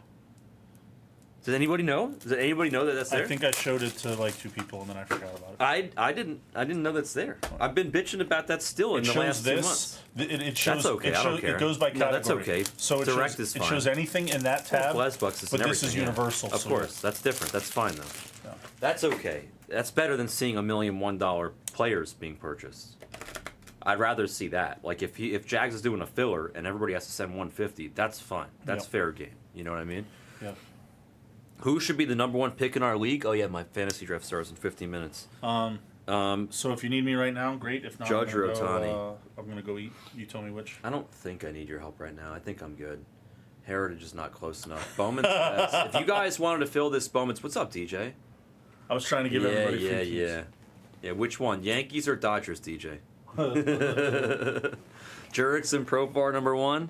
Does anybody know? Does anybody know that that's there? I think I showed it to like 2 people, and then I forgot about it. I didn't know that's there. I've been bitching about that still in the last 2 months. It shows. That's okay. It I don't shows, care. It goes by category. No, that's okay. So it Direct shows, is it fine. shows anything in that tab. Blez Bucks is but and this is everything, yeah. universal. Of so course, that's different. That's fine though. Yeah. That's okay. That's better than seeing $1,000,001 players being purchased. I'd rather see that. Like if Jags is doing a filler and everybody has to send 150, that's fine. That's Yeah. fair game. You know what I mean? Yeah. Who should be the #1 pick in our league? Oh yeah, my fantasy draft starts in 15 minutes. So if you need me right now, great. If not, Judge I'm gonna or go, Ohtani? I'm gonna go eat. You tell me which. I don't think I need your help right now. I think I'm good. Heritage is not close enough. Bowman's best. If you guys wanted to fill this Bowman's, what's up, DJ? I was trying to give everybody free keys. Yeah, which one? Yankees or Dodgers, DJ? Jurickson Profar #1.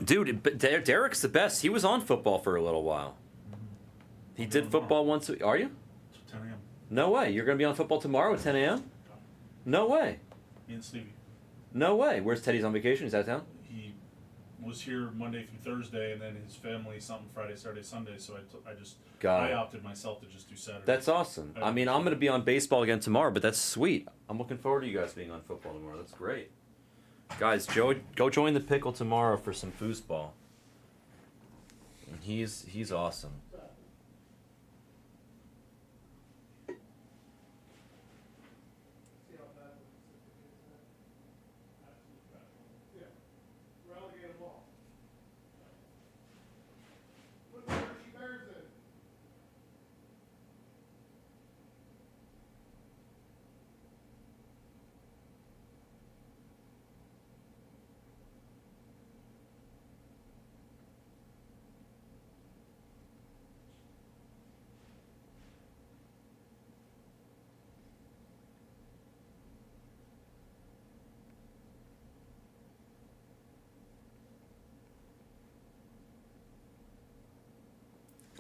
Dude, Derek's the best. He was on football for a little while. He did football once. Are you? 10 a.m. No way. You're going to be on football tomorrow at 10 a.m.? No way. Me and Stevie. No way. Where's Teddy's on vacation? He's out of town? He was here Monday through Thursday, and then his family something Friday, Saturday, Sunday. So I opted myself to just do Saturday. That's awesome. I mean, I'm going to be on baseball again tomorrow, but that's sweet. I'm looking forward to you guys being on football tomorrow. That's great. Guys, go join the pickle tomorrow for some foosball. And he's awesome.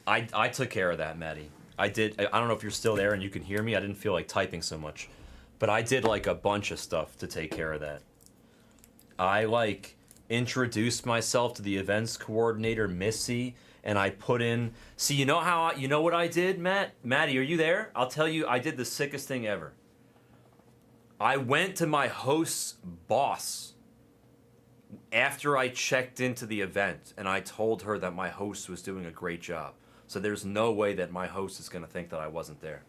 I took care of that, Maddie. I did. I don't know if you're still there and you can hear me. I didn't feel like typing so much. But I did like a bunch of stuff to take care of that. I like introduced myself to the events coordinator, Missy, and I put in. See, you know what I did, Maddie, are you there? I'll tell you, I did the sickest thing ever. I went to my host's boss after I checked into the event, and I told her that my host was doing a great job. So there's no way that my host is going to think that I wasn't there.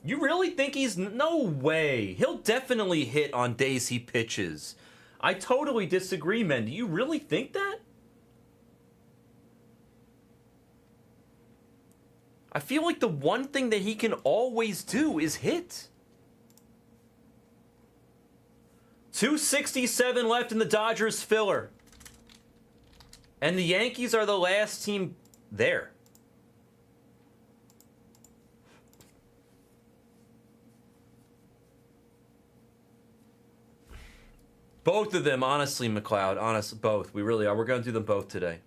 You really think he's... No way. He'll definitely hit on days he pitches. I totally disagree, man. Do you really think that? I feel like the one thing that he can always do is hit. 267 left in the Dodgers filler. And the Yankees are the last team there. Both of them, honestly, McLeod. Honest, both. We really are. We're going to do them both today.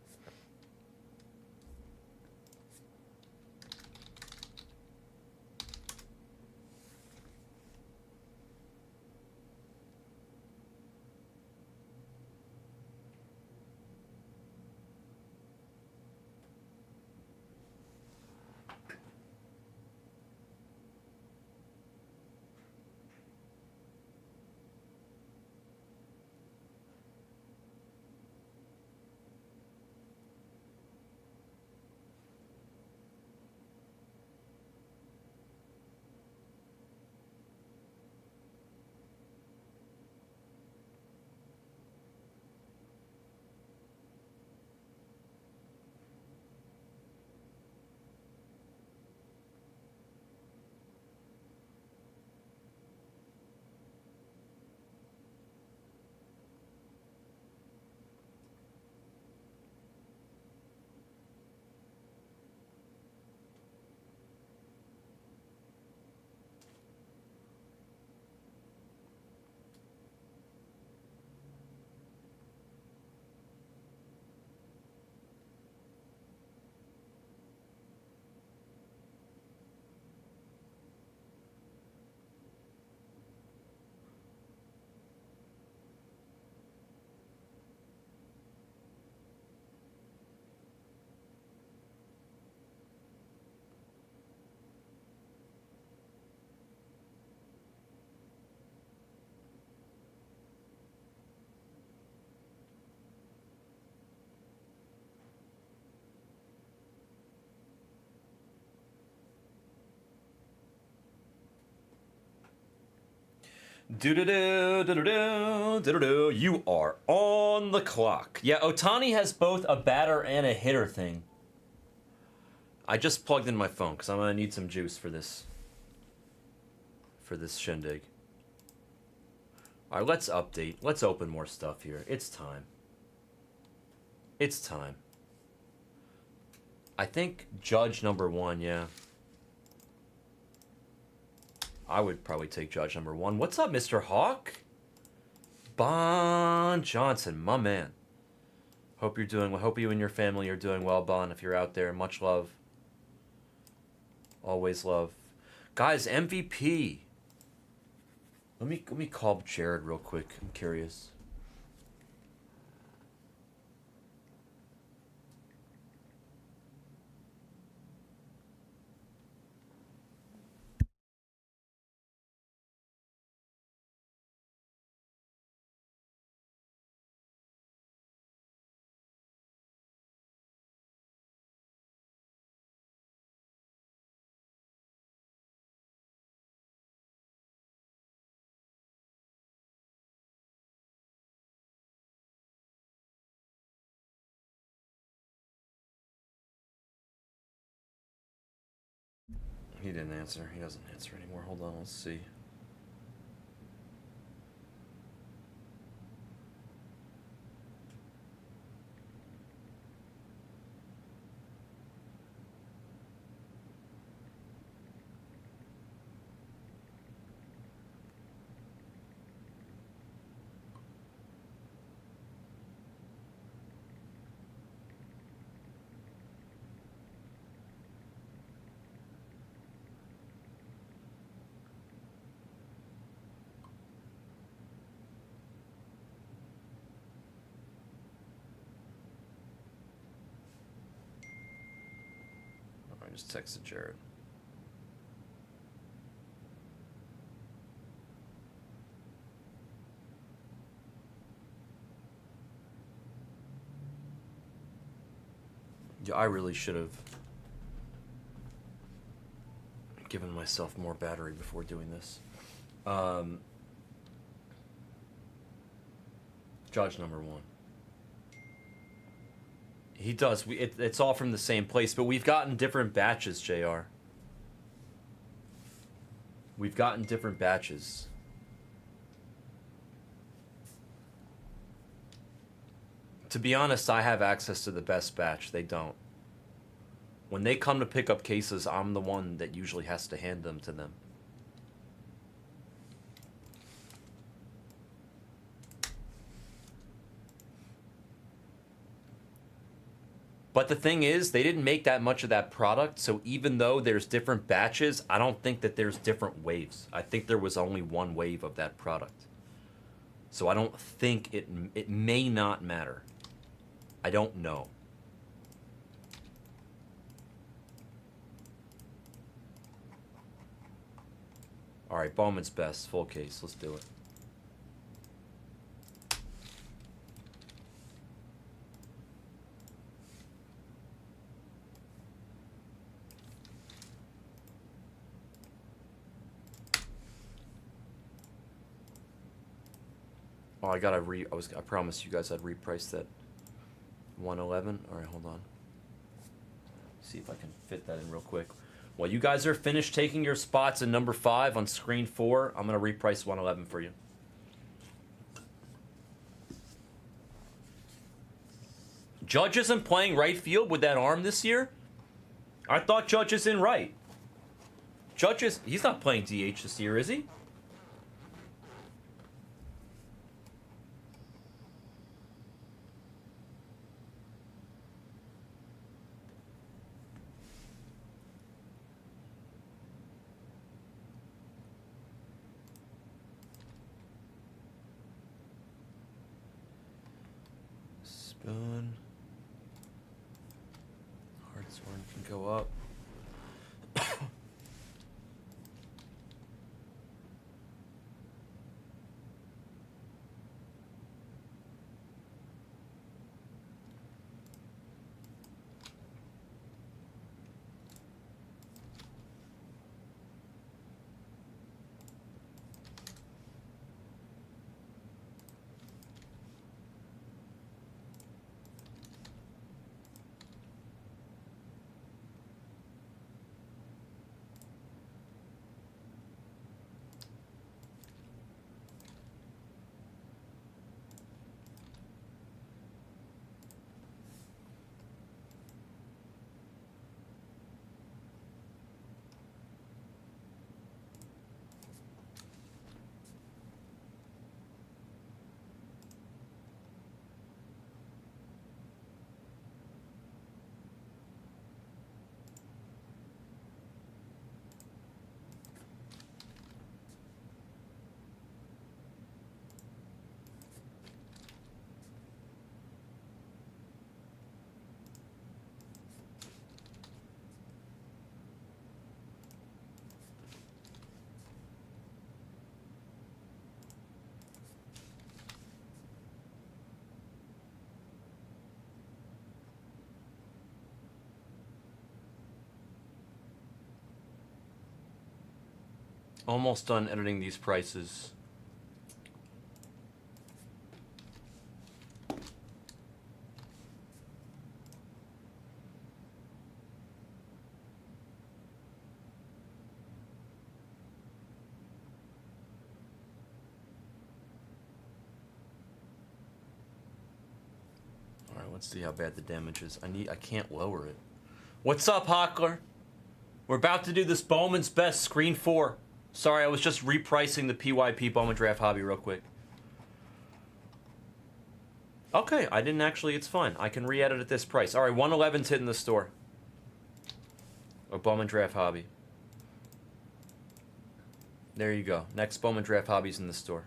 Do-do-do, do-do-do, do-do-do. You are on the clock. Yeah, Otani has both a batter and a hitter thing. I just plugged in my phone because I'm going to need some juice for this shindig. All right, let's update. Let's open more stuff here. It's time. It's time. I think Judge number 1, yeah. I would probably take Judge number 1. What's up, Mr. Hawk? Bon Johnson, my man. Hope you're doing well. Hope you and your family are doing well, Bon. If you're out there, much love. Always love. Guys, MVP. Let me call Jared real quick. I'm curious. He didn't answer. He doesn't answer anymore. Hold on, let's see. I just texted Jared. Yeah, I really should have given myself more battery before doing this. Judge number 1. He does. It's all from the same place, but we've gotten different batches, JR. We've gotten different batches. To be honest, I have access to the best batch. They don't. When they come to pick up cases, I'm the one that usually has to hand them to them. But the thing is, they didn't make that much of that product, so even though there's different batches, I don't think that there's different waves. I think there was only one wave of that product. So I don't think it may not matter. I don't know. All right, Bowman's best, full case. Let's do it. Oh, I promised you guys I'd reprice that 111. All right, hold on. See if I can fit that in real quick. While you guys are finished taking your spots in number 5 on screen 4, I'm going to reprice 111 for you. Judge isn't playing right field with that arm this year? I thought Judge is in right. He's not playing DH this year, is he? Spoon. Hartshorn can go up. Almost done editing these prices. All right, let's see how bad the damage is. I can't lower it. What's up, Hockler? We're about to do this Bowman's Best Screen 4. Sorry, I was just repricing the PYP Bowman Draft Hobby real quick. Okay, I didn't actually, it's fine. I can re-edit at this price. All right, 111's hitting the store. Or Bowman Draft Hobby. There you go. Next Bowman Draft Hobby's in the store.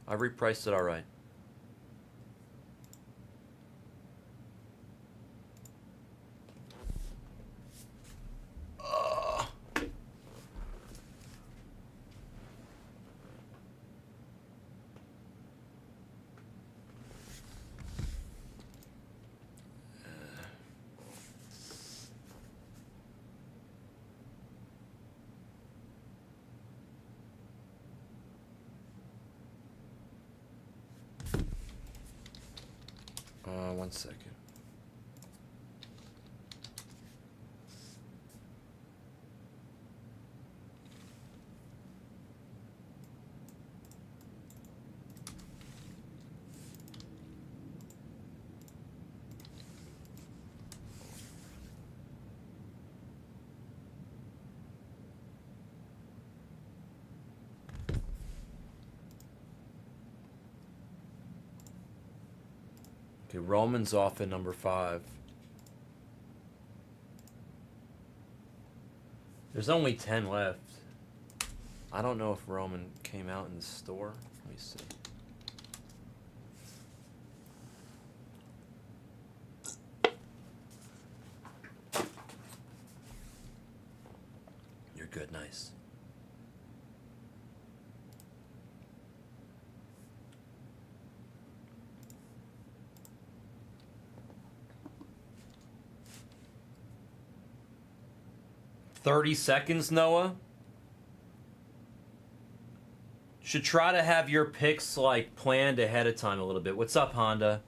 I repriced it all right. One second. Okay, Roman's off at number 5. There's only 10 left. I don't know if Roman came out in the store. Let me see. You're good, nice. "30 seconds, Noah? Should try to have your picks like planned ahead of time a little bit. What's up, Honda?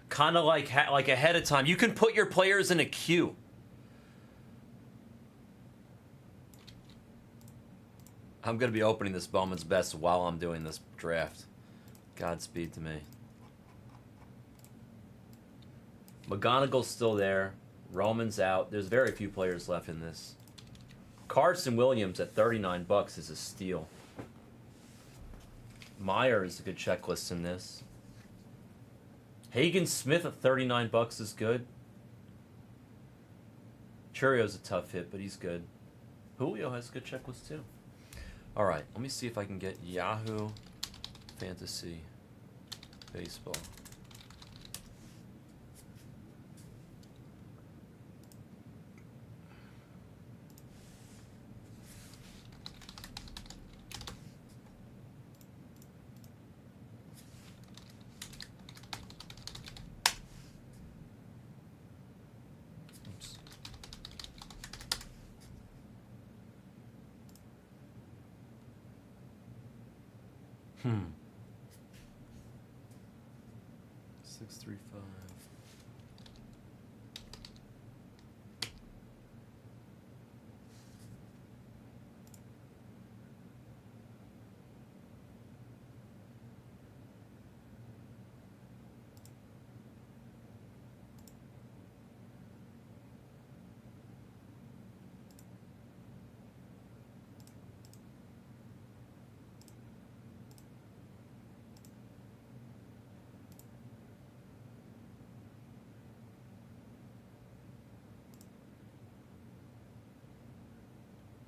Kind of like ahead of time. You can put your players in a queue. I'm gonna be opening this Bowman's Best while I'm doing this draft. Godspeed to me. McGonagall's still there. Roman's out. There's very few players left in this. Carson Williams at $39 is a steal. Meyer is a good checklist in this. Hagen Smith at $39 is good. Churio's a tough hit, but he's good. Julio has a good checklist too. All right, let me see if I can get Yahoo Fantasy Baseball. Oops. 635.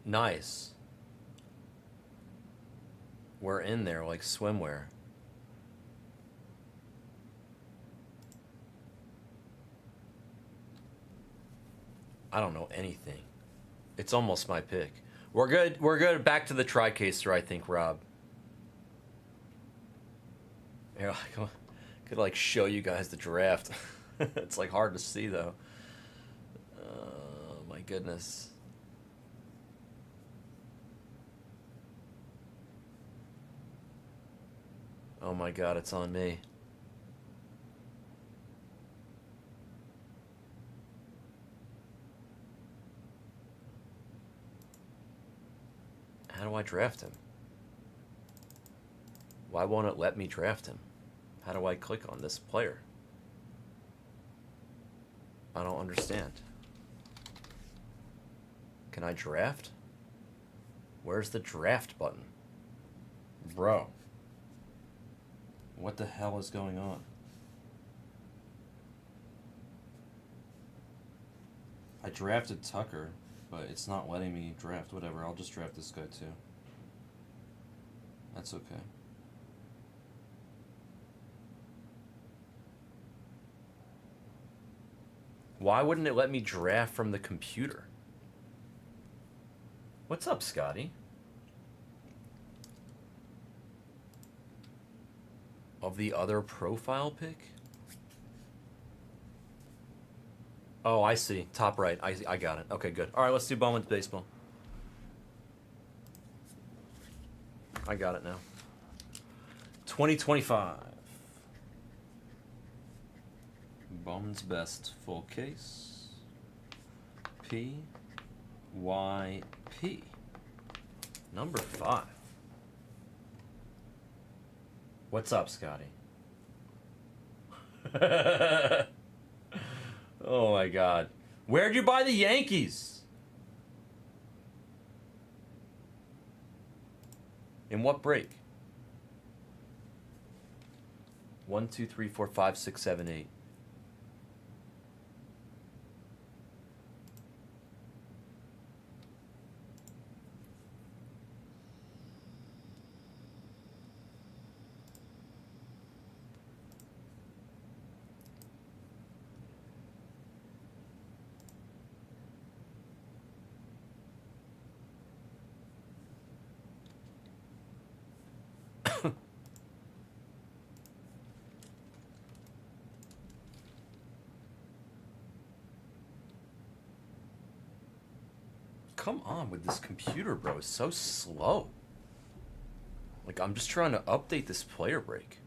Nice. We're in there like swimwear. I don't know anything. It's almost my pick. We're good. We're good. Back to the tri-caster, I think, Rob. Here, I could like show you guys the draft. It's like hard to see though. My goodness. Oh my god, it's on me. How do I draft him? Why won't it let me draft him? How do I click on this player? I don't understand. Can I draft? Where's the draft button? Bro. What the hell is going on? I drafted Tucker, but it's not letting me draft. Whatever, I'll just draft this guy too. That's okay. Why wouldn't it let me draft from the computer? What's up, Scotty? Of the other profile pic? Oh, I see. Top right. I got it. Okay, good. All right, let's do Bowman's Baseball. I got it now. 2025. Bowman's Best full case. PYP. Number 5. What's up, Scotty? Oh my god. Where'd you buy the Yankees? In what break? 1, 2, 3, 4, 5, 6, 7, 8. Come on with this computer, bro. It's so slow. Like, I'm just trying to update this player break.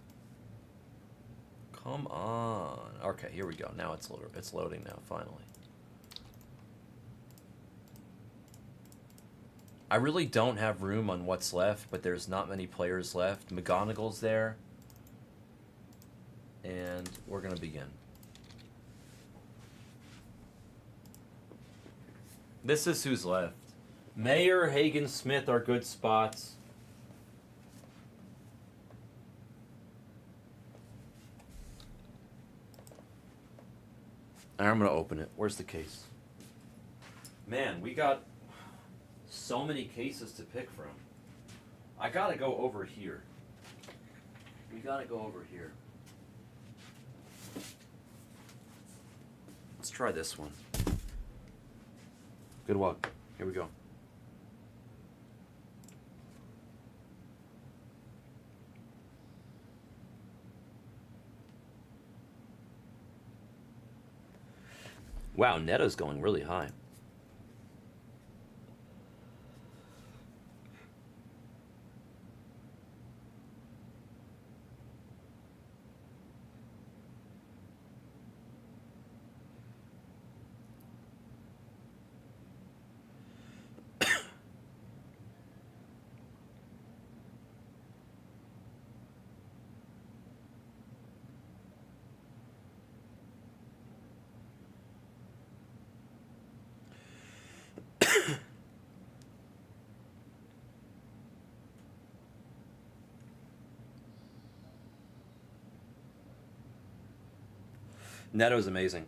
Come on. Okay, here we go. Now it's loading now, finally. I really don't have room on what's left, but there's not many players left. McGonagall's there. And we're going to begin. This is who's left. Mayer, Hagen, Smith are good spots. And I'm going to open it. Where's the case? Man, we got so many cases to pick from. I got to go over here. We got to go over here. Let's try this one. Good luck. Here we go. Wow, Neto's going really high. Neto's amazing.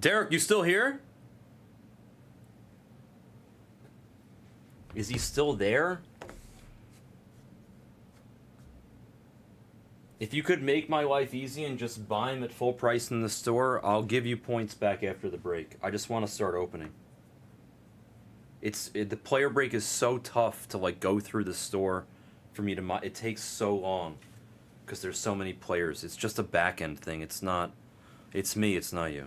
Derek, you still here? Is he still there? If you could make my life easy and just buy them at full price in the store, I'll give you points back after the break. I just want to start opening. The player break is so tough to like go through the store for me to it takes so long because there's so many players. It's just a back end thing. It's not. It's me. It's not you.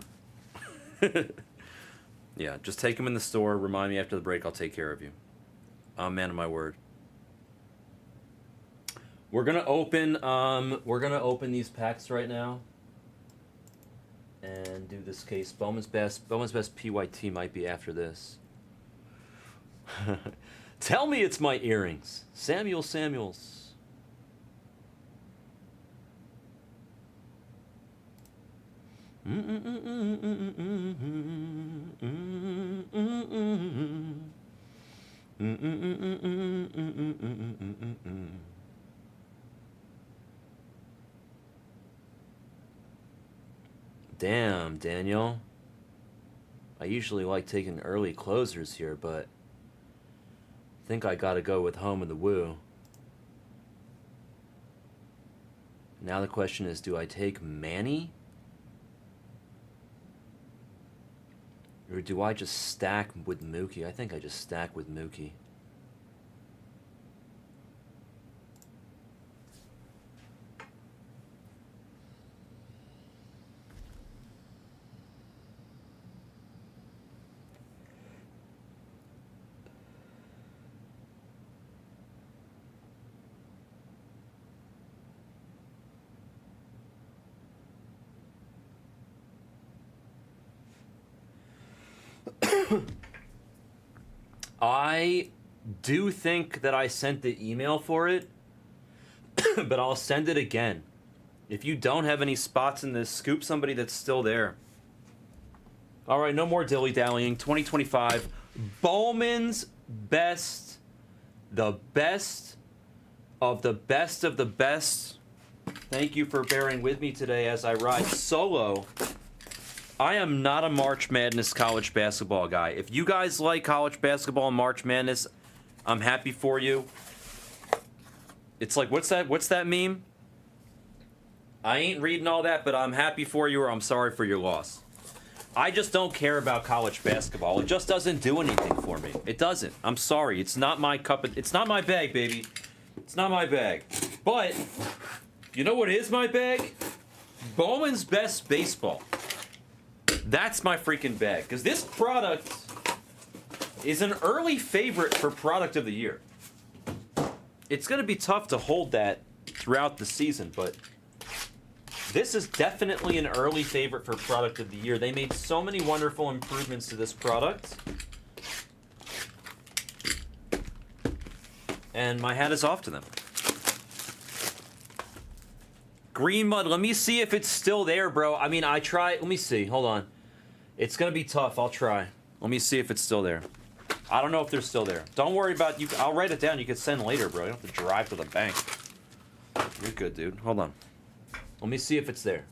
Yeah, just take them in the store. Remind me after the break. I'll take care of you. I'm man of my word. We're gonna open these packs right now and do this case. Bowman's best PYT might be after this. Tell me it's my earrings. Samuels. Damn, Daniel. I usually like taking early closers here, but I think I gotta go with Home of the Woo. Now the question is, do I take Manny? Or do I just stack with Mookie? I think I just stack with Mookie. I do think that I sent the email for it, but I'll send it again. If you don't have any spots in this, scoop somebody that's still there. All right, no more dilly-dallying. 2025, Bowman's best, the best of the best of the best. Thank you for bearing with me today as I ride solo. I am not a March Madness college basketball guy. If you guys like college basketball and March Madness, I'm happy for you. It's like, what's that meme? I ain't reading all that, but I'm happy for you or I'm sorry for your loss. I just don't care about college basketball. It just doesn't do anything for me. It doesn't. I'm sorry. It's not my it's not my bag, baby. It's not my bag. But, you know what is my bag? Bowman's Best Baseball. That's my freaking bag. Because this product is an early favorite for product of the year. It's going to be tough to hold that throughout the season, but this is definitely an early favorite for product of the year. They made so many wonderful improvements to this product. And my hat is off to them. Green Mud, let me see if it's still there, bro. I mean, I try. Let me see. Hold on. It's going to be tough. I'll try. Let me see if it's still there. I don't know if they're still there. Don't worry about you. I'll write it down. You can send later, bro. You don't have to drive to the bank. You're good, dude. Hold on. Let me see if it's there.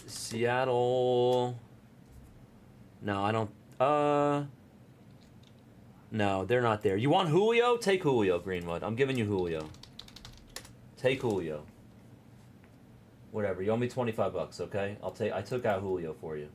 Seattle. No, I don't. No, they're not there. You want Julio? Take Julio, Greenwood. I'm giving you Julio. Take Julio. Whatever. You owe me $25, okay? I took out Julio for you.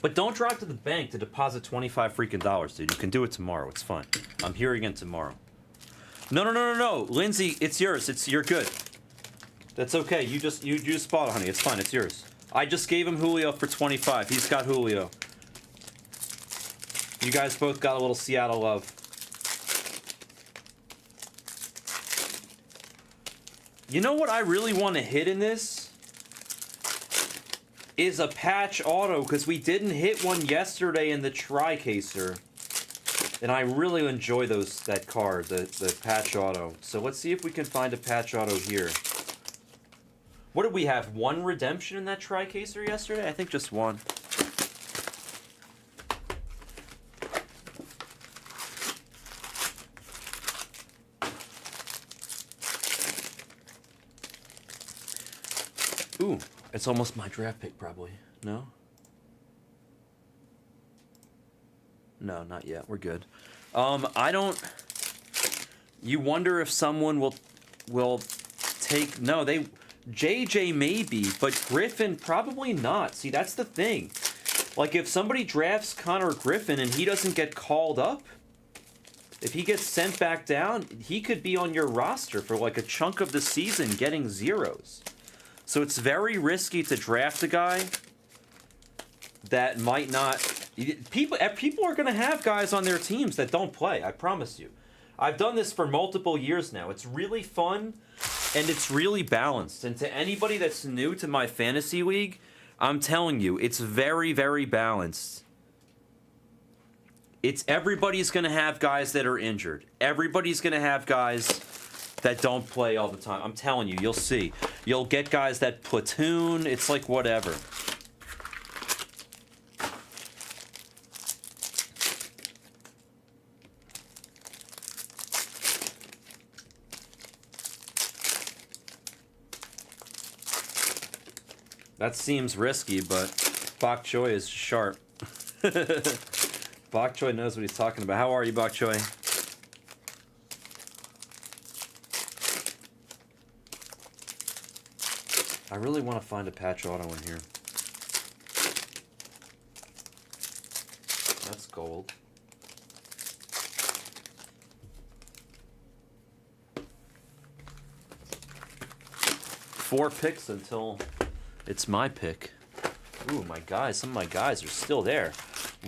But don't drive to the bank to deposit $25 freaking dollars, dude. You can do it tomorrow. It's fine. I'm here again tomorrow. No. Lindsay, it's yours. You're good. That's okay. You just bought it, honey. It's fine. It's yours. I just gave him Julio for 25. He's got Julio. You guys both got a little Seattle love. You know what I really want to hit in this? Is a patch auto, because we didn't hit one yesterday in the tri-caser. And I really enjoy that card, the patch auto. So let's see if we can find a patch auto here. What did we have? One redemption in that tri-caser yesterday? I think just one. Ooh, it's almost my draft pick, probably. No? No, not yet. We're good. I don't... You wonder if someone will take... No, they... JJ maybe, but Griffin probably not. See, that's the thing. Like, if somebody drafts Connor Griffin and he doesn't get called up, if he gets sent back down, he could be on your roster for like a chunk of the season getting zeros. So it's very risky to draft a guy that might not... People are going to have guys on their teams that don't play, I promise you. I've done this for multiple years now. It's really fun, and it's really balanced. And to anybody that's new to my fantasy league, I'm telling you, it's very, very balanced. Everybody's going to have guys that are injured. Everybody's going to have guys that don't play all the time. I'm telling you, you'll see. You'll get guys that platoon. It's like whatever. That seems risky, but Bok Choy is sharp. Bok Choy knows what he's talking about. How are you, Bok Choy? I really want to find a patch auto in here. That's gold. Four picks until it's my pick. Ooh, my guys. Some of my guys are still there.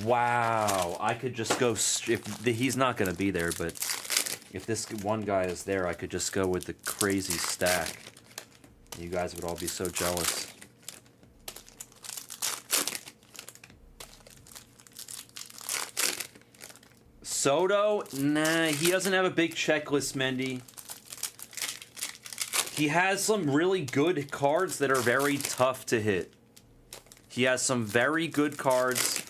Wow. I could just go... he's not going to be there, but if this one guy is there, I could just go with the crazy stack. You guys would all be so jealous. Soto? Nah, he doesn't have a big checklist, Mendy. He has some really good cards that are very tough to hit. He has some very good cards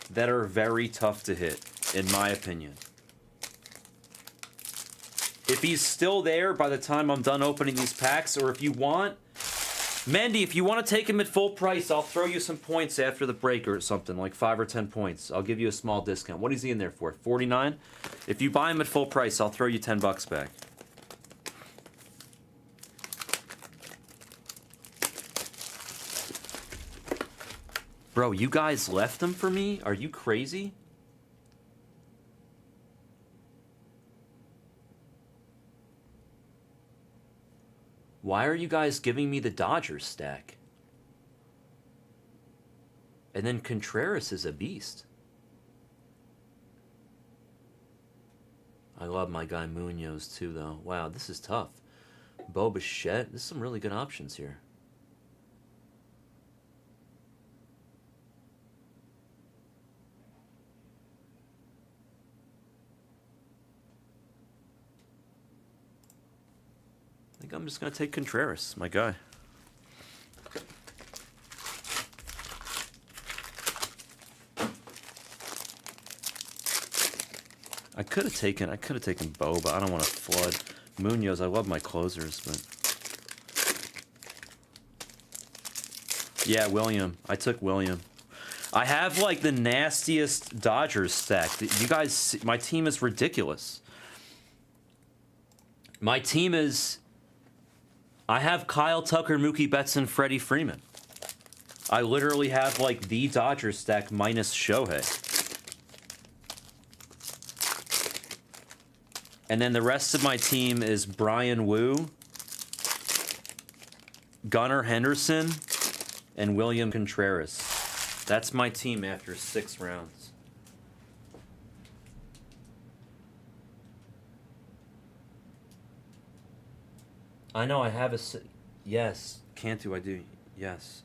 that are very tough to hit, in my opinion. If he's still there by the time I'm done opening these packs, or if you want... Mandy, if you want to take him at full price, I'll throw you some points after the break or something, like 5 or 10 points. I'll give you a small discount. What is he in there for? 49? If you buy him at full price, I'll throw you $10 back. Bro, you guys left them for me? Are you crazy? Why are you guys giving me the Dodgers stack? And then Contreras is a beast. I love my guy Munoz too, though. Wow, this is tough. Bo Bichette. There's some really good options here. I think I'm just going to take Contreras, my guy. I could have taken Bo, but I don't want to flood. Munoz, I love my closers, but... Yeah, William. I took William. I have, like, the nastiest Dodgers stack. You guys... My team is ridiculous. My team is... I have Kyle Tucker, Mookie Betts, and Freddie Freeman. I literally have, like, the Dodgers stack minus Shohei. And then the rest of my team is Brian Wu, Gunnar Henderson, and William Contreras. That's my team after 6 rounds. I know I have a... Yes, Cantu, I do. Yes.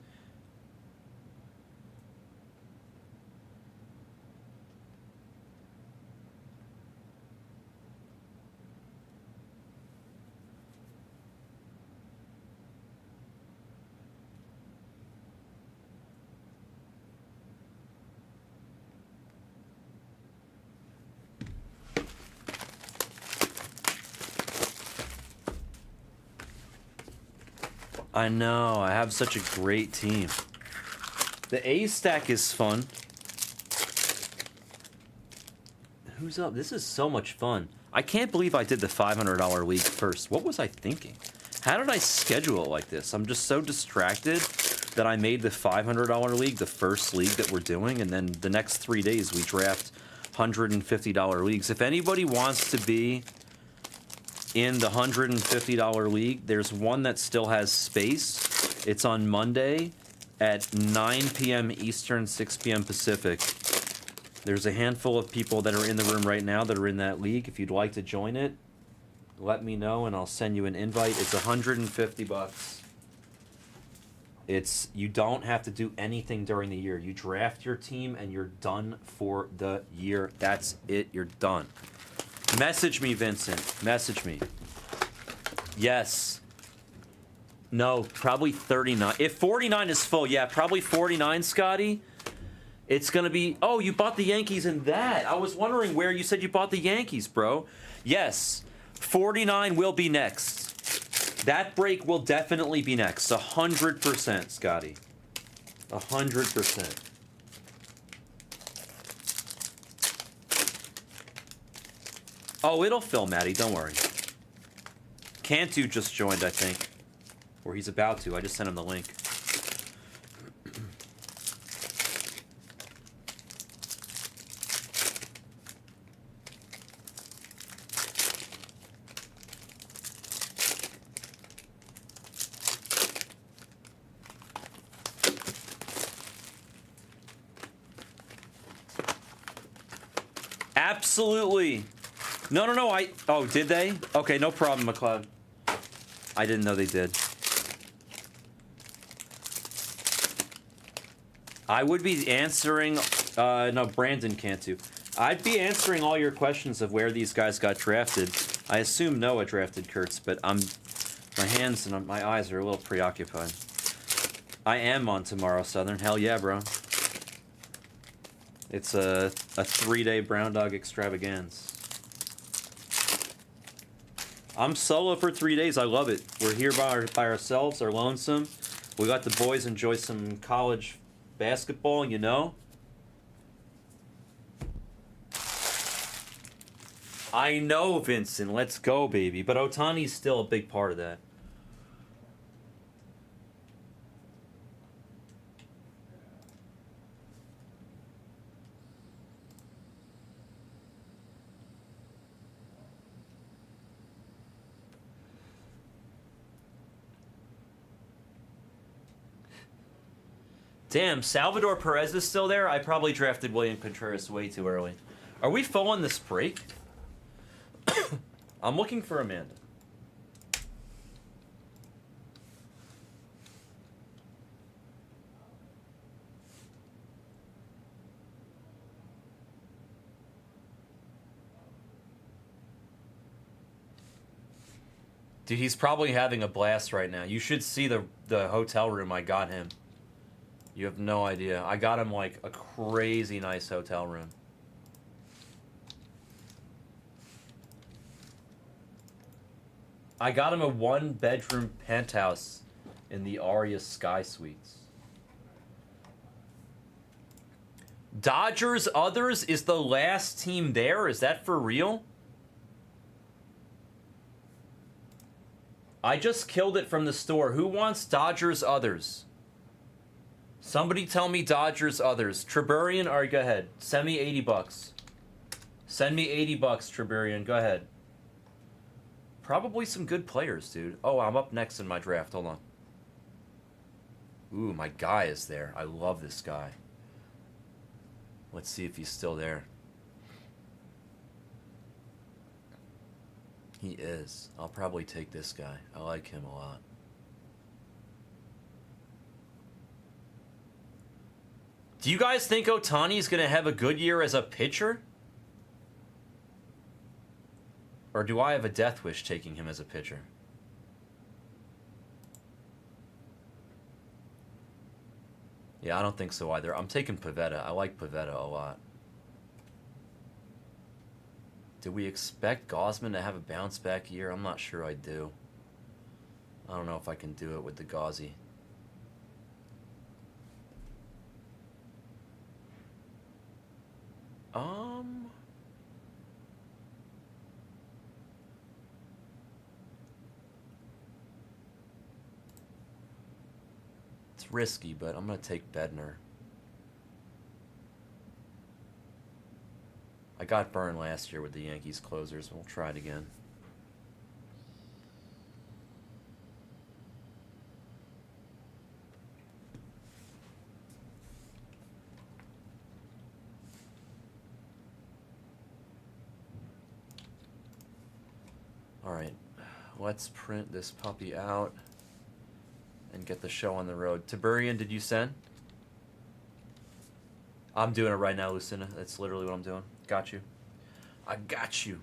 I know. I have such a great team. The A stack is fun. Who's up? This is so much fun. I can't believe I did the $500 league first. What was I thinking? How did I schedule it like this? I'm just so distracted that I made the $500 league the first league that we're doing, and then the next 3 days we draft $150 leagues. If anybody wants to be in the $150 league, there's one that still has space. It's on Monday at 9 p.m. Eastern, 6 p.m. Pacific. There's a handful of people that are in the room right now that are in that league. If you'd like to join it, let me know and I'll send you an invite. It's $150. You don't have to do anything during the year. You draft your team and you're done for the year. That's it. You're done. Message me, Vincent. Message me. Yes. No, probably 39. If 49 is full, yeah, probably 49, Scotty. It's going to be... Oh, you bought the Yankees in that. I was wondering where you said you bought the Yankees, bro. Yes, 49 will be next. That break will definitely be next. 100%, Scotty. 100%. Oh, it'll fill, Maddie. Don't worry. Cantu just joined, I think. Or he's about to. I just sent him the link. Absolutely. No. Oh, did they? Okay, no problem, McLeod. I didn't know they did. I would be answering... no, Brandon can't do. I'd be answering all your questions of where these guys got drafted. I assume Noah drafted Kurtz, but my hands and my eyes are a little preoccupied. I am on tomorrow, Southern. Hell yeah, bro. It's a 3-day Brown Dog extravaganza. I'm solo for 3 days. I love it. We're here by ourselves, are lonesome. We got the boys enjoy some college basketball, you know. I know, Vincent. Let's go, baby. But Otani's still a big part of that. Damn, Salvador Perez is still there? I probably drafted William Contreras way too early. Are we full on this break? I'm looking for Amanda. Dude, he's probably having a blast right now. You should see the hotel room I got him. You have no idea. I got him like a crazy nice hotel room. I got him a 1-bedroom penthouse in the Aria Sky Suites. Dodgers Others is the last team there? Is that for real? I just killed it from the store. Who wants Dodgers Others? Somebody tell me Dodgers Others. Triburian, all right, go ahead. Send me $80. Send me $80, Triburian. Go ahead. Probably some good players, dude. Oh, I'm up next in my draft. Hold on. Ooh, my guy is there. I love this guy. Let's see if he's still there. He is. I'll probably take this guy. I like him a lot. Do you guys think Ohtani's going to have a good year as a pitcher? Or do I have a death wish taking him as a pitcher? Yeah, I don't think so either. I'm taking Pivetta. I like Pivetta a lot. Do we expect Gausman to have a bounce back year? I'm not sure I do. I don't know if I can do it with the gauzy. It's risky, but I'm gonna take Bednar. I got burned last year with the Yankees closers, and we'll try it again. Alright, let's print this puppy out and get the show on the road. Tiberian, did you send? I'm doing it right now, Lucinda. That's literally what I'm doing. Got you. I got you.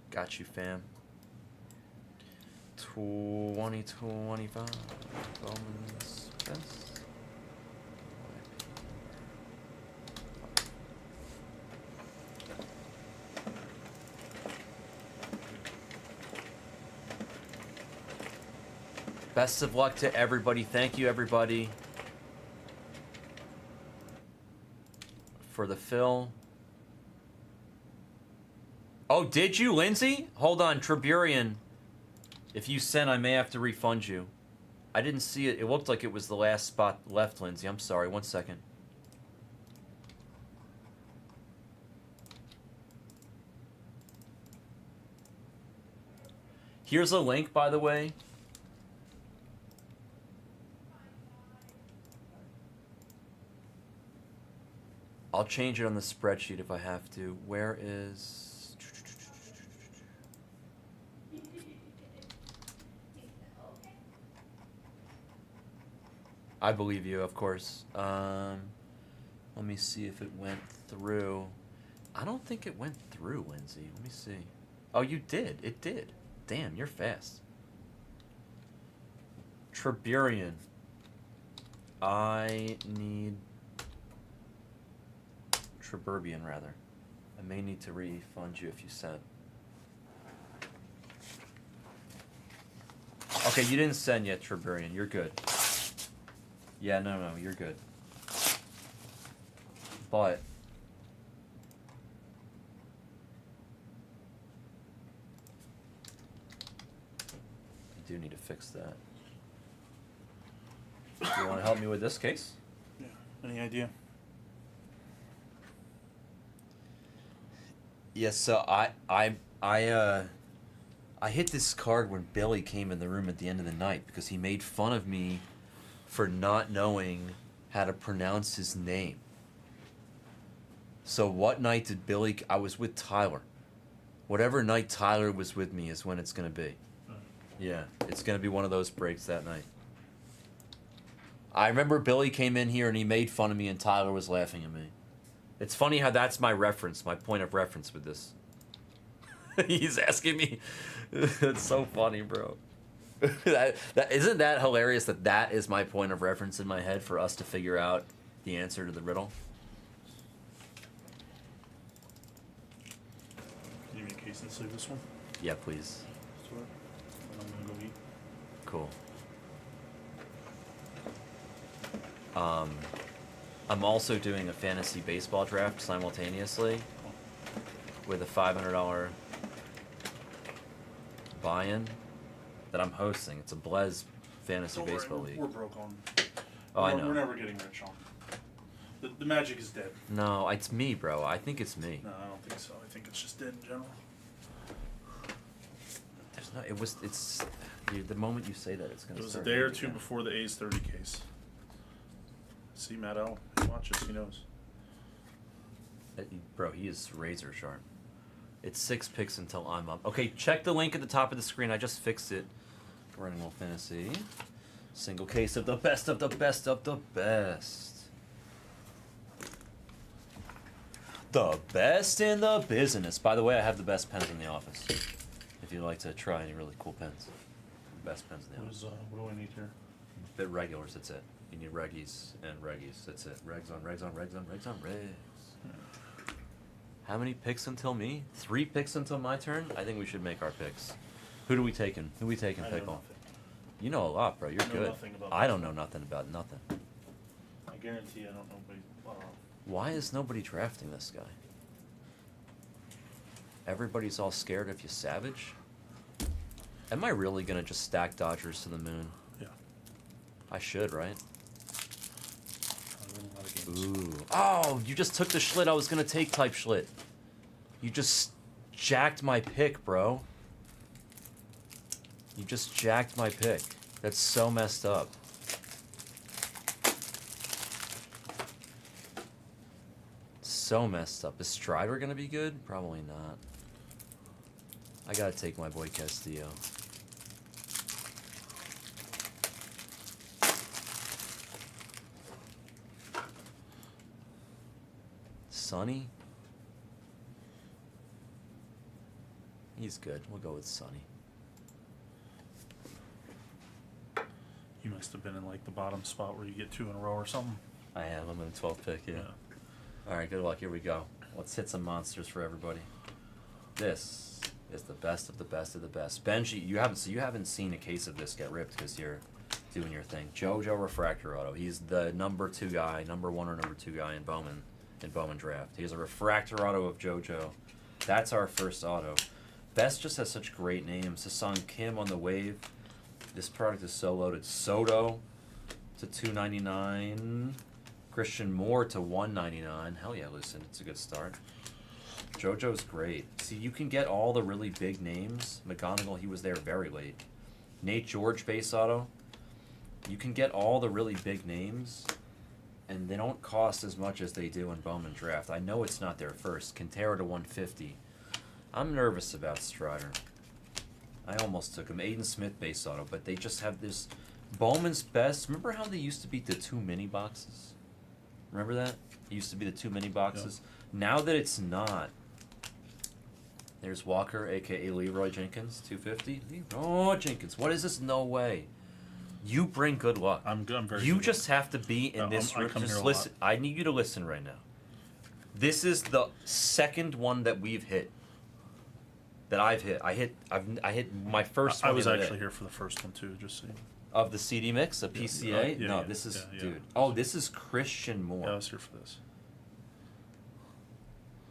Got you, fam. 2025. Bowman's best. Best of luck to everybody. Thank you, everybody, for the fill. Oh, did you, Lindsay? Hold on, Triburian. If you sent, I may have to refund you. I didn't see it. It looked like it was the last spot left, Lindsay. I'm sorry. 1 second. Here's a link, by the way. I'll change it on the spreadsheet if I have to. Where is... I believe you, of course. Let me see if it went through. I don't think it went through, Lindsay. Let me see. Oh, you did. It did. Damn, you're fast. Triburian. I need... Triburbian, rather. I may need to refund you if you sent. Okay, you didn't send yet, Triburian. You're good. Yeah, no, you're good. But I do need to fix that. Do you want to help me with this case? Yeah. Any idea? Yes, so I hit this card when Billy came in the room at the end of the night because he made fun of me for not knowing how to pronounce his name. So what night did Billy... I was with Tyler. Whatever night Tyler was with me is when it's going to be. Yeah, it's going to be one of those breaks that night. I remember Billy came in here and he made fun of me and Tyler was laughing at me. It's funny how that's my reference, my point of reference with this. He's asking me. It's so funny, bro. Isn't that hilarious that that is my point of reference in my head for us to figure out the answer to the riddle? Can you make a case and save this one? Yeah, please. Sure. And I'm gonna go eat. Cool. I'm also doing a fantasy baseball draft simultaneously with a $500 buy-in that I'm hosting. It's a Blez fantasy Don't worry, baseball league. We're broke on. Oh, I know. We're never getting rich on. The magic is dead. No, it's me, bro. I think it's me. No, I don't think so. I think it's just dead in general. There's no. It's. The moment you say that, it's gonna. It was a start day or moving two again. before the A's 30 case. See Matt L. He watches. He knows. Bro, he is razor sharp. It's 6 picks until I'm up. Okay, check the link at the top of the screen. I just fixed it. Running Animal Fantasy. Single case of the best of the best of the best. The best in the business. By the way, I have the best pens in the office. If you'd like to try any really cool pens. Best pens in the office. What do I need here? Bit regulars, that's it. You need reggies and reggies, that's it. Regs on regs on regs on regs on regs. How many picks until me? 3 picks until my turn? I think we should make our picks. Who do we taking? Who we taking, I know Pickle? nothing. You know a lot, bro. You're I know good. nothing about I don't baseball. know nothing about nothing. I guarantee I don't know baseball. Why is nobody drafting this guy? Everybody's all scared of you, Savage. Am I really gonna just stack Dodgers to the moon? Yeah. I should, right? I win a lot of games. Ooh. Oh, you just took the Schlitt I was gonna take type Schlitt. You just jacked my pick, bro. You just jacked my pick. That's so messed up. So messed up. Is Strider gonna be good? Probably not. I gotta take my boy Castillo. Sonny? He's good. We'll go with Sonny. You must have been in like the bottom spot where you get 2 in a row or something. I am. I'm in the 12th pick, yeah. All right, good luck. Here we go. Let's hit some monsters for everybody. This is the best of the best of the best. Benji, you haven't seen a case of this get ripped because you're doing your thing. JoJo Refractor Auto. He's the number 2 guy, number 1 or number 2 guy in Bowman Draft. He has a Refractor Auto of JoJo. That's our first auto. Best just has such great names. Hassan Kim on the wave. This product is so loaded. Soto to $2.99. Christian Moore to $1.99. Hell yeah, listen, it's a good start. JoJo's great. See, you can get all the really big names. McGonigal, he was there very late. Nate George base auto. You can get all the really big names, and they don't cost as much as they do in Bowman Draft. I know it's not their first. Quintero to 150. I'm nervous about Strider. I almost took him. Aiden Smith base auto, but they just have this Bowman's best. Remember how they used to beat the 2 mini boxes? Remember that? It used to be the 2 mini boxes. Yep. Now that it's not, there's Walker, aka Leroy Jenkins, 250. Leroy Jenkins. What is this? No way. You bring good luck. I'm very. You good. just have to be in this room. Just listen. I need you to listen right now. This is the second one that we've hit. That I've hit. I hit my first one. I was actually here for the first one too, just so you know. Of the CD mix, a PCA? No, yeah, this is yeah. dude. Oh, this is Christian Moore. Yeah, I was here for this.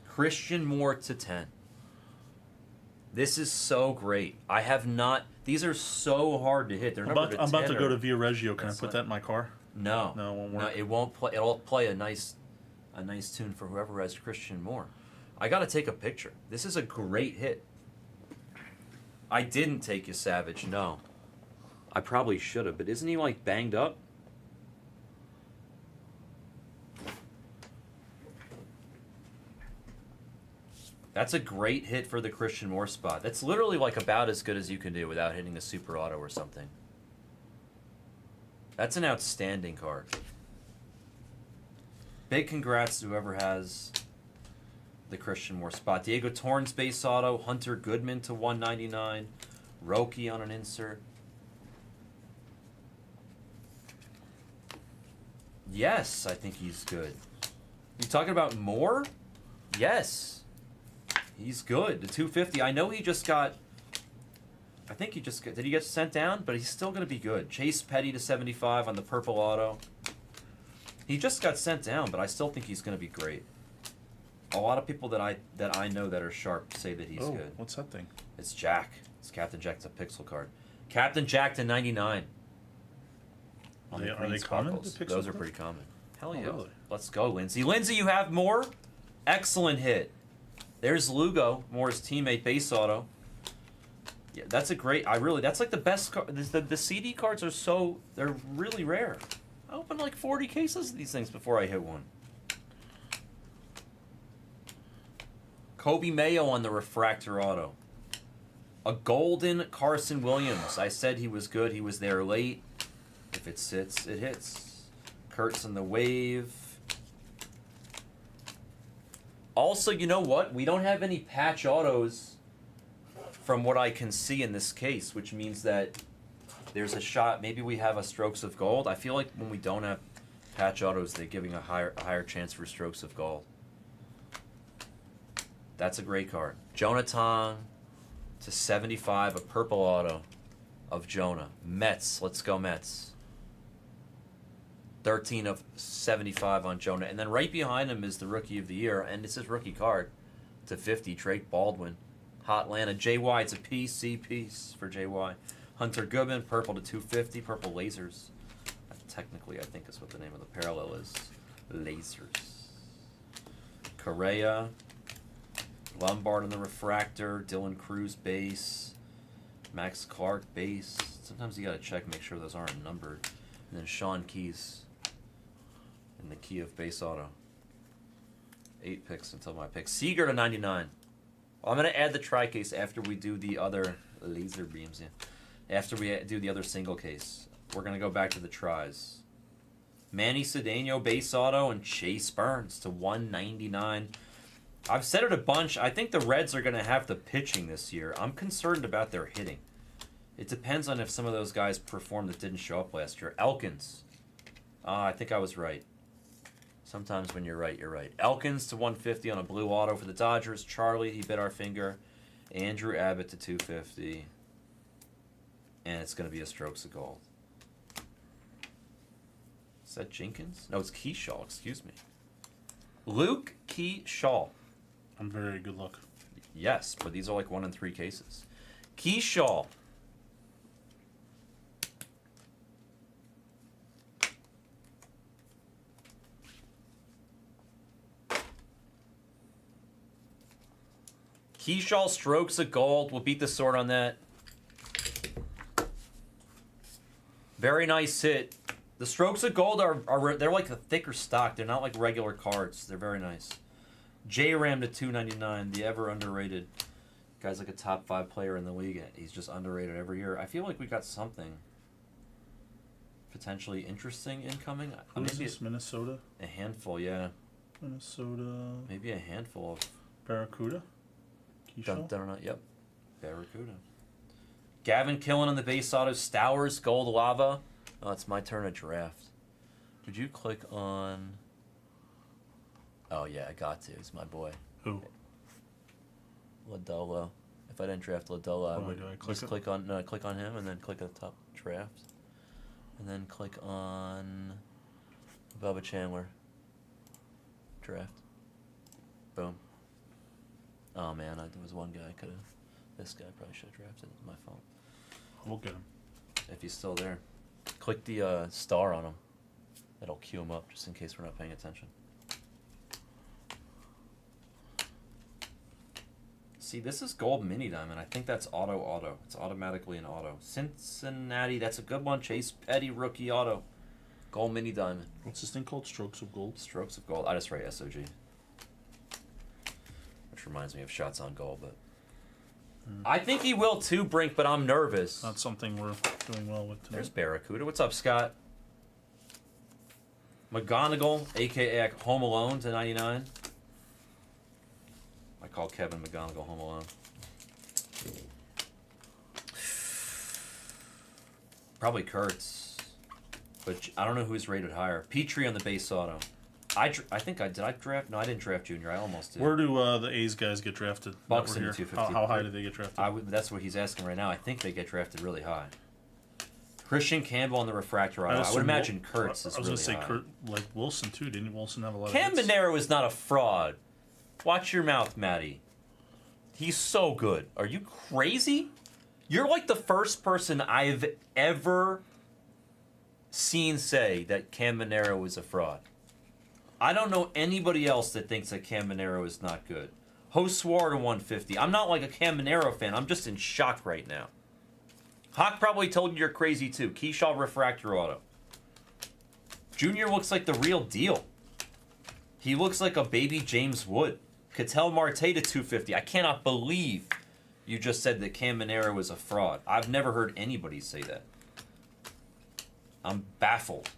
Christian Moore to 10. This is so great. I have not. These are so hard to hit. They're I'm numbered about, I'm about to 10 go or- to Via Reggio. Can I That's put not- that in my car? No, No, it won't no, work. it won't play. It'll play a nice tune for whoever has Christian Moore. I got to take a picture. This is a great hit. I didn't take you, Savage. No, I probably should have. But isn't he like banged up? That's a great hit for the Christian Moore spot. That's literally like about as good as you can do without hitting a super auto or something. That's an outstanding card. Big congrats to whoever has the Christian Moore spot. Diego Torrens base auto, Hunter Goodman to 199, Roki on an insert. Yes, I think he's good. You talking about Moore? Yes. He's good. The 250. I know he just got. I think he just got. Did he get sent down? But he's still going to be good. Chase Petty to 75 on the purple auto. He just got sent down, but I still think he's going to be great. A lot of people that I know that are sharp say that he's good. What's that thing? It's Jack. It's Captain Jack. It's a pixel card. Captain Jack to 99. On the Are green they common, sparkles. the pixel Those are cards? pretty common. Hell Oh, yeah. really? Let's go, Lindsay. Lindsay, you have more? Excellent hit. There's Lugo, Moore's teammate, base auto. Yeah, that's a great. That's like the best card. The CD cards are they're really rare. I opened like 40 cases of these things before I hit one. Kobe Mayo on the refractor auto. A golden Carson Williams. I said he was good. He was there late. If it sits, it hits. Kurtz on the wave. Also, you know what? We don't have any patch autos from what I can see in this case, which means that there's a shot. Maybe we have a Strokes of Gold. I feel like when we don't have patch autos, they're giving a higher chance for Strokes of Gold. That's a great card. Jonathan, /75, a purple auto of Jonah. Mets, let's go Mets. 13 of 75 on Jonah. And then right behind him is the Rookie of the Year, and it's his rookie card /50, Drake Baldwin. Hotlanta, JY, it's a PC piece for JY. Hunter Goodman, purple /250, purple lasers. Technically, I think is what the name of the parallel is. Lasers. Correa, Lombard on the refractor, Dylan Cruz base, Max Clark base. Sometimes you gotta check, make sure those aren't numbered. And then Sean Keys in the key of base auto. 8 picks until my pick. Seager /99. Well, I'm gonna add the tri case after we do the other laser beams. Yeah. After we do the other single case, we're gonna go back to the tries. Manny Cedeno base auto and Chase Burns /199. I've said it a bunch. I think the Reds are gonna have the pitching this year. I'm concerned about their hitting. It depends on if some of those guys perform that didn't show up last year. Elkins. I think I was right. Sometimes when you're right, you're right. Elkins /150 on a blue auto for the Dodgers. Charlie, he bit our finger. Andrew Abbott /250. And it's going to be a Strokes of Gold. Is that Jenkins? No, it's Keyshaw, excuse me. Luke Keyshaw. I'm very good luck. Yes, but these are like 1 in 3 cases. Keyshaw. Keyshaw Strokes of Gold. We'll beat the sword on that. Very nice hit. The Strokes of Gold are they're like a thicker stock. They're not like regular cards. They're very nice. J-Ram /299, the ever underrated. Guy's like a top 5 player in the league. He's just underrated every year. I feel like we got something potentially interesting incoming. Who is Maybe this? Minnesota? a handful, yeah. Minnesota. Maybe a handful of. Barracuda? Keyshaw? Yep. Barracuda. Gavin Killen on the base auto. Stowers, Gold Lava. Oh, it's my turn to draft. Would you click on... Oh, yeah, I got to. It's my boy. Who? Lodolo. If I didn't draft Lodolo, I Why would do I click just it? click on him and then click at the top draft. And then click on Bubba Chandler. Draft. Boom. Oh, man, there was one guy I could have... This guy probably should have drafted. My fault. We'll get him. If he's still there. Click the star on him. That'll cue him up just in case we're not paying attention. See, this is Gold Mini Diamond. I think that's auto. It's automatically an auto. Cincinnati, that's a good one. Chase Petty, rookie auto. Gold Mini Diamond. What's this thing called? Strokes of Gold? Strokes of Gold. I just write SOG. Which reminds me of Shots on Goal, but... I think he will too, Brink, but I'm nervous. Not something we're doing well with tonight. There's Barracuda. What's up, Scott? McGonigal, a.k.a. Home Alone /99. I call Kevin McGonigal Home Alone. Probably Kurtz. But I don't know who's rated higher. Petrie on the base auto. I think did I draft? No, I didn't draft Junior. I almost did. Where do the A's guys get drafted? Buxton That at we're here? 250. How high do they get drafted? That's what he's asking right now. I think they get drafted really high. Christian Campbell on the refractor auto. I would assume imagine Kurtz is I was really gonna say high. Kurt, like Wilson too. Didn't Wilson have a lot Cam of hits? Monero is not a fraud. Watch your mouth, Matty. He's so good. Are you crazy? You're like the first person I've ever seen say that Cam Monero is a fraud. I don't know anybody else that thinks that Cam Monero is not good. Hoswar /150. I'm not like a Cam Monero fan. I'm just in shock right now. Hawk probably told you you're crazy too. Keyshaw refractor auto. Junior looks like the real deal. He looks like a baby James Wood. Ketel Marte /250. I cannot believe you just said that Cam Monero was a fraud. I've never heard anybody say that. I'm baffled.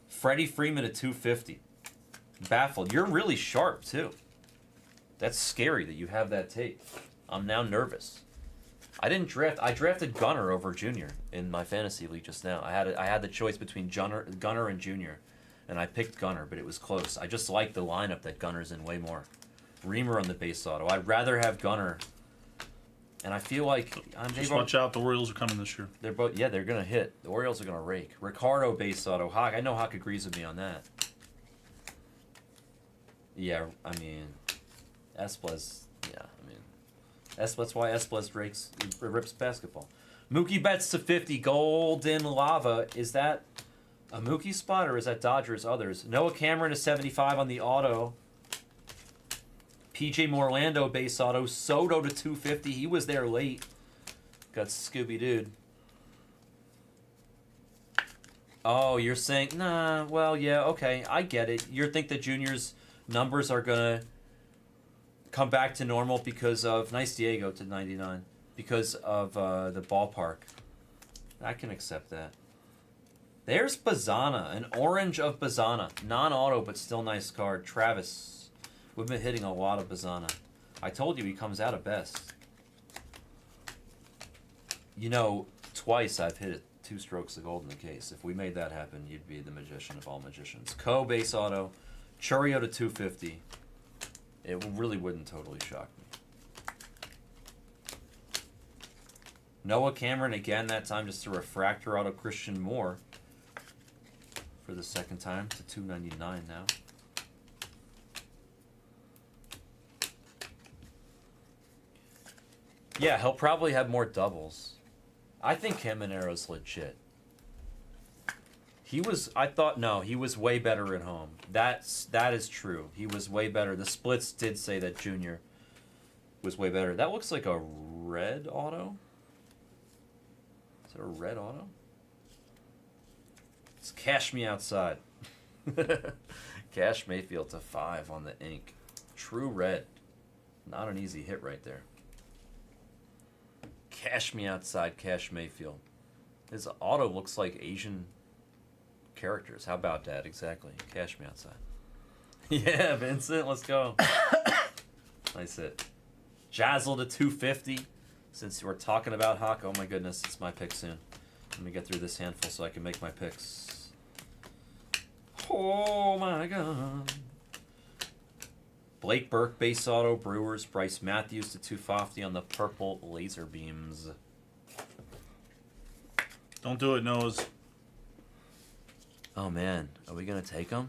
Freddie Freeman /250. Baffled. You're really sharp too. That's scary that you have that tape. I'm now nervous. I drafted Gunner over Junior in my fantasy league just now. I had the choice between Gunner and Junior, and I picked Gunner, but it was close. I just like the lineup that Gunner's in way more. Reamer on the base auto. I'd rather have Gunner And I feel like Just watch out. The Orioles are coming this year. they're both. Yeah, they're gonna hit. The Orioles are gonna rake. Ricardo base auto. Hawk. I know Hawk agrees with me on that. Yeah, I mean, Esplez. Yeah, I mean, that's why Esplez rips basketball. Mookie Betts to 50. Golden Lava. Is that a Mookie spot or is that Dodgers others? Noah Cameron to 75 on the auto. PJ Morlando base auto. Soto to 250. He was there late. Got Scooby Dude. Oh, you're saying, nah, well, yeah, okay, I get it. You think that Junior's numbers are going to come back to normal because of, nice Diego to 99, because of the ballpark. I can accept that. There's Bazana, an orange of Bazana. Non-auto, but still nice card. Travis. We've been hitting a lot of Bazana. I told you he comes out of best. You know, twice I've hit it 2 strokes of gold in the case. If we made that happen, you'd be the magician of all magicians. Co base auto. Churio to 250. It really wouldn't totally shock me. Noah Cameron again, that time just a refractor auto. Christian Moore for the second time to 299 now. Yeah, he'll probably have more doubles. I think Caminero's legit. He was way better at home. That is true. He was way better. The splits did say that Junior was way better. That looks like a red auto. Is it a red auto? It's Cash Me Outside. Cash Mayfield to 5 on the ink. True red. Not an easy hit right there. Cash Me Outside, Cash Mayfield. His auto looks like Asian characters. How about that? Exactly. Cash Me Outside. Yeah, Vincent, let's go. Nice hit. Jazzle to 250. Since we're talking about Hawk, oh my goodness, it's my pick soon. Let me get through this handful so I can make my picks. Oh my god. Blake Burke, base auto, Brewers, Bryce Matthews to 250 on the purple laser beams. Don't do it, Noah's. Oh man, are we gonna take them?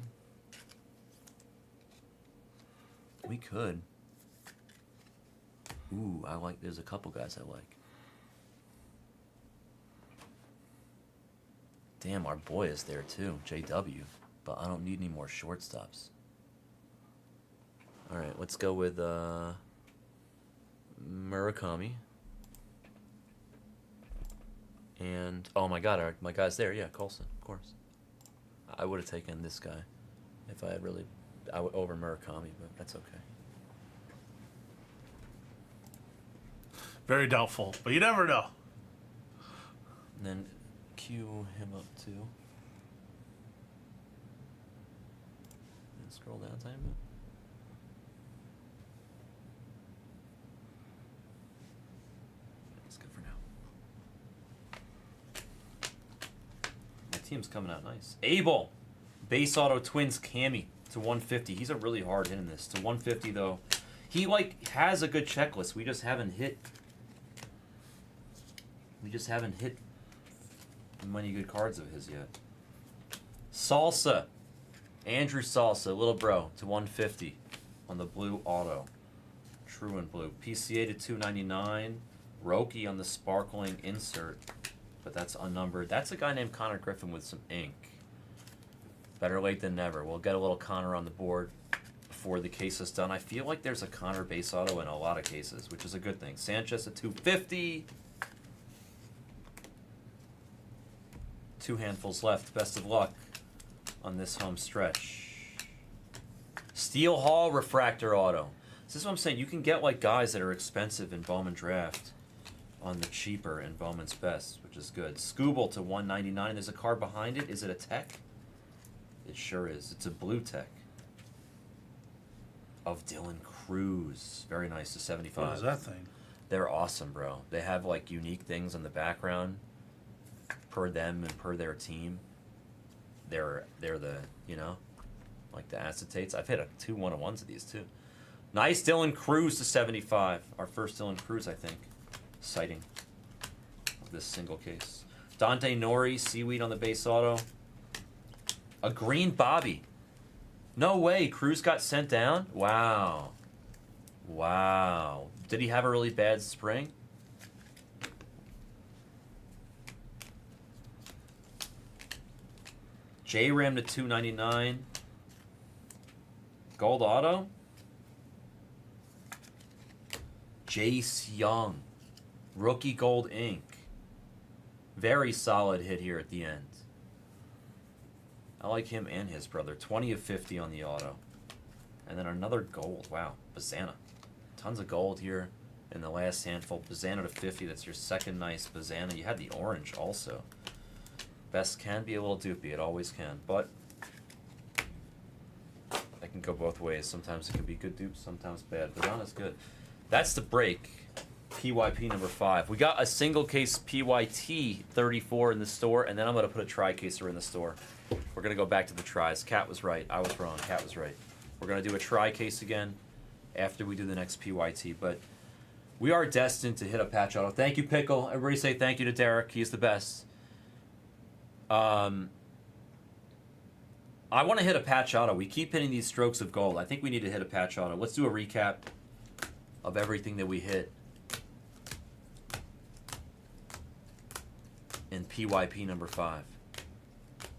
We could. Ooh, there's a couple guys I like. Damn, our boy is there too, JW. But I don't need any more shortstops. Alright, let's go with Murakami. And, oh my god, my guy's there. Yeah, Colson, of course. I would have taken this guy if I had over Murakami, but that's okay. Very doubtful, but you never know. And then cue him up too. And scroll down a tiny bit. That's good for now. My team's coming out nice. Abel! Base auto Twins Cammy to 150. He's a really hard hit in this. To 150 though. He has a good checklist. We just haven't hit many good cards of his yet. Salsa. Andrew Salsa, little bro, to 150 on the blue auto. True and blue. PCA to 299. Roki on the sparkling insert. But that's unnumbered. That's a guy named Connor Griffin with some ink. Better late than never. We'll get a little Connor on the board before the case is done. I feel like there's a Connor base auto in a lot of cases, which is a good thing. Sanchez at 250. 2 handfuls left. Best of luck on this home stretch. Steel Hall refractor auto. This is what I'm saying. You can get guys that are expensive in Bowman Draft on the cheaper in Bowman's Best, which is good. Scooble to 199. There's a card behind it. Is it a tech? It sure is. It's a blue tech. Of Dylan Cruz. Very nice to 75. What is that thing? They're awesome, bro. They have unique things in the background per them and per their team. They're the, the acetates. I've hit 2 1-on-1s of these too. Nice Dylan Cruz to 75. Our first Dylan Cruz, I think. sighting of this single case. Dante Nori, Seaweed on the base auto. A green Bobby. No way, Cruz got sent down? Wow. Wow. Did he have a really bad spring? J-Ram to 299. Gold auto. Jace Young. Rookie gold ink. Very solid hit here at the end. I like him and his brother. 20 of 50 on the auto. And then another gold. Wow. Bazana. Tons of gold here in the last handful. Bazana to 50. That's your second nice Bazana. You had the orange also. Best can be a little doopy. It always can. But it can go both ways. Sometimes it can be good dupes. Sometimes bad. Bazana's good. That's the break. PYP number 5. We got a single case PYT 34 in the store. And then I'm going to put a tri-caser in the store. We're going to go back to the tries. Cat was right. I was wrong. Cat was right. We're going to do a tri-case again after we do the next PYT. But we are destined to hit a patch auto. Thank you, Pickle. Everybody say thank you to Derek. He's the best. I want to hit a patch auto. We keep hitting these strokes of gold. I think we need to hit a patch auto. Let's do a recap of everything that we hit in PYP number 5.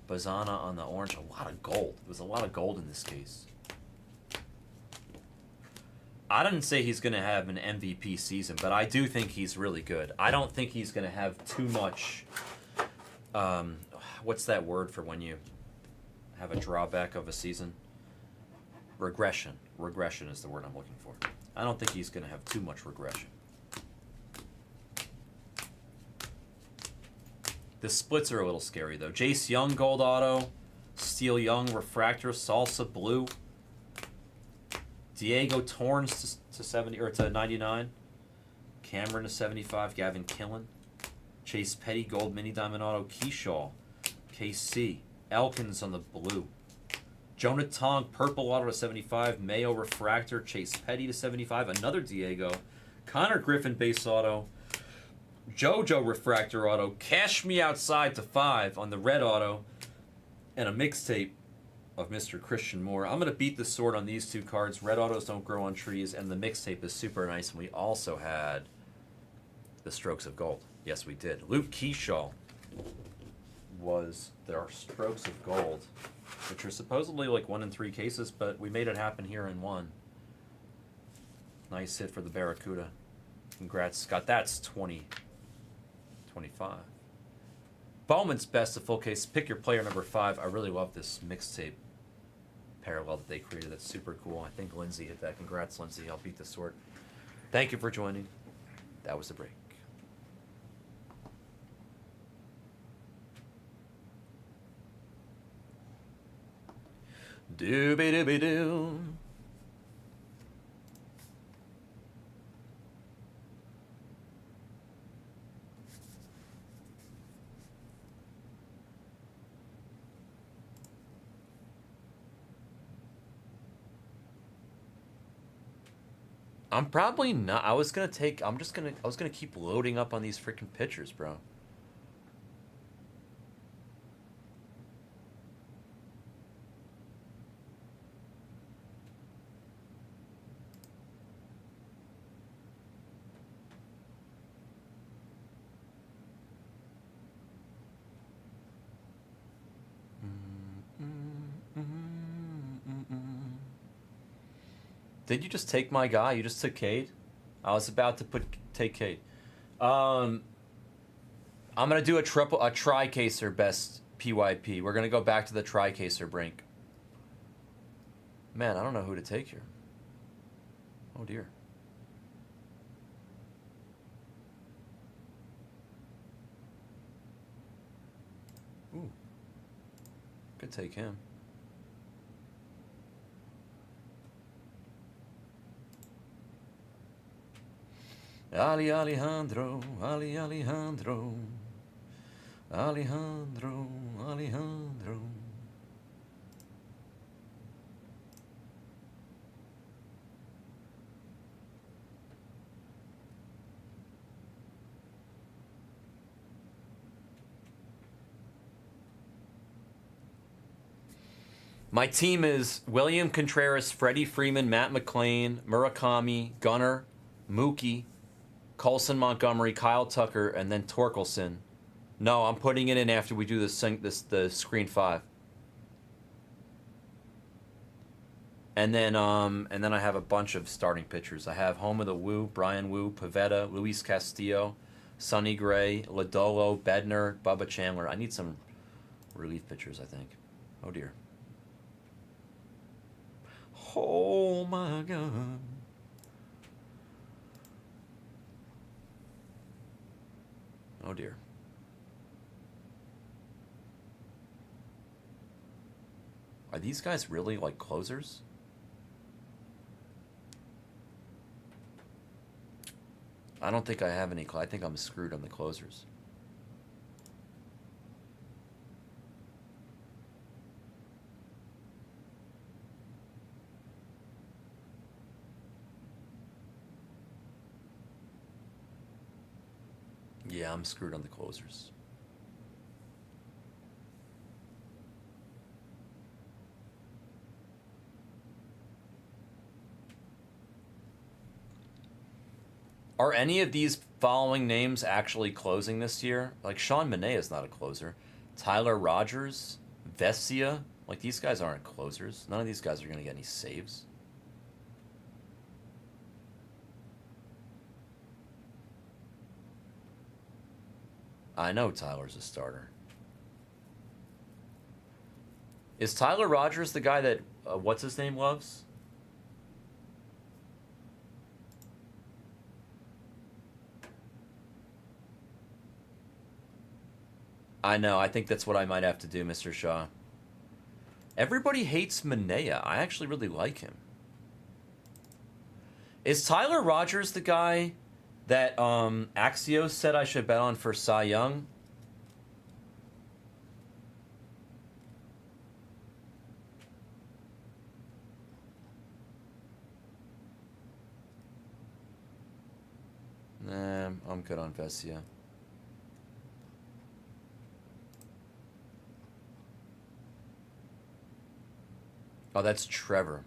Bazana on the orange. A lot of gold. There was a lot of gold in this case. I didn't say he's going to have an MVP season, but I do think he's really good. I don't think he's going to have too much... what's that word for when you have a drawback of a season? Regression. Regression is the word I'm looking for. I don't think he's going to have too much regression. The splits are a little scary, though. Jace Young, gold auto. Steel Young, refractor, salsa blue. Diego Torrens to 70 or to 99. Cameron to 75. Gavin Killen. Chase Petty, gold mini diamond auto. Keyshaw, KC. Elkins on the blue. Jonah Tong, purple auto to 75. Mayo refractor. Chase Petty to 75. Another Diego. Connor Griffin, base auto. JoJo refractor auto. Cash Me Outside to 5 on the red auto. And a mixtape of Mr. Christian Moore. I'm going to beat the sword on these two cards. Red autos don't grow on trees, and the mixtape is super nice. And we also had the Strokes of Gold. Yes, we did. Luke Keyshaw was their Strokes of Gold, which are supposedly like 1 in 3 cases, but we made it happen here in 1. Nice hit for the Barracuda. Congrats, Scott. That's 20, 25. Bowman's best of full case. Pick your player number 5. I really love this mixtape parallel that they created. That's super cool. I think Lindsay hit that. Congrats, Lindsay. I'll beat the sword. Thank you for joining. That was the break. Dooby-dooby-doo. I'm probably not. I was gonna keep loading up on these freaking pictures, bro. Did you just take my guy? You just took Cade? I was about to take Cade. I'm gonna do a tri-caser best PYP. We're gonna go back to the tri-caser brink. Man, I don't know who to take here. Oh dear. Ooh. Could take him. Ali Alejandro, Ali Alejandro, Alejandro, Alejandro. My team is William Contreras, Freddie Freeman, Matt McClain, Murakami, Gunnar, Mookie, Colson Montgomery, Kyle Tucker, and then Torkelson. No, I'm putting it in after we do the screen 5. And then I have a bunch of starting pitchers. I have Home of the Woo, Brian Wu, Pavetta, Luis Castillo, Sonny Gray, Lodolo, Bednar, Bubba Chandler. I need some relief pitchers, I think. Oh dear. Oh my God. Oh dear. Are these guys really like closers? I don't think I have any. I think I'm screwed on the closers. Yeah, I'm screwed on the closers. Are any of these following names actually closing this year? Like Sean Manaea is not a closer. Tyler Rogers, Vesia, like these guys aren't closers. None of these guys are going to get any saves. I know Tyler's a starter. Is Tyler Rogers the guy that, what's his name, loves? I know, I think that's what I might have to do, Mr. Shaw. Everybody hates Manaea. I actually really like him. Is Tyler Rogers the guy that Axios said I should bet on for Cy Young? Nah, I'm good on Vesia. Oh, that's Trevor.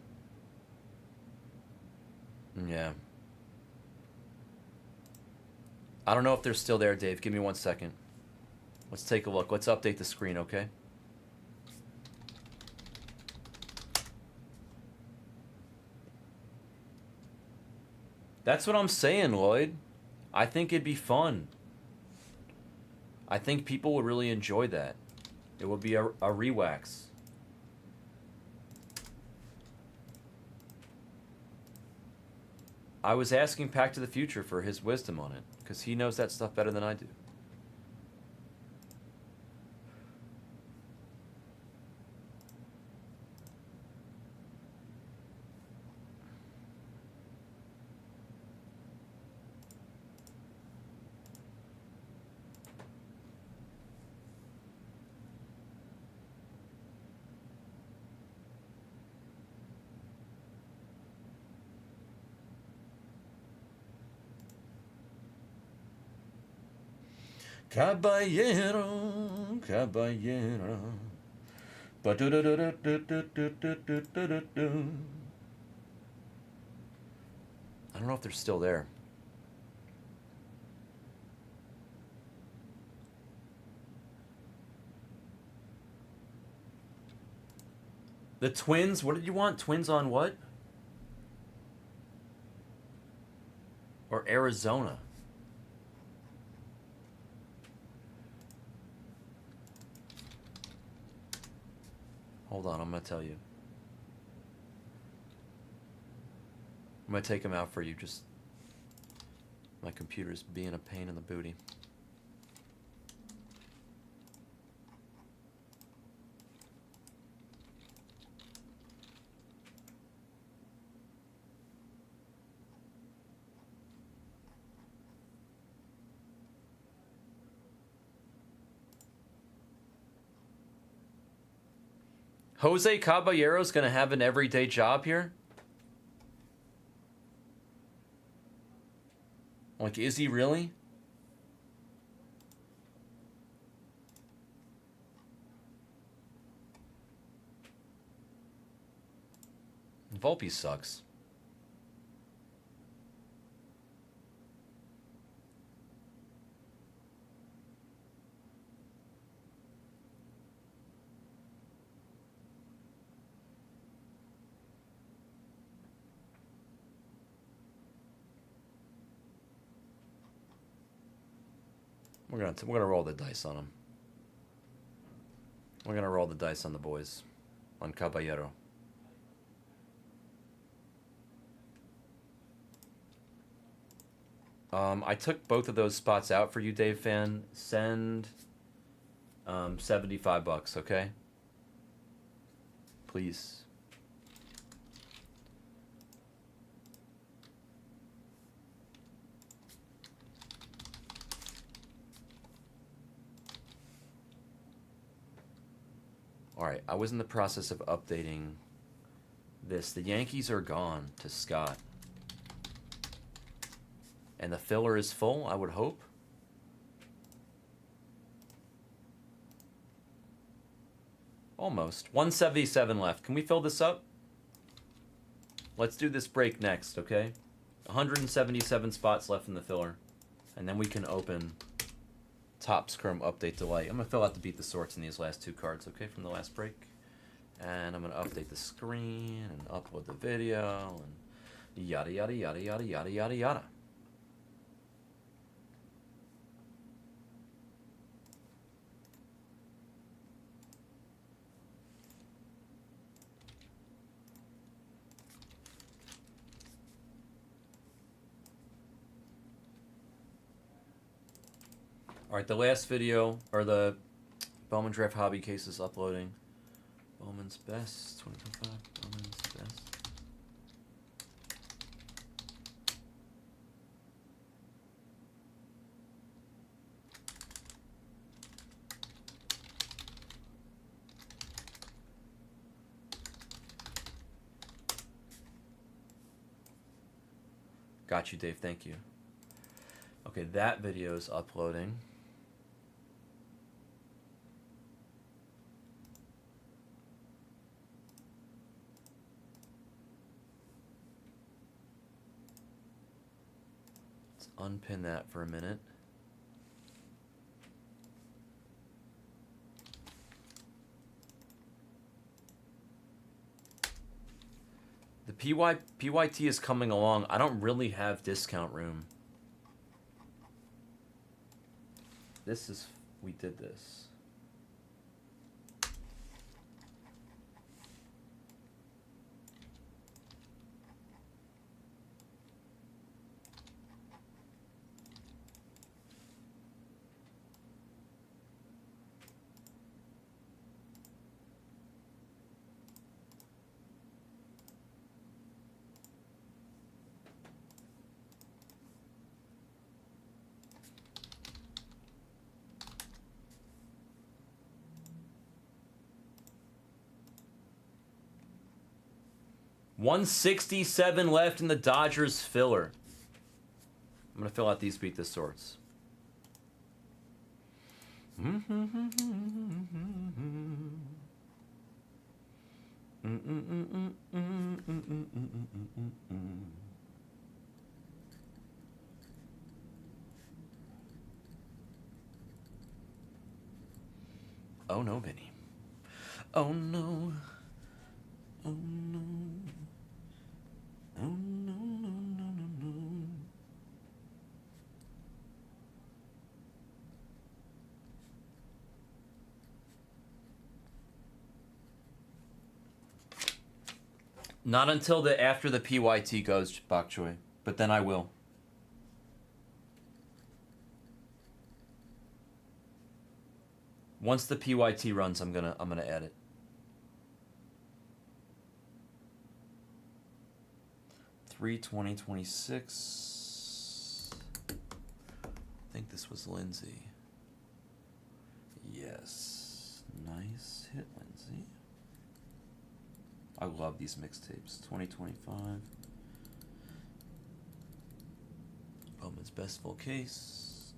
Yeah. I don't know if they're still there, Dave. Give me 1 second. Let's take a look. Let's update the screen, okay? That's what I'm saying, Lloyd. I think it'd be fun. I think people would really enjoy that. It would be a re-wax. I was asking Pack to the Future for his wisdom on it, because he knows that stuff better than I do. Caballero, caballero. Ba-do-do-do-do-do-do-do-do-do-do. I don't know if they're still there. The Twins, what did you want? Twins on what? Or Arizona? Hold on, I'm going to tell you. I'm going to take them out for you. Just my computer's being a pain in the booty. Jose Caballero's going to have an everyday job here? Like, is he really? Volpe sucks. We're gonna roll the dice on him. We're gonna roll the dice on the boys, on Caballero. I took both of those spots out for you, Dave Fan. Send $75, okay? Please. Alright, I was in the process of updating this. The Yankees are gone to Scott. And the filler is full, I would hope. Almost. 177 left. Can we fill this up? Let's do this break next, okay? 177 spots left in the filler. And then we can open Topps Chrome Update Delay. I'm going to fill out the Beat the Sorts in these last two cards, okay, from the last break. And I'm going to update the screen and upload the video and yada, yada, yada, yada, yada, yada, yada. Alright, the last video, or the Bowman Draft Hobby case is uploading. Bowman's Best, 2025, Bowman's Best. Got you, Dave, thank you. Okay, that video is uploading. Unpin that for a minute. The PYT is coming along. I don't really have discount room. We did this. $167 left in the Dodgers filler. I'm gonna fill out these Beat the Sorts. Oh no, Vinny. Oh no. Oh no. Oh no, no, no, no, no. Not until after the PYT goes, Bok Choy, but then I will. Once the PYT runs, I'm gonna add it. Three 2026. I think this was Lindsay. Yes, nice hit, Lindsay. I love these mixtapes. 2025. Bowman's Best full case.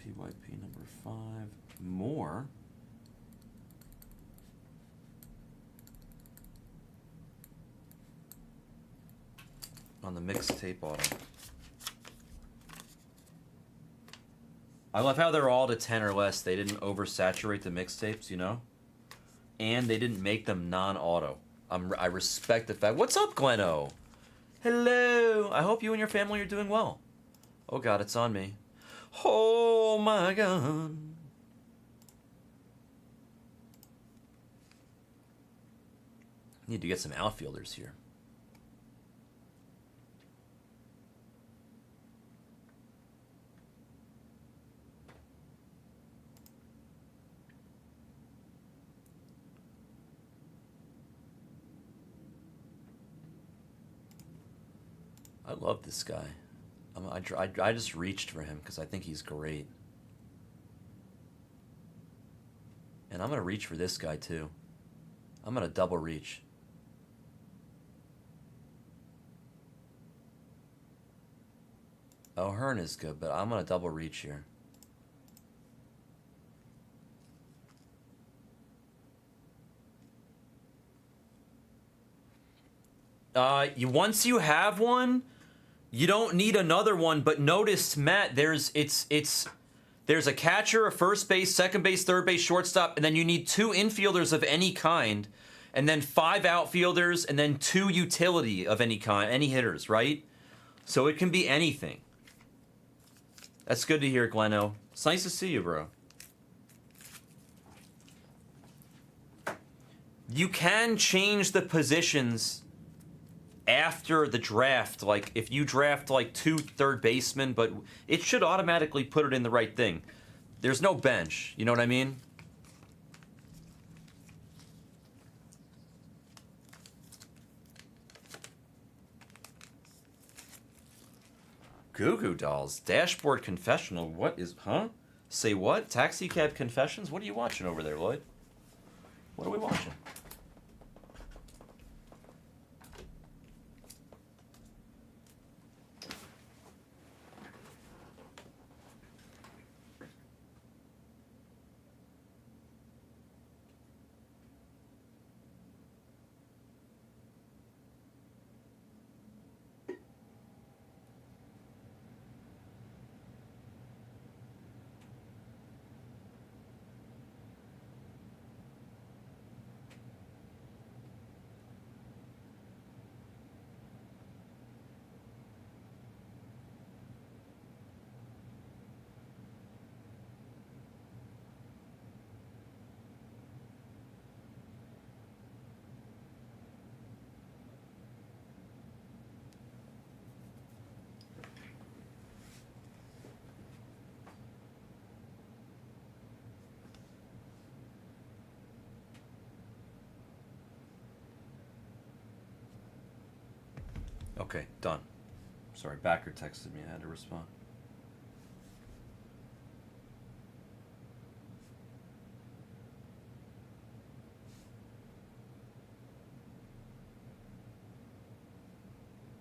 PYP number 5. More. on the mixtape auto. I love how they're all to 10 or less. They didn't oversaturate the mixtapes, you know? And they didn't make them non-auto. I respect the fact. What's up, Gleno? Hello. I hope you and your family are doing well. Oh, God, it's on me. Oh, my God. Need to get some outfielders here. I love this guy. I just reached for him because I think he's great. And I'm going to reach for this guy too. I'm going to double reach. O'Hearn is good, but I'm going to double reach here. Once you have one, you don't need another one. But notice, Matt, there's a catcher, a first base, second base, third base, shortstop, and then you need 2 infielders of any kind, and then 5 outfielders, and then 2 utility of any kind, any hitters, right? So it can be anything. That's good to hear, Gleno. It's nice to see you, bro. You can change the positions after the draft. Like, if you draft, like, 2 third basemen, but it should automatically put it in the right thing. There's no bench. You know what I mean? Goo Goo Dolls. Dashboard Confessional. What is... Huh? Say what? Taxi Cab Confessions? What are you watching over there, Lloyd? What are we watching? Okay, done. Sorry, Backer texted me. I had to respond.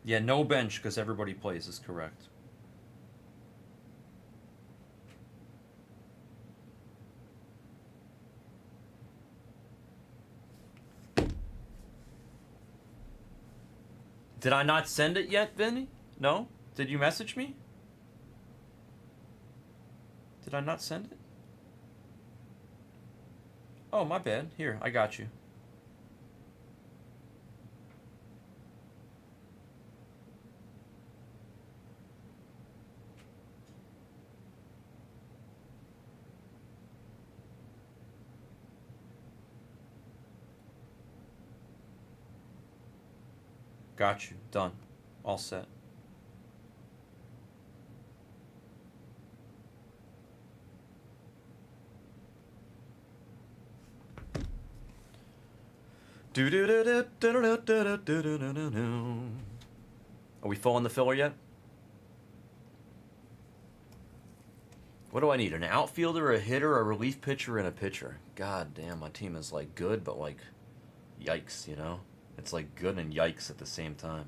Yeah, no bench because everybody plays is correct. Did I not send it yet, Vinny? No? Did you message me? Did I not send it? Oh, my bad. Here, I got you. Got you. Done. All set. Are we full on the filler yet? What do I need? An outfielder, a hitter, a relief pitcher, and a pitcher. God damn, my team is like good, but like, yikes, you know? It's like good and yikes at the same time.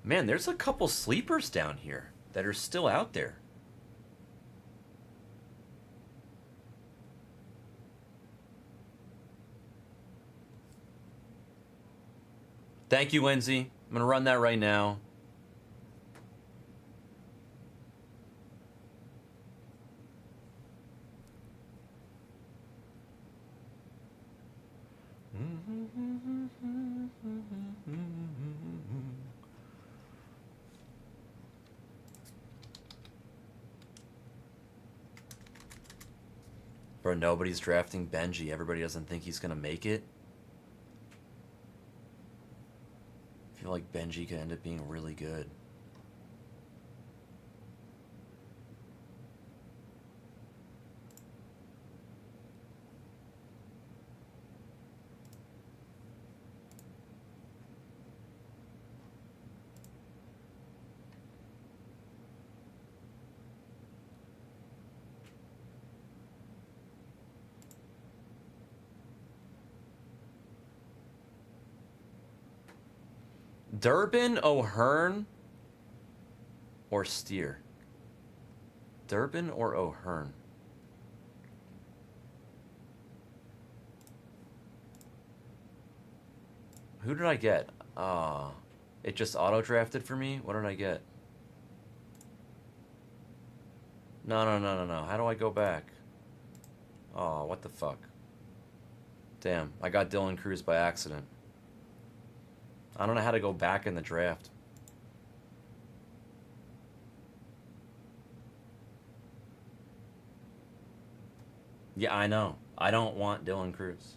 Man, there's a couple sleepers down here that are still out there. Thank you, Lindsay. I'm gonna run that right now. Bro, nobody's drafting Benji. Everybody doesn't think he's gonna make it. I feel like Benji could end up being really good. Durbin, O'Hearn, or Steer? Durbin or O'Hearn? Who did I get? It just auto-drafted for me? What did I get? No. How do I go back? Oh, what the fuck? Damn, I got Dylan Cruz by accident. I don't know how to go back in the draft. Yeah, I know. I don't want Dylan Cruz.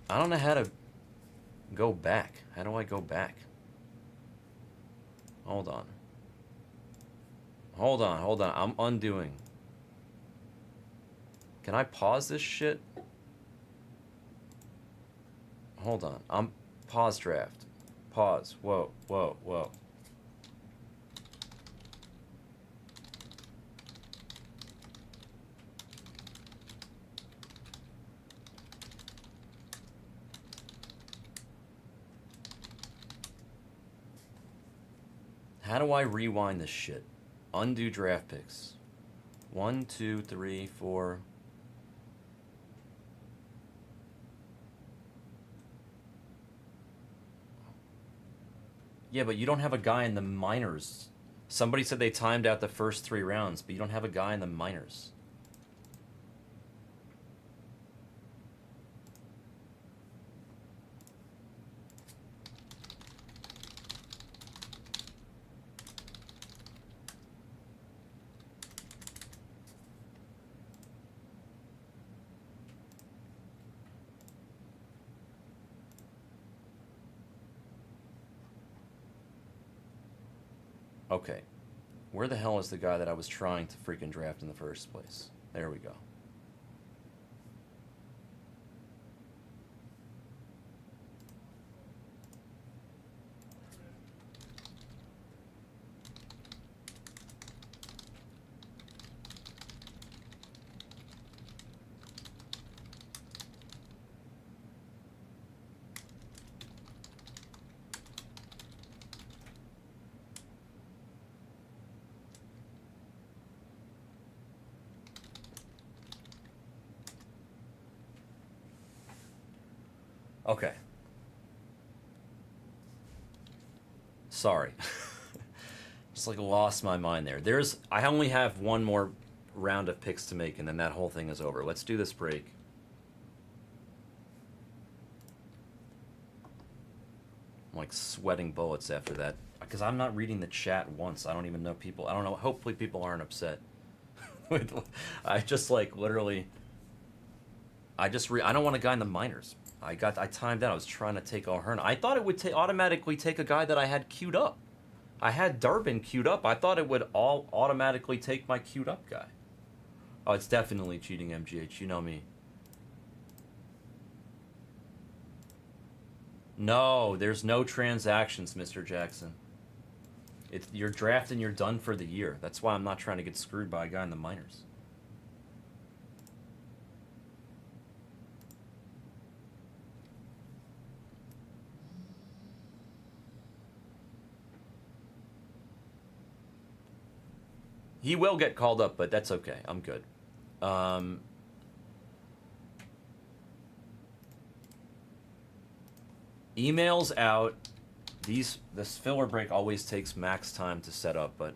I don't know how to go back. How do I go back? Hold on. Hold on. I'm undoing. Can I pause this shit? Hold on. I'm pause draft. Pause. Whoa. How do I rewind this shit? Undo draft picks. 1, 2, 3, 4. Yeah, but you don't have a guy in the minors. Somebody said they timed out the first 3 rounds, but you don't have a guy in the minors. Okay. Where the hell is the guy that I was trying to freaking draft in the first place? There we go. Okay. Sorry. Just like lost my mind there. I only have one more round of picks to make and then that whole thing is over. Let's do this break. I'm like sweating bullets after that because I'm not reading the chat once. I don't even know people. I don't know. Hopefully people aren't upset. I just like literally I don't want a guy in the minors. I timed out. I was trying to take O'Hearn. I thought it would automatically take a guy that I had queued up. I had Durbin queued up. I thought it would all automatically take my queued up guy. Oh, it's definitely cheating, MGH. You know me. No, there's no transactions, Mr. Jackson. You're drafting, you're done for the year. That's why I'm not trying to get screwed by a guy in the minors. He will get called up, but that's okay. I'm good. Emails out. This filler break always takes max time to set up, but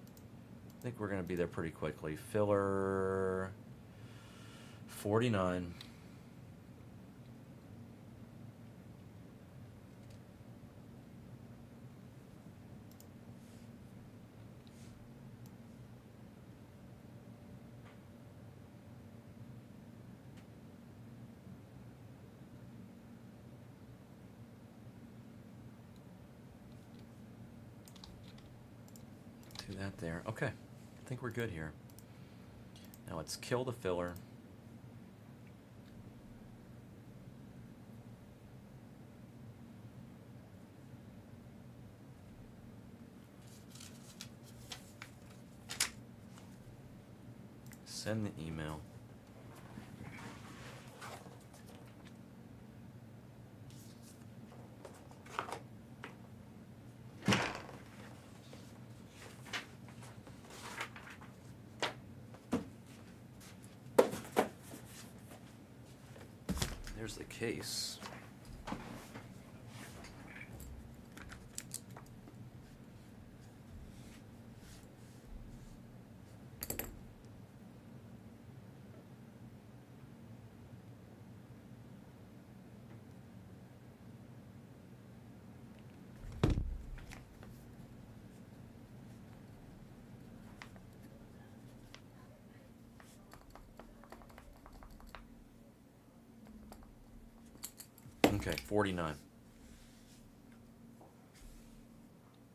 I think we're gonna be there pretty quickly. Filler 49. Do that there. Okay. I think we're good here. Now let's kill the filler. Send the email. There's the case. Okay, 49.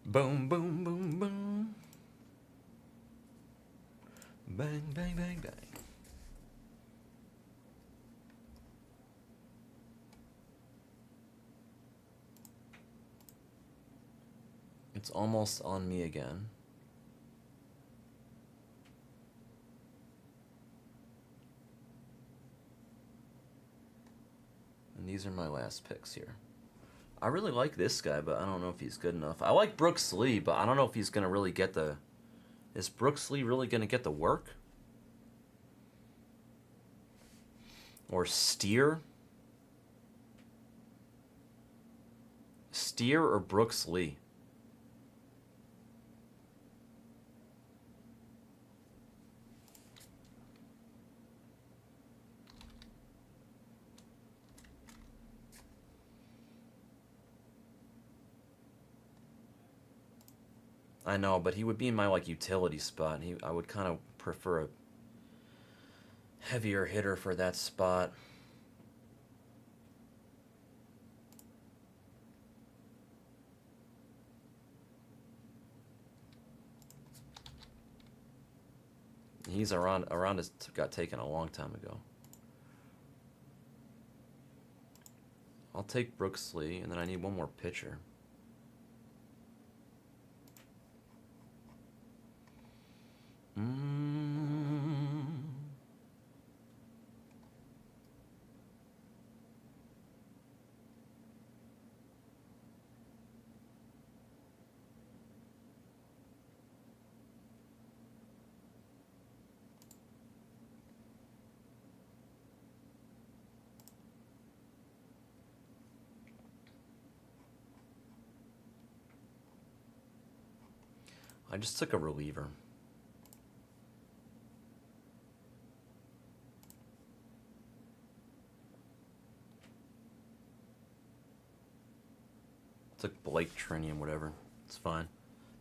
Boom, boom, boom, boom. Bang, bang, bang, bang. It's almost on me again. And these are my last picks here. I really like this guy, but I don't know if he's good enough. I like Brooks Lee, but I don't know if he's going to really get the... Is Brooks Lee really going to get the work? Or Steer? Steer or Brooks Lee? I know, but he would be in my like utility spot. I would kind of prefer a heavier hitter for that spot. He's around got taken a long time ago. I'll take Brooks Lee, and then I need one more pitcher. I just took a reliever. Took Blake Trinium, whatever. It's fine.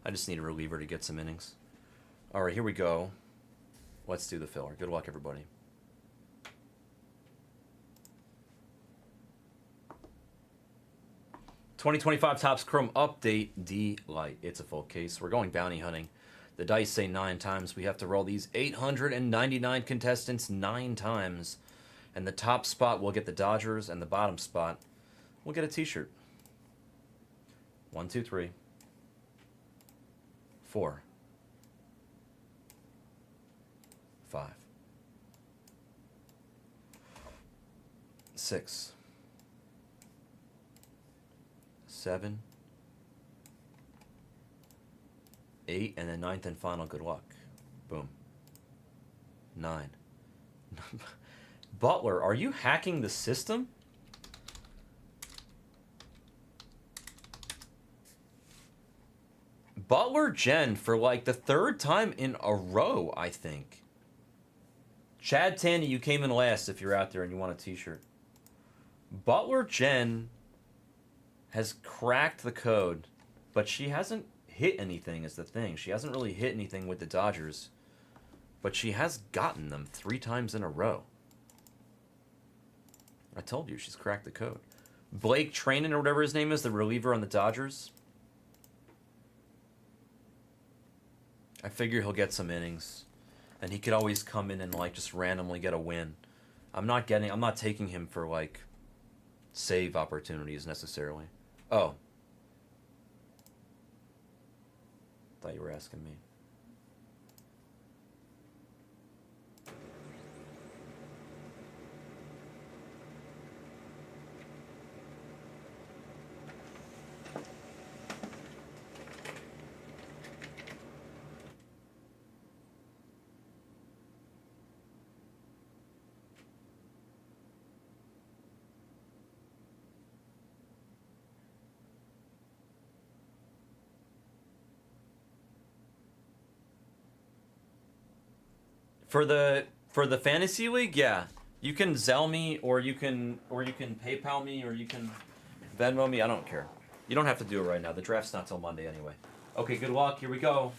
I just need a reliever to get some innings. All right, here we go. Let's do the filler. Good luck, everybody. $2025 Topps Chrome Update D-Light. It's a full case. We're going bounty hunting. The dice say 9 times. We have to roll these 899 contestants 9 times. And the top spot will get the Dodgers, and the bottom spot will get a t-shirt. 1, 2, 3, 4, 5, 6, 7, 8, and then 9th and final. Good luck. Boom. 9. Butler, are you hacking the system? Butler Jen for like the third time in a row, I think. Chad Tandy, you came in last if you're out there and you want a t-shirt. Butler Jen has cracked the code, but she hasn't hit anything is the thing. She hasn't really hit anything with the Dodgers, but she has gotten them 3 times in a row. I told you, she's cracked the code. Blake Trainin, or whatever his name is, the reliever on the Dodgers. I figure he'll get some innings, and he could always come in and like just randomly get a win. I'm not taking him for like save opportunities necessarily. Oh. Thought you were asking me. For the fantasy league, yeah. You can Zelle me or you can PayPal me or you can Venmo me. I don't care. You don't have to do it right now. The draft's not till Monday anyway. Okay, good luck. Here we go.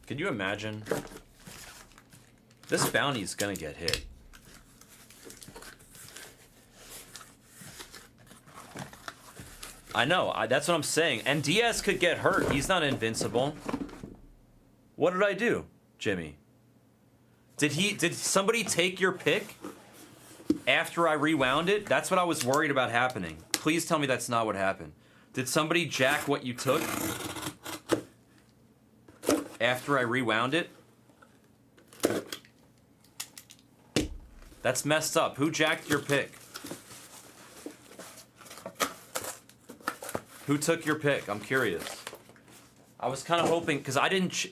Can you imagine? This bounty's gonna get hit. I know, that's what I'm saying. And Diaz could get hurt. He's not invincible. What did I do, Jimmy? Did somebody take your pick after I rewound it? That's what I was worried about happening. Please tell me that's not what happened. Did somebody jack what you took after I rewound it? That's messed up. Who jacked your pick? Who took your pick? I'm curious. I was kind of hoping, because I didn't...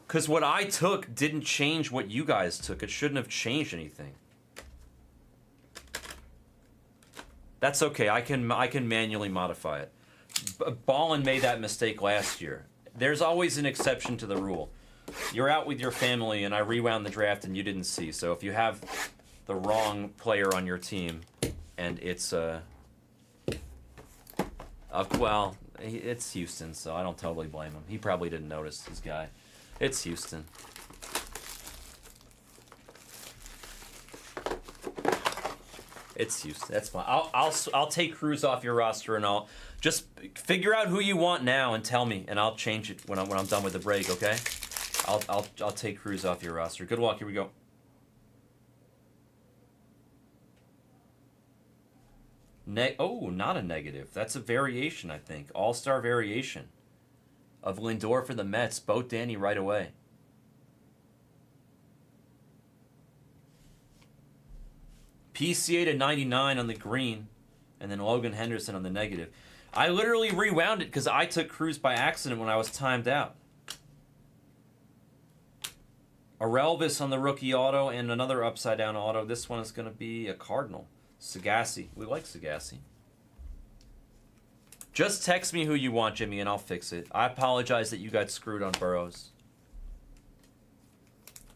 Because what I took didn't change what you guys took. It shouldn't have changed anything. That's okay. I can manually modify it. Ballin made that mistake last year. There's always an exception to the rule. You're out with your family, and I rewound the draft, and you didn't see. So if you have the wrong player on your team, and it's... well, it's Houston, so I don't totally blame him. He probably didn't notice his guy. It's Houston. It's Houston. That's fine. I'll take Cruz off your roster, and I'll just figure out who you want now and tell me, and I'll change it when I'm done with the break. Okay? I'll take Cruz off your roster. Good luck. Here we go. Not a negative. That's a variation, I think. All-star variation of Lindor for the Mets. Boat Danny right away. PCA to 99 on the green, and then Logan Henderson on the negative. I literally rewound it because I took Cruz by accident when I was timed out. Arelvis on the rookie auto and another upside-down auto. This one is going to be a Cardinal. Sagassi. We like Sagassi. Just text me who you want, Jimmy, and I'll fix it. I apologize that you got screwed on Burrows.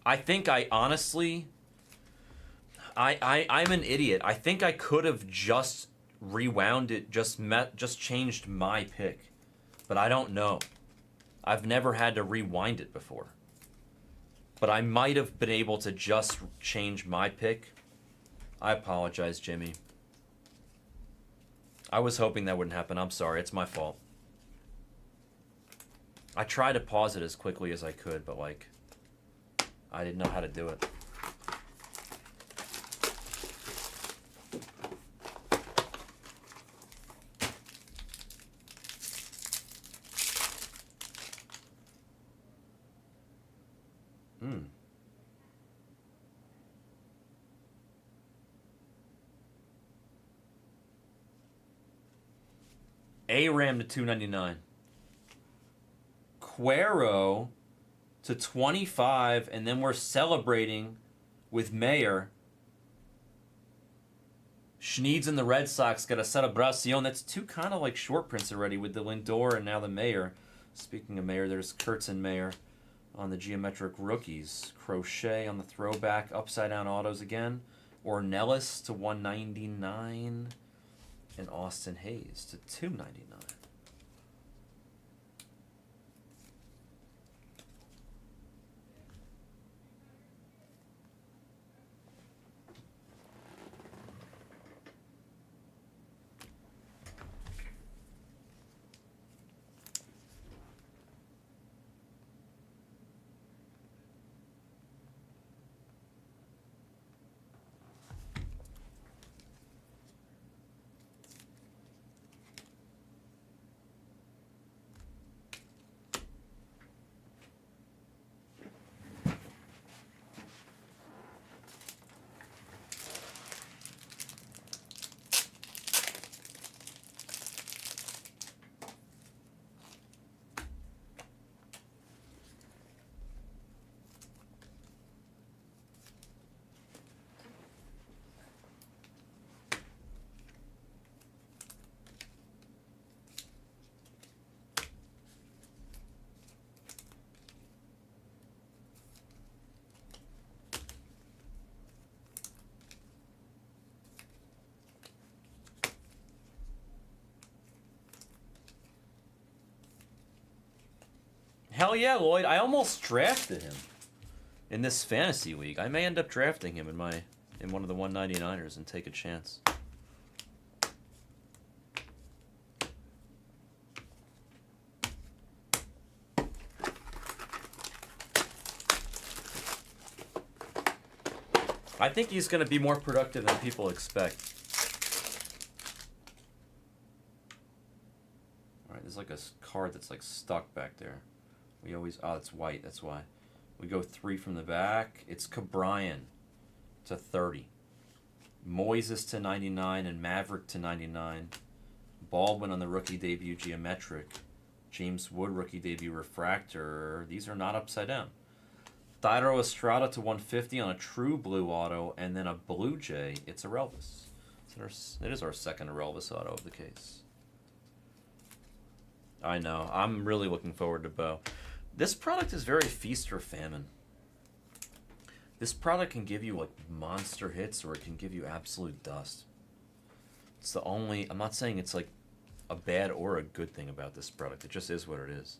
I think I honestly... I'm an idiot. I think I could have just rewound it, just changed my pick. But I don't know. I've never had to rewind it before. But I might have been able to just change my pick. I apologize, Jimmy. I was hoping that wouldn't happen. I'm sorry. It's my fault. I tried to pause it as quickly as I could, but, like, I didn't know how to do it. A-Ram to 299. Cuero to 25, and then we're celebrating with Mayer Schneeds and the Red Sox got a set of Bracion. That's two kind of like short prints already with the Lindor and now the Mayer. Speaking of Mayer, there's Kurtz and Mayer on the geometric rookies. Crochet on the throwback, upside down autos again. Ornelas to 199. And Austin Hayes to 299. Hell yeah, Lloyd. I almost drafted him in this fantasy league. I may end up drafting him in one of the 199ers and take a chance. I think he's going to be more productive than people expect. Alright, there's like a card that's like stuck back there. We always... Oh, it's white. That's why. We go 3 from the back. It's Cabrian to 30. Moises to 99 and Maverick to 99. Baldwin on the rookie debut geometric. James Wood rookie debut refractor. These are not upside down. Thairo Estrada to 150 on a true blue auto. And then a Blue Jay. It's a Relvis. It is our second Relvis auto of the case. I know. I'm really looking forward to Bo. This product is very feast or famine. This product can give you like monster hits or it can give you absolute dust. It's the only... I'm not saying it's like a bad or a good thing about this product. It just is what it is.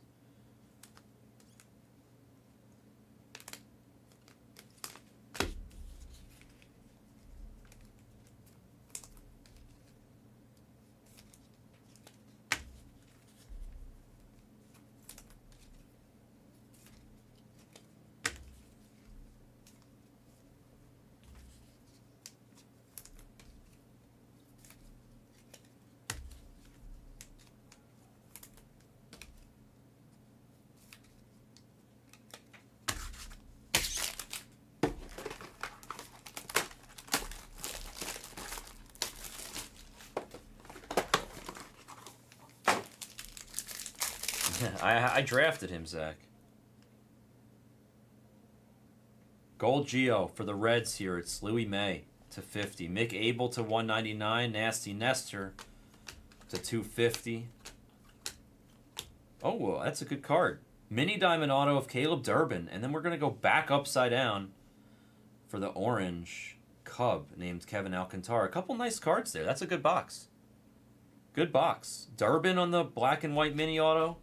I drafted him, Zach. Gold Geo for the Reds here. It's Louis May to 50. Mick Abel to 199. Nasty Nestor to 250. Oh, well, that's a good card. Mini Diamond Auto of Caleb Durbin. And then we're going to go back upside down for the orange Cub named Kevin Alcantara. A couple nice cards there. That's a good box. Good box. Durbin on the black and white mini auto.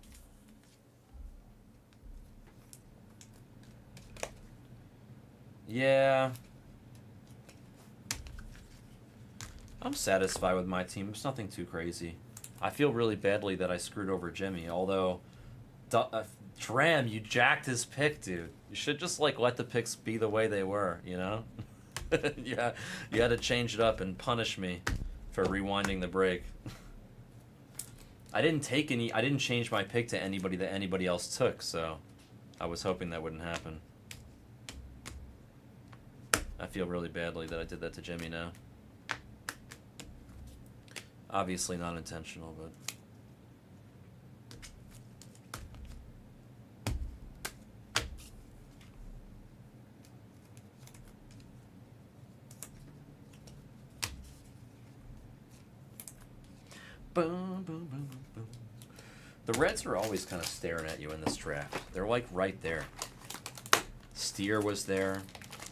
Yeah. I'm satisfied with my team. It's nothing too crazy. I feel really badly that I screwed over Jimmy, although... Dram, you jacked his pick, dude. You should just, like, let the picks be the way they were, you know? Yeah, you had to change it up and punish me for rewinding the break. I didn't change my pick to anybody that anybody else took, so I was hoping that wouldn't happen. I feel really badly that I did that to Jimmy now. Obviously not intentional, but... Boom, boom, boom, boom, boom. The Reds are always kind of staring at you in this draft. They're like right there. Steer was there.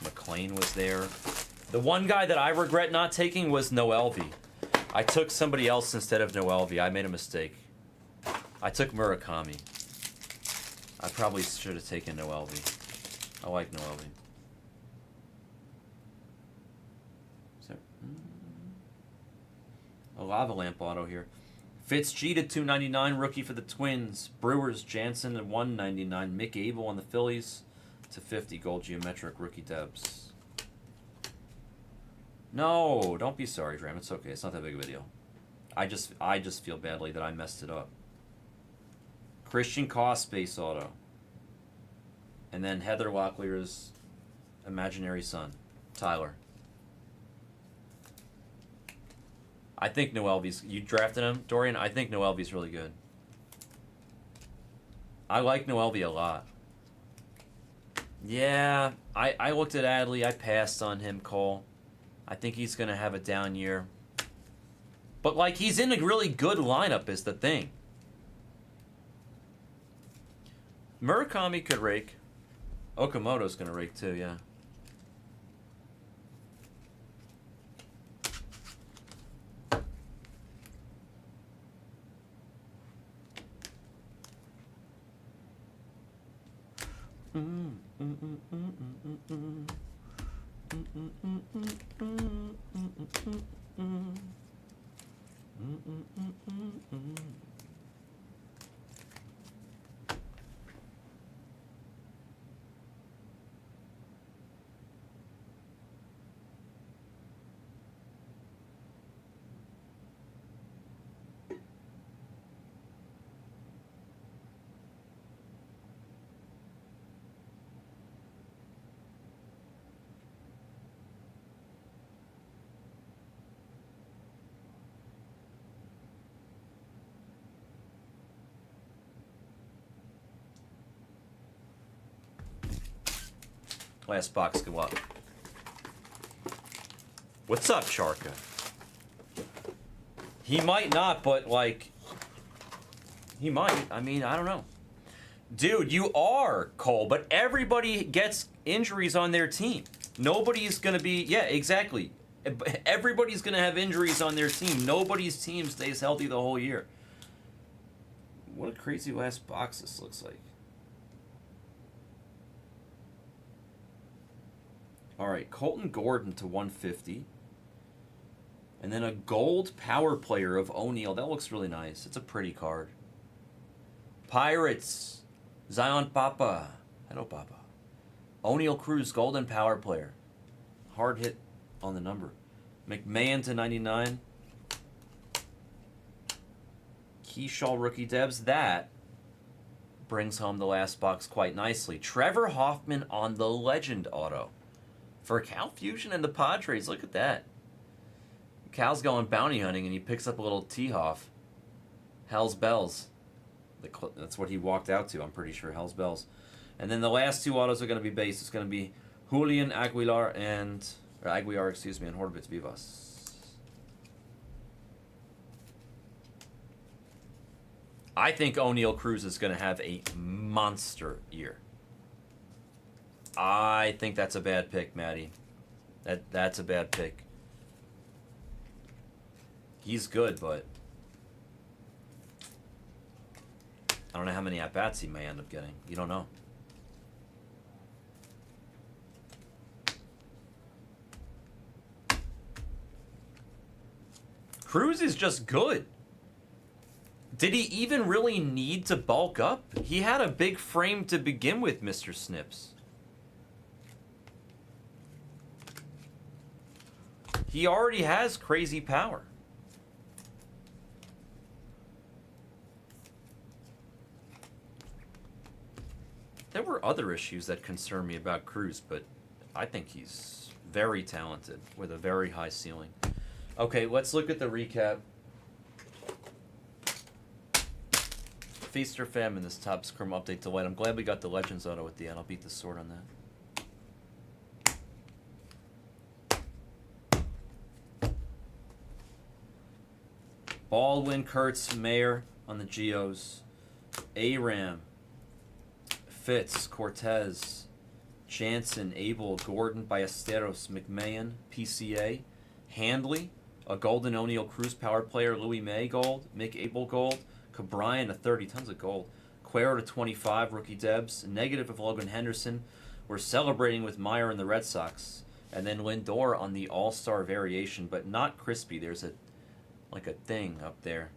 McLean was there. The one guy that I regret not taking was Noelvi. I took somebody else instead of Noelvi. I made a mistake. I took Murakami. I probably should have taken Noelvi. I like Noelvi. Is there a lava lamp auto here? Fitz G to 299, rookie for the Twins. Brewers, Jansen at 199. Mick Abel on the Phillies to 50, gold geometric, rookie Debs. No, don't be sorry, Dram. It's okay. It's not that big of a deal. I just feel badly that I messed it up. Christian Koss base auto. And then Heather Locklear's imaginary son, Tyler. I think Noelvi's... You drafted him, Dorian? I think Noelvi's really good. I like Noelvi a lot. Yeah, I looked at Adley. I passed on him, Cole. I think he's going to have a down year. But, like, he's in a really good lineup is the thing. Murakami could rake. Okamoto's going to rake too, yeah. Last box, good luck. What's up, Charka? He might not, but, like... He might. I mean, I don't know. Dude, you are, Cole, but everybody gets injuries on their team. Nobody's going to be... Yeah, exactly. Everybody's going to have injuries on their team. Nobody's team stays healthy the whole year. What a crazy last box this looks like. All right, Colton Gordon to 150. And then a gold power player of O'Neal. That looks really nice. It's a pretty card. Pirates, Zion Papa. Hello, Papa. O'Neal Cruz, golden power player. Hard hit on the number. McMahon to 99. Keyshaw rookie Debs. That brings home the last box quite nicely. Trevor Hoffman on the Legend auto. For Cal Fusion and the Padres, look at that. Cal's going bounty hunting and he picks up a little T-Hoff. Hell's Bells. That's what he walked out to, I'm pretty sure. Hell's Bells. And then the last two autos are going to be base. It's going to be Julian Aguilar and... Or Aguilar, excuse me, and Horvitz Vivas. I think O'Neal Cruz is going to have a monster year. I think that's a bad pick, Maddie. That's a bad pick. He's good, but I don't know how many at-bats he may end up getting. You don't know. Cruz is just good. Did he even really need to bulk up? He had a big frame to begin with, Mr. Snips. He already has crazy power. There were other issues that concern me about Cruz, but I think he's very talented with a very high ceiling. Okay, let's look at the recap. Feast or famine, this top scrum update delight. I'm glad we got the Legends auto at the end. I'll beat the sword on that. Baldwin, Kurtz, Mayer on the Geos. Aram, Fitz, Cortez, Jansen, Abel, Gordon, Ballesteros, McMahon, PCA, Handley, a Golden O'Neill Cruise Power Player, Louis May gold, Mick Abel gold, Cabrian a 30, tons of gold, Cuero to 25, rookie Debs, negative of Logan Henderson. We're celebrating with Meyer and the Red Sox, and then Lindor on the All-Star variation, but not crispy. There's a thing up there.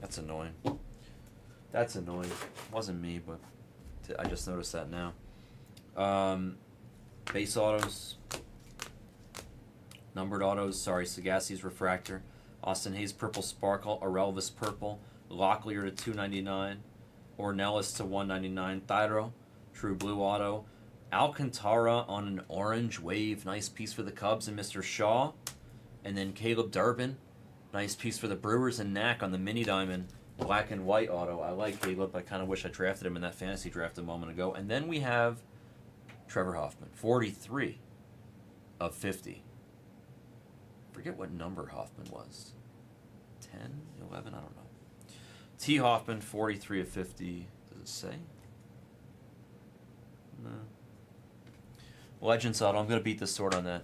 That's annoying. That's annoying. Wasn't me, but I just noticed that now. Base autos. Numbered autos. Sorry, Sagassi's Refractor. Austin Hayes Purple Sparkle. Arelvis Purple. Locklear to 299. Ornelas to 199. Thyro. True Blue Auto. Alcantara on an orange wave. Nice piece for the Cubs and Mr. Shaw. And then Caleb Durbin. Nice piece for the Brewers and Knack on the Mini Diamond. Black and white auto. I like Caleb. I kind of wish I drafted him in that fantasy draft a moment ago. And then we have Trevor Hoffman. 43 of 50. Forget what number Hoffman was. 10? 11? I don't know. T. Hoffman, 43 of 50. Does it say? No. Legends auto. I'm going to beat the sword on that.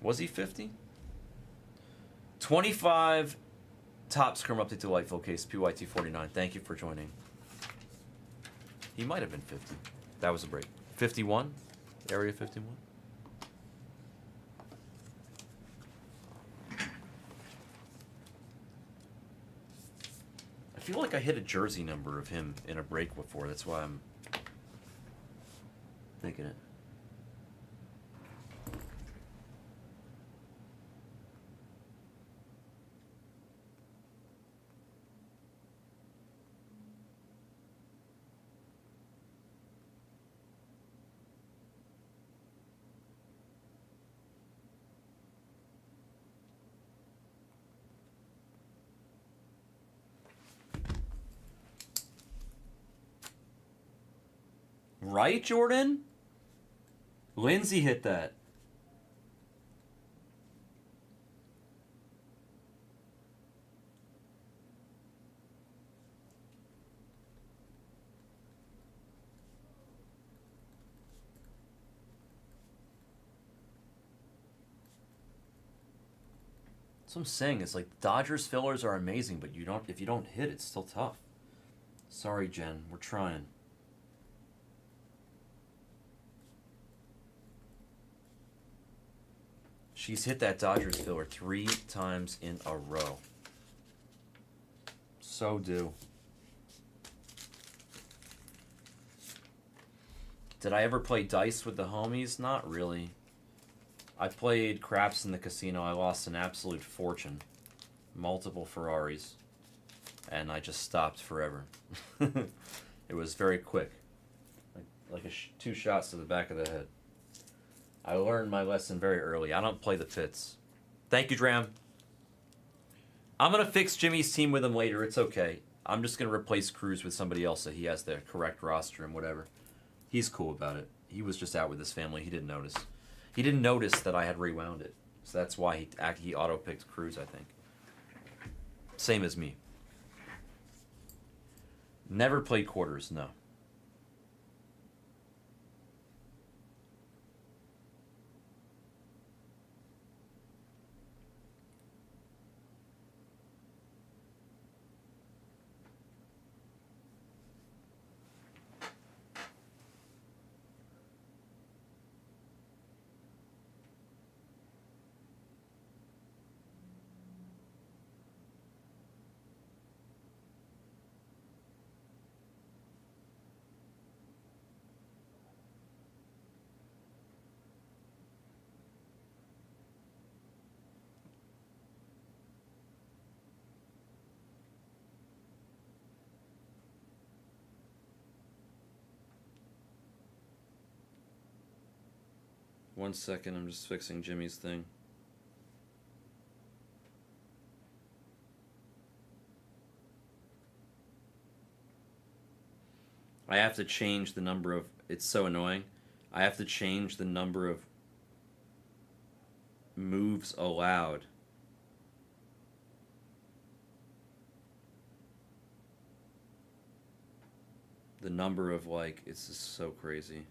Was he 50? 25 Topps Chrome Update Delightful Case, PYT 49. Thank you for joining. He might have been 50. That was a break. 51? Area 51? I feel like I hit a jersey number of him in a break before. That's why I'm thinking it. Right, Jordan? Lindsay hit that. That's what I'm saying. It's like Dodgers fillers are amazing, but if you don't hit, it's still tough. Sorry, Jen. We're trying. She's hit that Dodgers filler 3 times in a row. So do. Did I ever play dice with the homies? Not really. I played craps in the casino. I lost an absolute fortune. Multiple Ferraris. And I just stopped forever. It was very quick. Like 2 shots to the back of the head. I learned my lesson very early. I don't play the pits. Thank you, Dram. I'm going to fix Jimmy's team with him later. It's okay. I'm just going to replace Cruz with somebody else so he has the correct roster and whatever. He's cool about it. He was just out with his family. He didn't notice. He didn't notice that I had rewound it. So that's why he auto-picked Cruz, I think. Same as me. Never played quarters, no. One second, I'm just fixing Jimmy's thing. I have to change the number of... It's so annoying. I have to change the number of moves allowed The number of, like, it's just so crazy.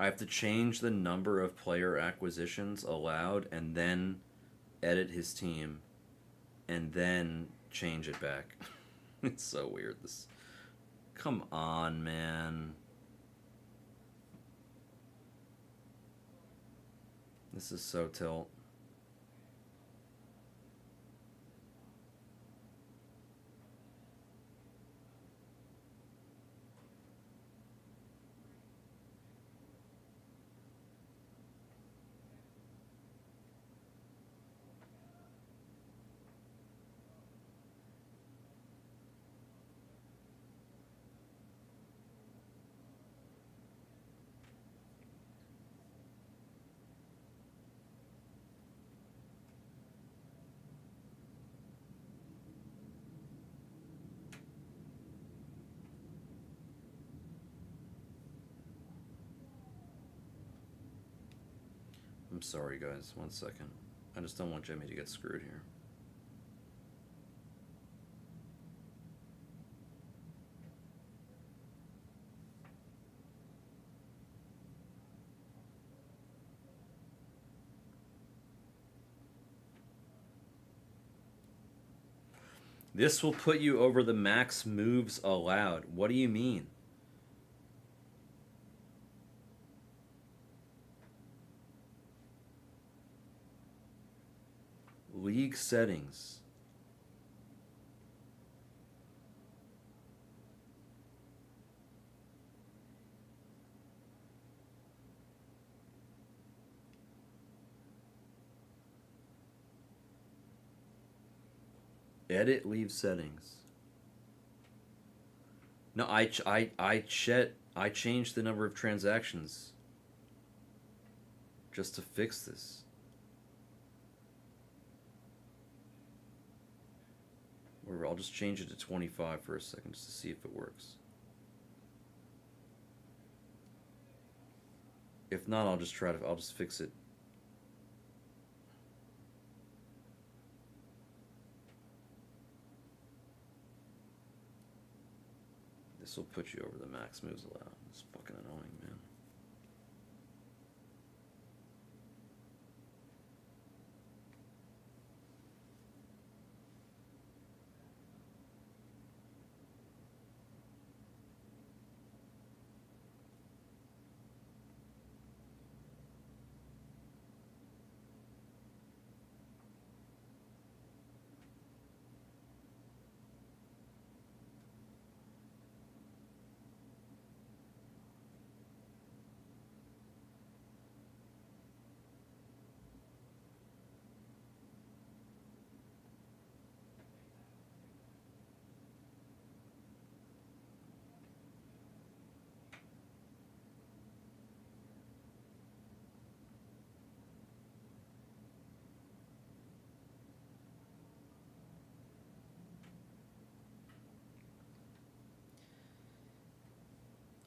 I have to change the number of player acquisitions allowed and then edit his team and then change it back. It's so weird. This. Come on, man. This is so tilt. I'm sorry, guys. 1 second. I just don't want Jimmy to get screwed here. This will put you over the max moves allowed. What do you mean? League settings. Edit leave settings. No, I changed the number of transactions just to fix this. Or I'll just change it to 25 for a second just to see if it works. If not, I'll just fix it. This will put you over the max moves allowed. It's fucking annoying, man.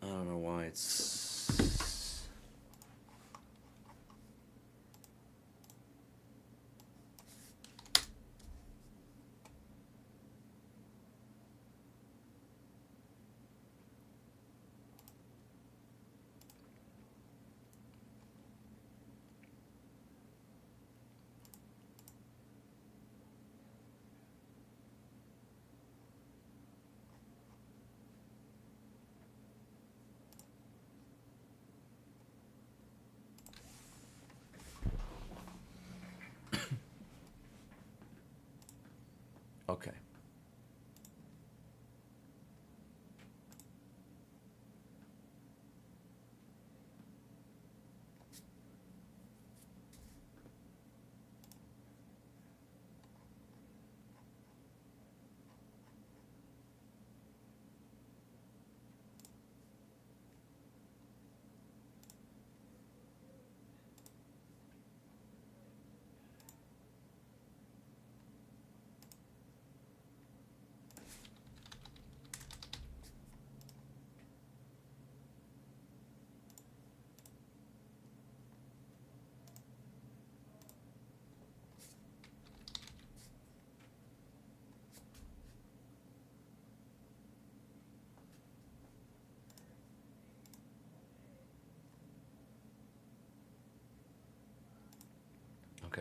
I don't know why it's... Okay.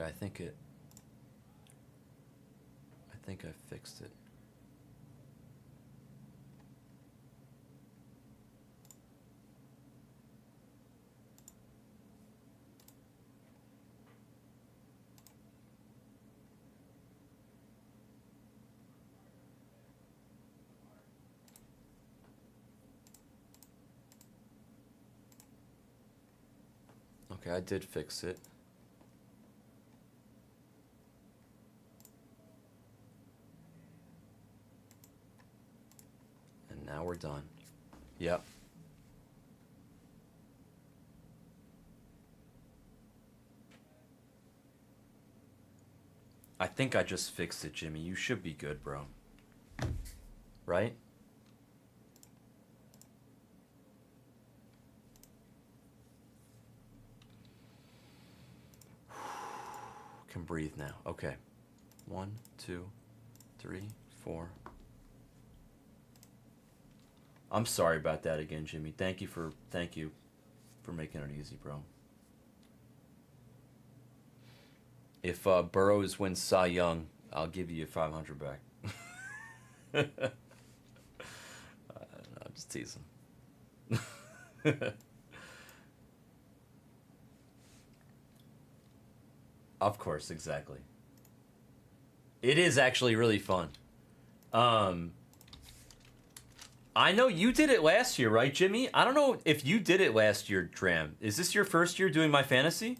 Okay, I think I fixed it. Okay, I did fix it. And now we're done. Yep. I think I just fixed it, Jimmy. You should be good, bro. Right? Can breathe now. Okay. 1, 2, 3, 4. I'm sorry about that again, Jimmy. Thank you for making it easy, bro. If Burrows wins Cy Young, I'll give you 500 back. No, I'm just teasing. Of course, exactly. It is actually really fun. I know you did it last year, right, Jimmy? I don't know if you did it last year, Dram. Is this your first year doing My Fantasy?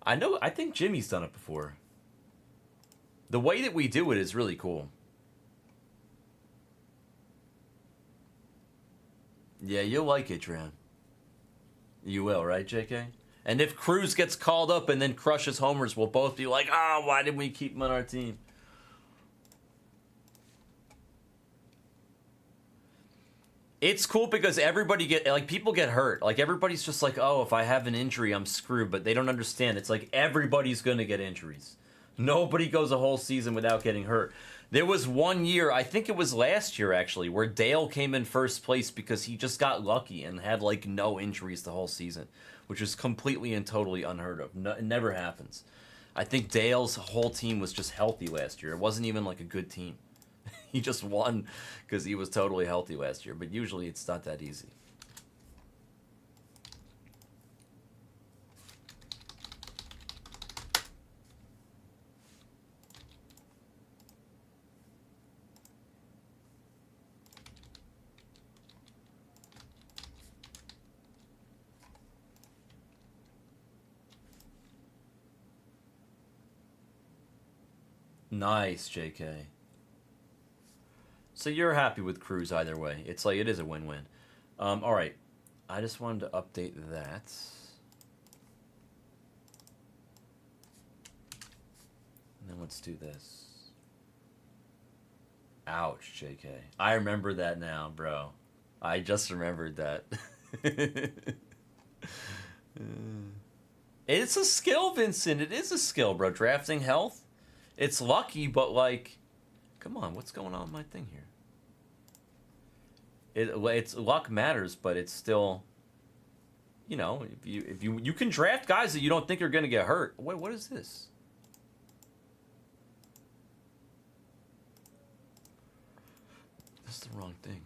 I think Jimmy's done it before. The way that we do it is really cool. Yeah, you'll like it, Dram. You will, right, JK? And if Cruz gets called up and then crushes homers, we'll both be like, oh, why didn't we keep him on our team? It's cool because people get hurt. Like, everybody's just like, oh, if I have an injury, I'm screwed. But they don't understand. It's like everybody's going to get injuries. Nobody goes a whole season without getting hurt. There was one year, I think it was last year actually, where Dale came in first place because he just got lucky and had like no injuries the whole season, which is completely and totally unheard of. No, it never happens. I think Dale's whole team was just healthy last year. It wasn't even like a good team. He just won because he was totally healthy last year, but usually it's not that easy. Nice, JK. So you're happy with Cruz either way. It's like, it is a win-win. All right. I just wanted to update that. And then let's do this. Ouch, JK. I remember that now, bro. I just remembered that. It's a skill, Vincent. It is a skill, bro. Drafting health. It's lucky, but like, come on, what's going on with my thing here? It's luck matters, but it's still, you know, if you can draft guys that you don't think are gonna get hurt. What is this? That's the wrong thing.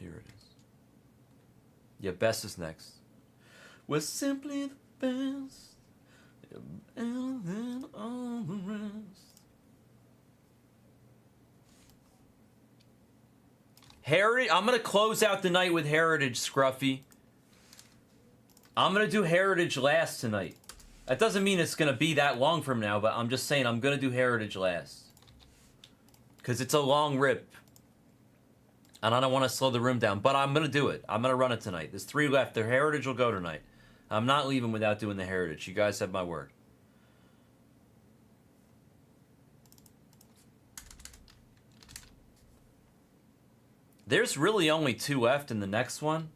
Here it is. Yeah, best is next. We're simply the best, better than all the rest. Heritage. I'm gonna close out the night with Heritage, Scruffy. I'm gonna do Heritage last tonight. That doesn't mean it's gonna be that long from now, but I'm just saying I'm gonna do Heritage last. Because it's a long rip. And I don't want to slow the room down, but I'm gonna do it. I'm gonna run it tonight. There's 3 left. The Heritage will go tonight. I'm not leaving without doing the Heritage. You guys have my word. There's really only 2 left in the next one.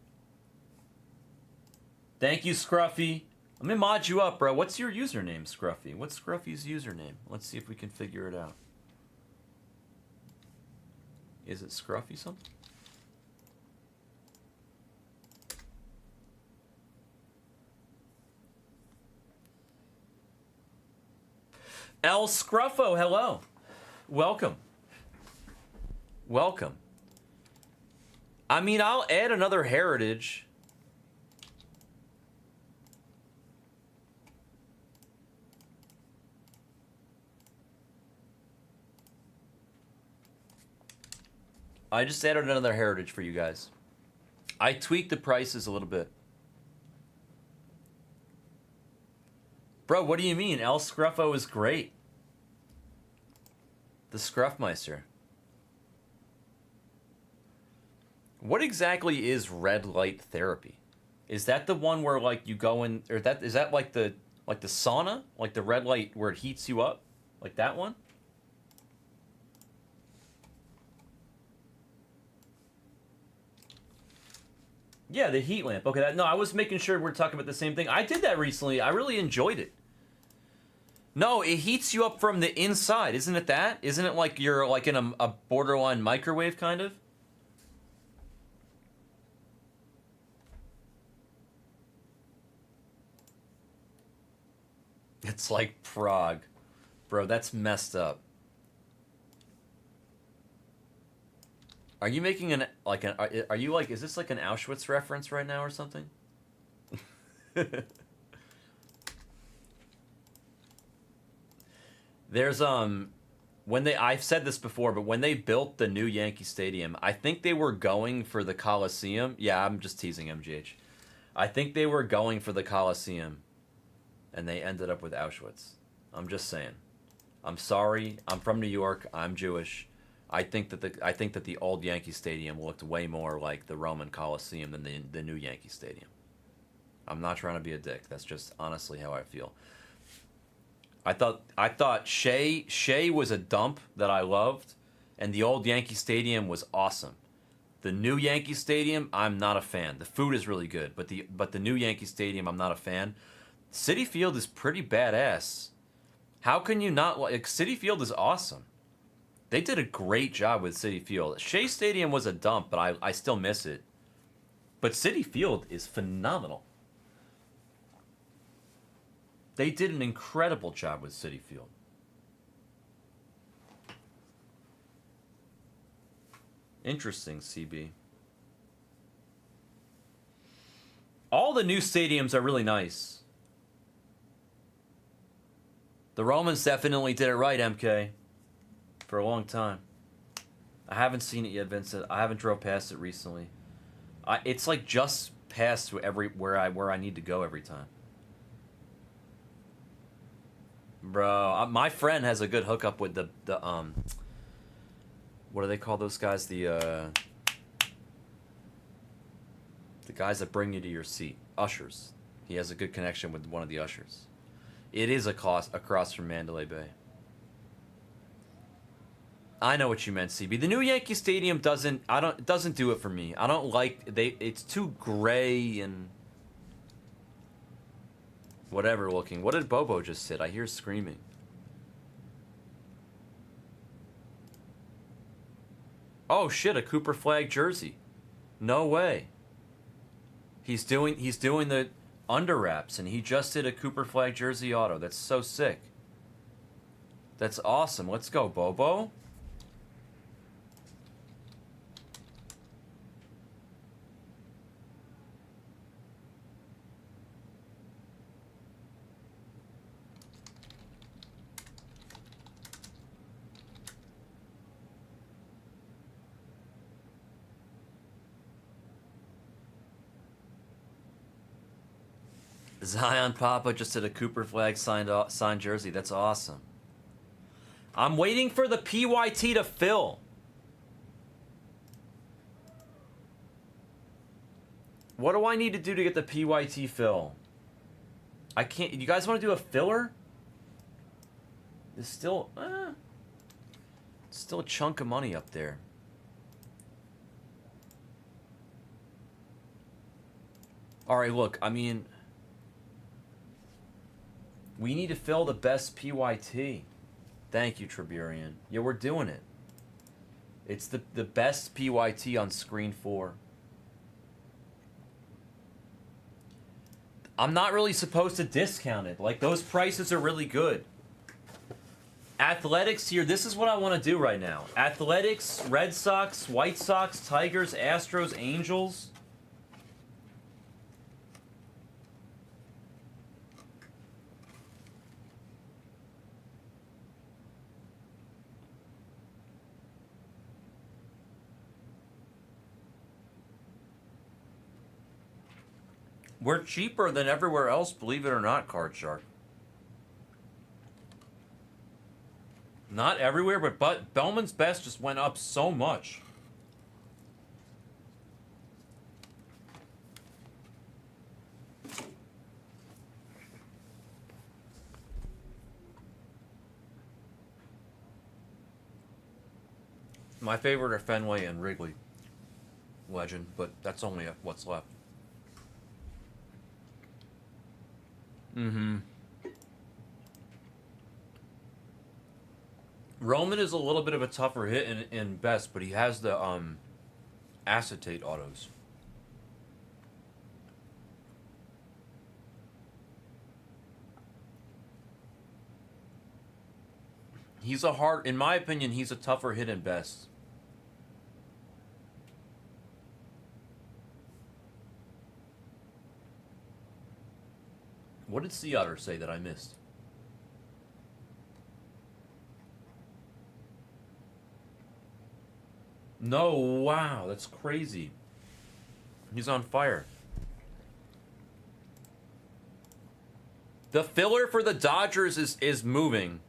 Thank you, Scruffy. Let me mod you up, bro. What's your username, Scruffy? What's Scruffy's username? Let's see if we can figure it out. Is it Scruffy something? El Scruffo, hello. Welcome. Welcome. I mean, I'll add another heritage. I just added another heritage for you guys. I tweaked the prices a little bit. Bro, what do you mean? El Scruffo is great. The Scruffmeister. What exactly is red light therapy? Is that the one where like you go in, or that is that like the sauna, like the red light where it heats you up, like that one? Yeah, the heat lamp. Okay, no, I was making sure we're talking about the same thing. I did that recently. I really enjoyed it. No, it heats you up from the inside. Isn't it that? Isn't it like you're like in a borderline microwave kind of? It's like Prague. Bro, that's messed up. Are you making an like an are you like is this like an Auschwitz reference right now or something? There's when they I've said this before, but when they built the new Yankee Stadium, I think they were going for the Coliseum. Yeah, I'm just teasing MGH. I think they were going for the Coliseum and they ended up with Auschwitz. I'm just saying. I'm sorry. I'm from New York. I'm Jewish. I think that the old Yankee Stadium looked way more like the Roman Coliseum than the new Yankee Stadium. I'm not trying to be a dick. That's just honestly how I feel. I thought Shea was a dump that I loved, and the old Yankee Stadium was awesome. The new Yankee Stadium, I'm not a fan. The food is really good, but the new Yankee Stadium, I'm not a fan. Citi Field is pretty badass. How can you not like Citi Field is awesome. They did a great job with Citi Field. Shea Stadium was a dump, but I still miss it. But Citi Field is phenomenal. They did an incredible job with Citi Field. Interesting, CB. All the new stadiums are really nice. The Romans definitely did it right, MK. For a long time. I haven't seen it yet, Vincent. I haven't drove past it recently. It's like just past where I need to go every time. Bro, my friend has a good hookup with the what do they call those guys? The guys that bring you to your seat, ushers. He has a good connection with one of the ushers. It is across from Mandalay Bay. I know what you meant, CB. The new Yankee Stadium doesn't do it for me. I don't like it's too gray and whatever looking. What did Bobo just say? I hear screaming. Oh shit, a Cooper Flag jersey. No way. He's doing the under wraps and he just did a Cooper Flag jersey auto. That's so sick. That's awesome. Let's go, Bobo. Zion Papa just did a Cooper Flag signed jersey. That's awesome. I'm waiting for the PYT to fill. What do I need to do to get the PYT fill? I can't. You guys want to do a filler? There's still a chunk of money up there. All right, look. I mean, we need to fill the best PYT. Thank you, Triburian. Yeah, we're doing it. It's the best PYT on screen 4. I'm not really supposed to discount it. Like, those prices are really good. Athletics here. This is what I want to do right now. Athletics, Red Sox, White Sox, Tigers, Astros, Angels. We're cheaper than everywhere else, believe it or not, Card Shark. Not everywhere, but Bowman's Best just went up so much. My favorite are Fenway and Wrigley. Legend, but that's only what's left. Mm-hmm. Roman is a little bit of a tougher hit in Best, but he has the acetate autos. He's a hard, in my opinion, he's a tougher hit in Best. What did Sea Otter say that I missed? No, wow, that's crazy. He's on fire. The filler for the Dodgers is moving.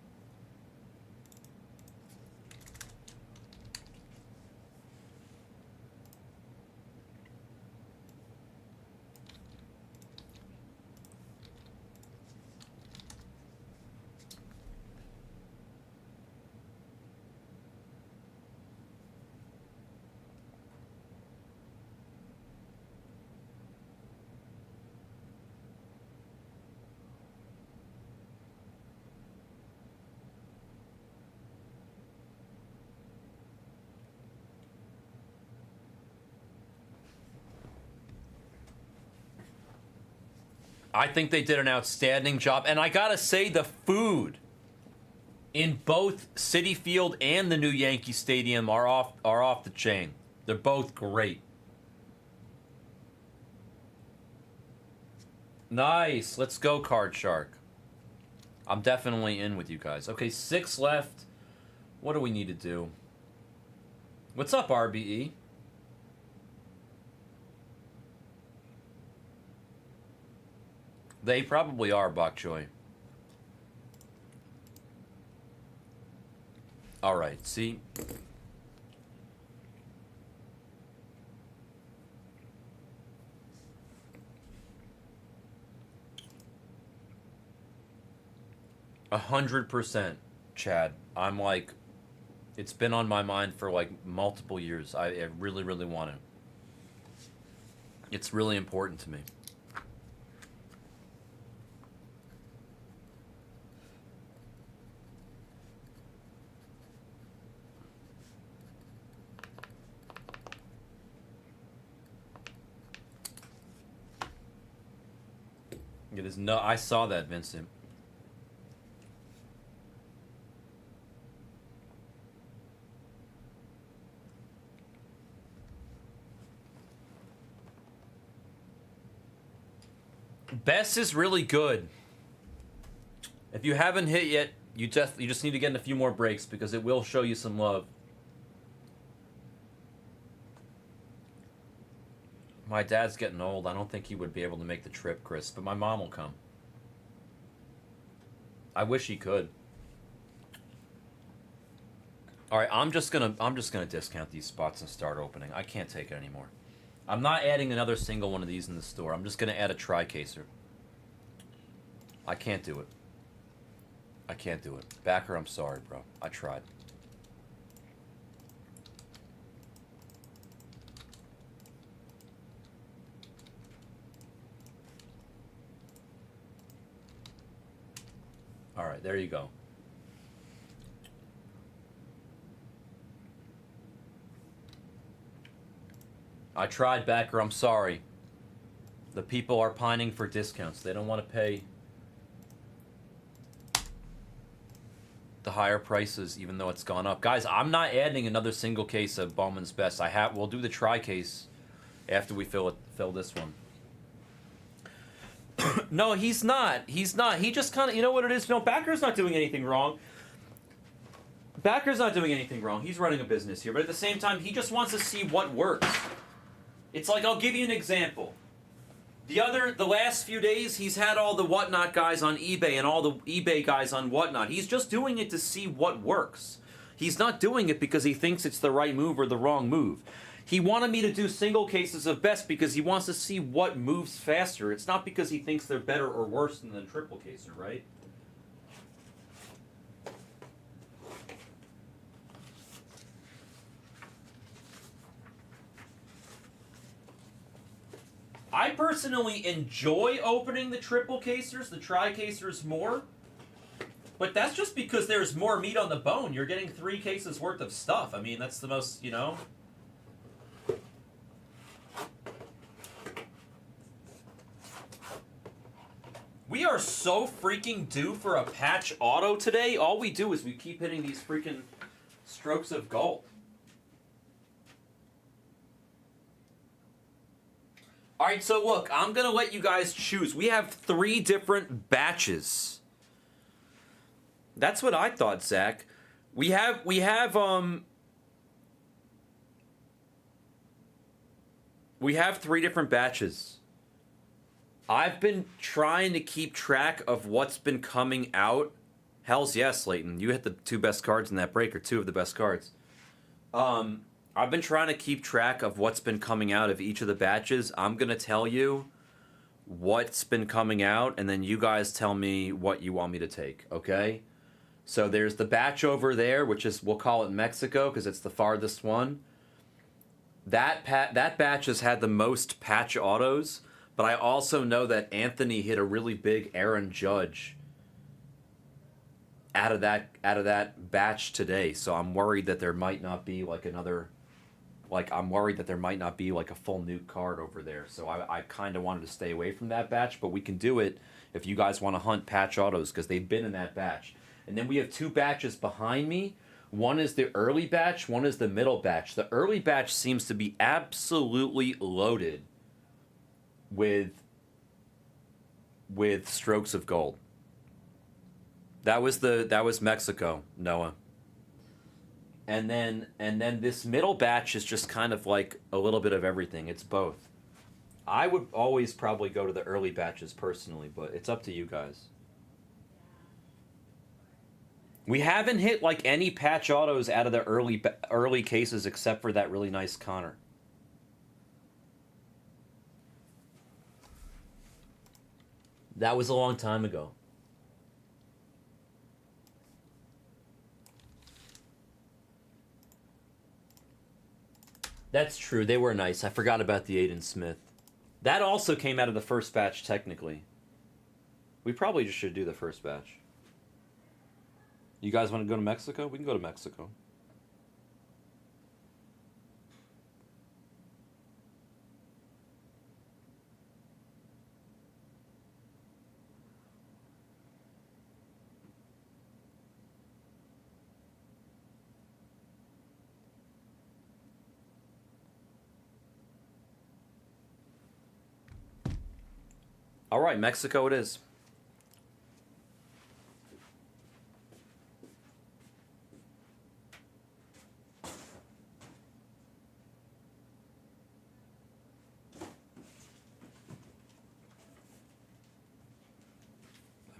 I think they did an outstanding job. And I gotta say, the food in both Citi Field and the new Yankee Stadium are off the chain. They're both great. Nice. Let's go, Card Shark. I'm definitely in with you guys. Okay, 6 left. What do we need to do? What's up, RBE? They probably are, Bok Choy. Alright, see? A 100%, Chad. I'm like, it's been on my mind for like multiple years. I really, really want it. It's really important to me. It is no. I saw that, Vincent. Best is really good. If you haven't hit yet, you just need to get in a few more breaks because it will show you some love. My dad's getting old. I don't think he would be able to make the trip, Chris, but my mom will come. I wish he could. All right, I'm just gonna discount these spots and start opening. I can't take it anymore. I'm not adding another single one of these in the store. I'm just gonna add a tri-caser. I can't do it. I can't do it. Backer, I'm sorry, bro. I tried. All right, there you go. I tried, Backer. I'm sorry. The people are pining for discounts. They don't want to pay. the higher prices, even though it's gone up. Guys, I'm not adding another single case of Bowman's Best. We'll do the try case after we fill this one. No, he's not. He's not. He just kind of, you know what it is? No, Backer's not doing anything wrong. Backer's not doing anything wrong. He's running a business here, but at the same time, he just wants to see what works. It's like, I'll give you an example. The last few days, he's had all the Whatnot guys on eBay and all the eBay guys on Whatnot. He's just doing it to see what works. He's not doing it because he thinks it's the right move or the wrong move. He wanted me to do single cases of Best because he wants to see what moves faster. It's not because he thinks they're better or worse than the triple caser, right? I personally enjoy opening the triple casers, the tri casers more. But that's just because there's more meat on the bone. You're getting 3 cases worth of stuff. I mean, that's the most, you know. We are so freaking due for a patch auto today. All we do is we keep hitting these freaking strokes of gold. Alright, so look, I'm going to let you guys choose. We have 3 different batches. That's what I thought, Zach. We have 3 different batches. I've been trying to keep track of what's been coming out. Hells yes, Leighton. You hit the 2 best cards in that break, or 2 of the best cards. I've been trying to keep track of what's been coming out of each of the batches. I'm going to tell you what's been coming out, and then you guys tell me what you want me to take, okay? So there's the batch over there, which is, we'll call it Mexico, because it's the farthest one. That batch has had the most patch autos, but I also know that Anthony hit a really big Aaron Judge out of that batch today. So I'm worried that there might not be like another, I'm worried that there might not be like a full nuke card over there. So I kind of wanted to stay away from that batch, but we can do it if you guys want to hunt patch autos because they've been in that batch. And then we have 2 batches behind me. One is the early batch, one is the middle batch. The early batch seems to be absolutely loaded with strokes of gold. That was Mexico, Noah. And then this middle batch is just kind of like a little bit of everything. It's both. I would always probably go to the early batches personally, but it's up to you guys. We haven't hit like any patch autos out of the early cases except for that really nice Connor. That was a long time ago. That's true. They were nice. I forgot about the Aiden Smith. That also came out of the first batch, technically. We probably just should do the first batch. You guys want to go to Mexico? We can go to Mexico. All right, Mexico it is. I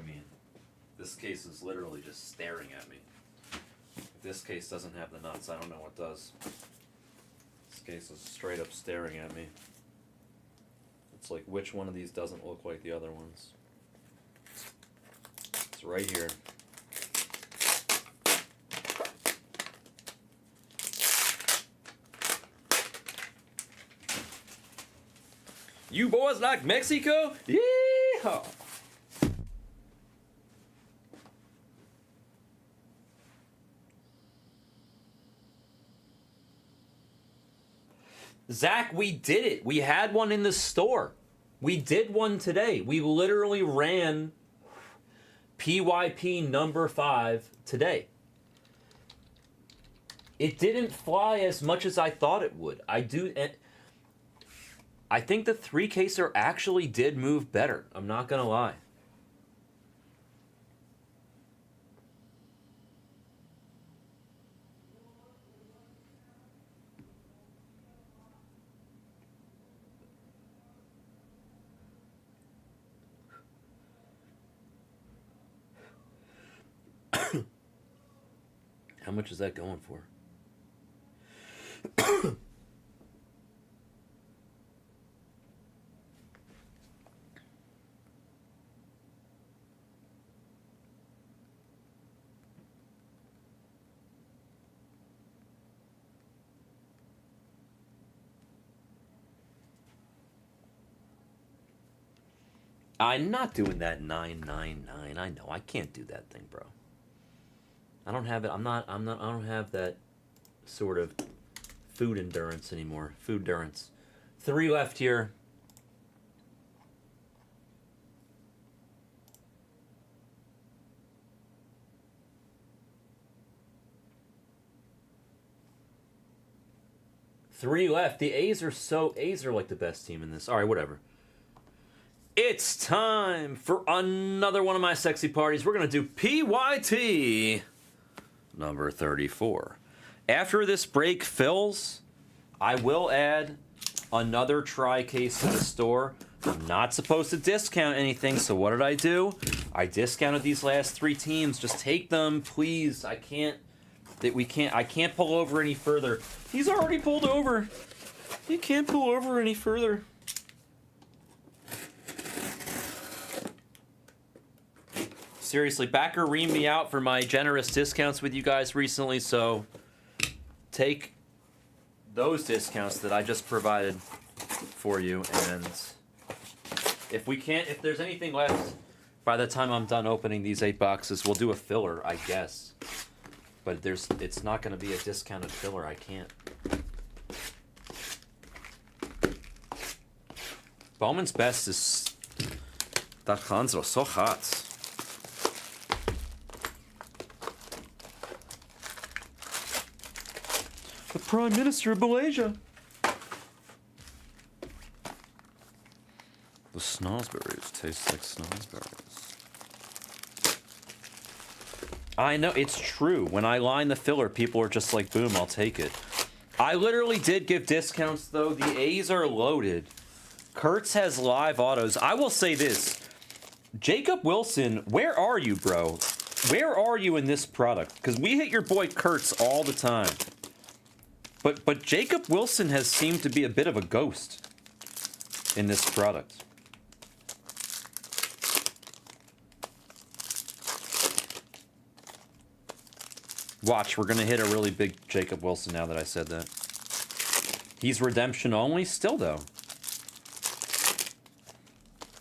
mean, this case is literally just staring at me. If this case doesn't have the nuts, I don't know what does. This case is straight up staring at me. It's like, which one of these doesn't look like the other ones? It's right here. You boys like Mexico? Yeehaw! Zach, we did it. We had one in the store. We did one today. We literally ran PYP number 5 today. It didn't fly as much as I thought it would. I think the 3-caser actually did move better. I'm not gonna lie. How much is that going for? I'm not doing that 999. I know I can't do that thing, bro. I don't have it. I don't have that sort of food endurance anymore. Food endurance. 3 left here. Three left. The A's are like the best team in this. All right, whatever. It's time for another one of my sexy parties. We're going to do PYT number 34. After this break fills, I will add another tri-case to the store. I'm not supposed to discount anything, so what did I do? I discounted these last 3 teams. Just take them, please. I can't pull over any further. He's already pulled over. You can't pull over any further. Seriously, backer reamed me out for my generous discounts with you guys recently, so take those discounts that I just provided for you, and if there's anything left by the time I'm done opening these 8 boxes, we'll do a filler, I guess. But it's not going to be a discounted filler. I can't. Bowman's best is that Hanzo so hot. The Prime Minister of Malaysia. The snozzberries taste like snozzberries. I know, it's true. When I line the filler, people are just like, boom, I'll take it. I literally did give discounts, though. The A's are loaded. Kurtz has live autos. I will say this. Jacob Wilson, where are you, bro? Where are you in this product? Because we hit your boy Kurtz all the time. But Jacob Wilson has seemed to be a bit of a ghost in this product. Watch, we're going to hit a really big Jacob Wilson now that I said that. He's redemption only still, though.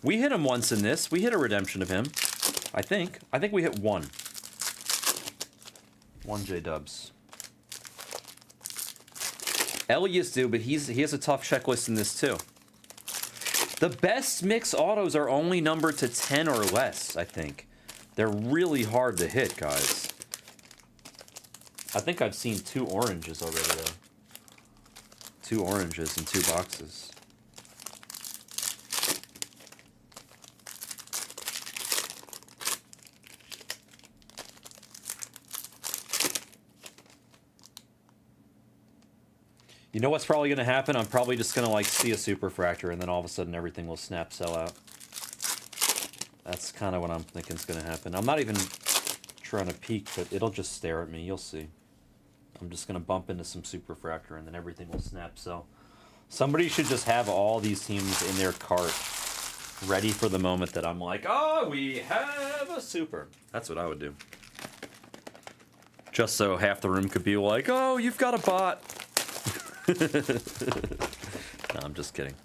We hit him once in this. We hit a redemption of him, I think. I think we hit 1. 1 J-dubs. Elias do, but he has a tough checklist in this too. The best mix autos are only numbered to 10 or less, I think. They're really hard to hit, guys. I think I've seen 2 oranges already, though. 2 oranges in 2 boxes. You know what's probably going to happen? I'm probably just going to, like, see a super fracture, and then all of a sudden everything will snap sell out. That's kind of what I'm thinking is going to happen. I'm not even trying to peek, but it'll just stare at me. You'll see. I'm just going to bump into some super fracture, and then everything will snap sell. Somebody should just have all these teams in their cart ready for the moment that I'm like, oh, we have a super. That's what I would do. Just so half the room could be like, oh, you've got a bot. No, I'm just kidding.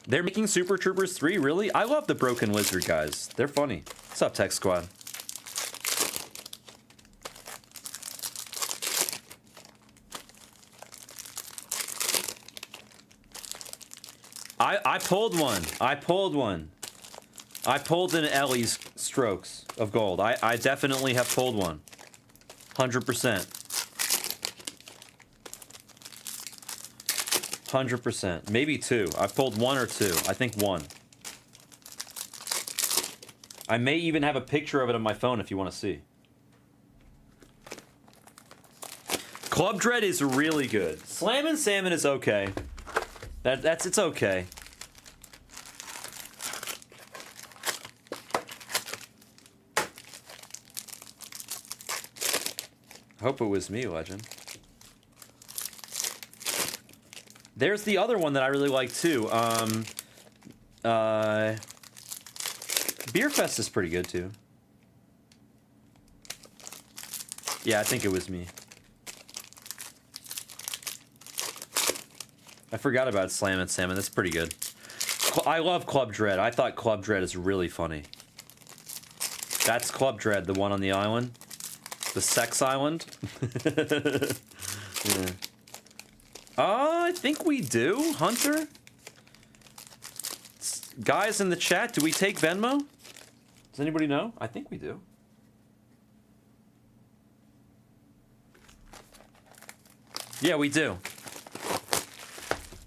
They're making Super Troopers 3, really? I love the Broken Lizard guys. They're funny. What's up, Tech Squad? I pulled one. I pulled one. I pulled an Ellie's Strokes of Gold. I definitely have pulled one. 100%. 100%. Maybe two. I pulled one or two. I think one. I may even have a picture of it on my phone if you want to see. Club Dread is really good. Slammin' Salmon is okay. It's okay. Hope it was me, Legend. There's the other one that I really like too. Beer Fest is pretty good too. Yeah, I think it was me. I forgot about Slammin' Salmon. That's pretty good. I love Club Dread. I thought Club Dread is really funny. That's Club Dread, the one on the island. The sex island. Yeah. I think we do, Hunter. Guys in the chat, do we take Venmo? Does anybody know? I think we do. Yeah, we do.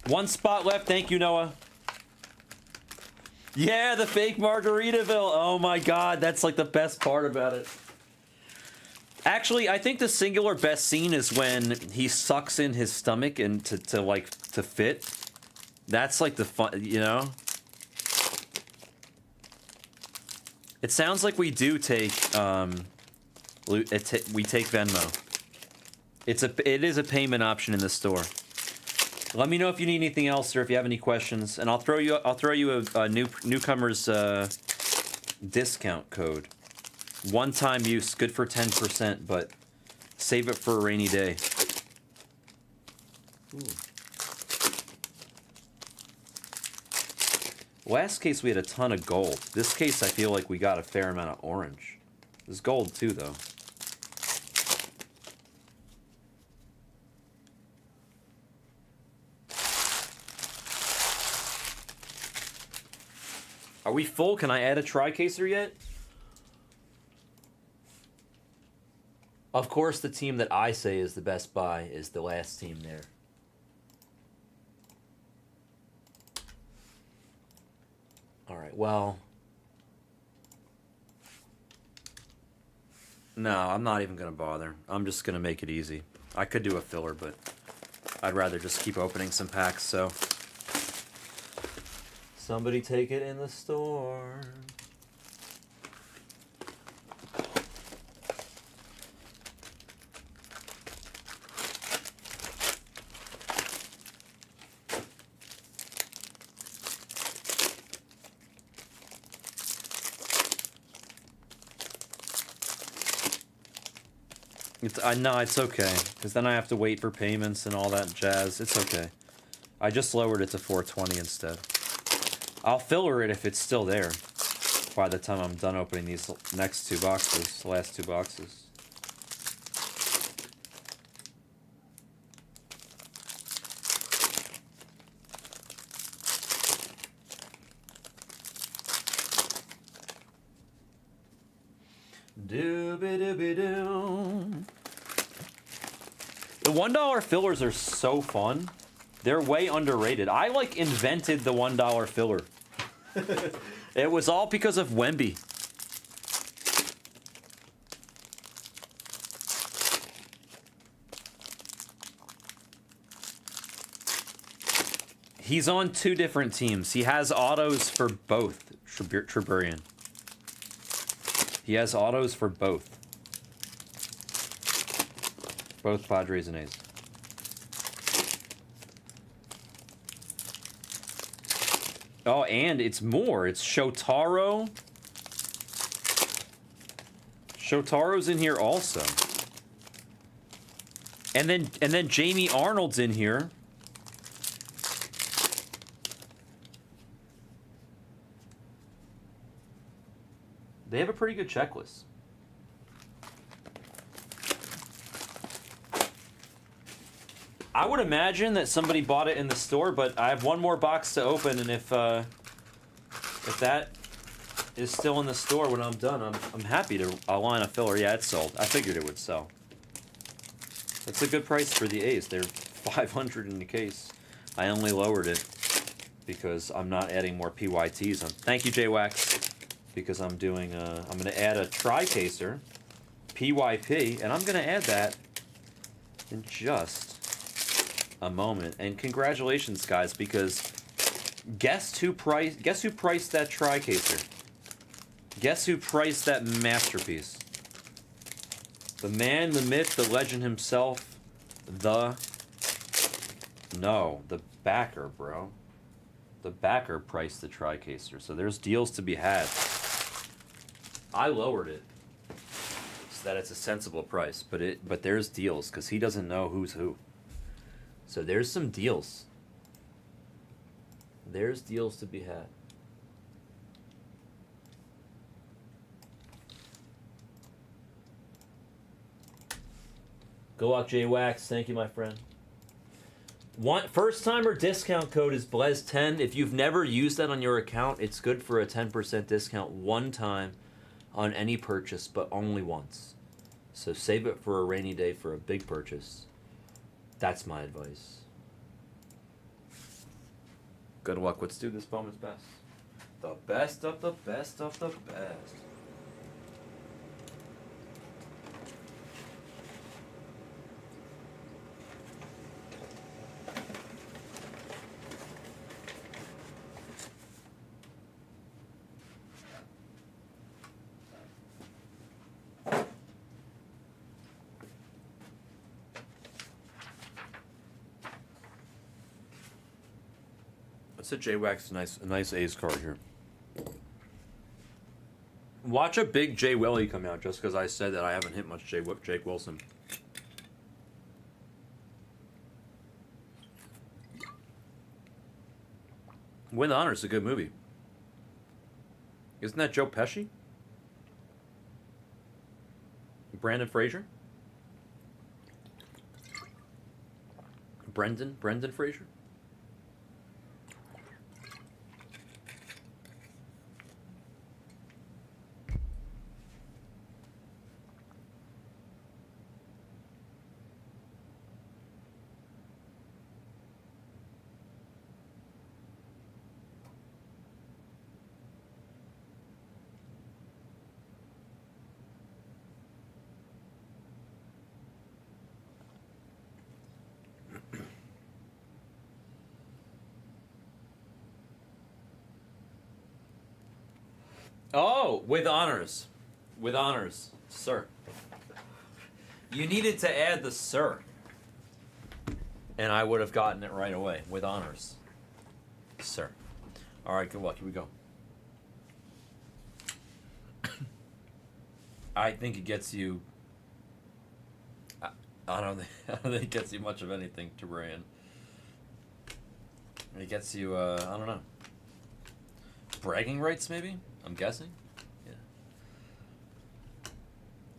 One spot left. Thank you, Noah. Yeah, the fake Margaritaville. Oh my God, that's like the best part about it. Actually, I think the singular best scene is when he sucks in his stomach and to fit. That's like the fun, you know? It sounds like we do take we take Venmo. It is a payment option in the store. Let me know if you need anything else or if you have any questions, and I'll throw you a newcomer's discount code. One-time use, good for 10%, but save it for a rainy day. Ooh. Last case we had a ton of gold. This case I feel like we got a fair amount of orange. There's gold too, though. Are we full? Can I add a tri-caser yet? Of course, the team that I say is the best buy is the last team there. All right, well. No, I'm not even going to bother. I'm just going to make it easy. I could do a filler, but I'd rather just keep opening some packs, so. Somebody take it in the store. No, it's okay, because then I have to wait for payments and all that jazz. It's okay. I just lowered it to 420 instead. I'll filler it if it's still there by the time I'm done opening these next two boxes, the last two boxes. Dooby-dooby-doo. The $1 fillers are so fun. They're way underrated. I like invented the $1 filler. It was all because of Wemby. He's on two different teams. He has autos for both, Triburian. He has autos for both. Both Padres and A's. Oh, and it's more. It's Shotaro. Shotaro's in here also. And then Jamie Arnold's in here. They have a pretty good checklist. I would imagine that somebody bought it in the store, but I have one more box to open, and if that is still in the store when I'm done, I'm happy to line a filler. Yeah, it's sold. I figured it would sell. That's a good price for the A's. They're $500 in the case. I only lowered it because I'm not adding more PYTs. Thank you, J-Wax, because I'm doing. I'm going to add a tri-caser, PYP, and I'm going to add that in just a moment. And congratulations, guys, because guess who priced that tri-caser? Guess who priced that masterpiece? The man, the myth, the legend himself, the backer, bro. The backer priced the tri-caser. So there's deals to be had. I lowered it so that it's a sensible price, but there's deals because he doesn't know who's who. So there's some deals. There's deals to be had. Good luck, J-Wax. Thank you, my friend. First timer discount code is Blez10. If you've never used that on your account, it's good for a 10% discount one time on any purchase, but only once. So save it for a rainy day for a big purchase. That's my advice. Good luck. Let's do this Bowman's best. The best of the best of the best. That's a J-Wax, a nice A's card here. Watch a big Jay Willie come out just because I said that I haven't hit much Jake Wilson. Win the Honor is a good movie. Isn't that Joe Pesci? Brandon Fraser? Brendan Fraser? Oh, with honors. With honors, sir. You needed to add the sir. And I would have gotten it right away. With honors. Sir. Alright, good luck. Here we go. I think it gets you... I don't think it gets you much of anything to Brian. It gets you, I don't know. Bragging rights, maybe? I'm guessing? Yeah.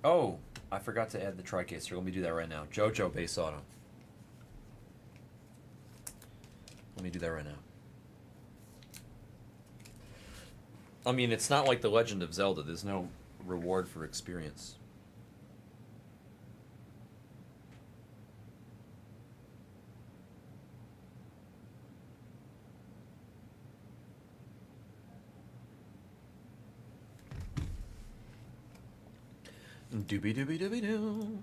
Oh, I forgot to add the tri-caser. Let me do that right now. JoJo base auto. Let me do that right now. I mean, it's not like The Legend of Zelda. There's no reward for experience. Doobie doobie doobie doo.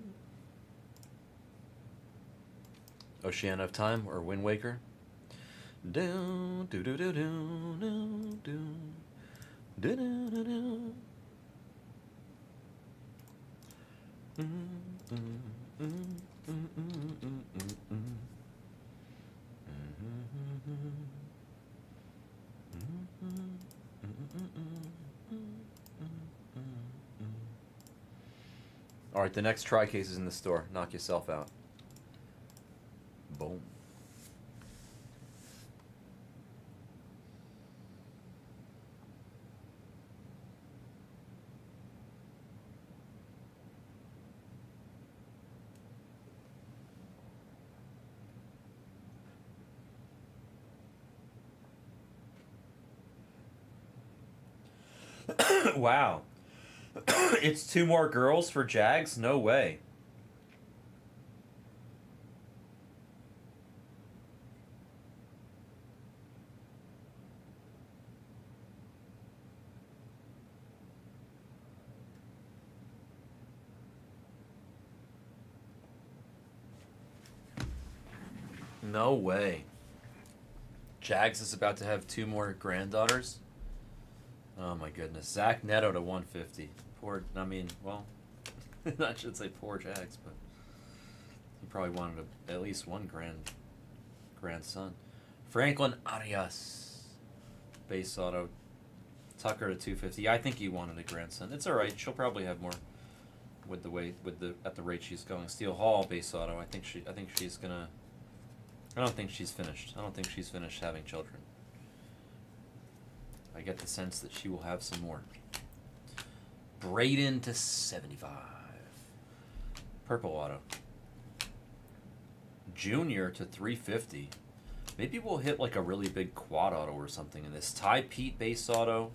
Oceana of Time or Wind Waker. Do do do do do do do do do do do. All right, the next tri-case is in the store. Knock yourself out. Boom. Wow. It's 2 more girls for Jags? No way. No way. Jags is about to have 2 more granddaughters? Oh my goodness. Zach Neto to 150. Poor, I mean, well, I should say poor Jags, but he probably wanted at least one grandson. Franklin Arias. Base auto. Tucker to 250. I think he wanted a grandson. It's alright. She'll probably have more at the rate she's going. Steel Hall base auto. I think she's gonna. I don't think she's finished. I don't think she's finished having children. I get the sense that she will have some more. Braden to 75. Purple auto. Junior to 350. Maybe we'll hit like a really big quad auto or something in this. Ty Pete base auto.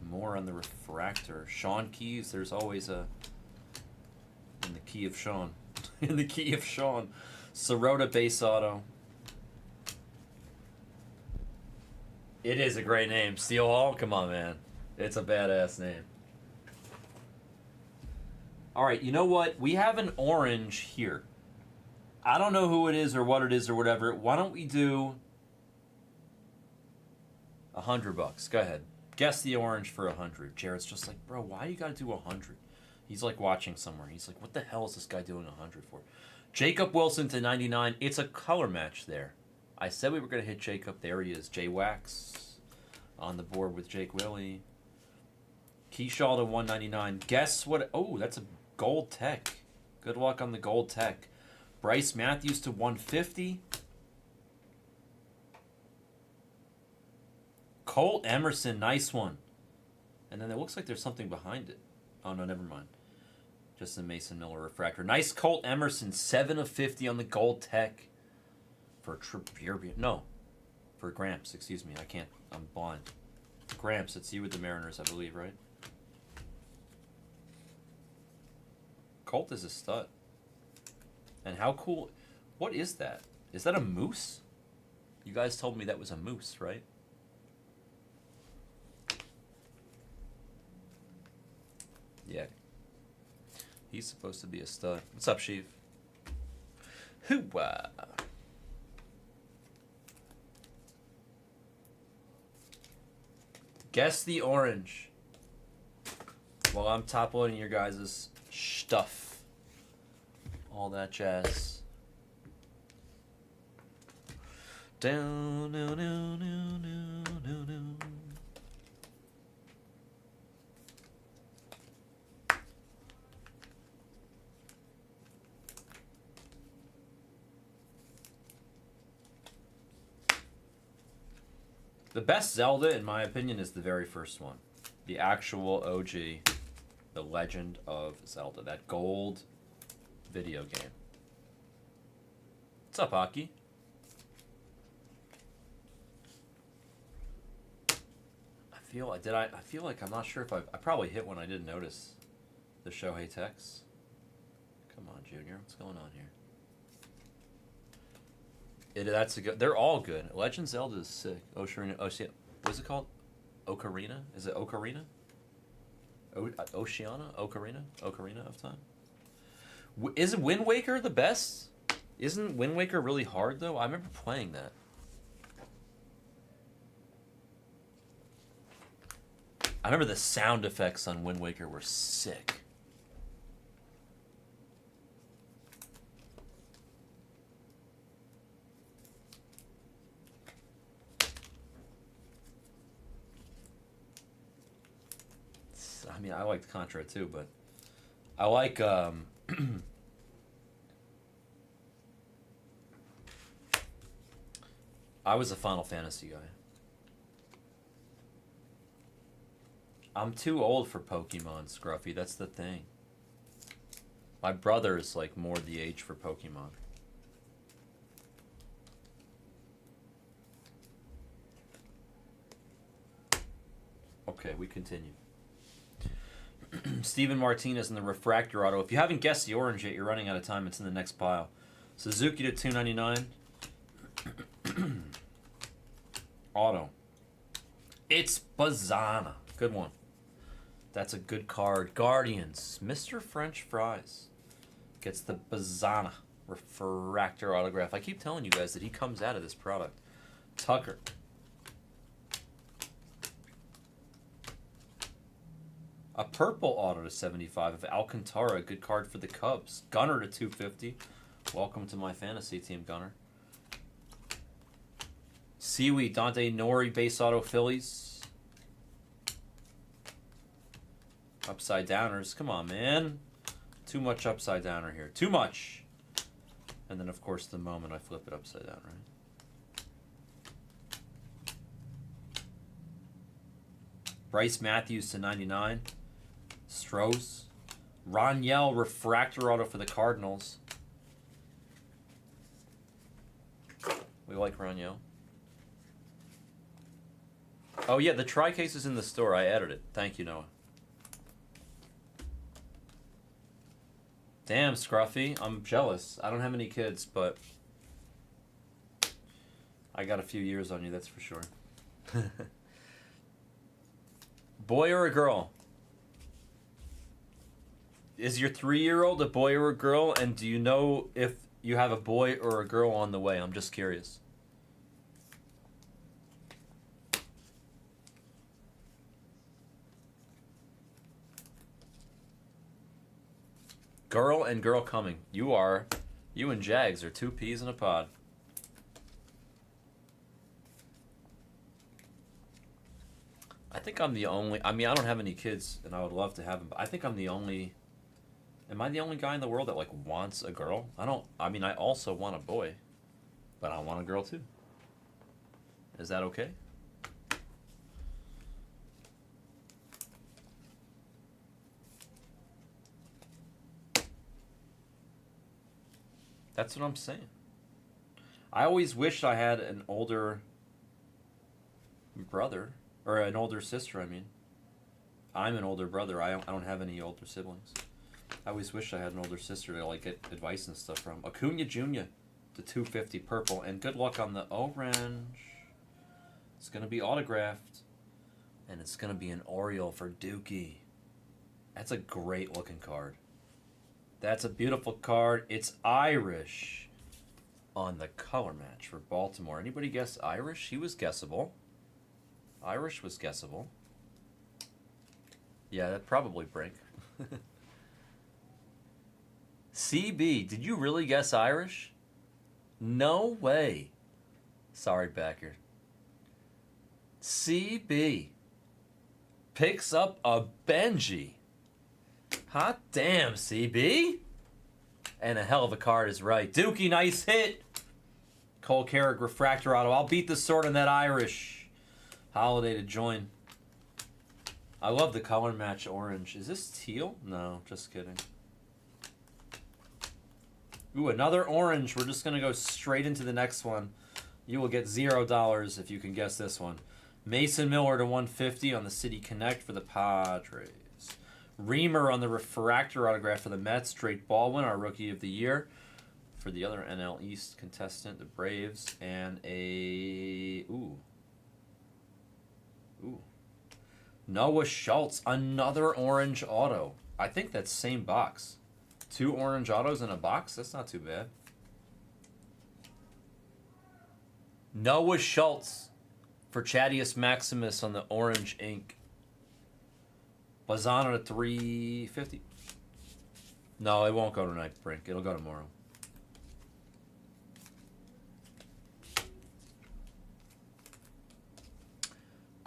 More on the refractor. Sean Keys, there's always a... In the key of Sean. In the key of Sean. Sirota base auto. It is a great name. Steel Hall? Come on, man. It's a badass name. Alright, you know what? We have an orange here. I don't know who it is or what it is or whatever. Why don't we do $100? Go ahead. Guess the orange for 100. Jared's just like, bro, why you gotta do 100? He's like watching somewhere. He's like, what the hell is this guy doing 100 for? Jacob Wilson to 99. It's a color match there. I said we were gonna hit Jacob. There he is. J-Wax on the board with Jake Willie. Keyshaw to 199. Guess what? Oh, that's a gold tech. Good luck on the gold tech. Bryce Matthews to 150. Colt Emerson, nice one. And then it looks like there's something behind it. Oh, no, never mind. Just a Mason Miller refractor. Nice Colt Emerson, 7 of 50 on the gold tech. For Tribune. No, for Gramps, excuse me. I can't, I'm blind. Gramps, it's you with the Mariners, I believe, right? Colt is a stud. And how cool, what is that? Is that a moose? You guys told me that was a moose, right? Yeah. He's supposed to be a stud. What's up, Sheev? Hoo-wah. Guess the orange. While I'm top loading your guys' stuff. All that jazz. Down, no, no, no, no, no, no. The best Zelda, in my opinion, is the very first one. The actual OG, The Legend of Zelda. That gold video game. What's up, Aki? I feel like I'm not sure if I probably hit one I didn't notice. The Shohei text. Come on, Junior. What's going on here? That's a good. They're all good. Legend Zelda is sick. Ocarina. What's it called? Ocarina? Is it Ocarina? Oceana? Ocarina? Ocarina of Time? Is Wind Waker the best? Isn't Wind Waker really hard though? I remember playing that. I remember the sound effects on Wind Waker were sick. I mean, I liked Contra too, but I like I was a Final Fantasy guy. I'm too old for Pokemon, Scruffy. That's the thing. My brother is like more the age for Pokemon. Okay, we continue. Steven Martinez in the refractor auto. If you haven't guessed the orange yet, you're running out of time. It's in the next pile. Suzuki to 299. Auto. It's Bazana. Good one. That's a good card. Guardians. Mr. French Fries gets the Bazana refractor autograph. I keep telling you guys that he comes out of this product. Tucker. A purple auto to 75 of Alcantara. Good card for the Cubs. Gunner to 250. Welcome to my fantasy team, Gunner. Seaweed, Dante Nori, base auto Phillies. Upside downers. Come on, man. Too much upside downer here. Too much. And then, of course, the moment I flip it upside down, right? Bryce Matthews to 99. Strohs. Roniel refractor auto for the Cardinals. We like Roniel. Oh yeah, the tri-case is in the store. I added it. Thank you, Noah. Damn, Scruffy. I'm jealous. I don't have any kids, but I got a few years on you, that's for sure. Boy or a girl? Is your 3-year-old a boy or a girl? And do you know if you have a boy or a girl on the way? I'm just curious. Girl and girl coming. You and Jags are 2 peas in a pod. I think I'm the only, I don't have any kids and I would love to have them, but I think I'm the only, am I the only guy in the world that like wants a girl? I also want a boy, but I want a girl too. Is that okay? That's what I'm saying. I always wished I had an older brother, or an older sister, I mean. I'm an older brother. I don't have any older siblings. I always wished I had an older sister to like get advice and stuff from. Acuna Jr. to 250 purple, and good luck on the orange. It's going to be autographed, and it's going to be an Oriole for Dookie. That's a great looking card. That's a beautiful card. It's Irish on the color match for Baltimore. Anybody guess Irish? He was guessable. Irish was guessable. Yeah, that'd probably break. CB, did you really guess Irish? No way. Sorry, backer. CB picks up a Benji. Hot damn, CB. And a hell of a card is right. Dookie, nice hit. Cole Carrick, refractor auto. I'll beat the sword on that Irish. Holiday to join. I love the color match orange. Is this teal? No, just kidding. Ooh, another orange. We're just going to go straight into the next one. You will get $0 if you can guess this one. Mason Miller to 150 on the City Connect for the Padres. Reamer on the refractor autograph for the Mets. Drake Baldwin, our Rookie of the Year. For the other NL East contestant, the Braves. And a... Ooh. Noah Schultz, another orange auto. I think that's same box. 2 orange autos in a box? That's not too bad. Noah Schultz for Chadius Maximus on the orange ink. Bazana to 350. No, it won't go tonight, Brink. It'll go tomorrow.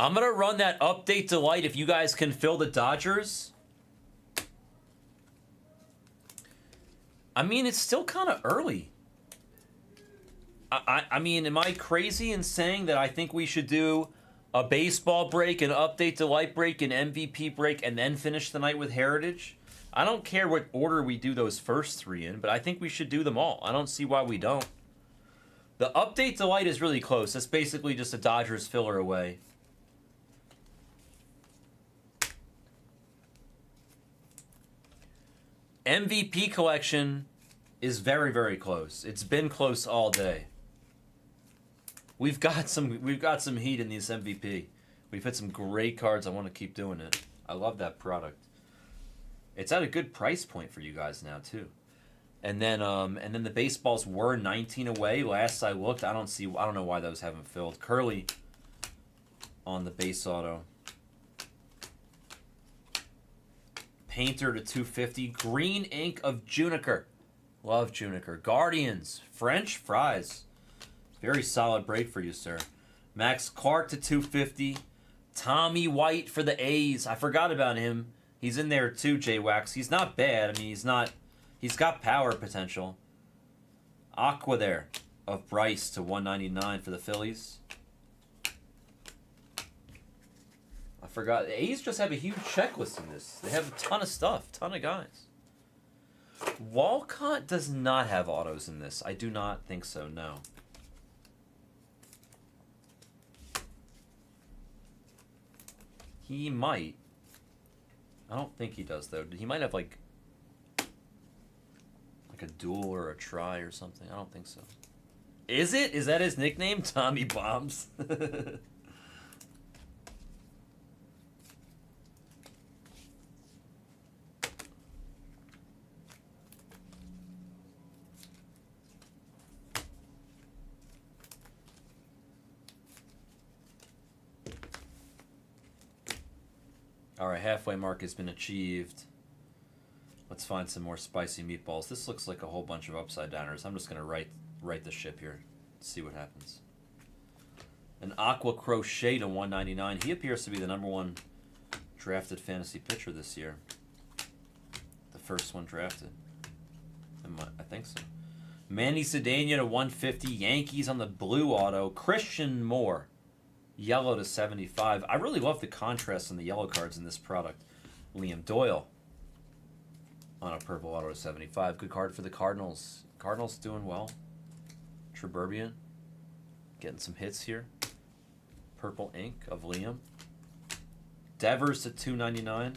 I'm going to run that update delight if you guys can fill the Dodgers. I mean, it's still kind of early. I mean, am I crazy in saying that I think we should do a baseball break, an update delight break, an MVP break, and then finish the night with Heritage? I don't care what order we do those first 3 in, but I think we should do them all. I don't see why we don't. The update delight is really close. That's basically just a Dodgers filler away. MVP collection is very, very close. It's been close all day. We've got some heat in this MVP. We've hit some great cards. I want to keep doing it. I love that product. It's at a good price point for you guys now too. And then the baseballs were 19 away. Last I looked, I don't know why those haven't filled. Curly on the base auto. Painter to 250. Green ink of Juniker. Love Juniker. Guardians. French fries. Very solid break for you, sir. Max Clark to 250. Tommy White for the A's. I forgot about him. He's in there too, J-Wax. He's not bad. I mean, he's got power potential. Aqua there of Bryce to 199 for the Phillies. I forgot. The A's just have a huge checklist in this. They have a ton of stuff, ton of guys. Walcott does not have autos in this. I do not think so, no. He might. I don't think he does, though. He might have, like a duel or a try or something. I don't think so. Is it? Is that his nickname? Tommy Bombs? Alright, halfway mark has been achieved. Let's find some more spicy meatballs. This looks like a whole bunch of upside downers. I'm just going to right the ship here. See what happens. An Aqua Crochet to 199. He appears to be the #1 drafted fantasy pitcher this year. The first one drafted. I think so. Manny Cedeno to 150. Yankees on the blue auto. Christian Moore. Yellow to 75. I really love the contrast in the yellow cards in this product. Liam Doyle on a purple auto to 75. Good card for the Cardinals. Cardinals doing well. Treberbian getting some hits here. Purple ink of Liam. Devers to 299.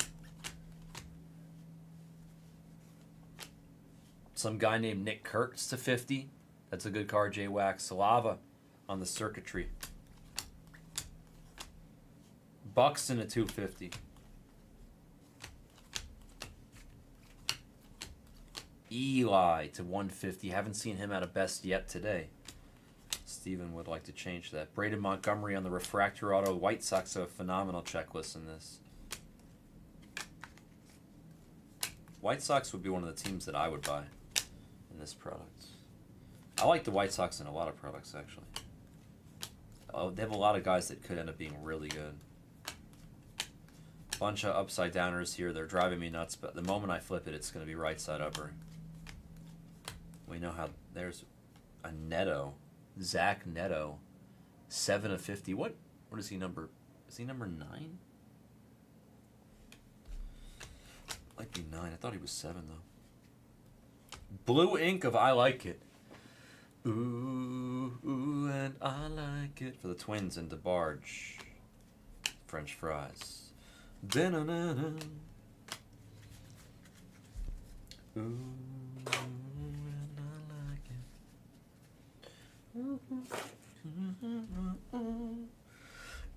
Some guy named Nick Kurtz to 50. That's a good card. J-Wax. Salava on the circuitry. Buxton at 250. Eli to 150. Haven't seen him at a best yet today. Steven would like to change that. Braden Montgomery on the refractor auto. White Sox have a phenomenal checklist in this. White Sox would be one of the teams that I would buy in this product. I like the White Sox in a lot of products, actually. Oh, they have a lot of guys that could end up being really good. Bunch of upside downers here. They're driving me nuts, but the moment I flip it, it's going to be right side upper. We know how. There's a Neto, Zach Neto, 7 of 50. What is he number? Is he number 9? Might be 9. I thought he was 7 though. Blue ink of I Like It. Ooh, ooh, and I like it for the Twins and DeBarge. French fries. Da-na-na-na. Ooh, and I like it.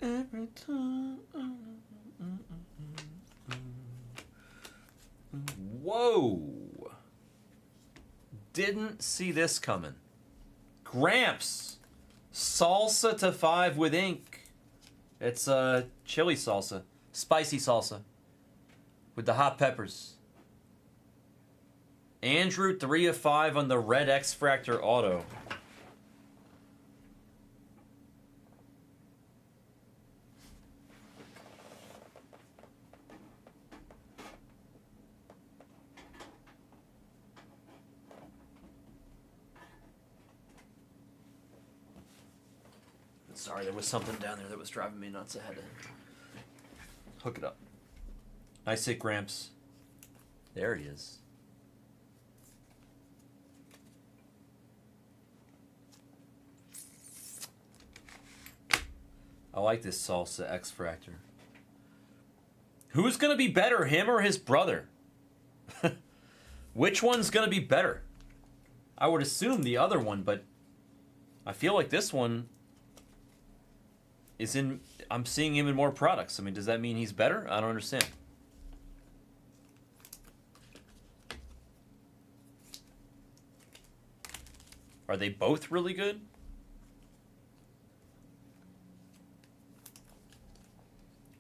Every time. Whoa! Didn't see this coming. Gramps, salsa to 5 with ink. It's chili salsa. Spicy salsa with the hot peppers. Andrew 3 of 5 on the red X-Fractor auto. Sorry, there was something down there that was driving me nuts. I had to hook it up. Nice hit, Gramps. There he is. I like this salsa X-Fractor. Who's going to be better, him or his brother? Which one's gonna be better? I would assume the other one, but I feel like this one is in. I'm seeing him in more products. I mean, does that mean he's better? I don't understand. Are they both really good?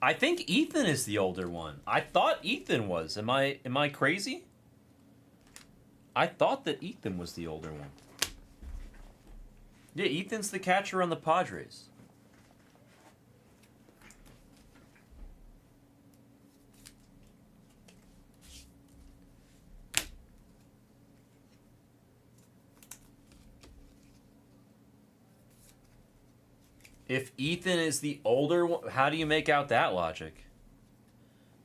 I think Ethan is the older one. I thought Ethan was. Am I crazy? I thought that Ethan was the older one. Yeah, Ethan's the catcher on the Padres. If Ethan is the older one, how do you make out that logic?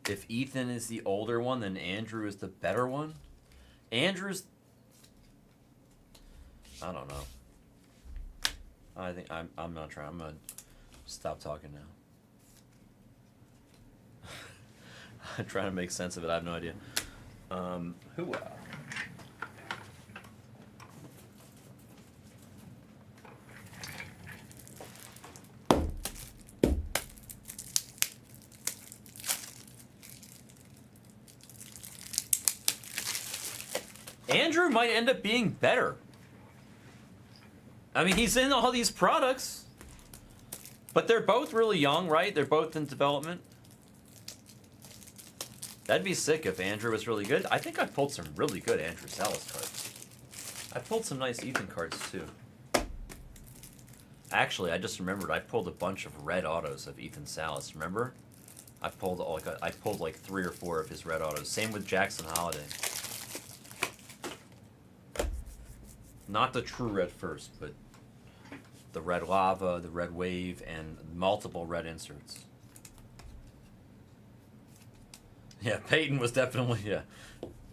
If Ethan is the older one, then Andrew is the better one? Andrew's... I don't know. I think I'm not trying. I'm gonna stop talking now. I'm trying to make sense of it. I have no idea. Who? Andrew might end up being better. I mean, he's in all these products, but they're both really young, right? They're both in development. That'd be sick if Andrew was really good. I think I pulled some really good Andrew Salas cards. I pulled some nice Ethan cards too. Actually, I just remembered I pulled a bunch of red autos of Ethan Salas. Remember? I pulled like 3 or 4 of his red autos. Same with Jackson Holiday. Not the true red first, but the red lava, the red wave, and multiple red inserts. Yeah, Peyton was definitely, yeah.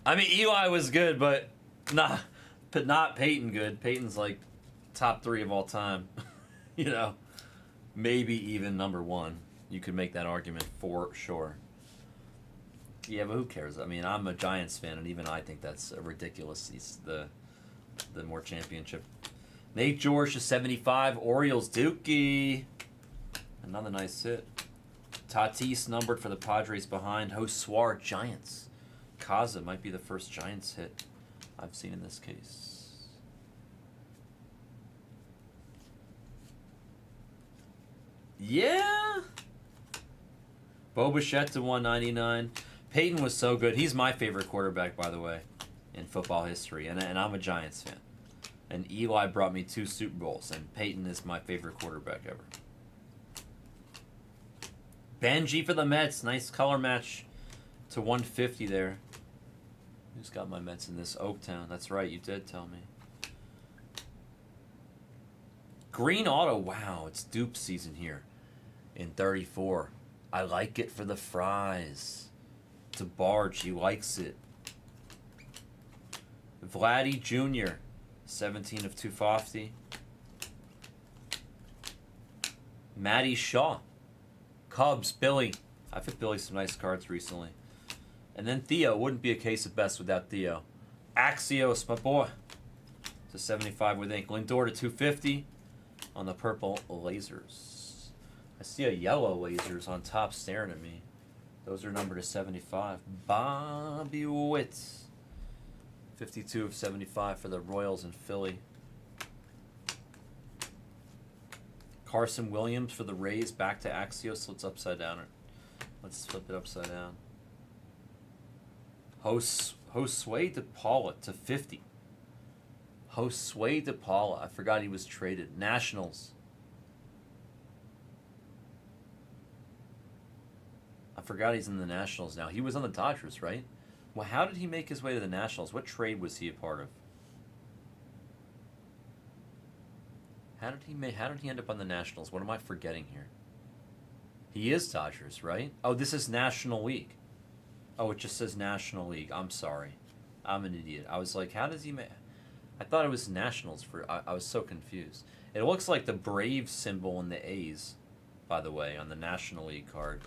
I mean, Eli was good, but not Peyton good. Peyton's like top 3 of all time. You know, maybe even number 1. You could make that argument for sure. Yeah, but who cares? I mean, I'm a Giants fan, and even I think that's ridiculous. He's the more championship. Nate George to 75. Orioles Dookie. Another nice hit. Tatis numbered for the Padres behind. Hoswar Giants. Kaza might be the first Giants hit I've seen in this case. Yeah. Bo Bichette to 199. Peyton was so good. He's my favorite quarterback, by the way, in football history, and I'm a Giants fan. And Eli brought me 2 Super Bowls, and Peyton is my favorite quarterback ever. Benji for the Mets. Nice color match to 150 there. Who's got my Mets in this? Oaktown. That's right, you did tell me. Green auto. Wow, it's dupe season here in 34. I like it for the fries. To Barge, he likes it. Vladdy Jr., 17 of 250. Matty Shaw. Cubs, Billy. I've hit Billy some nice cards recently. And then Theo. Wouldn't be a case of best without Theo. Axios, my boy. To 75 with ink. Lindor to 250 on the purple lasers. I see a yellow lasers on top staring at me. Those are numbered to 75. Bobby Witt. 52 of 75 for the Royals in Philly. Carson Williams for the Rays. Back to Axios. Let's upside down. Let's flip it upside down. Josue de Paula to 50. Josue de Paula. I forgot he was traded. Nationals. I forgot he's in the Nationals now. He was on the Dodgers, right? Well, how did he make his way to the Nationals? What trade was he a part of? How did he end up on the Nationals? What am I forgetting here? He is Dodgers, right? Oh, this is National League. Oh, it just says National League. I'm sorry. I'm an idiot. I was like, how does he make... I thought it was Nationals for... I was so confused. It looks like the Braves symbol in the A's, by the way, on the National League card.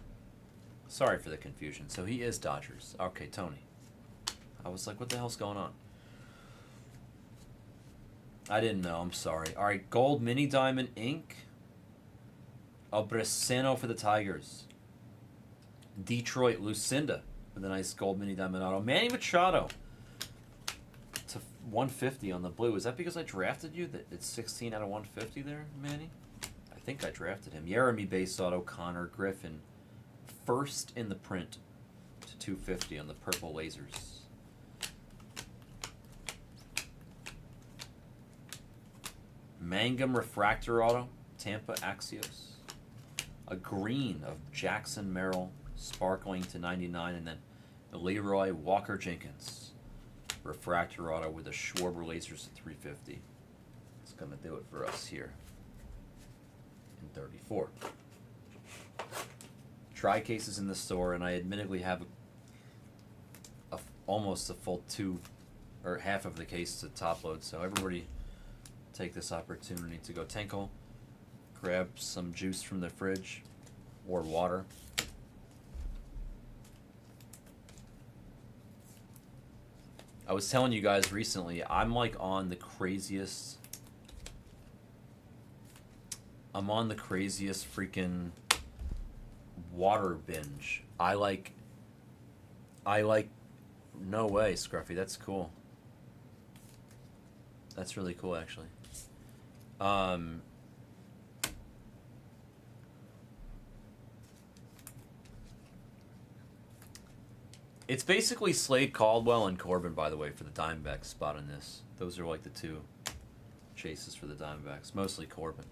Sorry for the confusion. So he is Dodgers. Okay, Tony. I was like, what the hell's going on? I didn't know. I'm sorry. All right, gold mini diamond ink. Breseno for the Tigers. Detroit Lucinda with a nice gold mini diamond auto. Manny Machado to 150 on the blue. Is that because I drafted you? That it's 16 out of 150 there, Manny? I think I drafted him. Yeremy base auto. Connor Griffin first in the print to 250 on the purple lasers. Mangum refractor auto. Tampa Axios. A green of Jackson Merrill, sparkling to 99, and then Leroy Walker Jenkins, refractor auto with a Schwarber lasers at 350. It's gonna do it for us here in 34. Try cases in the store, and I admittedly have almost a full two or half of the case to top load. So everybody, take this opportunity to go tinkle. Grab some juice from the fridge or water. I was telling you guys recently, I'm like on the craziest. I'm on the craziest freaking water binge. I like. No way, Scruffy. That's cool. That's really cool, actually. It's basically Slade Caldwell and Corbin, by the way, for the Diamondbacks spot on this. Those are like the two chases for the Diamondbacks. Mostly Corbin.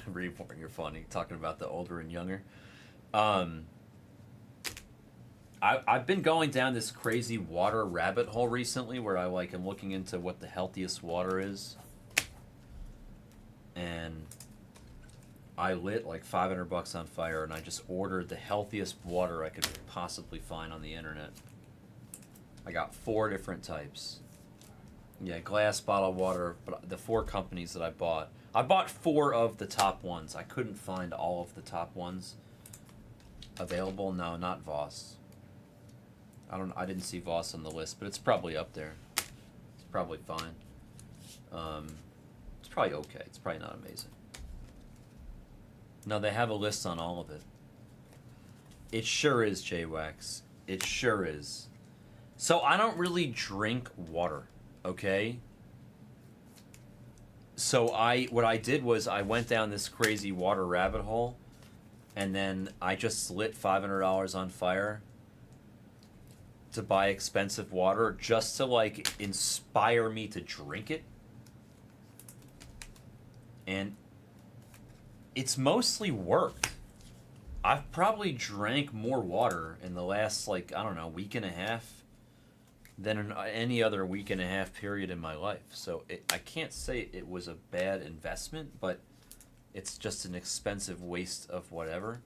Reborn, you're funny. Talking about the older and younger. I've been going down this crazy water rabbit hole recently where I am looking into what the healthiest water is. And I lit like $500 on fire, and I just ordered the healthiest water I could possibly find on the internet. I got 4 different types. Yeah, glass bottled water, but the 4 companies that I bought 4 of the top ones. I couldn't find all of the top ones available. No, not Voss. I didn't see Voss on the list, but it's probably up there. It's probably fine. It's probably okay. It's probably not amazing. No, they have a list on all of it. It sure is, J-Wax. It sure is. So I don't really drink water, okay? So what I did was I went down this crazy water rabbit hole, and then I just lit $500 on fire to buy expensive water just to like inspire me to drink it. And it's mostly worked. I've probably drank more water in the last, like, I don't know, week and a half than in any other week and a half period in my life. So I can't say it was a bad investment, but it's just an expensive waste of whatever.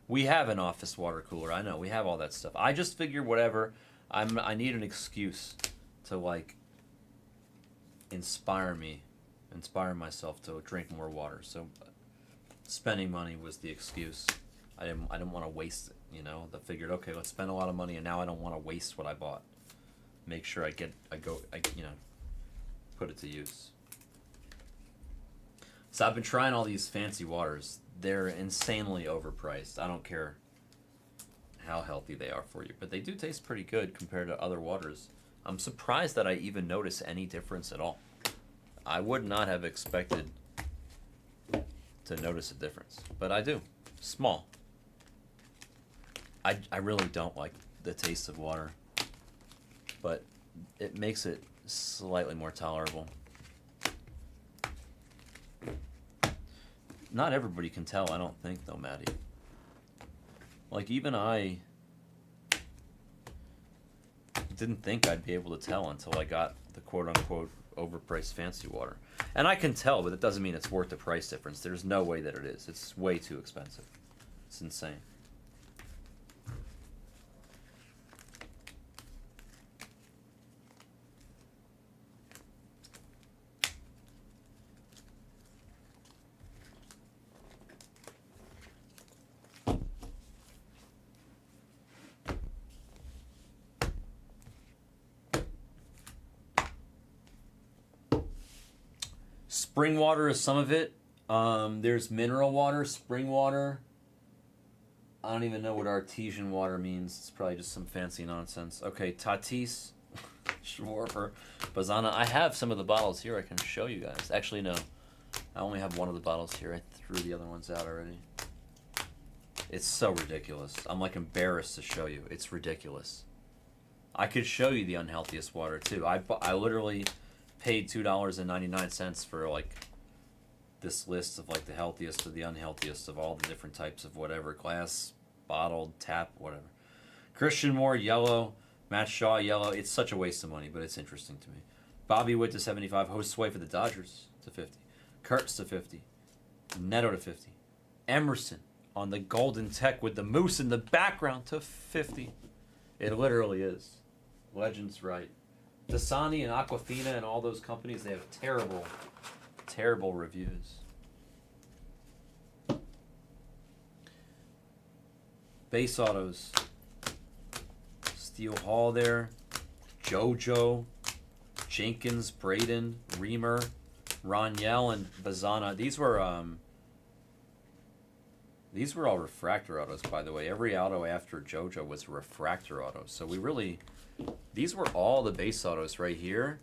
We have an office water cooler. I know. We have all that stuff. I just figure whatever. I need an excuse to, like, inspire myself to drink more water. So spending money was the excuse. I didn't want to waste it, you know. I figured, okay, let's spend a lot of money, and now I don't want to waste what I bought. Make sure I put it to use. So I've been trying all these fancy waters. They're insanely overpriced. I don't care how healthy they are for you, but they do taste pretty good compared to other waters. I'm surprised that I even notice any difference at all. I would not have expected to notice a difference, but I do. Small. I really don't like the taste of water, but it makes it slightly more tolerable. Not everybody can tell, I don't think, though, Maddie. Like, even I didn't think I'd be able to tell until I got the quote-unquote overpriced fancy water. And I can tell, but it doesn't mean it's worth the price difference. There's no way that it is. It's way too expensive. It's insane. Spring water is some of it. There's mineral water, spring water. I don't even know what artesian water means. It's probably just some fancy nonsense. Okay, Tatis, Schwarber, Bazana. I have some of the bottles here I can show you guys. Actually, no. I only have one of the bottles here. I threw the other ones out already. It's so ridiculous. I'm like embarrassed to show you. It's ridiculous. I could show you the unhealthiest water too. I literally paid $2.99 for like this list of like the healthiest to the unhealthiest of all the different types of whatever, glass, bottled, tap, whatever. Christian Moore, yellow. Matt Shaw, yellow. It's such a waste of money, but it's interesting to me. Bobby Witt to 75. Josue for the Dodgers to 50. Kurtz to 50. Neto to 50. Emerson on the golden tech with the moose in the background to 50. It literally is. Legends right. Dasani and Aquafina and all those companies, they have terrible, terrible reviews. Base autos. Steel Hall there. JoJo. Jenkins, Braden, Reamer, Roniel, and Bazana. These were all refractor autos, by the way. Every auto after JoJo was a refractor auto. So these were all the base autos right here.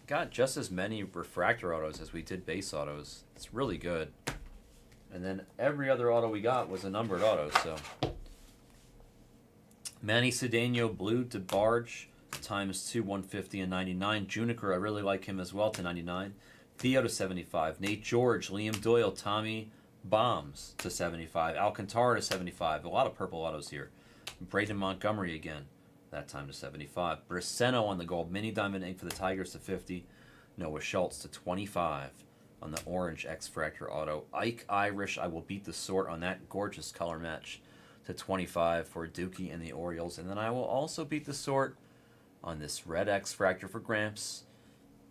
Got just as many refractor autos as we did base autos. It's really good. And then every other auto we got was a numbered auto, so. Manny Cedeno, blue to Barge, ×2, 150 and 99. Juniker, I really like him as well, to 99. Theo to 75. Nate George, Liam Doyle, Tommy Bombs to 75. Alcantara to 75. A lot of purple autos here. Braden Montgomery again, that time to 75. Braceno on the gold. Mini Diamond Ink for the Tigers to 50. Noah Schultz to 25 on the orange X-Fractor auto. Ike Irish, I will beat the sort on that gorgeous color match to 25 for Dookie and the Orioles. And then I will also beat the sort on this red X-Fractor for Gramps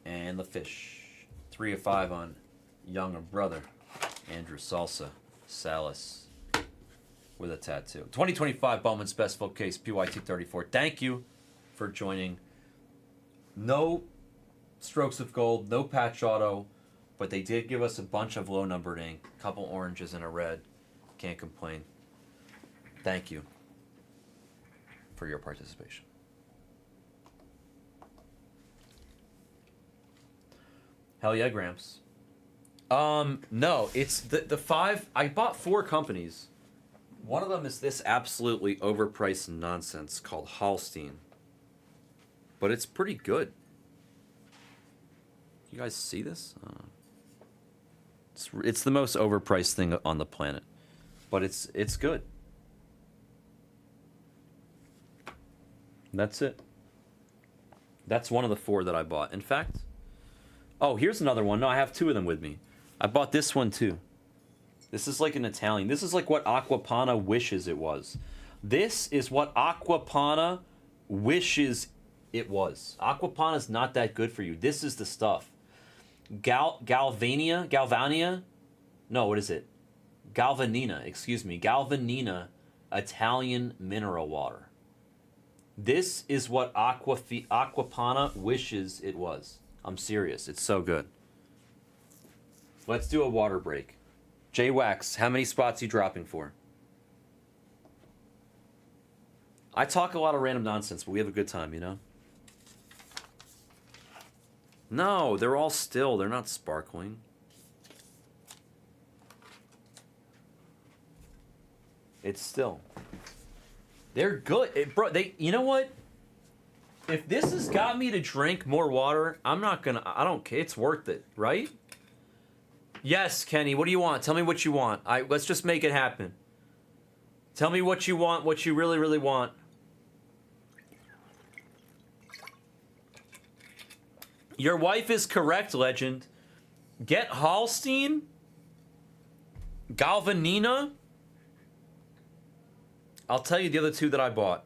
and the Fish. 3 of 5 on younger brother Andrew Salsa Salas with a tattoo. 2025 Bowman's Best Full Case PYT 34. Thank you for joining. No strokes of gold, no patch auto, but they did give us a bunch of low numbered ink, a couple oranges and a red. Can't complain. Thank you for your participation. Hell yeah, Gramps. No, it's the 5. I bought 4 companies. One of them is this absolutely overpriced nonsense called Hallstein. But it's pretty good. You guys see this? It's the most overpriced thing on the planet. But it's good. That's it. That's one of the 4 that I bought. In fact, oh, here's another one. No, I have 2 of them with me. I bought this one too. This is like an Italian. This is like what Aquapana wishes it was. This is what Aquapana wishes it was. Aquapana's not that good for you. This is the stuff. Galvania? No, what is it? Galvanina, excuse me. Galvanina Italian mineral water. This is what Aquapana wishes it was. I'm serious. It's so good. Let's do a water break. J-Wax, how many spots you dropping for? I talk a lot of random nonsense, but we have a good time, you know? No, they're all still. They're not sparkling. It's still. They're good. Bro, you know what? If this has got me to drink more water, I don't care. It's worth it, right? Yes, Kenny, what do you want? Tell me what you want. Let's just make it happen. Tell me what you want, what you really, really want. Your wife is correct, Legend. Get Hallstein, Galvanina. I'll tell you the other 2 that I bought.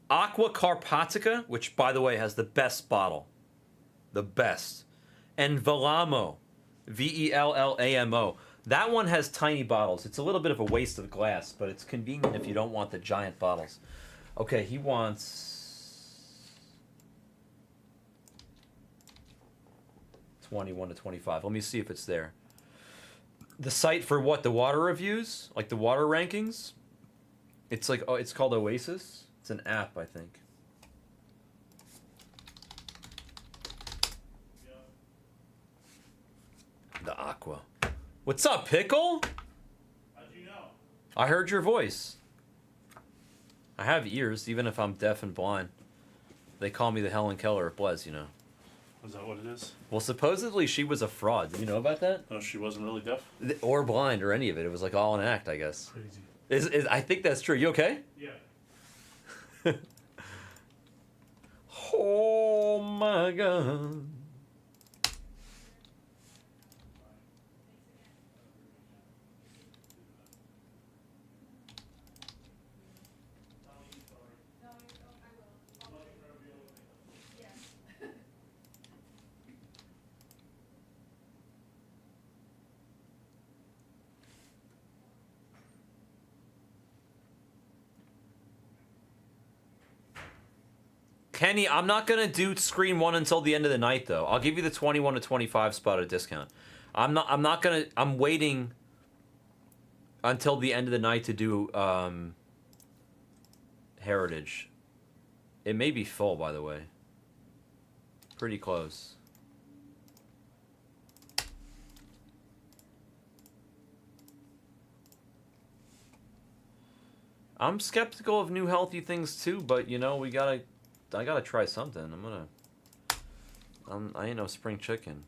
Aqua Carpatica, which, by the way, has the best bottle. The best. And Velamo. Vellamo. That one has tiny bottles. It's a little bit of a waste of glass, but it's convenient if you don't want the giant bottles. Okay, he wants 21 to 25. Let me see if it's there. The site for what? The water reviews? Like the water rankings? It's like, oh, it's called Oasis. It's an app, I think. The Aqua. What's up, Pickle? How'd you know? I heard your voice. I have ears, even if I'm deaf and blind. They call me the Helen Keller of Blez, you know. Is that what it is? Well, supposedly she was a fraud. Did you know about that? Oh, she wasn't really deaf? Or blind or any of it. It was like all an act, I guess. Crazy. I think that's true. You okay? Yeah. Oh my God. Kenny, I'm not gonna do screen 1 until the end of the night, though. I'll give you the 21 to 25 spot at a discount. I'm waiting until the end of the night to do Heritage. It may be full, by the way. Pretty close. I'm skeptical of new healthy things too, but you know, I gotta try something. I ain't no spring chicken.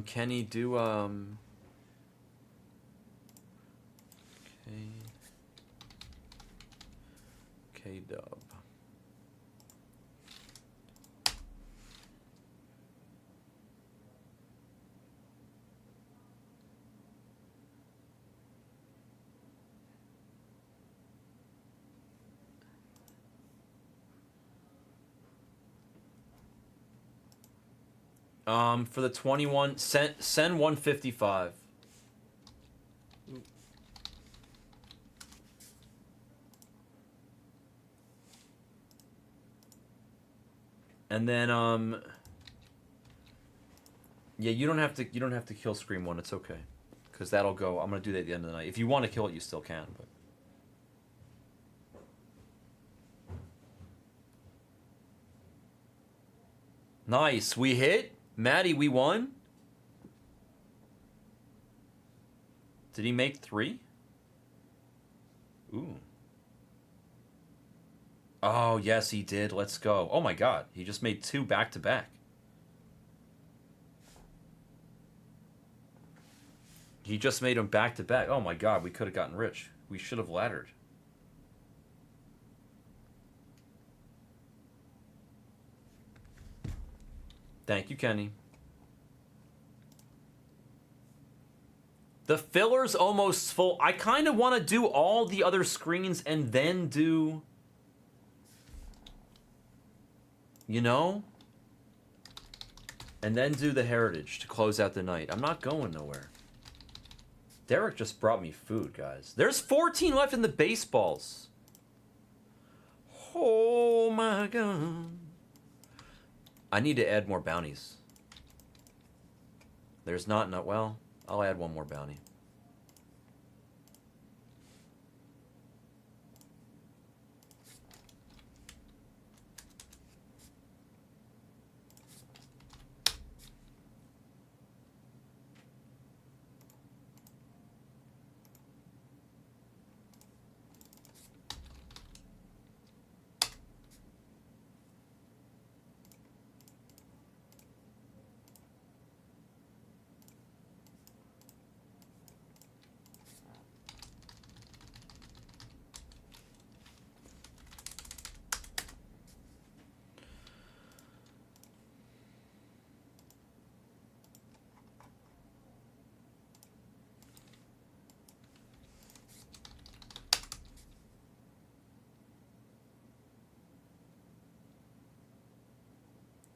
Kenny, do K-Dub. For the 21, send 155. And then yeah, you don't have to kill Scream 1. It's okay. Cuz that'll go. I'm going to do that at the end of the night. If you want to kill it, you still can, but nice. We hit. Maddie, we won. Did he make 3? Ooh. Oh, yes, he did. Let's go. Oh, my God. He just made 2 back-to-back. He just made them back-to-back. Oh, my God. We could have gotten rich. We should have laddered. Thank you, Kenny. The filler's almost full. I kind of want to do all the other screens and then do... You know? And then do the Heritage to close out the night. I'm not going nowhere. Derek just brought me food, guys. There's 14 left in the baseballs. Oh, my God. I need to add more bounties. There's not enough. Well, I'll add one more bounty.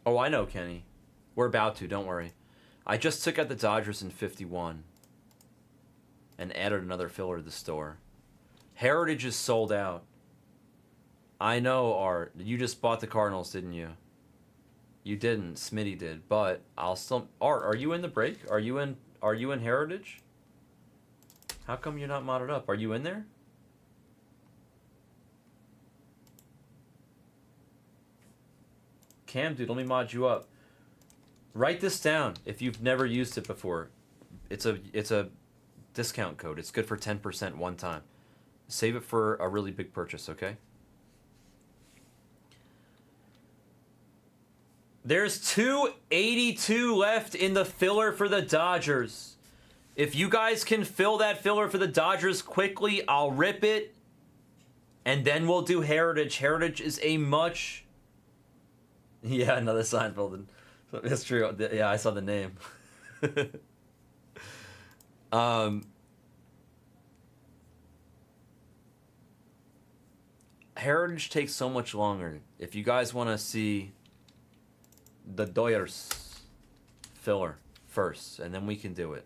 Oh, I know, Kenny. We're about to, don't worry. I just took out the Dodgers in 51 and added another filler to the store. Heritage is sold out. I know, Art. You just bought the Cardinals, didn't you? You didn't. Smitty did, but I'll still. Art, are you in the break? Are you in Heritage? How come you're not modded up? Are you in there? Cam, dude, let me mod you up. Write this down if you've never used it before. It's a discount code. It's good for 10% one time. Save it for a really big purchase, okay? There's 282 left in the filler for the Dodgers. If you guys can fill that filler for the Dodgers quickly, I'll rip it. And then we'll do Heritage. Heritage is a much... Yeah, another Seinfeld. That's true. Yeah, I saw the name. Heritage takes so much longer. If you guys want to see the Doyers filler first, and then we can do it.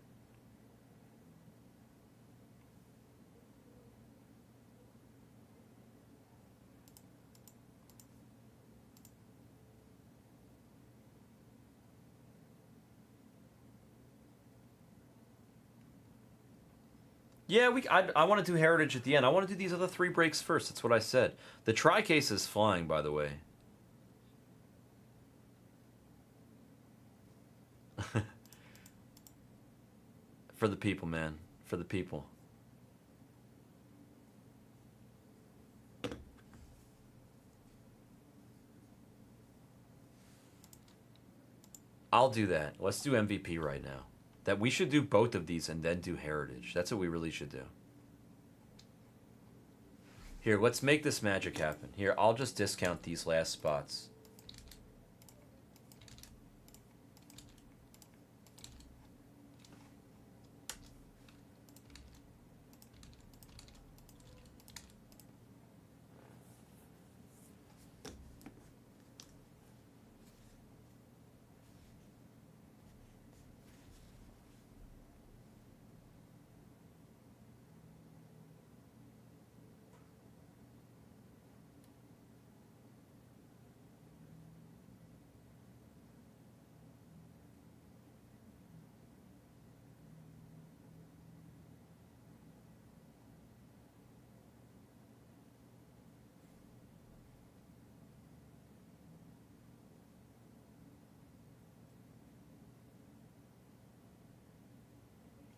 Yeah, I want to do Heritage at the end. I want to do these other 3 breaks first. That's what I said. The tri-case is flying, by the way. For the people, man. For the people. I'll do that. Let's do MVP right now. That we should do both of these and then do Heritage. That's what we really should do. Here, let's make this magic happen. Here, I'll just discount these last spots.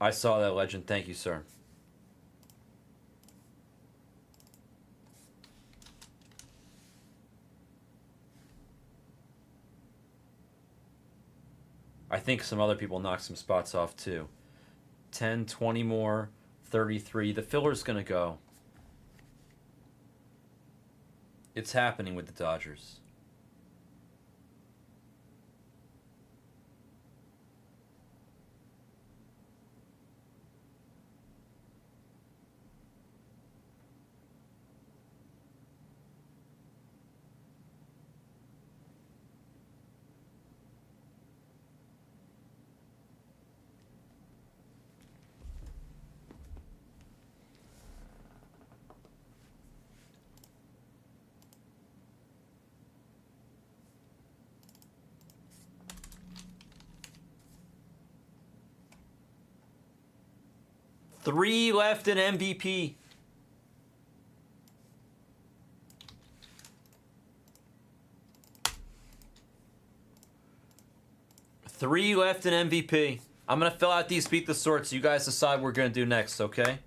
I saw that, Legend. Thank you, sir. I think some other people knocked some spots off, too. 10, 20 more, 33. The filler's going to go. It's happening with the Dodgers. Three left in MVP. Three left in MVP. I'm going to fill out these beat the sorts. You guys decide what we're going to do next, okay?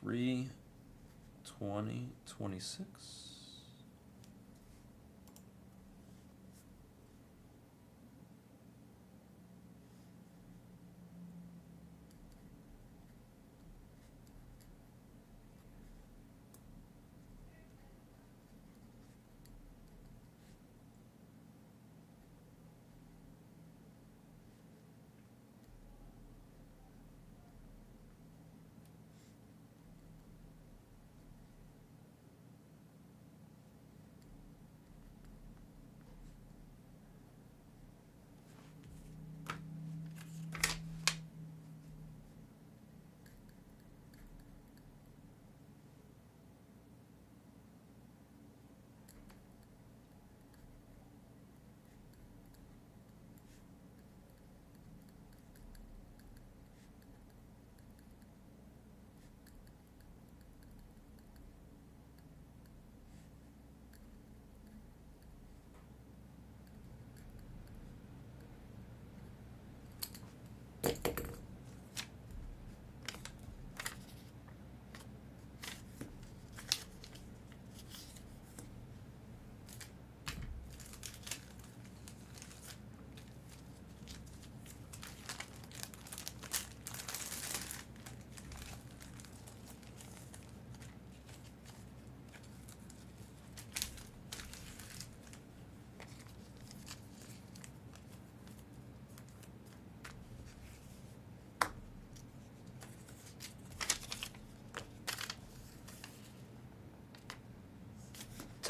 3, 20, 26.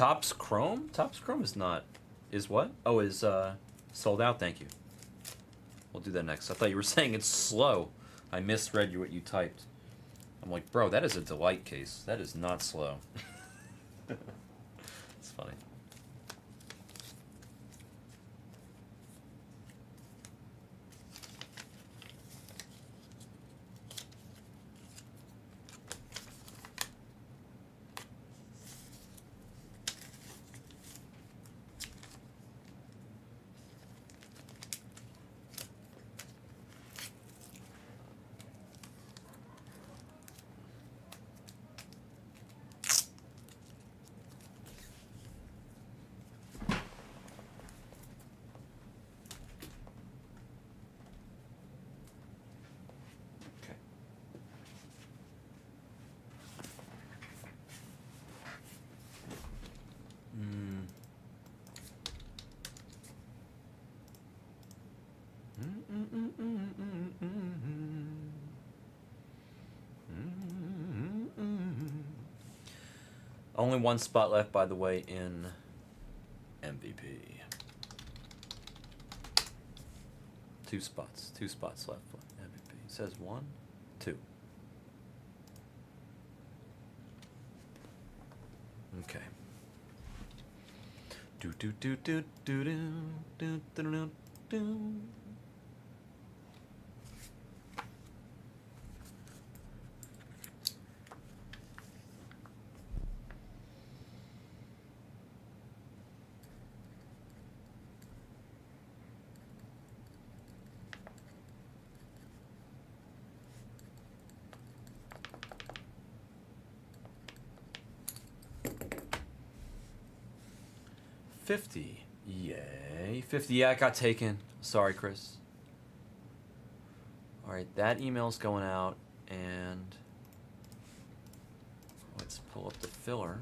Topps Chrome? Topps Chrome is not. Is what? Oh, is sold out. Thank you. We'll do that next. I thought you were saying it's slow. I misread you what you typed. I'm like, bro, that is a delight case. That is not slow. It's funny. Okay. Mm. Only one spot left, by the way, in MVP. Two spots left for MVP. It says 1, 2. Okay. Do do do do do do do do do do. $50. Yay. 50. Yeah, it got taken. Sorry, Chris. Alright, that email's going out, and let's pull up the filler.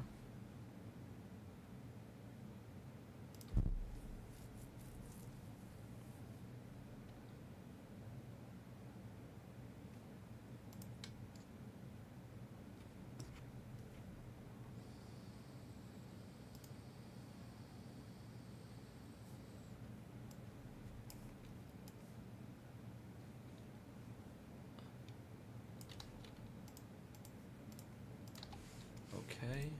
Okay.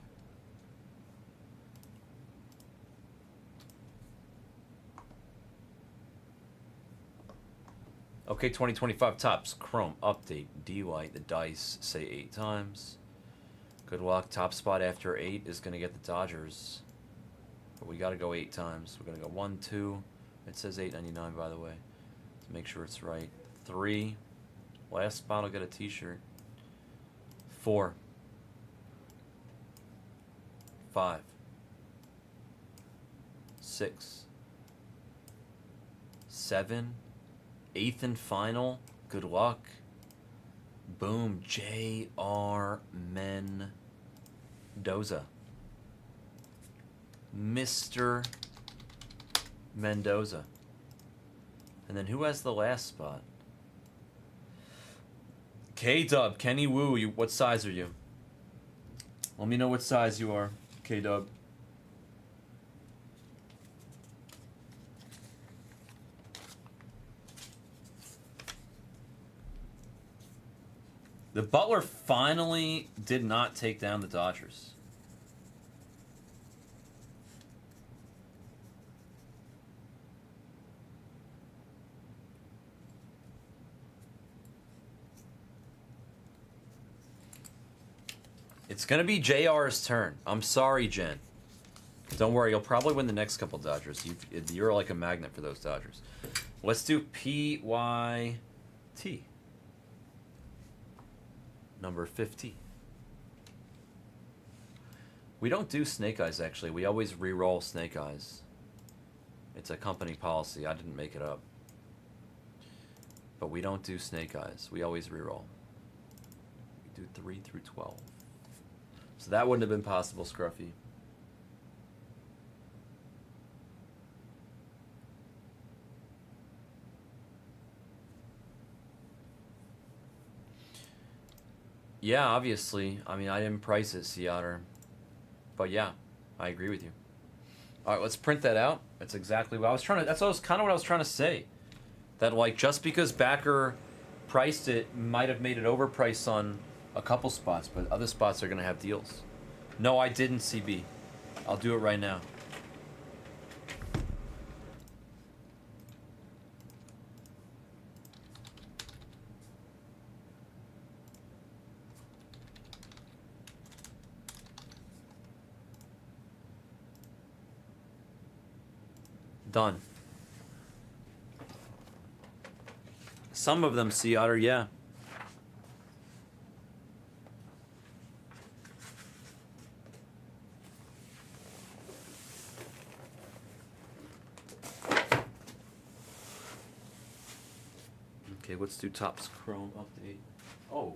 Okay, 2025 Topps Chrome update. D-White, the dice say 8 times. Good luck. Top spot after 8 is going to get the Dodgers. But we got to go 8 times. We're going to go 1, 2. It says $8.99, by the way. To make sure it's right. 3. Last spot will get a t-shirt. 4. 5. 6. 7. 8th and final. Good luck. Boom. J.R. Mendoza. Mr. Mendoza. And then who has the last spot? K-Dub. Kenny Wu. What size are you? Let me know what size you are, K-Dub. The Butler finally did not take down the Dodgers. It's going to be JR's turn. I'm sorry, Jen. Don't worry, you'll probably win the next couple Dodgers. You're like a magnet for those Dodgers. Let's do PYT. Number 50. We don't do Snake Eyes, actually. We always re-roll Snake Eyes. It's a company policy. I didn't make it up. But we don't do Snake Eyes. We always re-roll. We do 3 through 12. So that wouldn't have been possible, Scruffy. Yeah, obviously. I mean, I didn't price it, Sea Otter. But yeah, I agree with you. All right, let's print that out. That's exactly what I was trying to. That's kind of what I was trying to say. That like just because backer priced it might have made it overpriced on a couple spots, but other spots are gonna have deals. No, I didn't, CB. I'll do it right now. Done. Some of them, Sea Otter, yeah. Okay, let's do Topps Chrome update. Oh.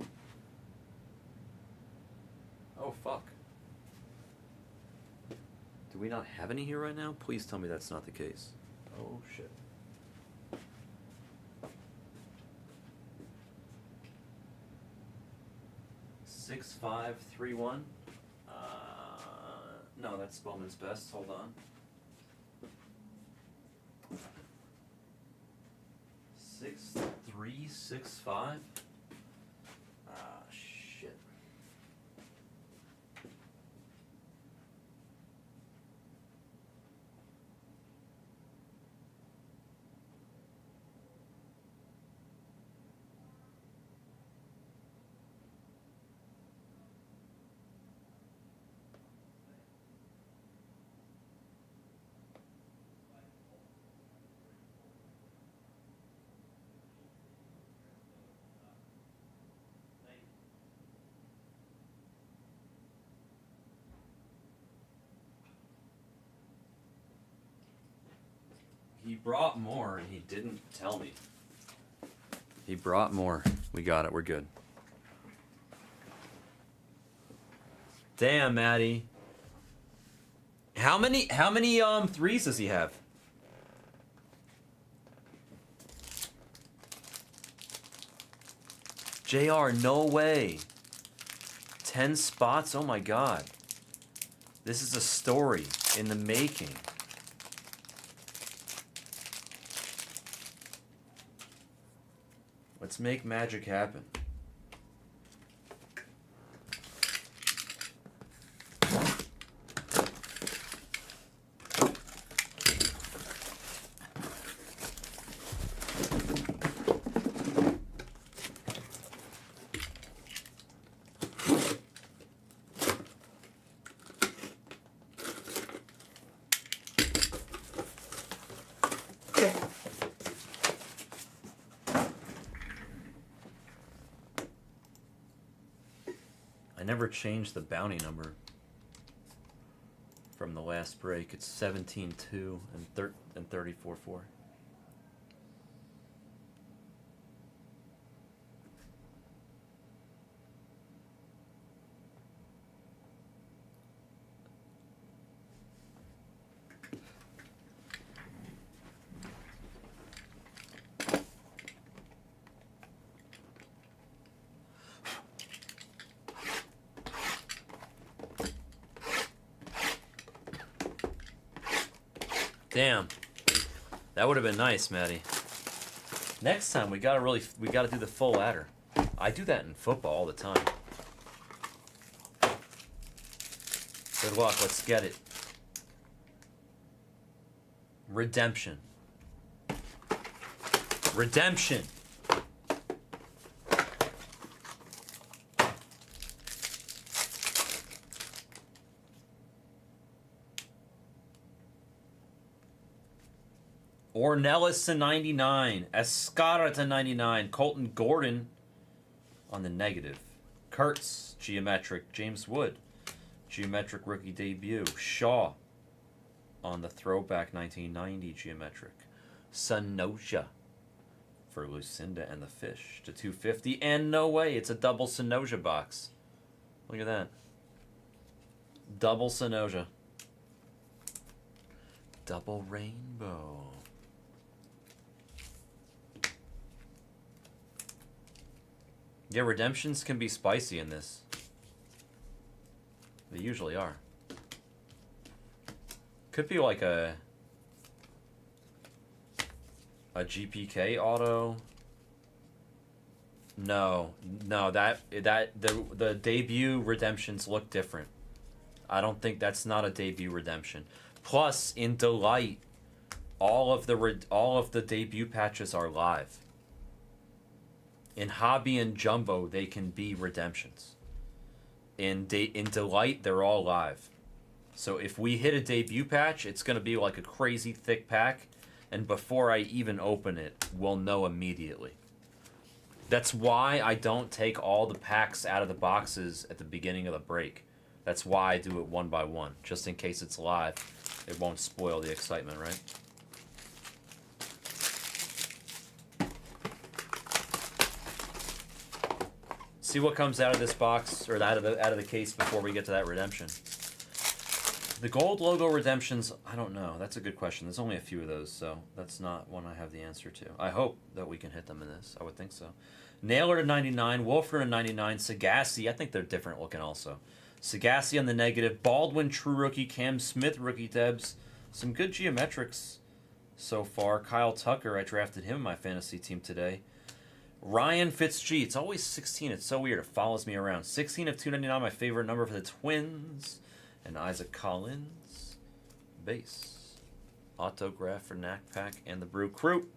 Oh, fuck. Do we not have any here right now? Please tell me that's not the case. Oh, shit. Six, 5, 3, 1. No, that's Bowman's best. Hold on. 6, 3, 6, 5. Shit. He brought more and he didn't tell me. He brought more. We got it. We're good. Damn, Maddie. How many threes does he have? JR, no way. 10 spots? Oh my god. This is a story in the making. Let's make magic happen. I never changed the bounty number from the last break. It's 17-2 and 34-4. Damn, that would have been nice, Maddie. Next time we gotta do the full ladder. I do that in football all the time. Good luck, let's get it. Redemption. Redemption. Ornelas to 99. Escara to 99. Colton Gordon on the negative. Kurtz, geometric. James Wood, geometric rookie debut. Shaw on the throwback 1990 geometric. Sanoja for Lucinda and the Fish to 250. And no way, it's a double Sanoja box. Look at that. Double Sanoja. Double rainbow. Yeah, redemptions can be spicy in this. They usually are. Could be like a GPK auto. No, the debut redemptions look different. I don't think that's not a debut redemption. Plus, in Delight, all of the debut patches are live. In Hobby and Jumbo, they can be redemptions. In Delight, they're all live. So if we hit a debut patch, it's going to be like a crazy thick pack, and before I even open it, we'll know immediately. That's why I don't take all the packs out of the boxes at the beginning of the break. That's why I do it one by one, just in case it's live. It won't spoil the excitement, right? See what comes out of this box, or out of the case before we get to that redemption. The gold logo redemptions, I don't know. That's a good question. There's only a few of those, so that's not one I have the answer to. I hope that we can hit them in this. I would think so. Naylor to 99, Wolford to 99, Sagassi. I think they're different looking also. Sagassi on the negative, Baldwin true rookie, Cam Smith rookie debs. Some good geometrics so far. Kyle Tucker, I drafted him in my fantasy team today. Ryan Fitzg, it's always 16. It's so weird. It follows me around. 16 of 299, my favorite number for the Twins. And Isaac Collins, base. Autograph for Knack Pack and the Brew Crew.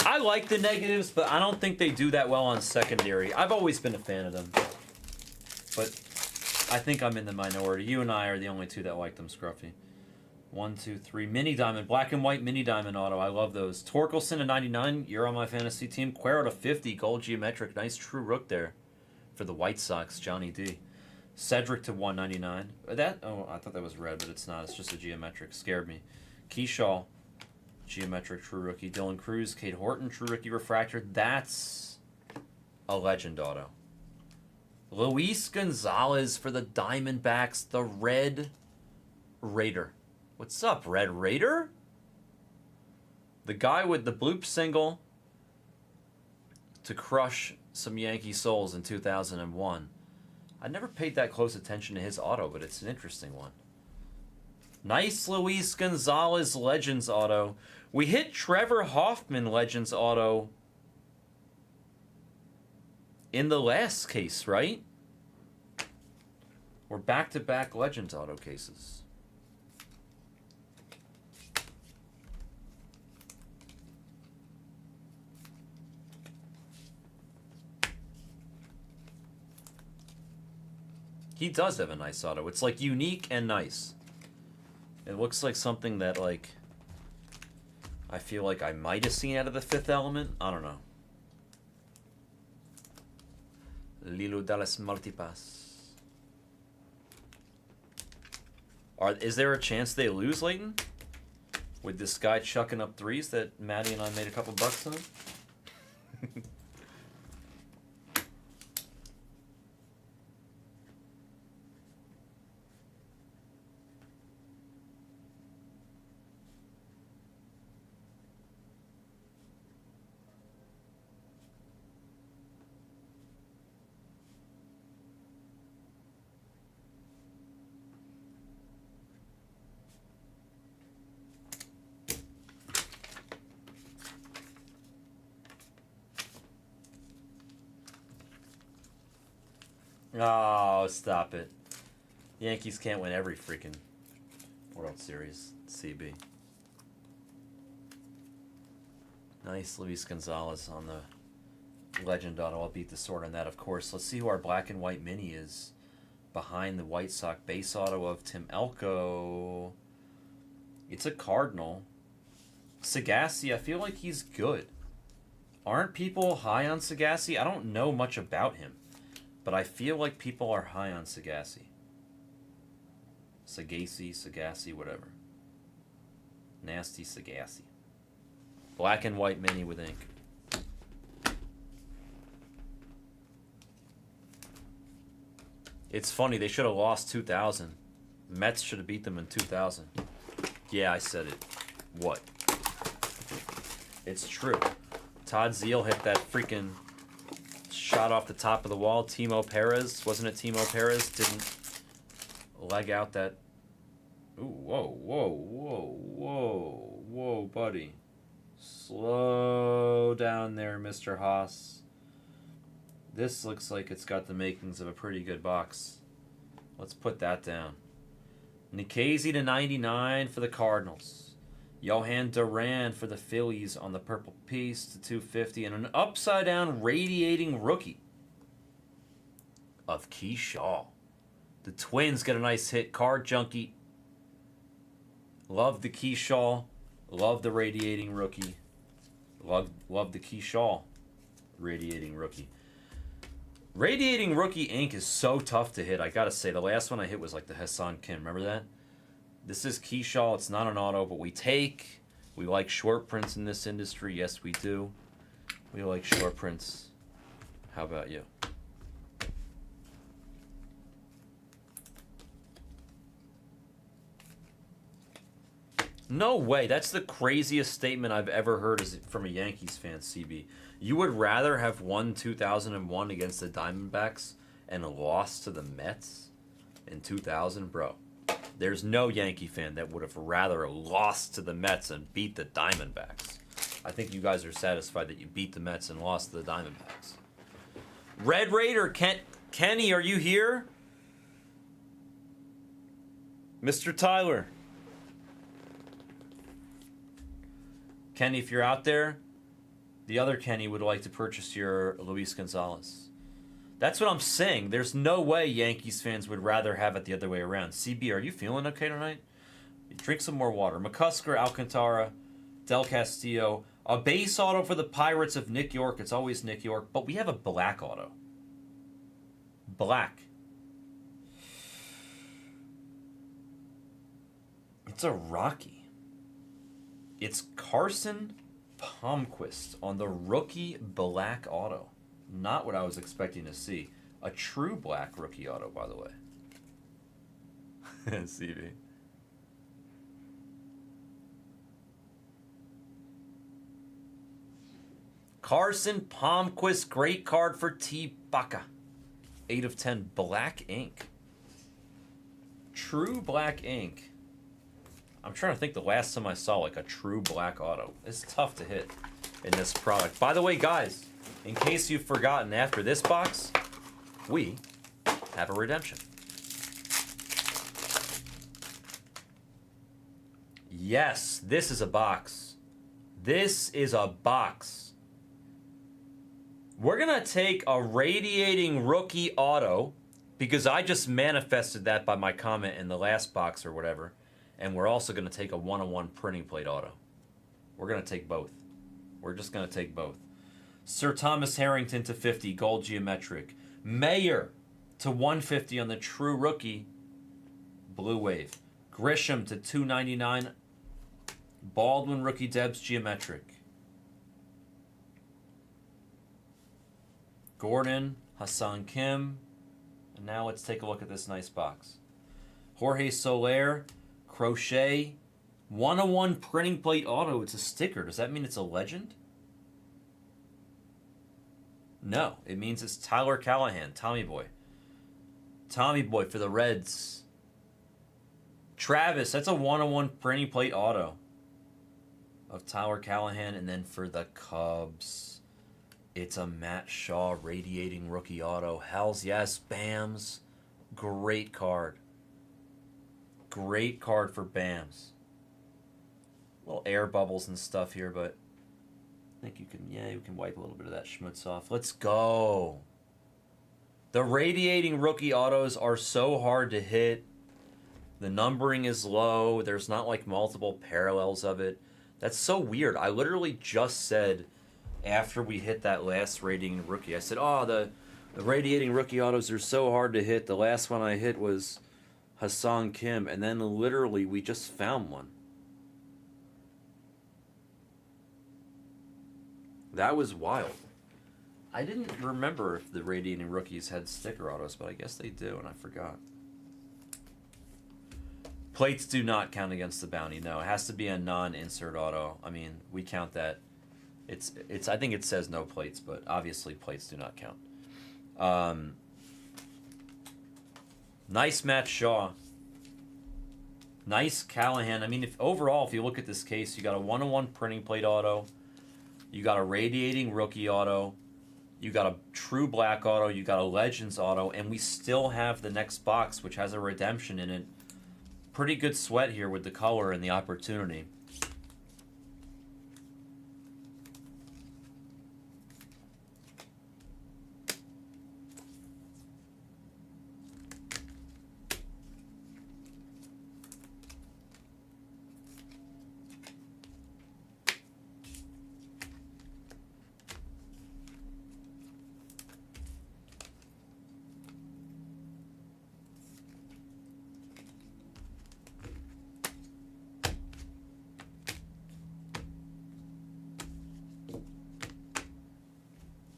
I like the negatives, but I don't think they do that well on secondary. I've always been a fan of them. But I think I'm in the minority. You and I are the only two that like them, Scruffy. 1, 2, 3. Mini Diamond. Black and white Mini Diamond auto. I love those. Torkelson to 99. You're on my fantasy team. Cuero to 50. Gold geometric. Nice true rook there for the White Sox. Johnny D. Cedric to 199. Oh, I thought that was red, but it's not. It's just a geometric. Scared me. Keyshaw. Geometric true rookie. Dylan Cruz, Kate Horton, true rookie refractor. That's a legend auto. Luis Gonzalez for the Diamondbacks, the Red Raider. What's up, Red Raider? The guy with the bloop single to crush some Yankee souls in 2001. I never paid that close attention to his auto, but it's an interesting one. Nice Luis Gonzalez Legends auto. We hit Trevor Hoffman Legends auto in the last case, right? We're back-to-back Legends auto cases. He does have a nice auto. It's like unique and nice. It looks like something that, like, I feel like I might have seen out of the Fifth Element. I don't know. Lilo Dallas Multipass. Is there a chance they lose, Leighton? With this guy chucking up threes that Maddie and I made a couple bucks on? Oh, stop it. Yankees can't win every freaking World Series. CB. Nice Luis Gonzalez on the Legend auto. I'll beat the sword on that, of course. Let's see who our black and white mini is behind the White Sox base auto of Tim Elko. It's a Cardinal. Sagassi, I feel like he's good. Aren't people high on Sagassi? I don't know much about him, but I feel like people are high on Sagassi. Sagassi, whatever. Nasty Sagassi. Black and white mini with ink. It's funny, they should have lost 2000. Mets should have beat them in 2000. Yeah, I said it. What? It's true. Todd Zeal hit that freaking shot off the top of the wall. Timo Perez, wasn't it Timo Perez? Didn't leg out that. Ooh, whoa, buddy. Slow down there, Mr. Haas. This looks like it's got the makings of a pretty good box. Let's put that down. Nikhazy to 99 for the Cardinals. Johan Duran for the Phillies on the purple piece to 250. And an upside-down radiating rookie of Keyshaw. The Twins get a nice hit. Card Junkie. Love the Keyshaw. Love the radiating rookie. Love the Keyshaw radiating rookie. Radiating rookie ink is so tough to hit. I gotta say, the last one I hit was like the Hassan Kim. Remember that? This is Keyshaw. It's not an auto, but we like short prints in this industry. Yes, we do. We like short prints. How about you? No way. That's the craziest statement I've ever heard from a Yankees fan, CB. You would rather have won 2001 against the Diamondbacks and lost to the Mets in 2000? Bro, there's no Yankee fan that would have rather lost to the Mets and beat the Diamondbacks. I think you guys are satisfied that you beat the Mets and lost to the Diamondbacks. Red Raider, Kenny, are you here? Mr. Tyler. Kenny, if you're out there, the other Kenny would like to purchase your Luis Gonzalez. That's what I'm saying. There's no way Yankees fans would rather have it the other way around. CB, are you feeling okay tonight? Drink some more water. McCusker, Alcantara, Del Castillo. A base auto for the Pirates of Nick York. It's always Nick York. But we have a black auto. Black. It's a Rocky. It's Carson Palmquist on the rookie black auto. Not what I was expecting to see. A true black rookie auto, by the way. CV. Carson Palmquist, great card for T. Baca. 8 of 10, black ink. True black ink. I'm trying to think the last time I saw like a true black auto. It's tough to hit in this product. By the way, guys, in case you've forgotten, after this box, we have a redemption. Yes, this is a box. This is a box. We're going to take a radiating rookie auto because I just manifested that by my comment in the last box or whatever. And we're also going to take a 1-on-1 printing plate auto. We're going to take both. We're just going to take both. Sir Thomas Harrington to 50, gold geometric. Mayer to 150 on the true rookie, blue wave. Grisham to 299, Baldwin rookie Debs geometric. Gordon, Hassan Kim. And now let's take a look at this nice box. Jorge Soler, Crochet, 1-on-1 printing plate auto. It's a sticker. Does that mean it's a legend? No, it means it's Tyler Callahan, Tommy Boy. Tommy Boy for the Reds. Travis, that's a 1-on-1 printing plate auto of Tyler Callahan. And then for the Cubs, it's a Matt Shaw radiating rookie auto. Hells yes, Bams. Great card. Great card for Bams. Little air bubbles and stuff here, but I think you can wipe a little bit of that schmutz off. Let's go. The radiating rookie autos are so hard to hit. The numbering is low. There's not like multiple parallels of it. That's so weird. I literally just said after we hit that last radiating rookie, I said, "Oh, the radiating rookie autos are so hard to hit. The last one I hit was Hassan Kim," and then literally we just found one. That was wild. I didn't remember if the radiating rookies had sticker autos, but I guess they do, and I forgot. Plates do not count against the bounty. No, it has to be a non-insert auto. I mean, we count that. It's. I think it says no plates, but obviously plates do not count. Nice Matt Shaw. Nice Callahan. I mean, if you look at this case, you got a 101 printing plate auto, you got a radiating rookie auto, you got a true black auto, you got a Legends auto, and we still have the next box, which has a redemption in it. Pretty good sweat here with the color and the opportunity.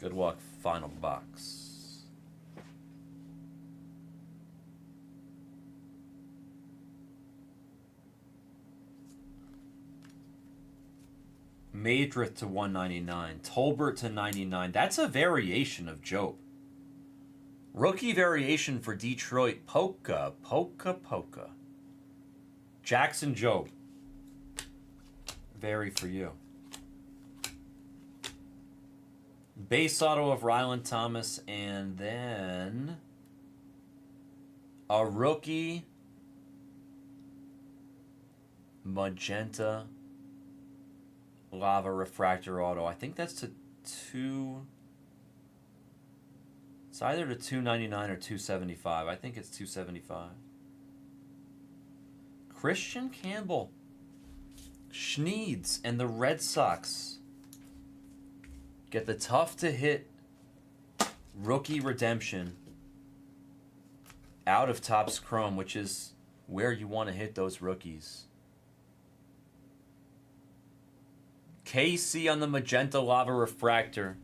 Good luck, final box. Madrid to 199. Tolbert to 99. That's a variation of Job. Rookie variation for Detroit. Polka. Jackson Job. Very for you. Base auto of Ryland Thomas, and then a rookie magenta lava refractor auto. I think that's to it's either to 299 or 275. I think it's 275. Christian Campbell, Schneeds, and the Red Sox get the tough to hit rookie redemption out of Topps Chrome, which is where you want to hit those rookies. KC on the magenta lava refractor.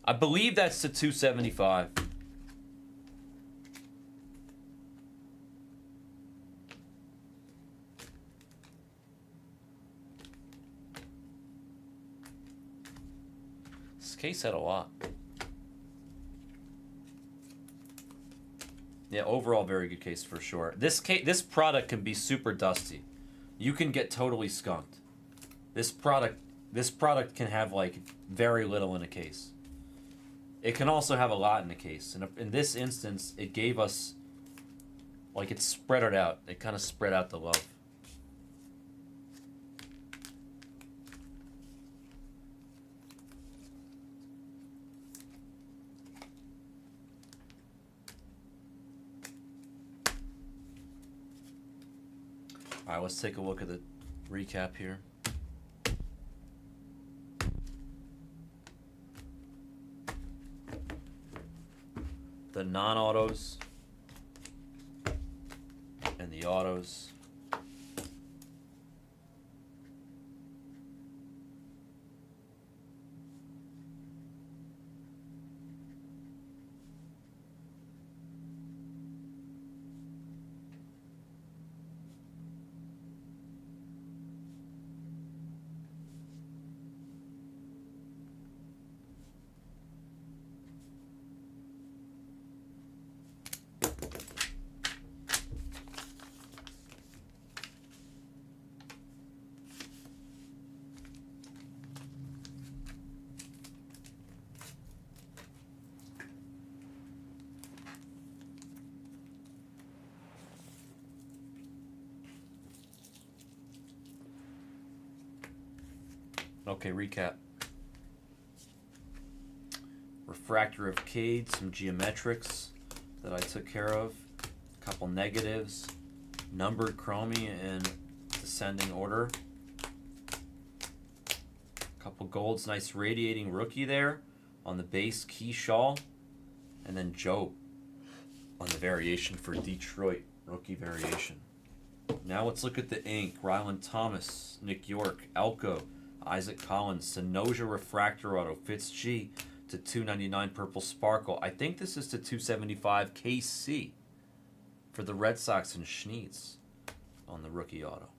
I believe that's to 275. This case had a lot. Yeah, overall very good case for sure. This product can be super dusty. You can get totally skunked. This product can have like very little in a case. It can also have a lot in a case. And in this instance, it gave us, like, it spread it out. It kind of spread out the love. All right, let's take a look at the recap here. The non-autos and the autos. Okay, recap. Refractor of Cade, some geometrics that I took care of. A couple negatives. Numbered chromie in descending order. A couple golds. Nice radiating rookie there on the base. Keyshaw. And then Joe on the variation for Detroit. Rookie variation. Now let's look at the ink. Ryland Thomas, Nick York, Elko, Isaac Collins, Sanoja Refractor Auto, Fitz-G to 299 Purple Sparkle. I think this is to 275 KC for the Red Sox and Schneeds on the rookie auto.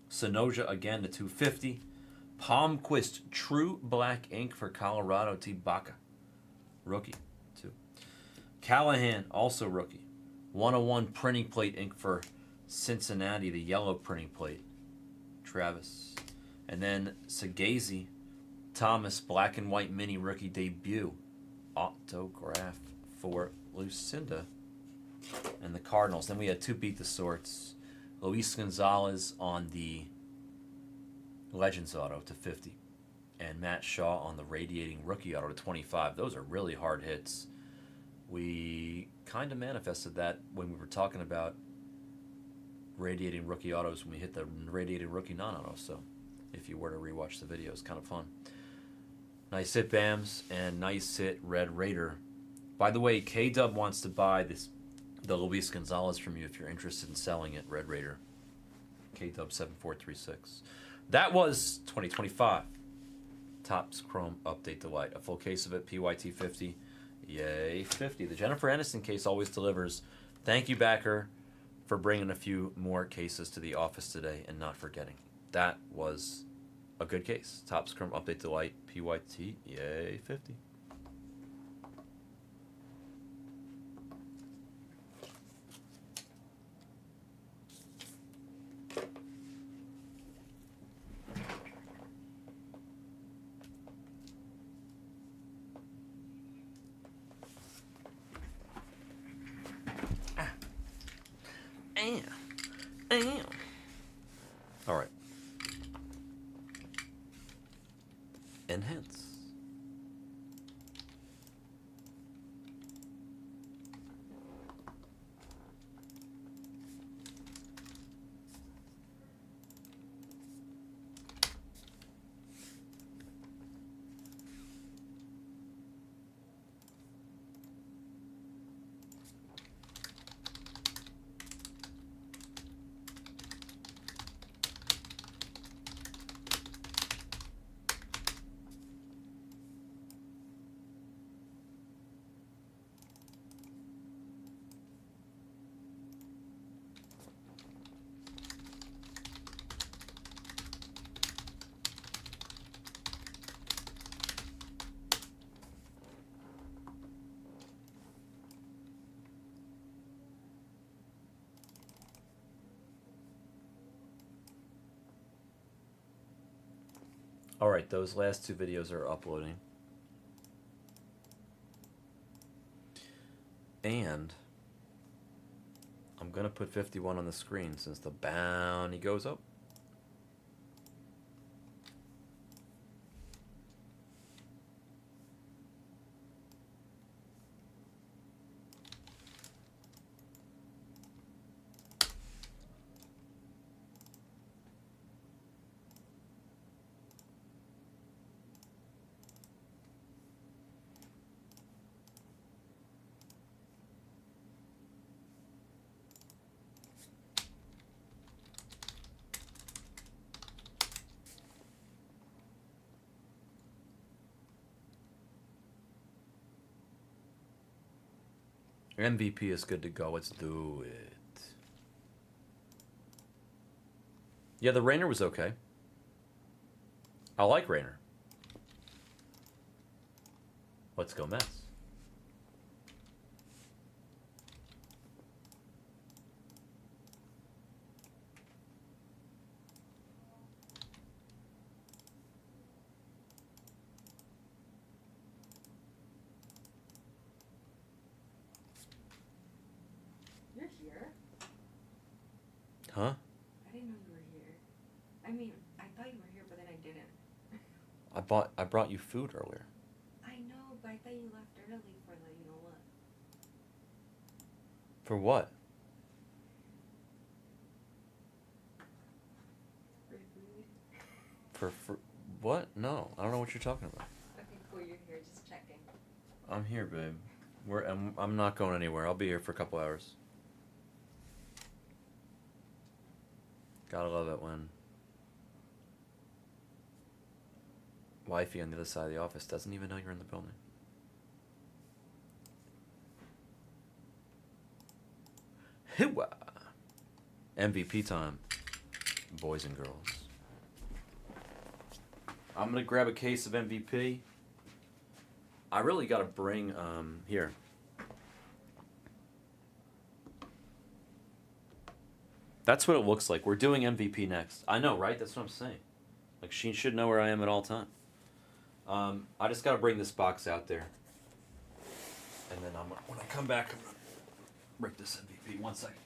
Sanoja again to 250. Palmquist True Black Ink for Colorado, T. Baca. Rookie, too. Callahan, also rookie. 101 printing plate ink for Cincinnati, the yellow printing plate. Travis. And then Sagazy, Thomas, black and white mini rookie debut. Autograph for Lucinda and the Cardinals. Then we had two Beat the Sorts. Luis Gonzalez on the Legends auto to 50. And Matt Shaw on the Radiating Rookie auto to 25. Those are really hard hits. We kind of manifested that when we were talking about Radiating Rookie autos when we hit the Radiating Rookie non-auto. So if you were to rewatch the video, it's kind of fun. Nice hit Bams and nice hit Red Raider. By the way, K-Dub wants to buy the Luis Gonzalez from you if you're interested in selling it, Red Raider. K-Dub 7436. That was 2025. Topps Chrome Update Delight. A full case of it, PYT 50. Yay, 50. The Jennifer Aniston case always delivers. Thank you, backer, for bringing a few more cases to the office today and not forgetting. That was a good case. Topps Chrome Update Delight, PYT, yay, 50. All right. Enhance. Alright, those last two videos are uploading. And I'm going to put 51 on the screen since the bounty goes up. MVP is good to go. Let's do it. Yeah, the Rainer was okay. I like Rainer. Let's go Mets. You're here? Huh? I didn't know you were here. I mean, I thought you were here, but then I didn't. I brought you food earlier. I know, but I thought you left early for the, you know what? For what? Free food. For what? No, I don't know what you're talking about. Okay, cool. You're here. Just checking. I'm here, babe. I'm not going anywhere. I'll be here for a couple hours. Gotta love it when wifey on the other side of the office doesn't even know you're in the building. Hooah! MVP time, boys and girls. I'm gonna grab a case of MVP. I really gotta bring here. That's what it looks like. We're doing MVP next. I know, right? That's what I'm saying. Like, she should know where I am at all time. I just gotta bring this box out there, and then when I come back, I'm gonna break this MVP. 1 second.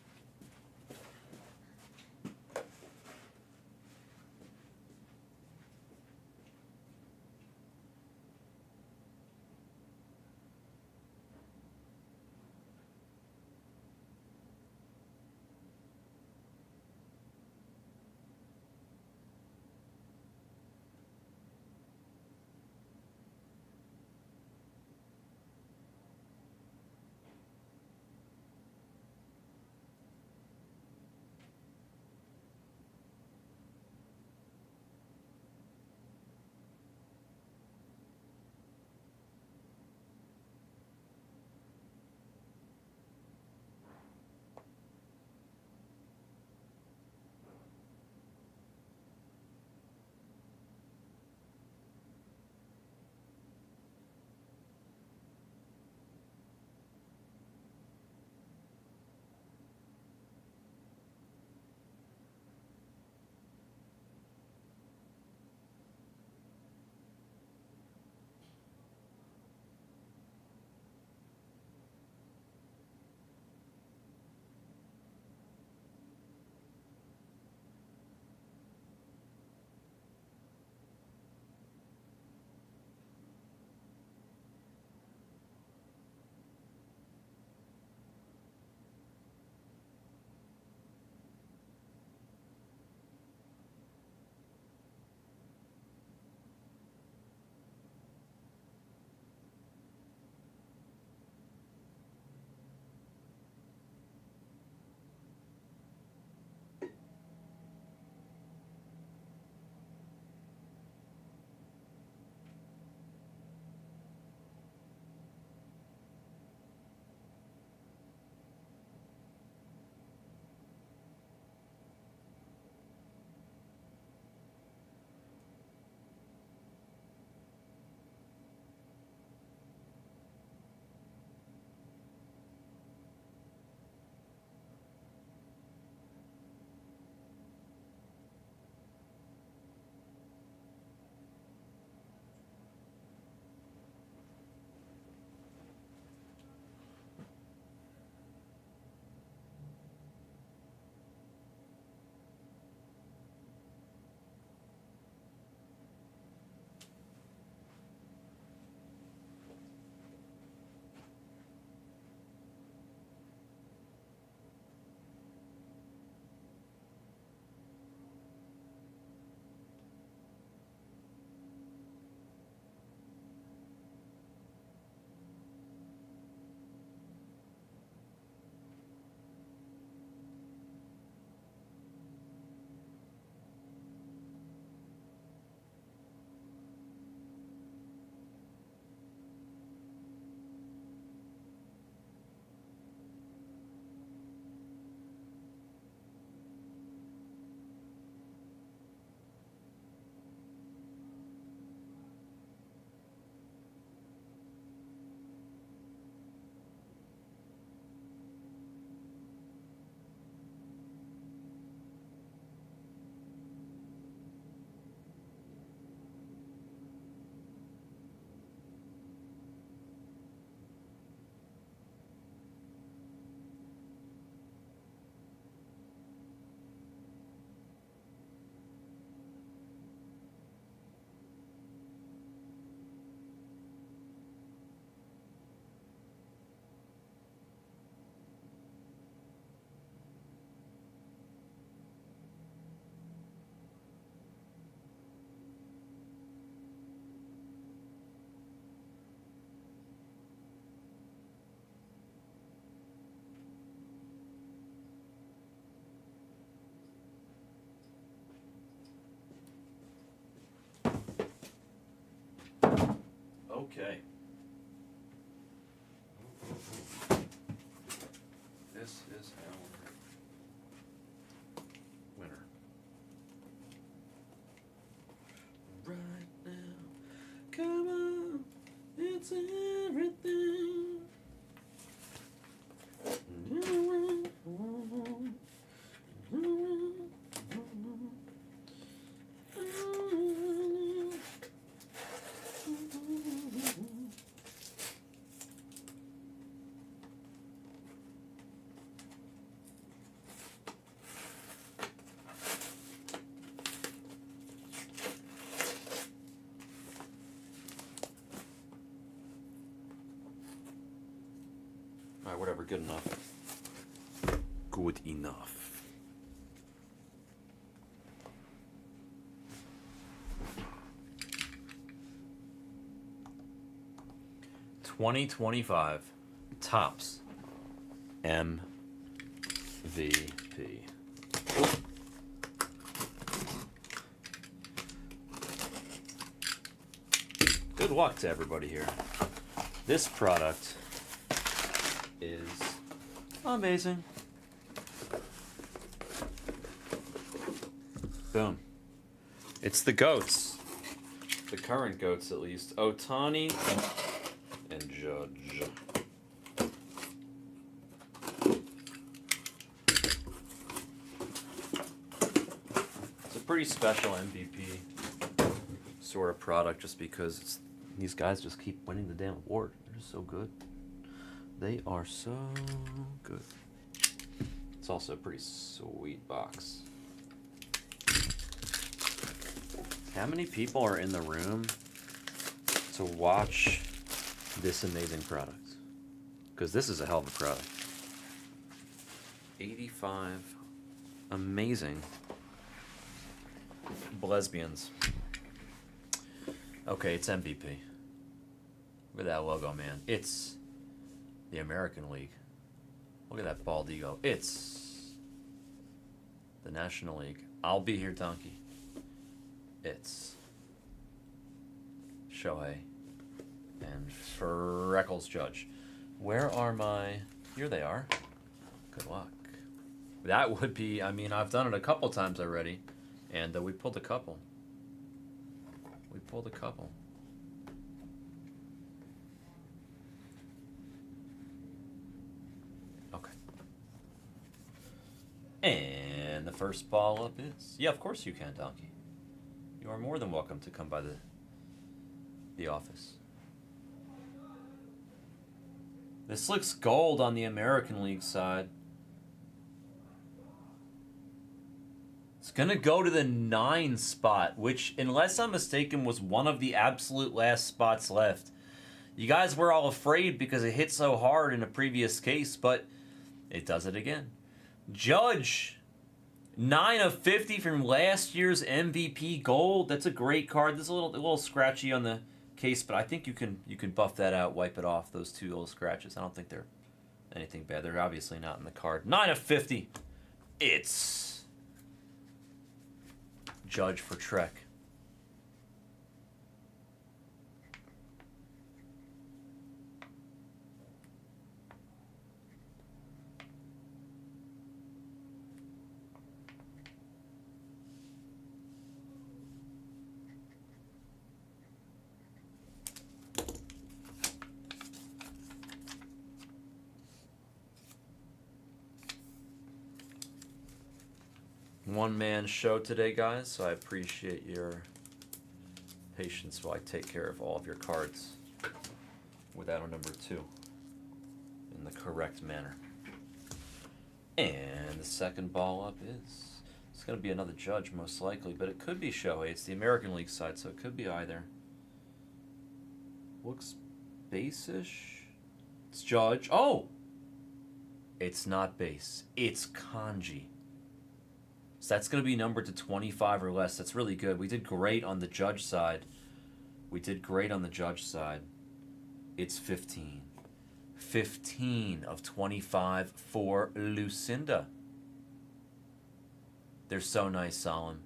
Okay. This is our winner. Right now, come on, it's everything. Alright, whatever, good enough. Good enough. $20.25 Topps MVP. Good luck to everybody here. This product is amazing. Boom. It's the GOATs. The current GOATs, at least. Ohtani and Judge. It's a pretty special MVP sort of product just because these guys just keep winning the damn award. They're just so good. They are so good. It's also a pretty sweet box. How many people are in the room to watch this amazing product? Because this is a hell of a product. 85 amazing lesbians. Okay, it's MVP. Look at that logo, man. It's the American League. Look at that bald ego. It's the National League. I'll be here, Donkey. It's Shohei and Freckles Judge. Where are my... Here they are. Good luck. That would be... I mean, I've done it a couple times already. And we pulled a couple. We pulled a couple. Okay. And the first ball up is... Yeah, of course you can, Donkey. You are more than welcome to come by the office. This looks gold on the American League side. It's going to go to the 9 spot, which, unless I'm mistaken, was one of the absolute last spots left. You guys were all afraid because it hit so hard in a previous case, but it does it again. Judge, 9 of 50 from last year's MVP gold. That's a great card. This is a little scratchy on the case, but I think you can buff that out, wipe it off, those 2 little scratches. I don't think they're anything bad. They're obviously not in the card. 9 of 50. It's Judge for Trek. One-man show today, guys, so I appreciate your patience while I take care of all of your cards without a number 2 in the correct manner. And the second ball up is... It's going to be another Judge, most likely, but it could be Shohei. It's the American League side, so it could be either. Looks base-ish. It's Judge. Oh! It's not base. It's kanji. So that's going to be numbered to 25 or less. That's really good. We did great on the Judge side. It's 15. 15 of 25 for Lucinda. They're so nice, Solemn.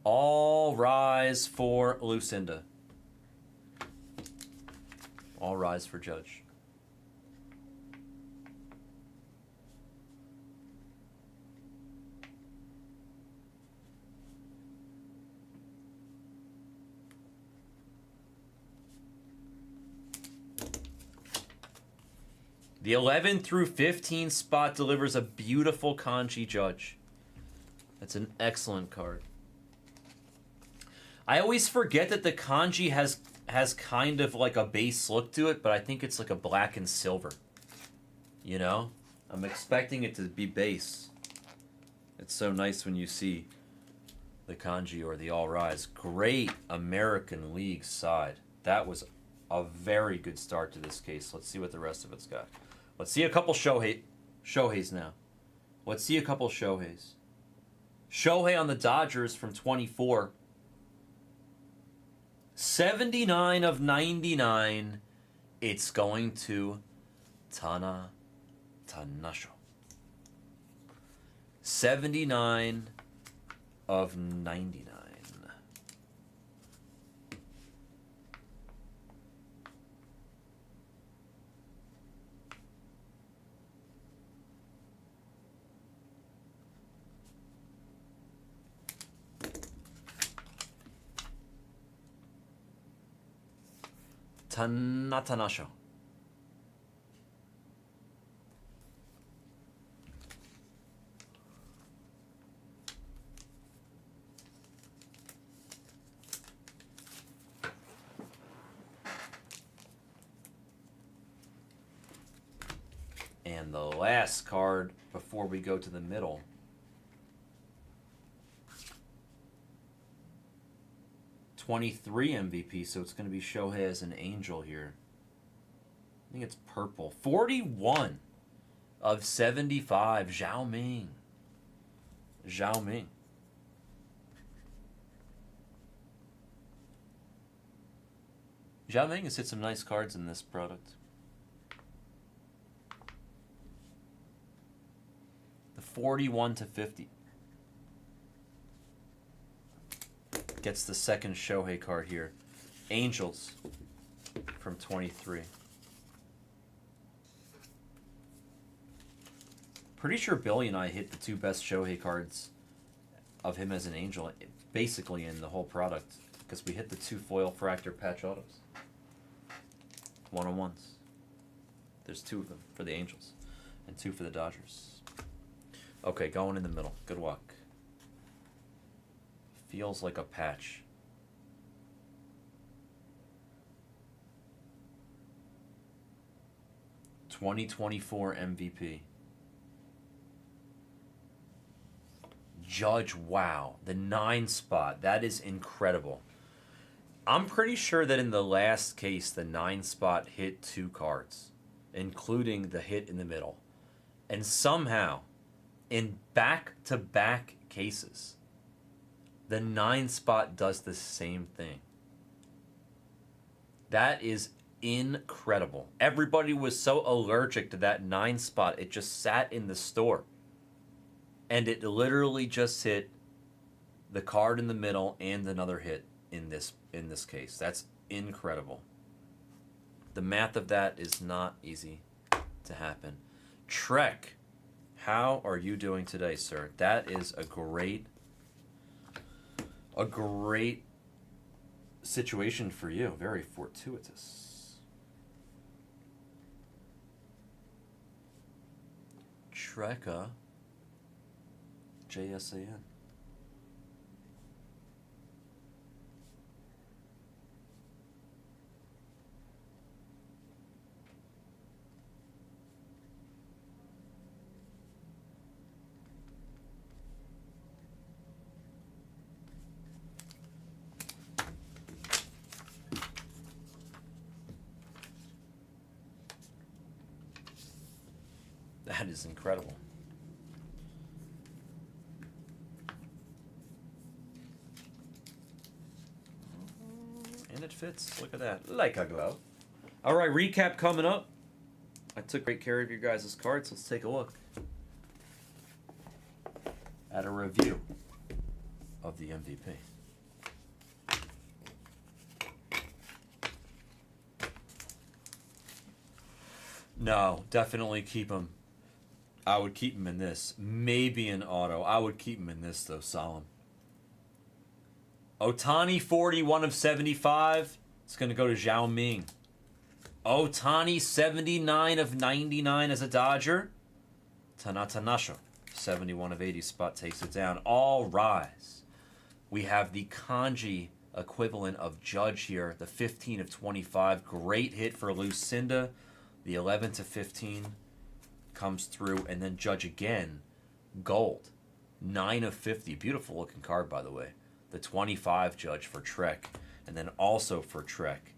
All rise for Lucinda. All rise for Judge. The 11 through 15 spot delivers a beautiful kanji Judge. That's an excellent card. I always forget that the kanji has kind of like a base look to it, but I think it's like a black and silver. You know? I'm expecting it to be base. It's so nice when you see the kanji or the all rise. Great American League side. That was a very good start to this case. Let's see what the rest of it's got. Let's see a couple Shoheis now. Let's see a couple Shoheis. Shohei on the Dodgers from 24. 79 of 99. It's going to Tanasho. 79 of 99. Tanasho. And the last card before we go to the middle. '23 MVP, so it's going to be Shohei as an angel here. I think it's purple. 41 of 75, Zhao Ming. Zhao Ming. Zhao Ming has hit some nice cards in this product. The 41 to 50. Gets the second Shohei card here. Angels from 23. Pretty sure Billy and I hit the two best Shohei cards of him as an angel, basically in the whole product, because we hit the two foil fractor patch autos. One-on-ones. There's two of them for the Angels and two for the Dodgers. Okay, going in the middle. Good luck. Feels like a patch. '24 MVP. Judge, wow. The 9 spot. That is incredible. I'm pretty sure that in the last case, the 9 spot hit 2 cards, including the hit in the middle. And somehow, in back-to-back cases, the 9 spot does the same thing. That is incredible. Everybody was so allergic to that 9 spot, it just sat in the store. And it literally just hit the card in the middle and another hit in this case. That's incredible. The math of that is not easy to happen. Trek, how are you doing today, sir? That is a great situation for you. Very fortuitous. Trekka, JSAN. That is incredible. And it fits. Look at that. Like a glove. All right, recap coming up. I took great care of your guys' cards. Let's take a look at a review of the MVP. No, definitely keep him. I would keep him in this. Maybe an auto. I would keep him in this, though, Solemn. Otani, 41 of 75. It's going to go to Zhao Ming. Otani, 79 of 99 as a Dodger. Tanata 71 of 80. Spot takes it down. All rise. We have the kanji equivalent of Judge here. The 15 of 25. Great hit for Lucinda. The 11 to 15 comes through. And then Judge again. Gold. 9 of 50. Beautiful looking card, by the way. The 25 Judge for Trek. And then also for Trek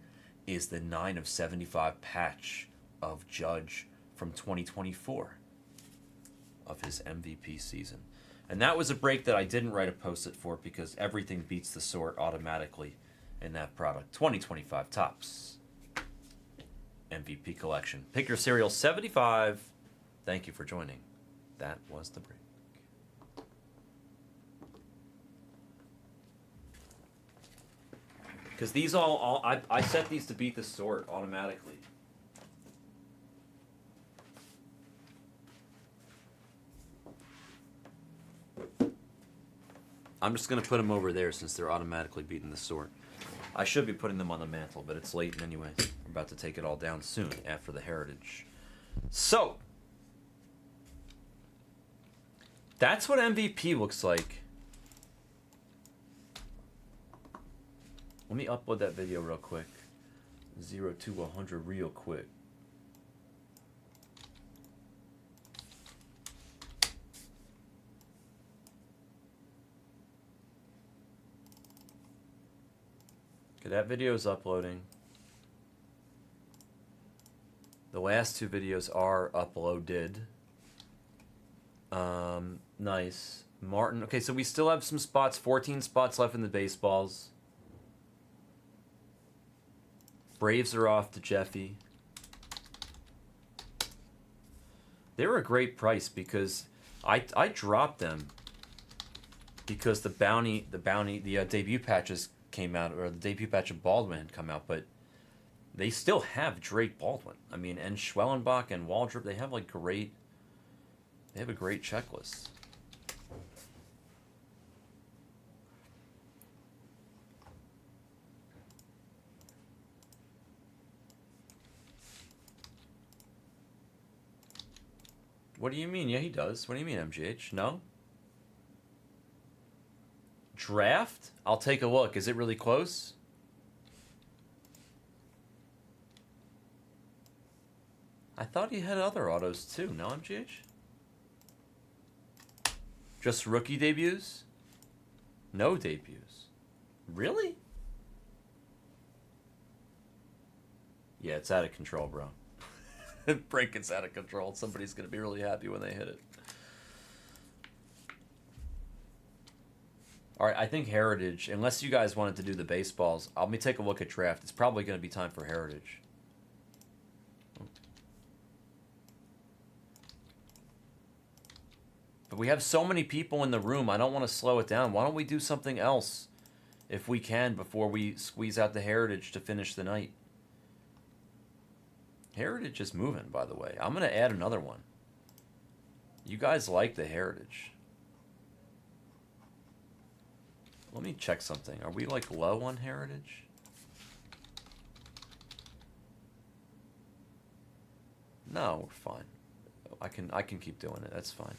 is the 9 of 75 patch of Judge from 2024 of his MVP season. And that was a break that I didn't write a post-it for because everything beats the sort automatically in that product. 2025 Topps MVP collection. Pick your cereal 75. Thank you for joining. That was the break. Because these I set these to beat the sort automatically. I'm just going to put them over there since they're automatically beating the sort. I should be putting them on the mantle, but it's late anyway. We're about to take it all down soon after the Heritage. So, that's what MVP looks like. Let me upload that video real quick. 0 to 100 real quick. Okay, that video is uploading. The last two videos are uploaded. Nice. Martin. Okay, so we still have some spots. 14 spots left in the baseballs. Braves are off to Jeffy. They were a great price because I dropped them because the debut patches came out, or the debut patch of Baldwin had come out, but they still have Drake Baldwin. I mean, and Schwellenbach and Waldrop, they have a great checklist. What do you mean? Yeah, he does. What do you mean, MGH? No? Draft? I'll take a look. Is it really close? I thought he had other autos too. No, MGH? Just rookie debuts? No debuts. Really? Yeah, it's out of control, bro. Break it's out of control. Somebody's going to be really happy when they hit it. All right, I think Heritage, unless you guys wanted to do the baseballs, let me take a look at draft. It's probably going to be time for Heritage. But we have so many people in the room, I don't want to slow it down. Why don't we do something else if we can before we squeeze out the Heritage to finish the night? Heritage is moving, by the way. I'm going to add another one. You guys like the Heritage. Let me check something. Are we low on Heritage? No, we're fine. I can keep doing it. That's fine.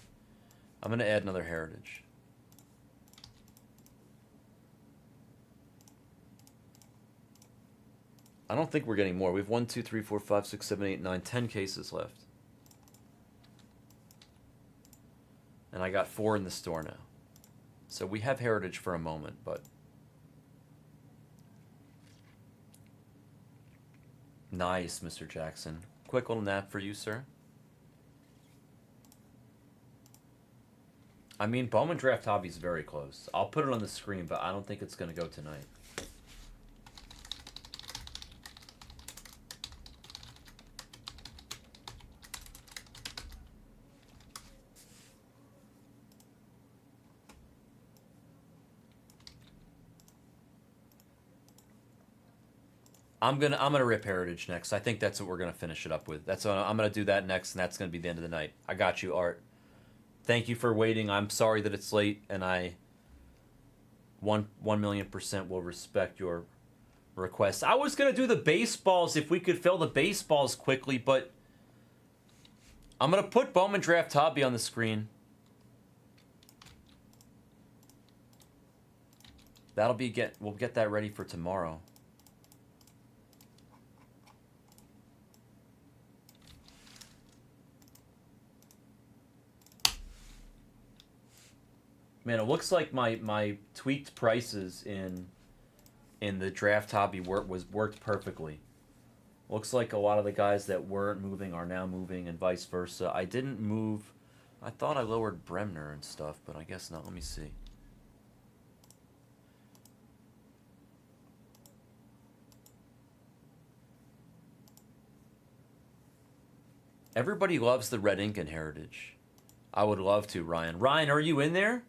I'm going to add another Heritage. I don't think we're getting more. We have 1, 2, 3, 4, 5, 6, 7, 8, 9, 10 cases left. And I got 4 in the store now. So we have Heritage for a moment, but... Nice, Mr. Jackson. Quick little nap for you, sir. I mean, Bowman Draft Hobby is very close. I'll put it on the screen, but I don't think it's going to go tonight. I'm gonna rip Heritage next. I think that's what we're gonna finish it up with. I'm gonna do that next, and that's gonna be the end of the night. I got you, Art. Thank you for waiting. I'm sorry that it's late, and I 1,000,000% will respect your request. I was gonna do the baseballs if we could fill the baseballs quickly, but I'm gonna put Bowman Draft Hobby on the screen. We'll get that ready for tomorrow. Man, it looks like my tweaked prices in the Draft Hobby worked perfectly. Looks like a lot of the guys that weren't moving are now moving, and vice versa. I didn't move. I thought I lowered Bremner and stuff, but I guess not. Let me see. Everybody loves the red ink in Heritage. I would love to, Ryan. Ryan, are you in there?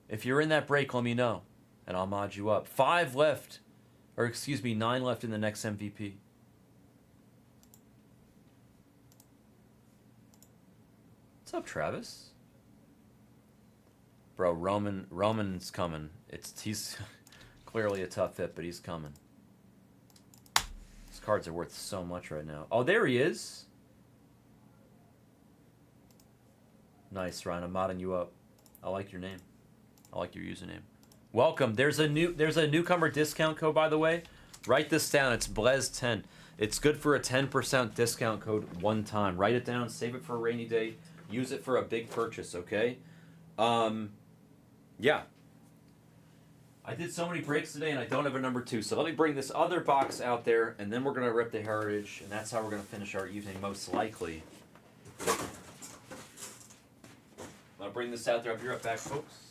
If you're in that break, let me know, and I'll mod you up. 5 left, or excuse me, 9 left in the next MVP. What's up, Travis? Bro, Roman's coming. He's clearly a tough hit, but he's coming. His cards are worth so much right now. Oh, there he is. Nice, Ryan. I'm modding you up. I like your name. I like your username. Welcome. There's a newcomer discount code, by the way. Write this down. It's Blez10. It's good for a 10% discount code one time. Write it down. Save it for a rainy day. Use it for a big purchase. Okay. Yeah. I did so many breaks today, and I don't have a number 2. So let me bring this other box out there, and then we're gonna rip the Heritage, and that's how we're gonna finish our evening, most likely. I'll bring this out there. I'll be right back, folks.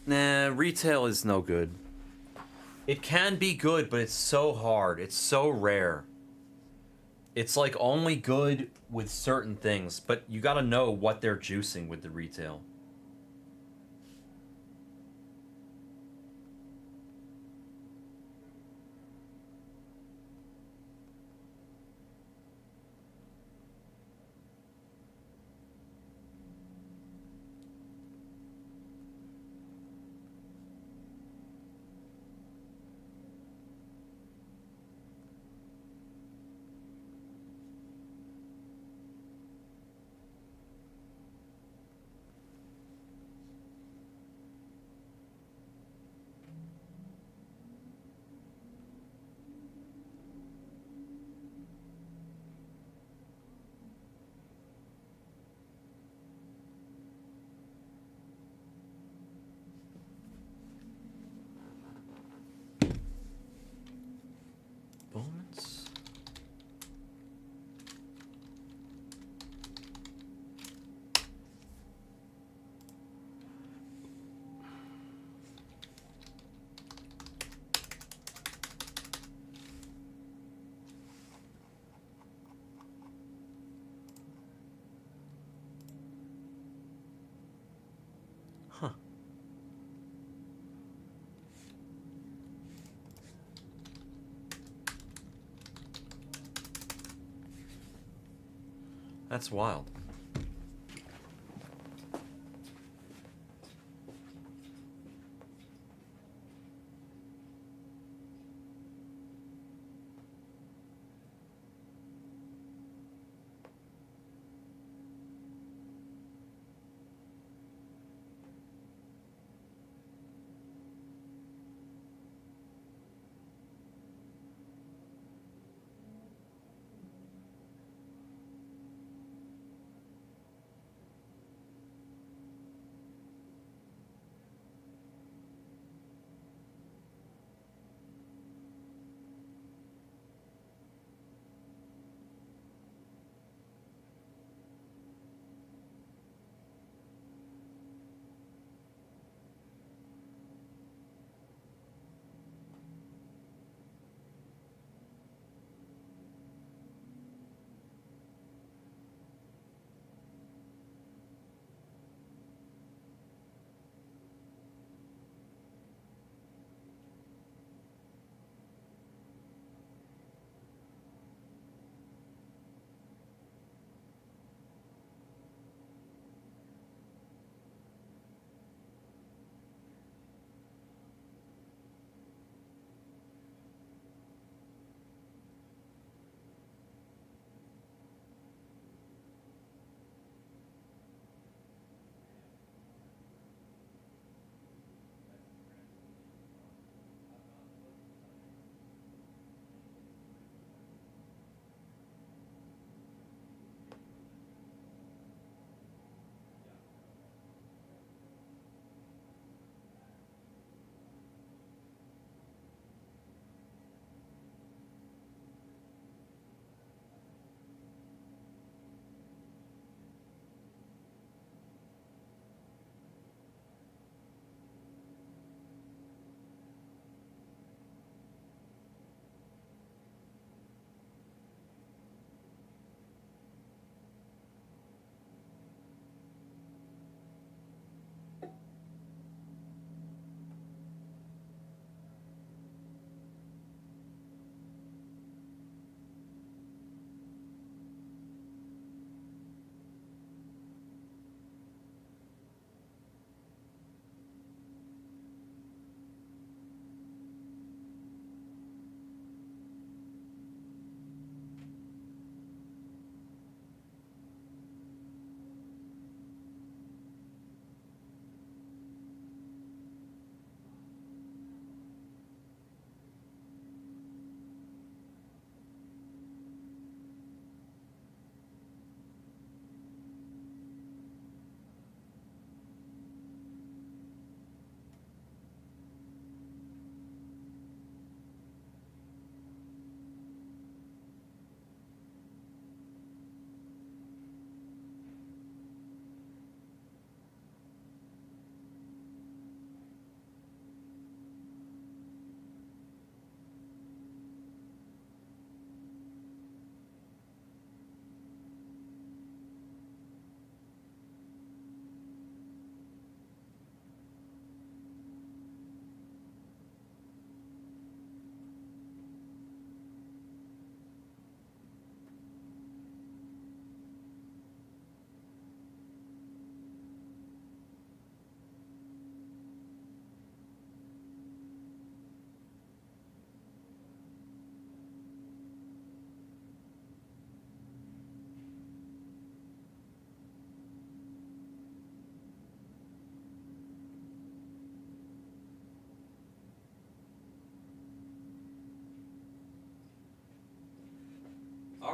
Nah, retail is no good. It can be good, but it's so hard. It's so rare. It's like only good with certain things, but you gotta know what they're juicing with the retail. Bowman's. Huh. That's wild.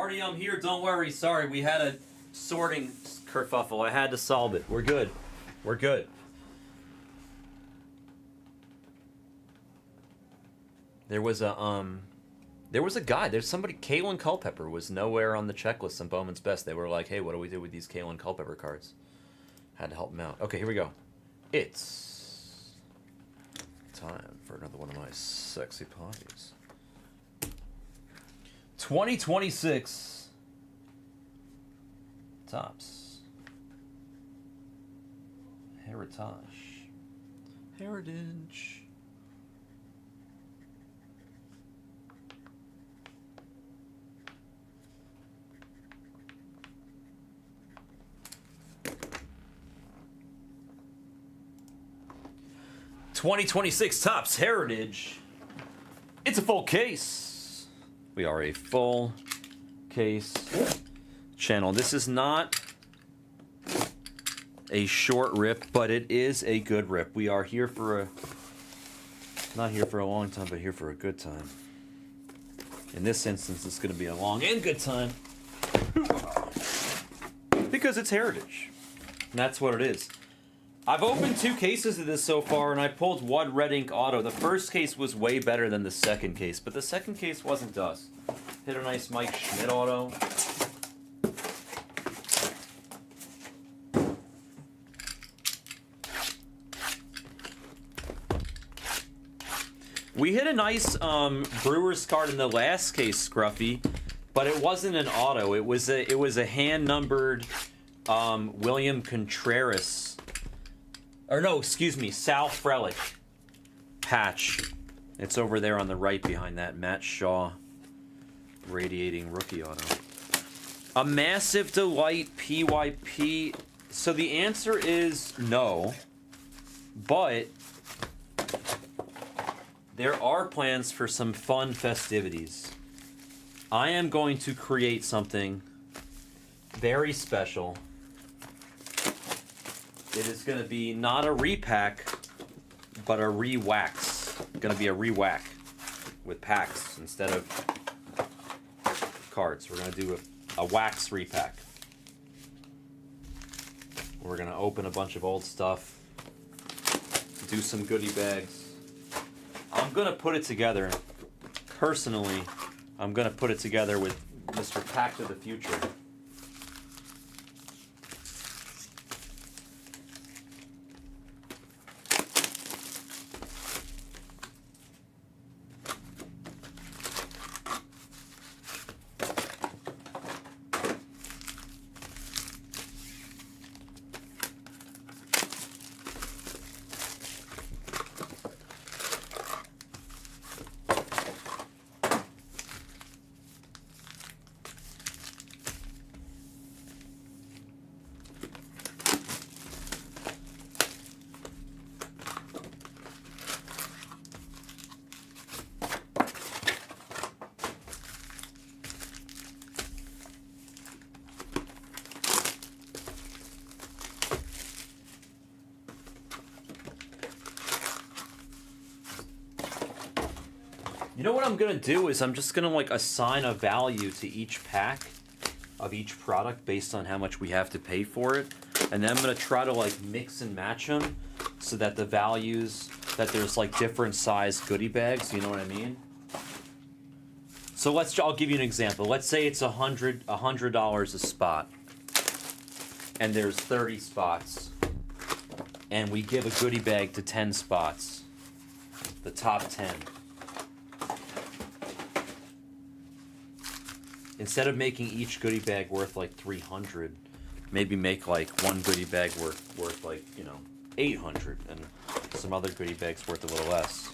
Marty, I'm here. Don't worry. Sorry, we had a sorting kerfuffle. I had to solve it. We're good. We're good. There was a guy. There's somebody. Kalen Culpepper was nowhere on the checklist on Bowman's Best. They were like, "Hey, what do we do with these Kalen Culpepper cards?" Had to help him out. Okay, here we go. It's time for another one of my sexy parties. 2026 Topps Heritage. 2026 Topps Heritage. It's a full case. We are a full case channel. This is not a short rip, but it is a good rip. We are here for not here for a long time, but here for a good time. In this instance, it's going to be a long and good time because it's Heritage. And that's what it is. I've opened 2 cases of this so far, and I pulled 1 red ink auto. The first case was way better than the second case, but the second case wasn't dust. Hit a nice Mike Schmidt auto. We hit a nice Brewers card in the last case, Scruffy, but it wasn't an auto. It was a hand numbered William Contreras. Or no, excuse me, Sal Frelick patch. It's over there on the right behind that Matt Shaw radiating rookie auto. A Massive Delight PYP. So the answer is no, but there are plans for some fun festivities. I am going to create something very special. It is going to be not a repack, but a re-wax. Going to be a re-whack with packs instead of cards. We're going to do a wax repack. We're going to open a bunch of old stuff, do some goodie bags. I'm going to put it together. Personally, I'm going to put it together with Mr. Pack to the Future. You know what I'm gonna do is I'm just gonna like assign a value to each pack of each product based on how much we have to pay for it, and then I'm gonna try to like mix and match them so that the values, that there's like different size goodie bags. You know what I mean? So I'll give you an example. Let's say it's $100 a spot, and there's 30 spots, and we give a goodie bag to 10 spots, the top 10. Instead of making each goodie bag worth like 300, maybe make like one goodie bag worth like, 800, and some other goodie bags worth a little less.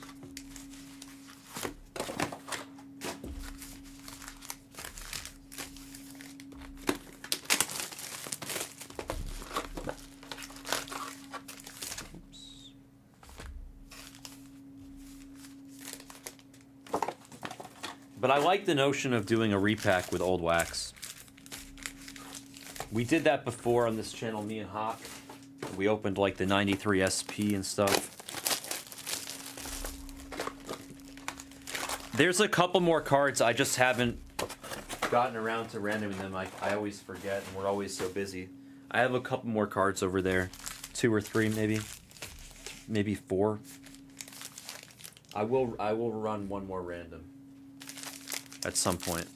But I like the notion of doing a repack with old wax. We did that before on this channel, me and Hawk. We opened like the 93 SP and stuff. There's a couple more cards I just haven't gotten around to randoming them. I always forget, and we're always so busy. I have a couple more cards over there. 2 or 3 maybe. Maybe 4. I will run one more random. At some point.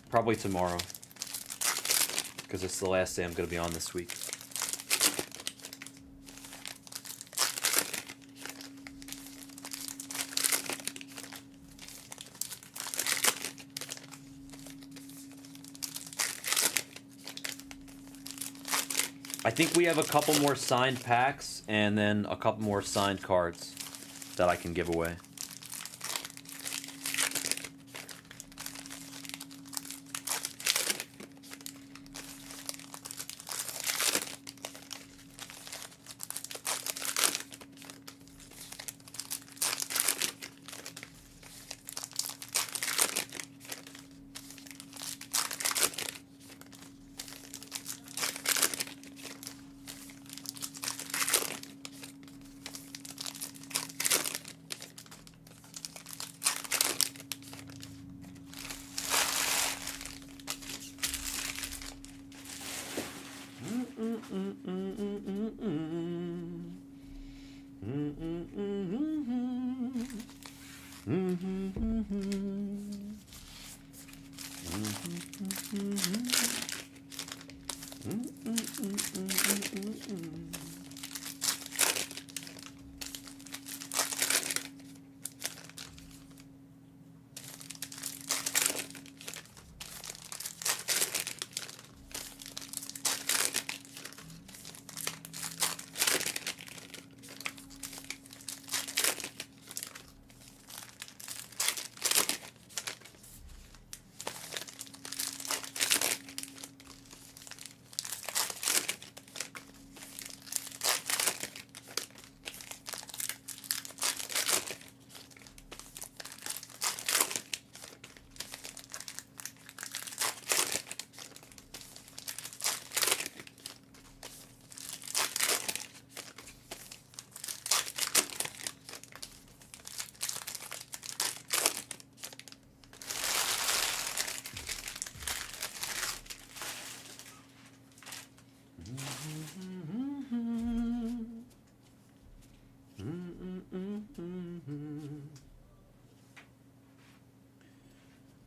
Probably tomorrow. Because it's the last day I'm going to be on this week. I think we have a couple more signed packs and then a couple more signed cards that I can give away.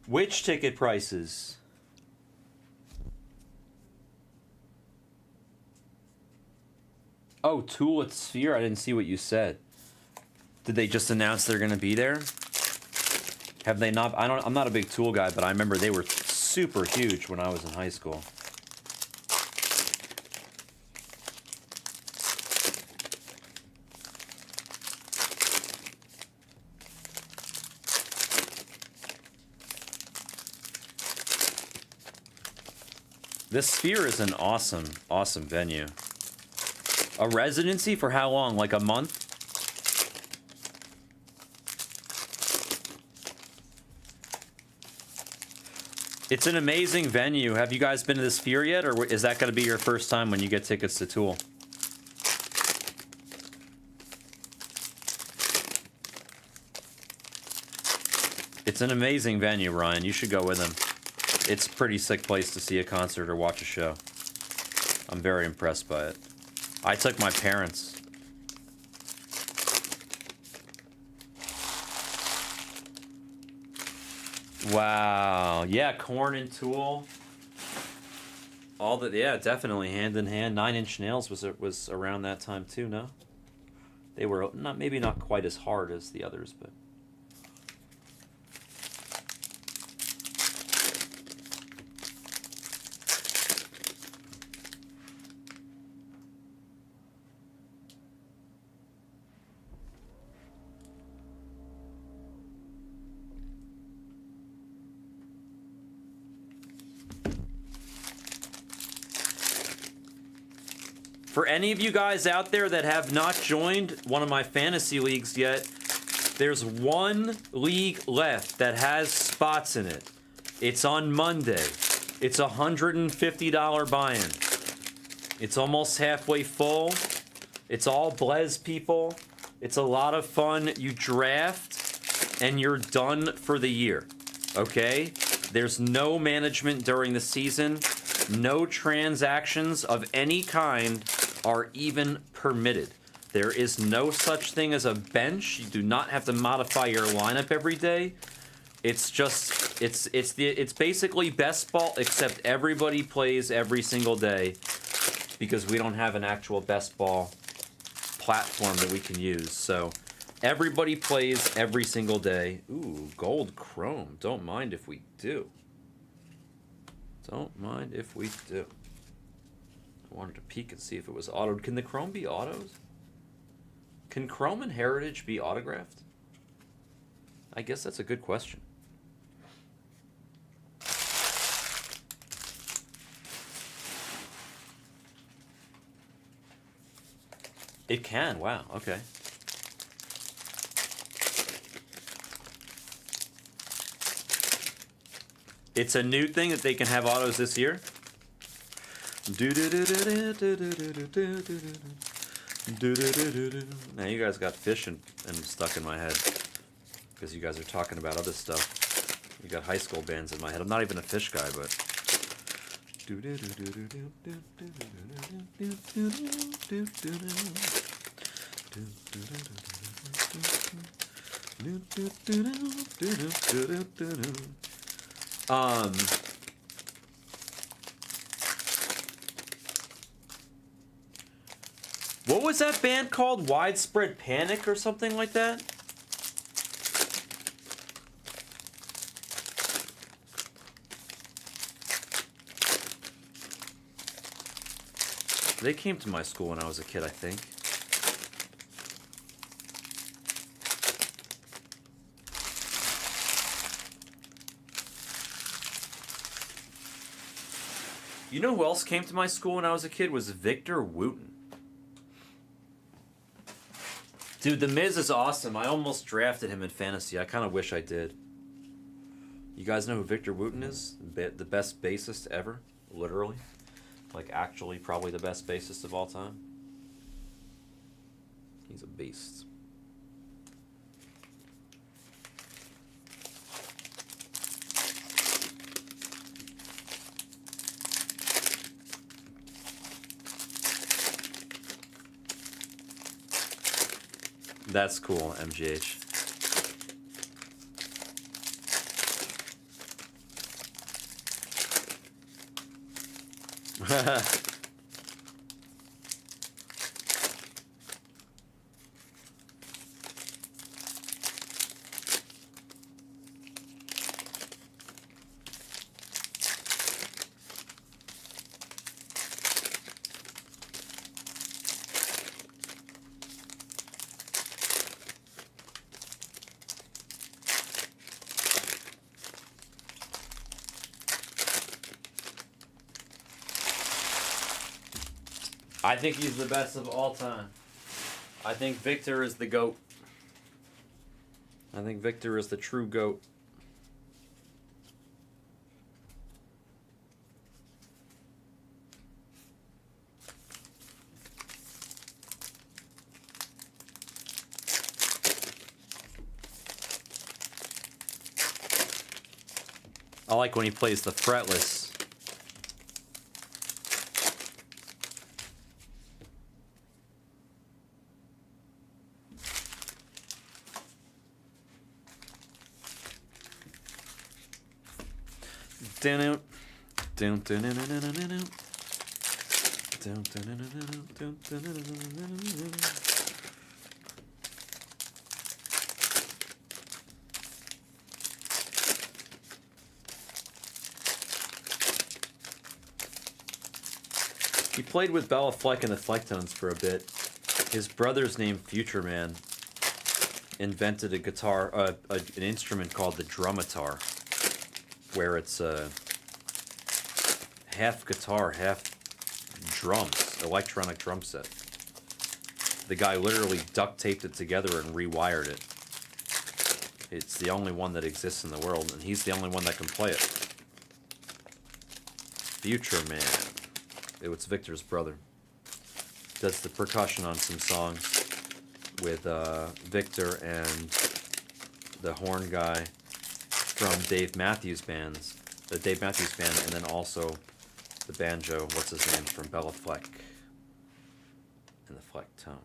Which ticket prices? Oh, Tool at Sphere? I didn't see what you said. Did they just announce they're going to be there? Have they not? I'm not a big Tool guy, but I remember they were super huge when I was in high school. This Sphere is an awesome, awesome venue. A residency for how long? Like a month? It's an amazing venue. Have you guys been to the Sphere yet, or is that going to be your first time when you get tickets to Tool? It's an amazing venue, Ryan. You should go with him. It's a pretty sick place to see a concert or watch a show. I'm very impressed by it. I took my parents. Wow. Yeah, Korn and Tool. All the yeah, definitely hand in hand. 9 Inch Nails was around that time too, no? They were maybe not quite as hard as the others, but for any of you guys out there that have not joined one of my fantasy leagues yet, there's one league left that has spots in it. It's on Monday. It's a $150 buy-in. It's almost halfway full. It's all Blez people. It's a lot of fun. You draft and you're done for the year. Okay? There's no management during the season. No transactions of any kind are even permitted. There is no such thing as a bench. You do not have to modify your lineup every day. It's just it's basically best ball, except everybody plays every single day because we don't have an actual best ball platform that we can use. So everybody plays every single day. Ooh, gold chrome. Don't mind if we do. Don't mind if we do. I wanted to peek and see if it was autoed. Can the chrome be autos? Can chrome and heritage be autographed? I guess that's a good question. It can, wow, okay. It's a new thing that they can have autos this year. Now you guys got fish and stuck in my head because you guys are talking about other stuff. You got high school bands in my head. I'm not even a fish guy, but. What was that band called? Widespread Panic or something like that? They came to my school when I was a kid, I think. You know who else came to my school when I was a kid? Was Victor Wooten. Dude, The Miz is awesome. I almost drafted him in fantasy. I kind of wish I did. You guys know who Victor Wooten is? The best bassist ever, literally. Like, actually, probably the best bassist of all time. He's a beast. That's cool, MGH. I think he's the best of all time. I think Victor is the GOAT. I think Victor is the true GOAT. I like when he plays the fretless. He played with Bella Fleck and the Flecktones for a bit. His brother's name, Future Man, invented a guitar, an instrument called the drumitar, where it's half guitar, half drums, electronic drum set. The guy literally duct taped it together and rewired it. It's the only one that exists in the world, and he's the only one that can play it. Future Man. It's Victor's brother. Does the percussion on some songs with Victor and the horn guy from Dave Matthews Bands, the Dave Matthews Band, and then also the banjo, what's his name, from Bella Fleck, and the Fleck Tones.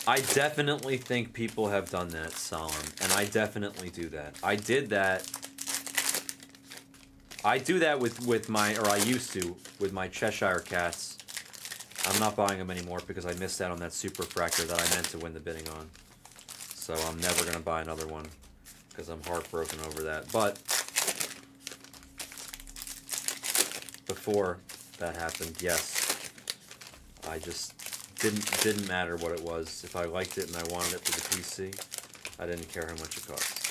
I definitely think people have done that, Solemn, and I definitely do that. I did that. I do that with my, or I used to, with my Cheshire Cats. I'm not buying them anymore because I missed out on that super fractor that I meant to win the bidding on. So I'm never going to buy another one because I'm heartbroken over that. But before that happened, yes, I just didn't matter what it was. If I liked it and I wanted it for the PC, I didn't care how much it cost.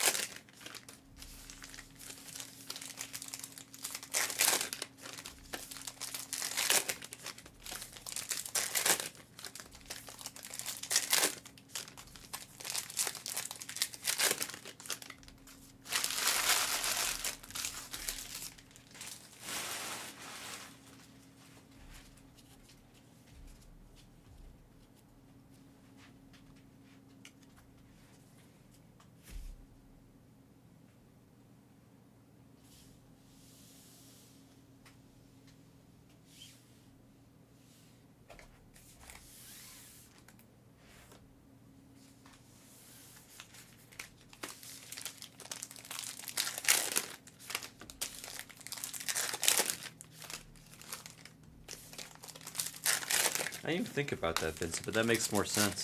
I didn't even think about that, Vincent, but that makes more sense.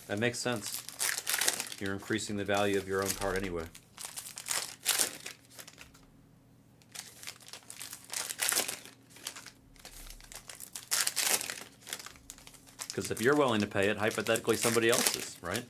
That makes sense. You're increasing the value of your own card anyway. Because if you're willing to pay it, hypothetically somebody else is, right?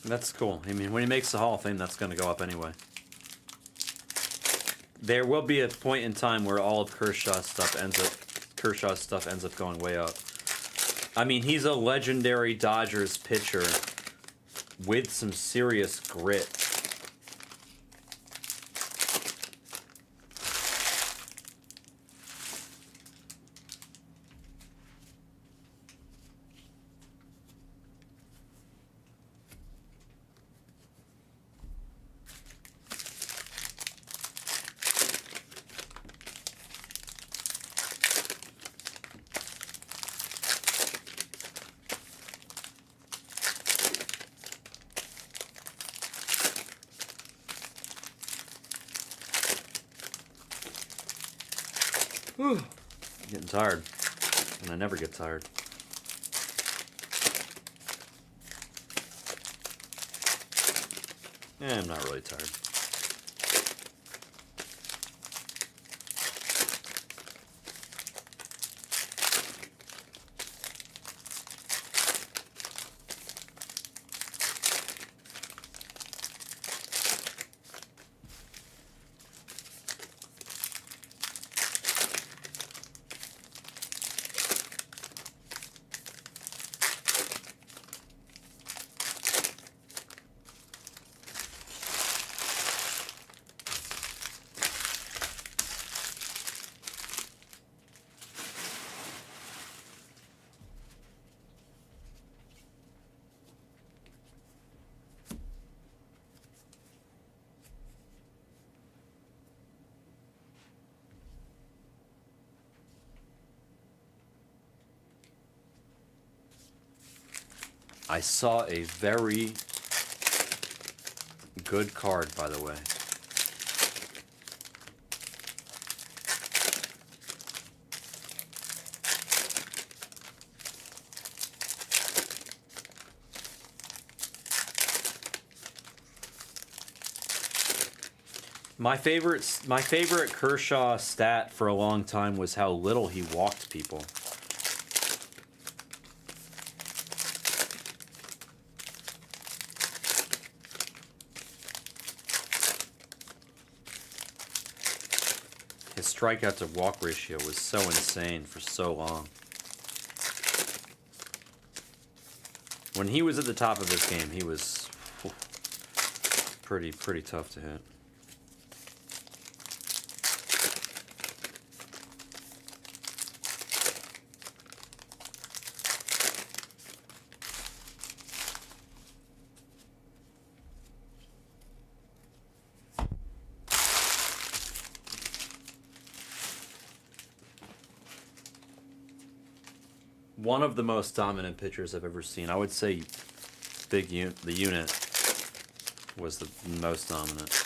That's cool. I mean, when he makes the Hall of Fame, that's going to go up anyway. There will be a point in time where all of Kershaw's stuff ends up going way up. I mean, he's a legendary Dodgers pitcher with some serious grit. Whew. I'm getting tired, and I never get tired. I'm not really tired. I saw a very good card, by the way. My favorite Kershaw stat for a long time was how little he walked people. His strikeout to walk ratio was so insane for so long. When he was at the top of his game, he was pretty tough to hit. One of the most dominant pitchers I've ever seen. I would say the unit was the most dominant.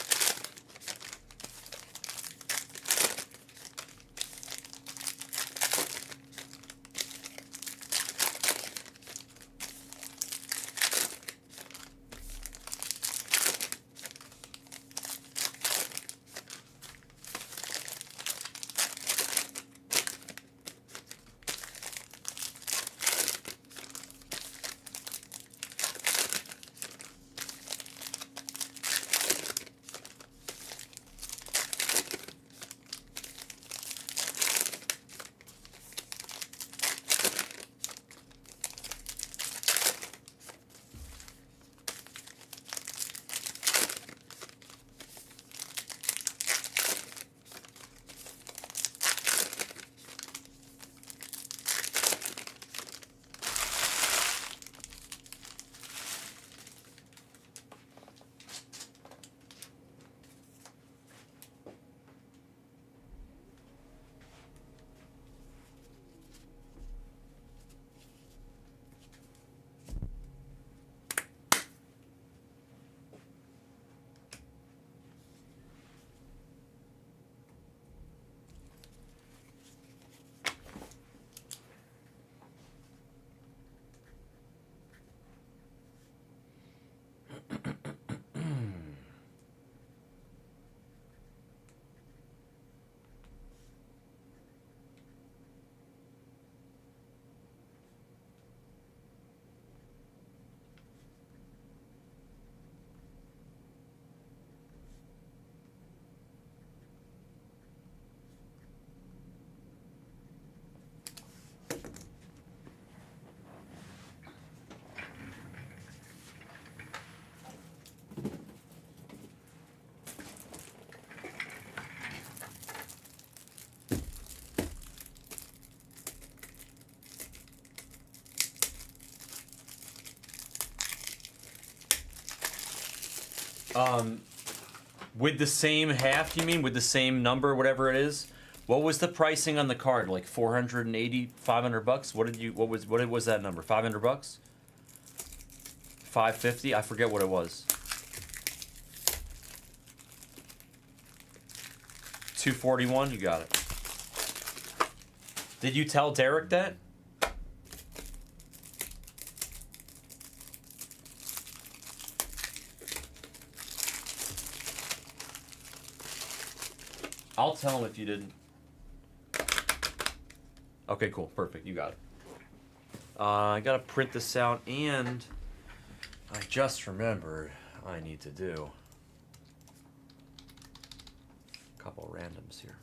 With the same half, you mean? With the same number, whatever it is? What was the pricing on the card? Like 480, 500 bucks? What was that number? 500 bucks? 550? I forget what it was. 241? You got it. Did you tell Derek that? I'll tell him if you didn't. Okay, cool. Perfect. You got it. I gotta print this out, and I just remembered I need to do a couple randoms here.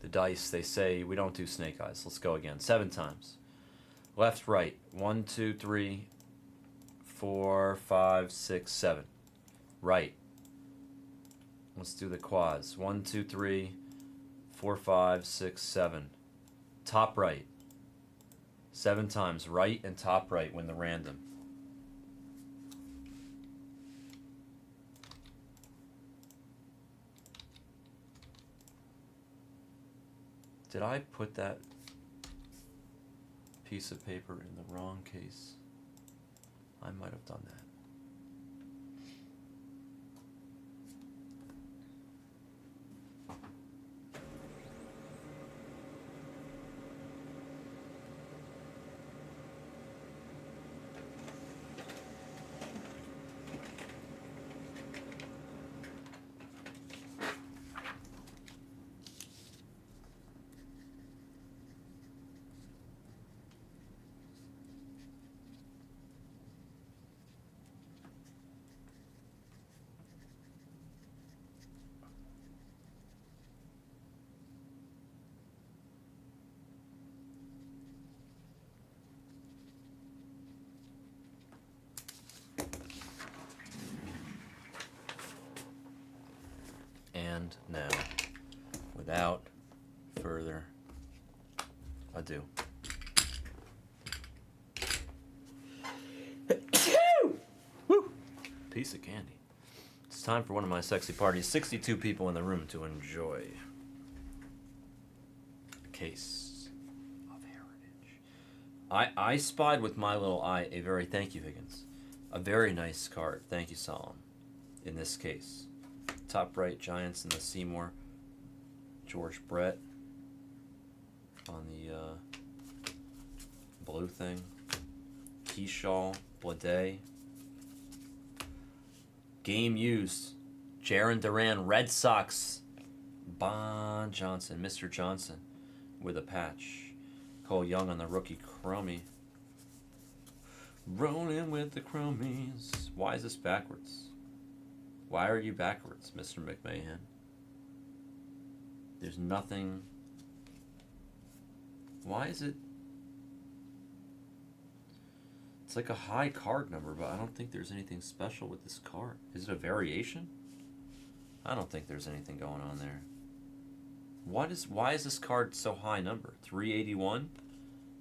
The dice, they say we don't do snake eyes. Let's go again. 7 times. Left, right. 1, 2, 3, 4, 5, 6, 7. Right. Let's do the quads. 1, 2, 3, 4, 5, 6, 7. Top right. 7 times. Right and top right when the random. Did I put that piece of paper in the wrong case? I might have done that. And now, without further ado, woo, piece of candy. It's time for one of my sexy parties. 62 people in the room to enjoy a case of heritage. I spied with my little eye a very, thank you, Higgins, a very nice card. Thank you, Solemn. In this case. Top right, Giants in the Seymour. George Brett on the blue thing. Keyshaw, Blade. Game used. Jaron Duran, Red Sox. Bon Johnson, Mr. Johnson with a patch. Cole Young on the rookie Chromie. Rolling with the Chromies. Why is this backwards? Why are you backwards, Mr. McMahon? There's nothing. Why is it? It's like a high card number, but I don't think there's anything special with this card. Is it a variation? I don't think there's anything going on there. Why is this card so high number? 381?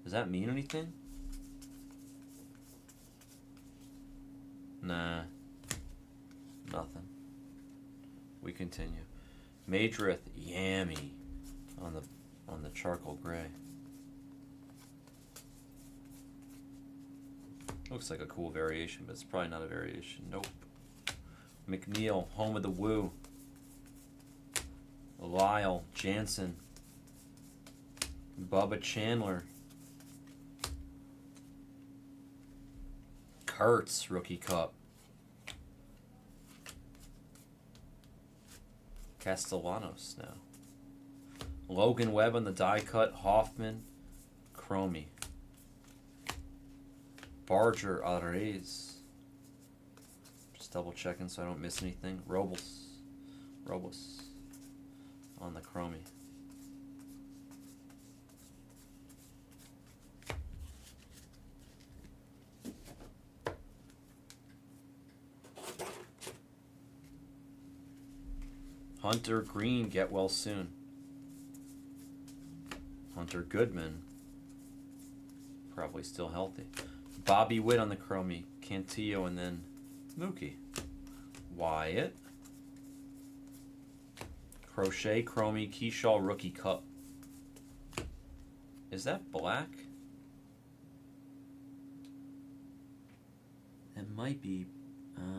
Does that mean anything? Nah. Nothing. We continue. Madrith Yammy on the charcoal gray. Looks like a cool variation, but it's probably not a variation. Nope. McNeil, home of the Woo. Lyle Jansen. Bubba Chandler. Kurtz, rookie cup. Castellanos now. Logan Webb on the die cut. Hoffman. Chromie. Barger Arraez. Just double checking so I don't miss anything. Robles on the Chromie. Hunter Green, get well soon. Hunter Goodman, probably still healthy. Bobby Witt on the Chromie. Cantillo and then Mookie. Wyatt. Crochet, Chromie, Keyshaw, rookie cup. Is that black? It might be.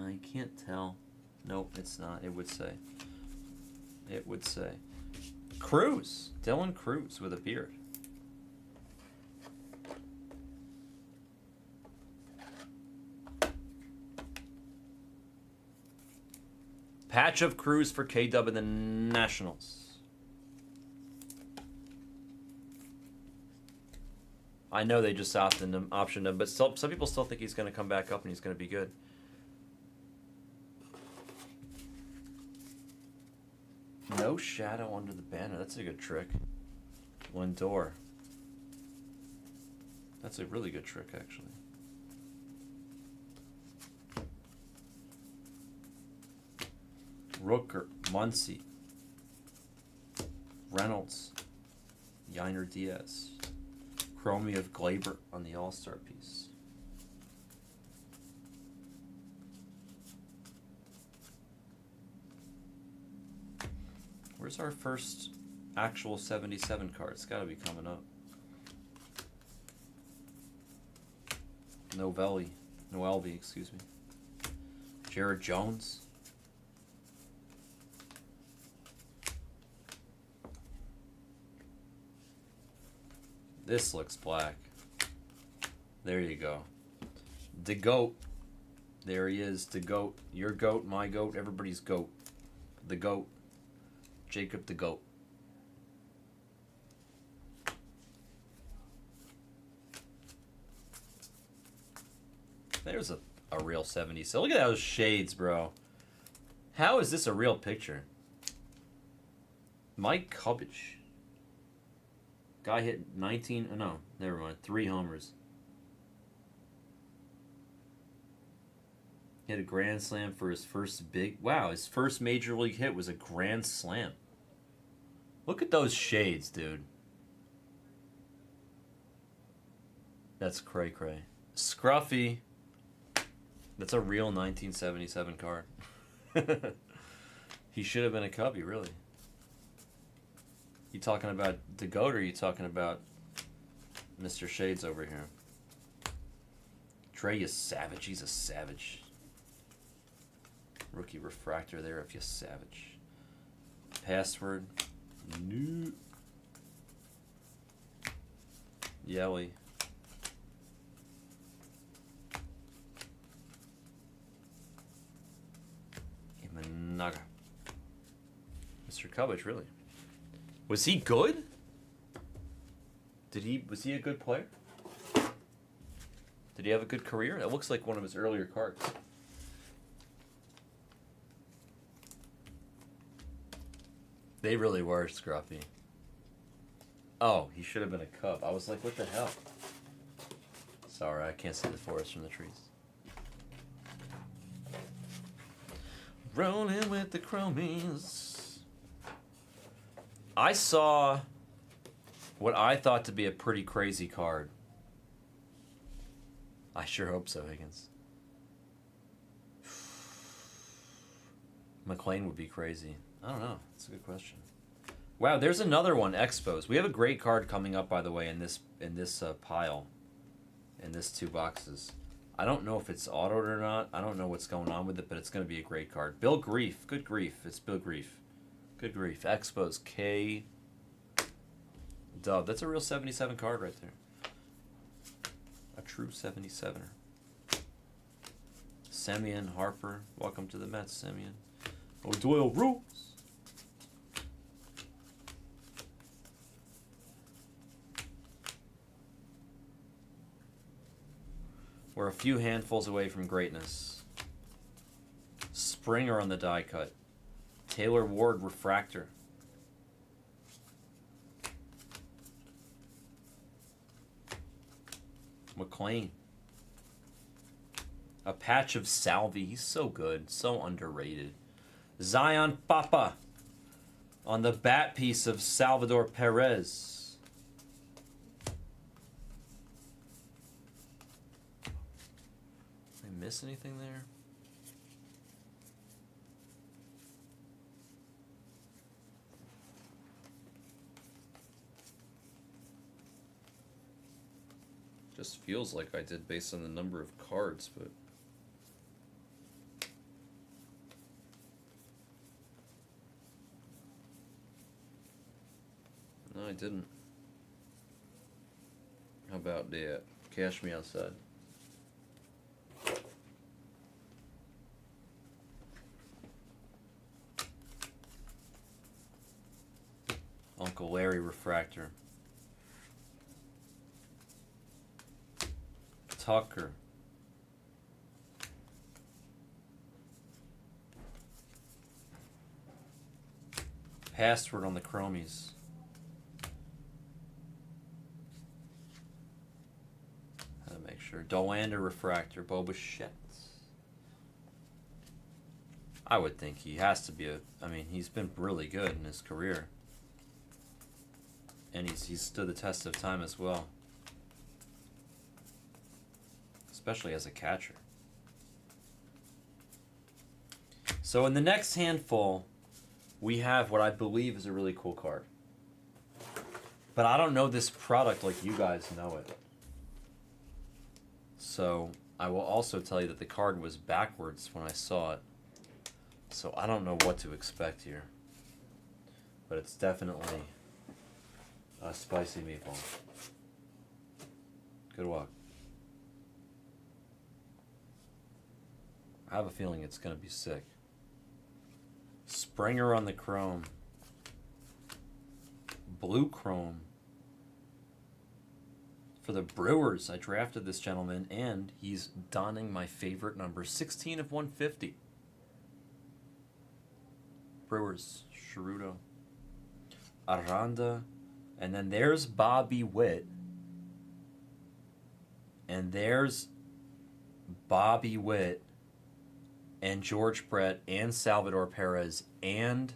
I can't tell. Nope, it's not. It would say. It would say. Cruz. Dylan Cruz with a beard. Patch of Cruz for K-Dub and the Nationals. I know they just optioned him, but some people still think he's going to come back up and he's going to be good. No shadow under the banner. That's a good trick. Lindor. That's a really good trick, actually. Rooker, Muncy, Reynolds, Yiner Diaz, Chromie of Glaber on the All-Star piece. Where's our first actual 77 card. It's got to be coming up. Novelli, excuse me. Jared Jones. This looks black. There you go. The GOAT. There he is, the GOAT. Your GOAT, my GOAT, everybody's GOAT. The GOAT. Jacob the GOAT. There's a real 70s. So look at those shades, bro. How is this a real picture? Mike Cubbage. Guy hit 19, oh no, never mind, 3 homers. Hit a grand slam for his first his first major league hit was a grand slam. Look at those shades, dude. That's cray cray. Scruffy. That's a real 1977 card. He should have been a Cubby, really. You talking about the GOAT or are you talking about Mr. Shades over here? Trey is savage. He's a savage. Rookie refractor there if you savage. Password. New. Yelly. Imanaga. Mr. Cubbage, really. Was he good? Was he a good player? Did he have a good career? That looks like one of his earlier cards. They really were scruffy. Oh, he should have been a Cub. I was like, what the hell? Sorry, I can't see the forest from the trees. Rolling with the chromies. I saw what I thought to be a pretty crazy card. I sure hope so, Higgins. McLean would be crazy. I don't know. That's a good question. Wow, there's another one, Expos. We have a great card coming up, by the way, in this pile. In this 2 boxes. I don't know if it's autoed or not. I don't know what's going on with it, but it's going to be a great card. Bill Grief. Good grief. It's Bill Grief. Good grief. Expos. K. Dub. That's a real 77 card right there. A true 77er. Semyon Harper. Welcome to the Mets, Semyon. O'Doyle rules. We're a few handfuls away from greatness. Springer on the die cut. Taylor Ward refractor. McLean. A patch of Salvi. He's so good. So underrated. Zion Papa. On the bat piece of Salvador Perez. Miss anything there? Just feels like I did based on the number of cards, but no, I didn't. How about that? Cash me outside. Uncle Larry refractor. Tucker. Password on the chromies. How to make sure. Dolander refractor. Boba Shett. I would think he has to be I mean, he's been really good in his career. And he's stood the test of time as well. Especially as a catcher. So in the next handful, we have what I believe is a really cool card. But I don't know this product like you guys know it. So I will also tell you that the card was backwards when I saw it. So I don't know what to expect here. But it's definitely a spicy meatball. Good luck. I have a feeling it's going to be sick. Springer on the chrome. Blue chrome. For the Brewers, I drafted this gentleman, and he's donning my favorite number, 16 of 150. Brewers, Ceruto, Aranda, and then there's Bobby Witt. And there's Bobby Witt and George Brett and Salvador Perez and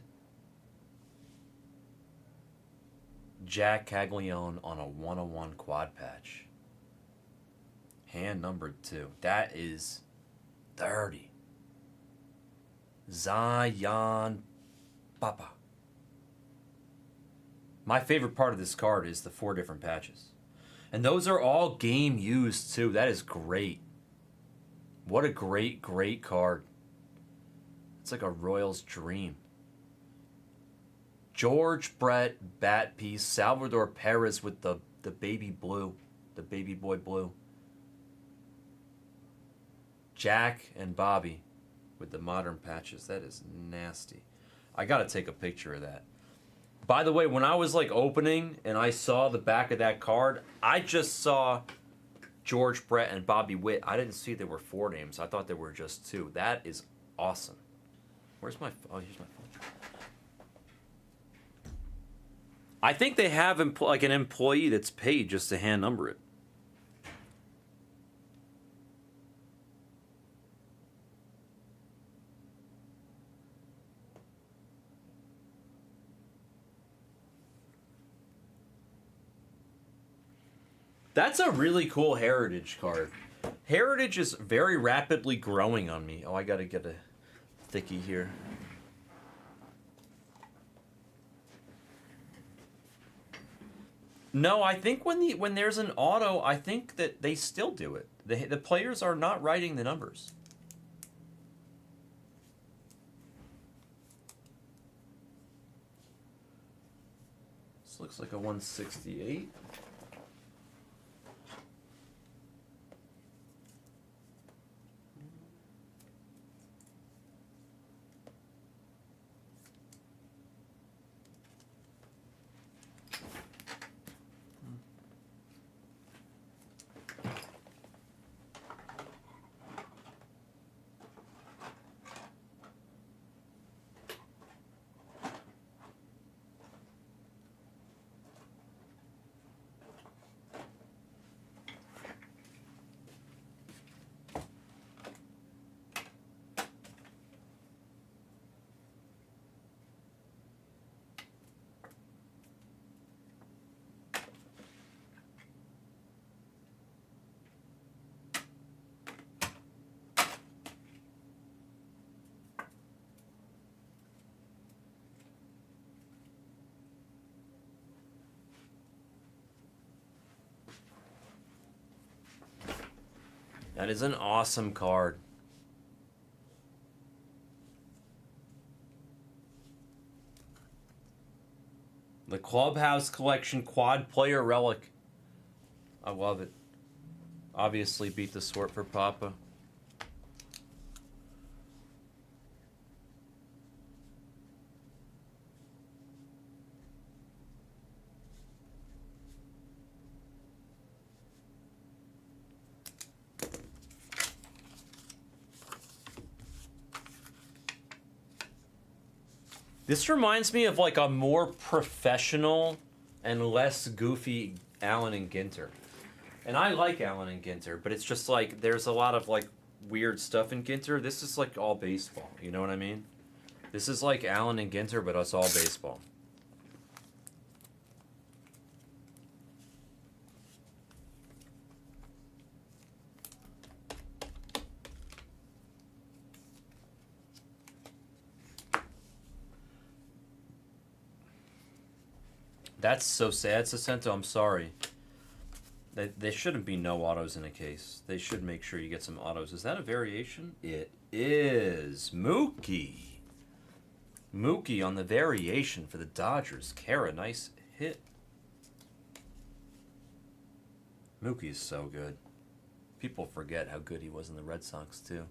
Jack Caglione on a 101 quad patch. Hand numbered 2. That is dirty. Zion Papa. My favorite part of this card is the 4 different patches. And those are all game used too. That is great. What a great, great card. It's like a Royals dream. George Brett, bat piece. Salvador Perez with the baby blue. The baby boy blue. Jack and Bobby with the modern patches. That is nasty. I gotta take a picture of that. By the way, when I was like opening and I saw the back of that card, I just saw George Brett and Bobby Witt. I didn't see there were 4 names. I thought there were just 2. That is awesome. Where's my... Oh, here's my phone. I think they have like an employee that's paid just to hand number it. That's a really cool Heritage card. Heritage is very rapidly growing on me. Oh, I gotta get a thickie here. No, I think when there's an auto, I think that they still do it. The players are not writing the numbers. This looks like a 168. That is an awesome card. The Clubhouse Collection Quad Player Relic. I love it. Obviously beat the sort for Papa. This reminds me of like a more professional and less goofy Allen and Ginter. And I like Allen and Ginter, but it's just like there's a lot of like weird stuff in Ginter. This is like all baseball, you know what I mean? This is like Allen and Ginter, but it's all baseball. That's so sad, Sacento. I'm sorry. They shouldn't be no autos in a case. They should make sure you get some autos. Is that a variation? It is. Mookie. Mookie on the variation for the Dodgers. Kara, nice hit. Mookie is so good. People forget how good he was in the Red Sox, too.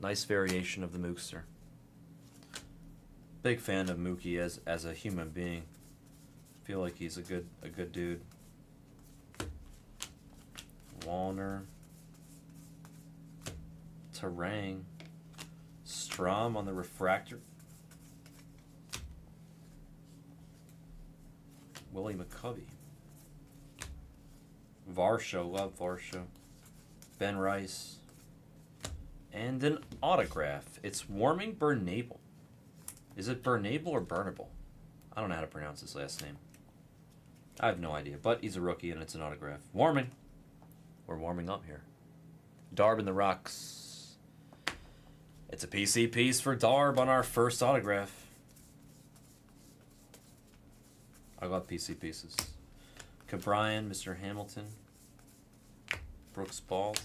Nice variation of the Mookster. Big fan of Mookie as a human being. Feel like he's a good dude. Wallner. Terang. Strom on the refractor. Willie McCovey. Varsho, love Varsho. Ben Rice. And an autograph. It's Warming Bernable. Is it Bernable or Burnable? I don't know how to pronounce his last name. I have no idea, but he's a rookie and it's an autograph. Warming. We're warming up here. Darb in the Rocks. It's a PC piece for Darb on our first autograph. I love PC pieces. Cabrian, Mr. Hamilton. Brooks Bald.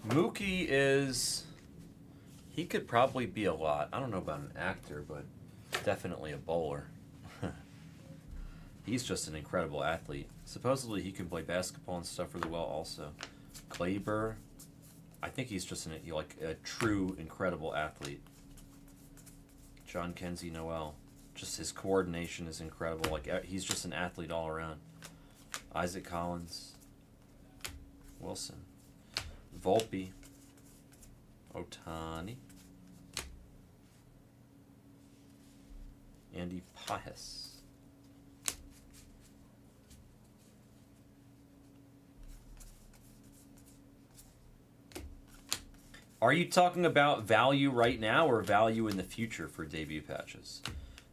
Mookie is... He could probably be a lot. I don't know about an actor, but definitely a bowler. He's just an incredible athlete. Supposedly he can play basketball and stuff really well also. Glaber. I think he's just like a true incredible athlete. John Kenzie Noel. Just his coordination is incredible. Like he's just an athlete all around. Isaac Collins. Wilson. Volpe. Otani. Andy Pajes. Are you talking about value right now or value in the future for debut patches?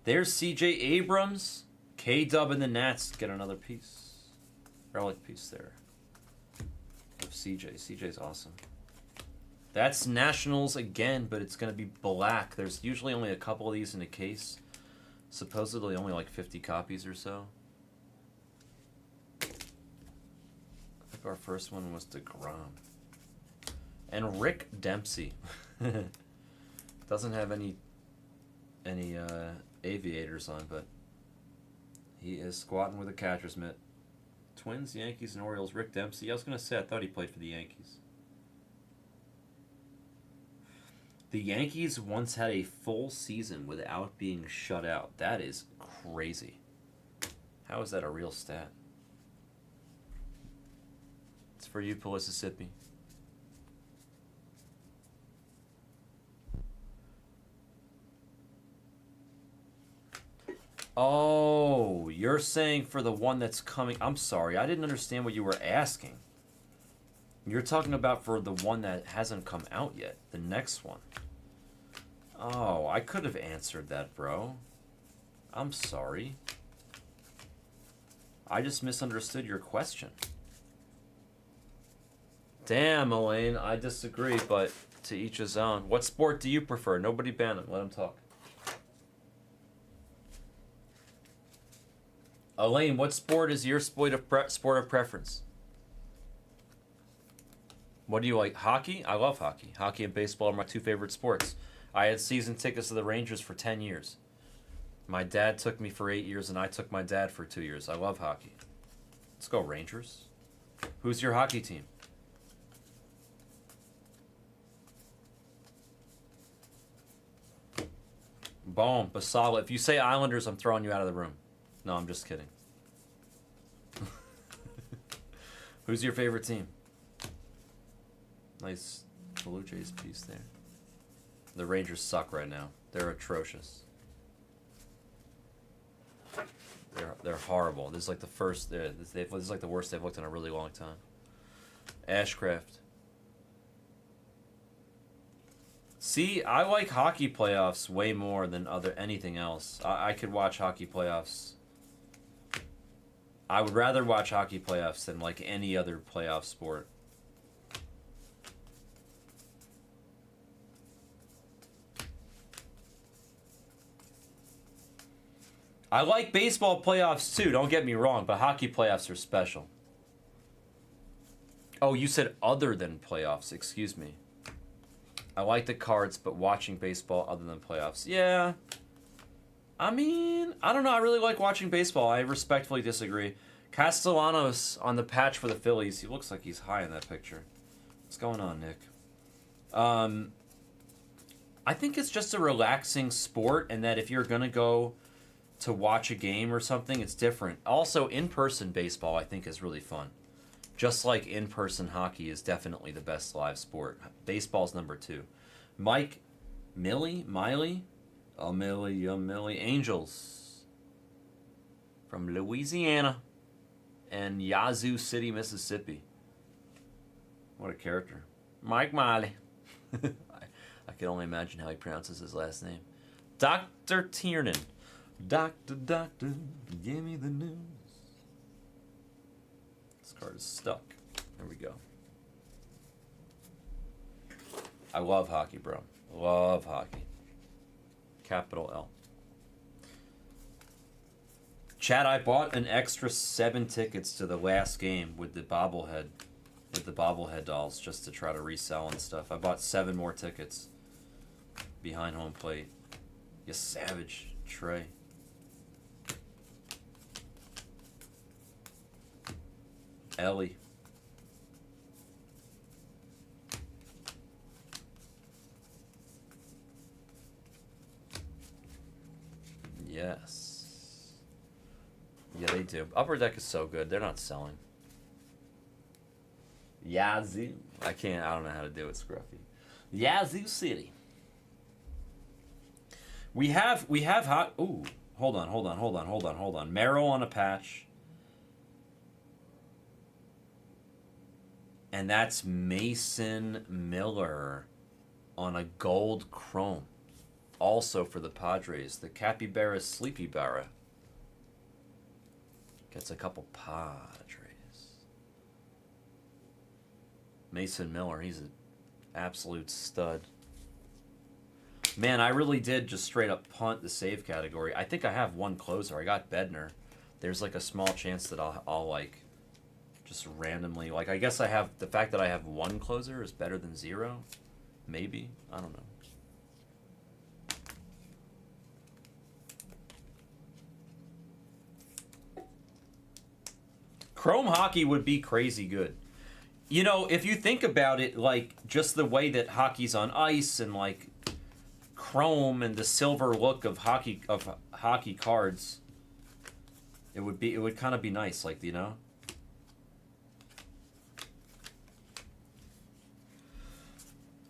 There's CJ Abrams. K-Dub and the Nats get another piece. Relic piece there. Of CJ. CJ's awesome. That's Nationals again, but it's going to be black. There's usually only a couple of these in a case. Supposedly only like 50 copies or so. I think our first one was DeGrom. And Rick Dempsey. Doesn't have any aviators on, but he is squatting with a catcher's mitt. Twins, Yankees, and Orioles. Rick Dempsey. I was going to say, I thought he played for the Yankees. The Yankees once had a full season without being shut out. That is crazy. How is that a real stat? It's for you, Mississippi. Oh, you're saying for the one that's coming. I'm sorry, I didn't understand what you were asking. You're talking about for the one that hasn't come out yet, the next one. Oh, I could have answered that, bro. I'm sorry. I just misunderstood your question. Damn, Elaine, I disagree, but to each his own. What sport do you prefer? Nobody ban him. Let him talk. Elaine, what sport is your sport of preference? What do you like? Hockey? I love hockey. Hockey and baseball are my two favorite sports. I had season tickets to the Rangers for 10 years. My dad took me for 8 years, and I took my dad for 2 years. I love hockey. Let's go, Rangers. Who's your hockey team? Boom, Basala. If you say Islanders, I'm throwing you out of the room. No, I'm just kidding. Who's your favorite team? Nice Blue Jays piece there. The Rangers suck right now. They're atrocious. They're horrible. This is like the first. This is like the worst they've looked in a really long time. Ashcraft. See, I like hockey playoffs way more than anything else. I could watch hockey playoffs. I would rather watch hockey playoffs than like any other playoff sport. I like baseball playoffs too, don't get me wrong, but hockey playoffs are special. Oh, you said other than playoffs, excuse me. I like the cards, but watching baseball other than playoffs. Yeah. I mean, I don't know. I really like watching baseball. I respectfully disagree. Castellanos on the patch for the Phillies. He looks like he's high in that picture. What's going on, Nick? I think it's just a relaxing sport, and that if you're going to go to watch a game or something, it's different. Also, in-person baseball, I think, is really fun. Just like in-person hockey is definitely the best live sport. Baseball's number 2. Mike Millie? Angels. From Louisiana and Yazoo City, Mississippi. What a character. Mike Miley. I can only imagine how he pronounces his last name. Dr. Tiernan. Doctor, give me the news. This card is stuck. There we go. I love hockey, bro. Love hockey. Capital L. Chad, I bought an extra 7 tickets to the last game with the bobblehead dolls just to try to resell and stuff. I bought 7 more tickets behind home plate. You savage, Trey. Ellie. Yes. Yeah, they do. Upper Deck is so good. They're not selling. Yazoo. I don't know how to do it, Scruffy. Yazoo City. We have hot. Ooh, hold on. Merrill on a patch. And that's Mason Miller on a gold chrome. Also for the Padres. The Capybara Sleepy Barra. Gets a couple Padres. Mason Miller, he's an absolute stud. Man, I really did just straight up punt the save category. I think I have one closer. I got Bednar. There's like a small chance that I'll like just randomly, like, I guess I have, the fact that I have one closer is better than 0. Maybe. I don't know. Chrome hockey would be crazy good. You know, if you think about it, like, just the way that hockey's on ice and, like, chrome and the silver look of hockey cards, it would kind of be nice, like, you know?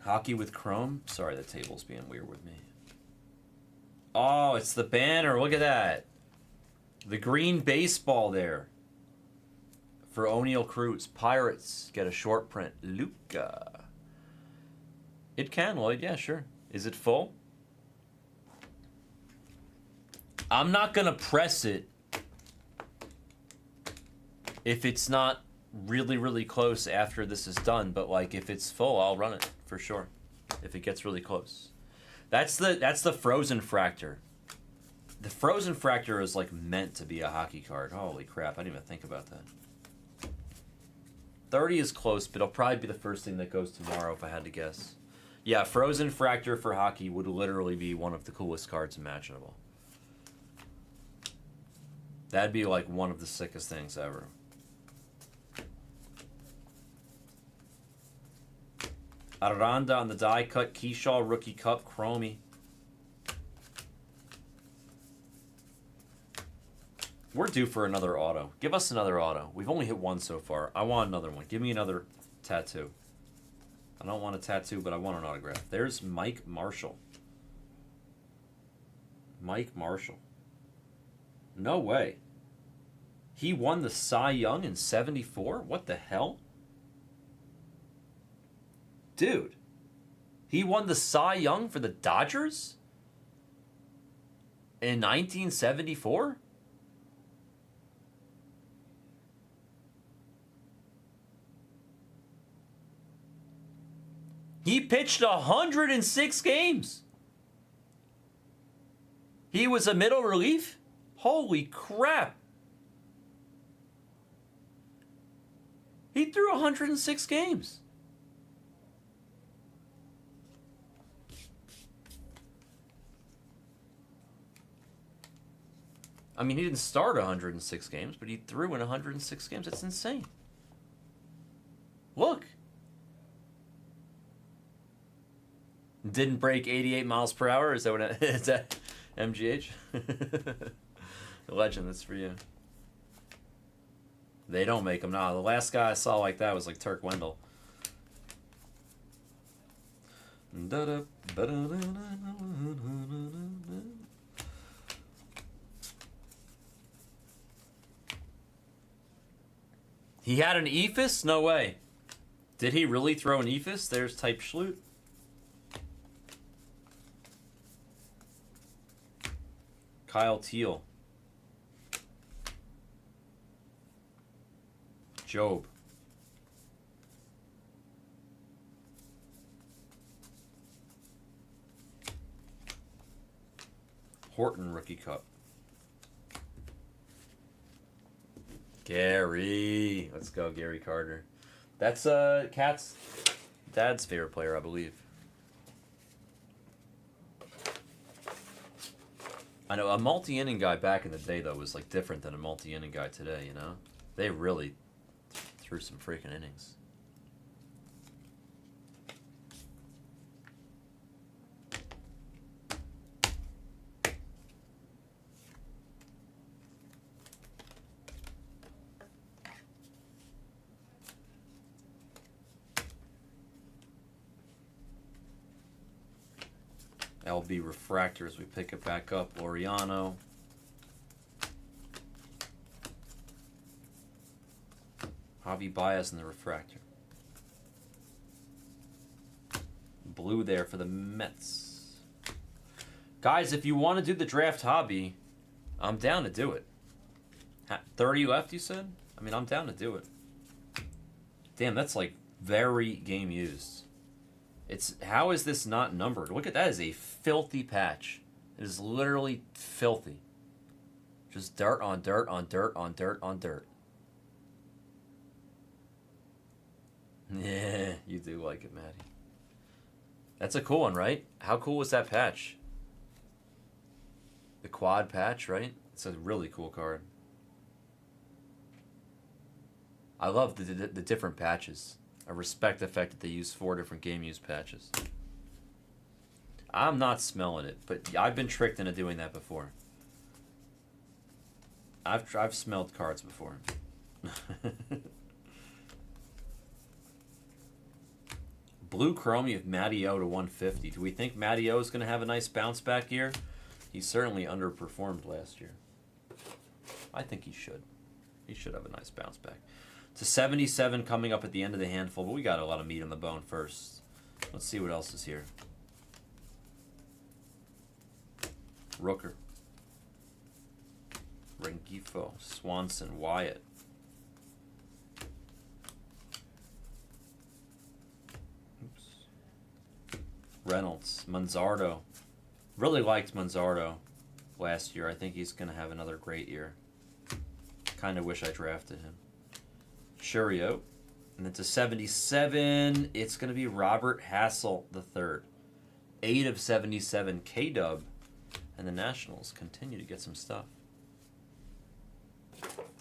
Hockey with chrome? Sorry, the table's being weird with me. Oh, it's the banner. Look at that. The green baseball there. For O'Neill Cruz. Pirates get a short print. Luca. It can, Lloyd. Yeah, sure. Is it full? I'm not going to press it if it's not really, really close after this is done. But, like, if it's full, I'll run it for sure. If it gets really close. That's the Frozen Fractor. The Frozen Fractor is, like, meant to be a hockey card. Holy crap. I didn't even think about that. 30 is close, but it'll probably be the first thing that goes tomorrow if I had to guess. Yeah, Frozen Fractor for hockey would literally be one of the coolest cards imaginable. That'd be like one of the sickest things ever. Aranda on the die cut, Keyshaw, Rookie Cup, Chromie. We're due for another auto. Give us another auto. We've only hit one so far. I want another one. Give me another tattoo. I don't want a tattoo, but I want an autograph. There's Mike Marshall. Mike Marshall. No way. He won the Cy Young in 74? What the hell? Dude. He won the Cy Young for the Dodgers? In 1974? He pitched 106 games. He was a middle relief? Holy crap. He threw 106 games. I mean, he didn't start 106 games, but he threw in 106 games. That's insane. Look. Didn't break 88 miles per hour? Is that what is that MGH? Legend, that's for you. They don't make them now. The last guy I saw like that was like Turk Wendell. He had an ephus? No way. Did he really throw an ephus? There's Type Schlute. Kyle Teal. Job. Horton Rookie Cup. Gary. Let's go, Gary Carter. That's Cat's dad's favorite player, I believe. I know a multi-inning guy back in the day, though, was like different than a multi-inning guy today, you know? They really threw some freaking innings. LB Refractor as we pick it back up. Laureano. Javi Baez in the Refractor. Blue there for the Mets. Guys, if you want to do the draft hobby, I'm down to do it. 30 left, you said? I mean, I'm down to do it. Damn, that's like very game used. It's how is this not numbered? Look at that, is a filthy patch. It is literally filthy. Just dirt on dirt on dirt on dirt on dirt. Yeah, you do like it, Maddie. That's a cool one, right? How cool was that patch? The quad patch, right? It's a really cool card. I love the different patches. I respect the fact that they use 4 different game use patches. I'm not smelling it, but I've been tricked into doing that before. I've smelled cards before. Blue Chromie of Matty O to 150. Do we think Matty O is going to have a nice bounce back year? He certainly underperformed last year. I think he should. He should have a nice bounce back. To 77 coming up at the end of the handful, but we got a lot of meat on the bone first. Let's see what else is here. Rooker. Rengifo. Swanson. Wyatt. Oops. Reynolds. Manzardo. Really liked Manzardo last year. I think he's going to have another great year. Kind of wish I drafted him. Churio. And then to 77, it's going to be Robert Hassel III. 8 of 77 K-Dub. And the Nationals continue to get some stuff.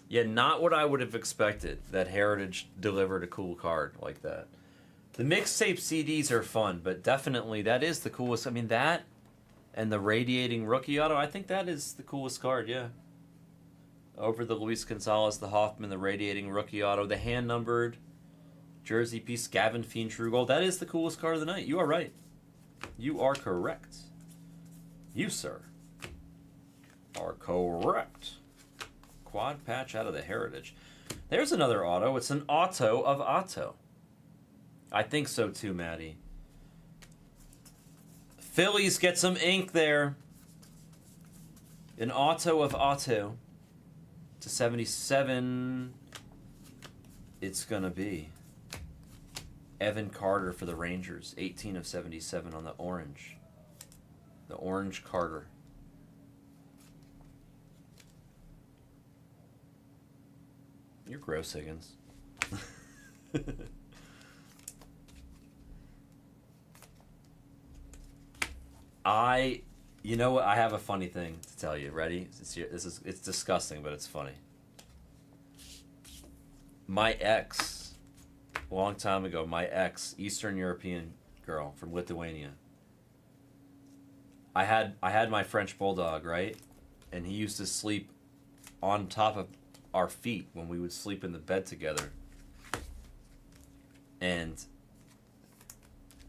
Yeah, not what I would have expected, that Heritage delivered a cool card like that. The mixtape CDs are fun, but definitely that is the coolest. I mean, that and the Radiating Rookie Auto, I think that is the coolest card, yeah. Over the Luis Gonzalez, the Hoffman, the Radiating Rookie Auto, the hand-numbered. Jersey piece, Gavin Fiend True Gold. That is the coolest card of the night. You are right. You are correct. You, sir, are correct. Quad patch out of the Heritage. There's another auto. It's an auto of Otto. I think so too, Maddie. Phillies get some ink there. An auto of Otto. To 77. It's going to be Evan Carter for the Rangers. 18 of 77 on the orange. The orange Carter. You're gross, Higgins. You know what? I have a funny thing to tell you. Ready? It's disgusting, but it's funny. My ex, a long time ago, Eastern European girl from Lithuania. I had my French bulldog, right? And he used to sleep on top of our feet when we would sleep in the bed together. And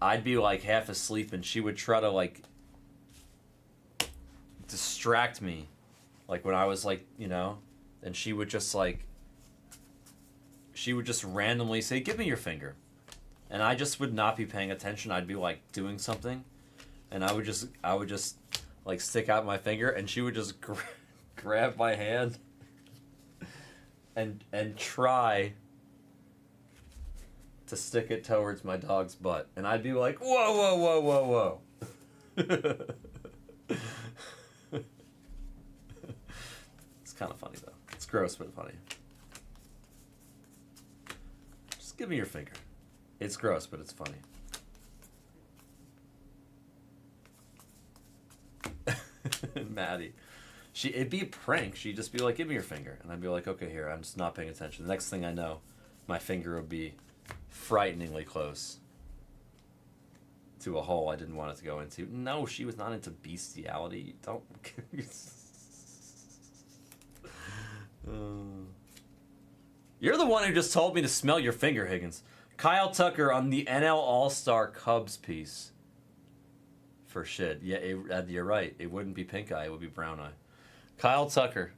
I'd be like half asleep and she would try to like distract me, like when I was like, you know, and she would just randomly say, "Give me your finger," and I just would not be paying attention. I'd be like doing something, and I would just like stick out my finger, and she would just grab my hand and try to stick it towards my dog's butt, and I'd be like, "Whoa, whoa, whoa, whoa, whoa." It's kind of funny though. It's gross but funny. Just give me your finger. It's gross but it's funny. Maddie. It'd be a prank. She'd just be like, "Give me your finger." And I'd be like, "Okay, here." I'm just not paying attention. The next thing I know, my finger would be frighteningly close to a hole I didn't want it to go into. No, she was not into bestiality. Don't. You're the one who just told me to smell your finger, Higgins. Kyle Tucker on the NL All-Star Cubs piece. For shit. Yeah, you're right. It wouldn't be pink eye. It would be brown eye. Kyle Tucker.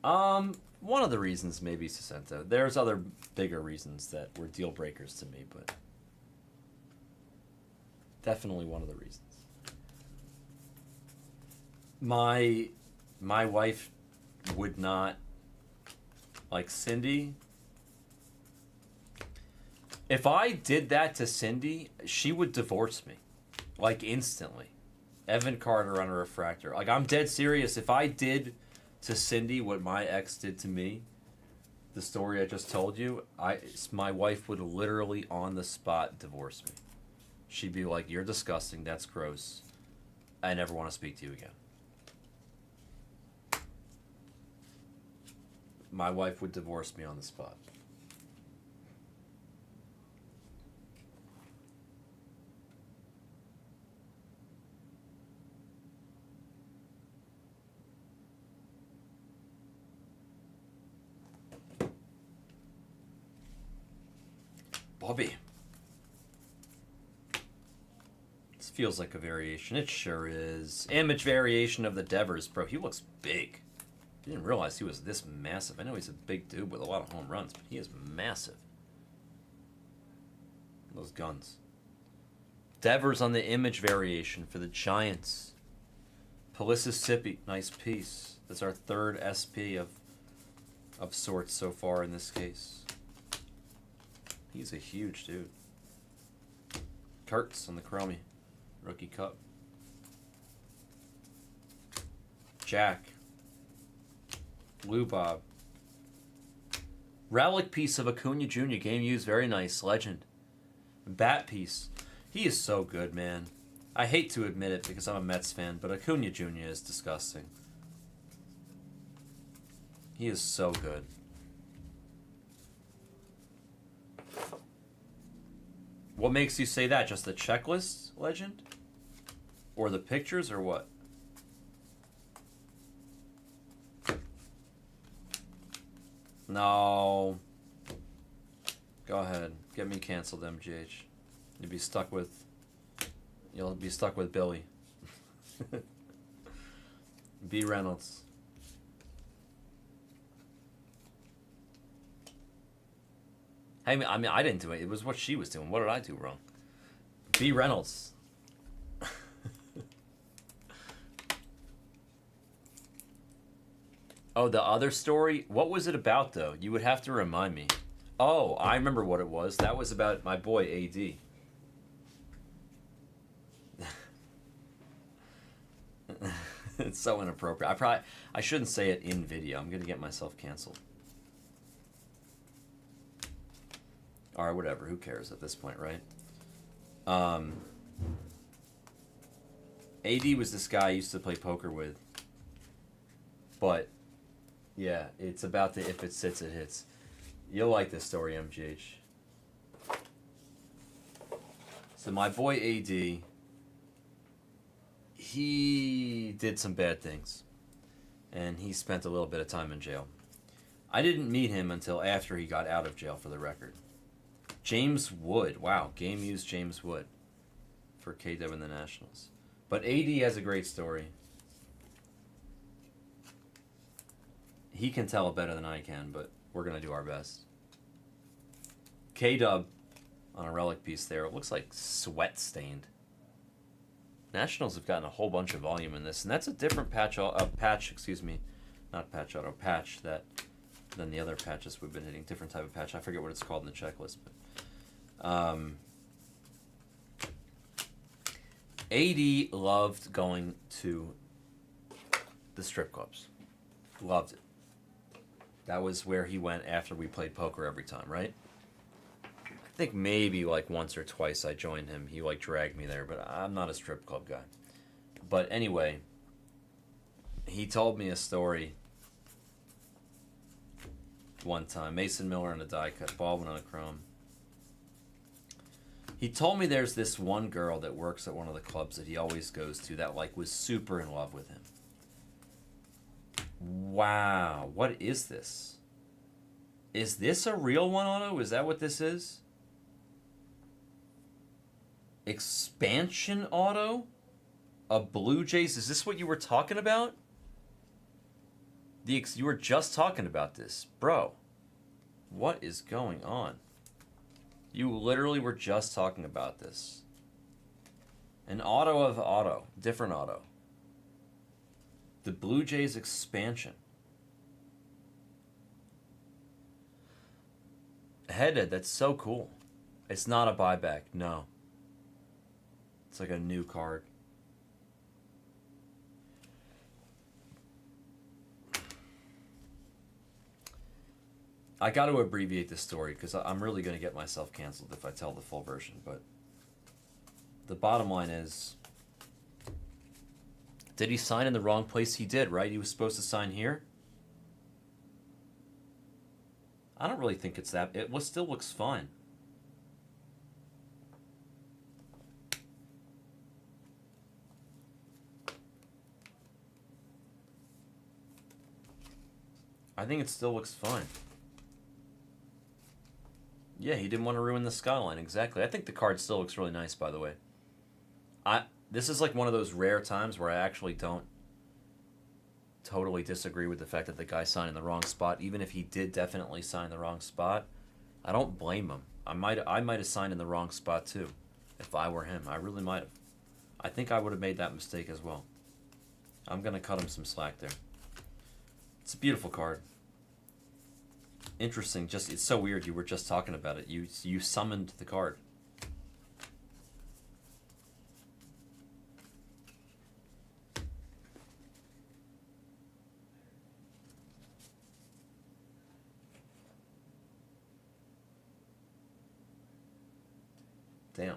One of the reasons maybe Sacento. There's other bigger reasons that were deal breakers to me, but definitely one of the reasons. My wife would not, like Cindy. If I did that to Cindy, she would divorce me, like instantly. Evan Carter on a refractor. Like, I'm dead serious. If I did to Cindy what my ex did to me, the story I just told you, my wife would literally on the spot divorce me. She'd be like, "You're disgusting. That's gross. I never want to speak to you again." My wife would divorce me on the spot. Bobby. This feels like a variation. It sure is. Image variation of the Devers. Bro, he looks big. I didn't realize he was this massive. I know he's a big dude with a lot of home runs, but he is massive. Those guns. Devers on the image variation for the Giants. Palisippi, nice piece. That's our third SP of sorts so far in this case. He's a huge dude. Kurtz on the Chromie. Rookie Cup. Jack. Lou Bob. Relic piece of Acuna Jr. Game used. Very nice. Legend. Bat piece. He is so good, man. I hate to admit it because I'm a Mets fan, but Acuna Jr. is disgusting. He is so good. What makes you say that? Just the checklist, Legend? Or the pictures, or what? No. Go ahead. Get me canceled, MGH. You'll be stuck with Billy. B. Reynolds. I mean, I didn't do it. It was what she was doing. What did I do wrong? B. Reynolds. Oh, the other story? What was it about, though? You would have to remind me. Oh, I remember what it was. That was about my boy, AD. It's so inappropriate. I shouldn't say it in video. I'm gonna get myself canceled. Alright, whatever. Who cares at this point, right? AD was this guy I used to play poker with. But, yeah, it's about the if it sits, it hits. You'll like this story, MGH. So my boy AD, he did some bad things. And he spent a little bit of time in jail. I didn't meet him until after he got out of jail, for the record. James Wood. Wow, game used James Wood for KW in the Nationals. But AD has a great story. He can tell it better than I can, but we're going to do our best. KW on a relic piece there. It looks like sweat stained. Nationals have gotten a whole bunch of volume in this, and that's a different patch, excuse me, not patch auto, patch than the other patches we've been hitting. Different type of patch. I forget what it's called in the checklist, but AD loved going to the strip clubs. Loved it. That was where he went after we played poker every time, right? I think maybe like once or twice I joined him. He like dragged me there, but I'm not a strip club guy. But anyway, he told me a story one time. Mason Miller on a die cut, Baldwin on a chrome. He told me there's this one girl that works at one of the clubs that he always goes to that like was super in love with him. Wow, what is this? Is this a real one auto? Is that what this is? Expansion auto? A Blue Jays? Is this what you were talking about? You were just talking about this. Bro, what is going on? You literally were just talking about this. An auto of auto. Different auto. The Blue Jays expansion. Headed, that's so cool. It's not a buyback, no. It's like a new card. I got to abbreviate this story because I'm really going to get myself canceled if I tell the full version, but the bottom line is, did he sign in the wrong place? He did, right? He was supposed to sign here. I don't really think it's that. It still looks fine. I think it still looks fine. Yeah, he didn't want to ruin the skyline. Exactly. I think the card still looks really nice, by the way. This is like one of those rare times where I actually don't totally disagree with the fact that the guy signed in the wrong spot. Even if he did definitely sign the wrong spot, I don't blame him. I might have signed in the wrong spot too, if I were him. I really might have. I think I would have made that mistake as well. I'm gonna cut him some slack there. It's a beautiful card. Interesting. It's so weird. You were just talking about it. You summoned the card. Damn.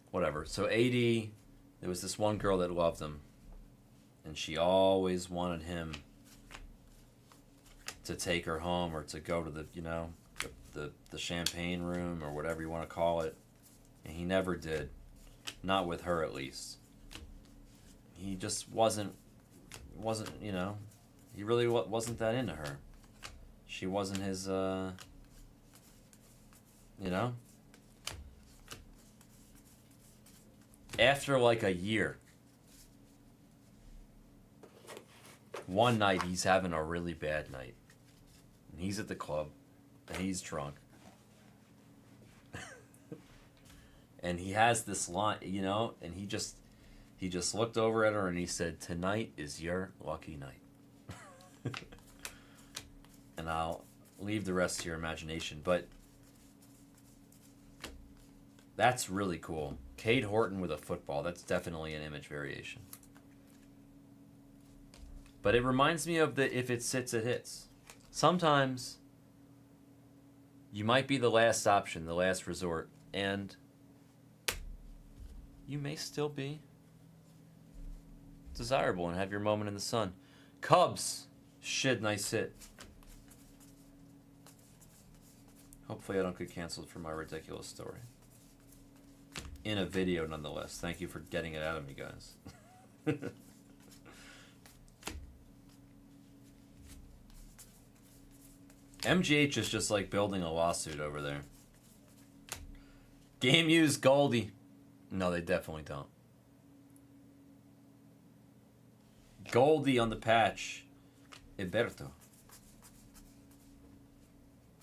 Whatever. So AD, there was this one girl that loved him, and she always wanted him to take her home or to go to the champagne room or whatever you want to call it, and he never did. Not with her, at least. He just wasn't, you know, he really wasn't that into her. She wasn't his, you know? After like a year, one night he's having a really bad night. And he's at the club, and he's drunk. And he has this line, you know, and he just looked over at her and he said, "Tonight is your lucky night." And I'll leave the rest to your imagination, but that's really cool. Cade Horton with a football, that's definitely an image variation. But it reminds me of the if it sits, it hits. Sometimes you might be the last option, the last resort, and you may still be desirable and have your moment in the sun. Cubs, shit, nice hit. Hopefully I don't get canceled for my ridiculous story. In a video, nonetheless. Thank you for getting it out of me, guys. MGH is just like building a lawsuit over there. Game used Goldie. No, they definitely don't. Goldie on the patch. Iberto.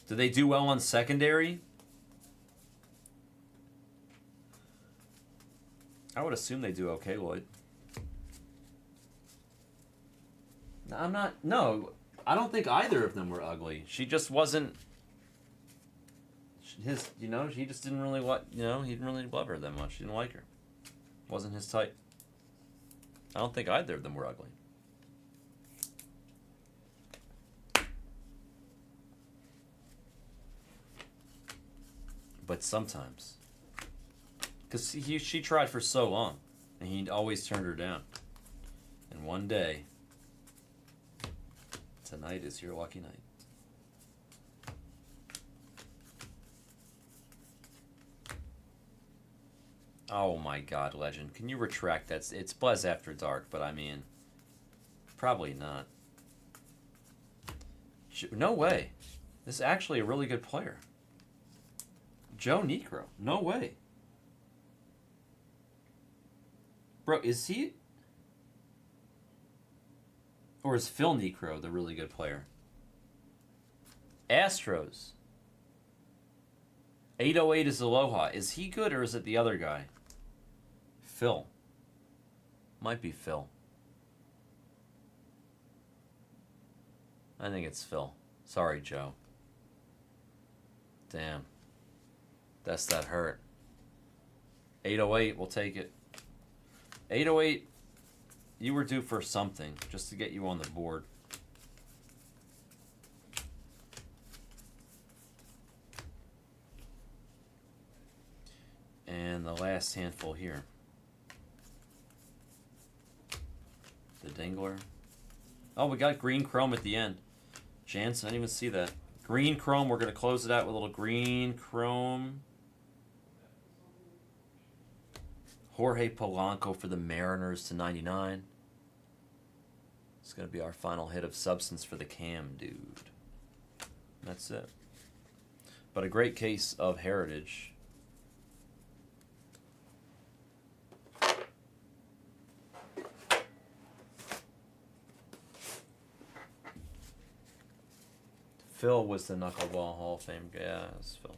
Do they do well on secondary? I would assume they do okay, Lloyd. I'm not. No, I don't think either of them were ugly. She just wasn't. His, you know, he just didn't really he didn't really love her that much. He didn't like her. Wasn't his type. I don't think either of them were ugly. But sometimes. Because she tried for so long, and he always turned her down. And one day, tonight is your lucky night. Oh my God, Legend. Can you retract that? It's Blez After Dark, but I mean, probably not. No way. This is actually a really good player. Joe Necro. No way. Bro, is he? Or is Phil Necro the really good player? Astros. 808 is Aloha. Is he good or is it the other guy? Phil. Might be Phil. I think it's Phil. Sorry, Joe. Damn. That's that hurt. 808, we'll take it. 808, you were due for something just to get you on the board. And the last handful here. The Dingler. Oh, we got green chrome at the end. Jansen, I didn't even see that. Green chrome, we're going to close it out with a little green chrome. Jorge Polanco for the Mariners to 99. It's going to be our final hit of substance for the Cam dude. That's it. But a great case of heritage. Phil was the Knuckleball Hall of Fame guy. Yeah, it's Phil.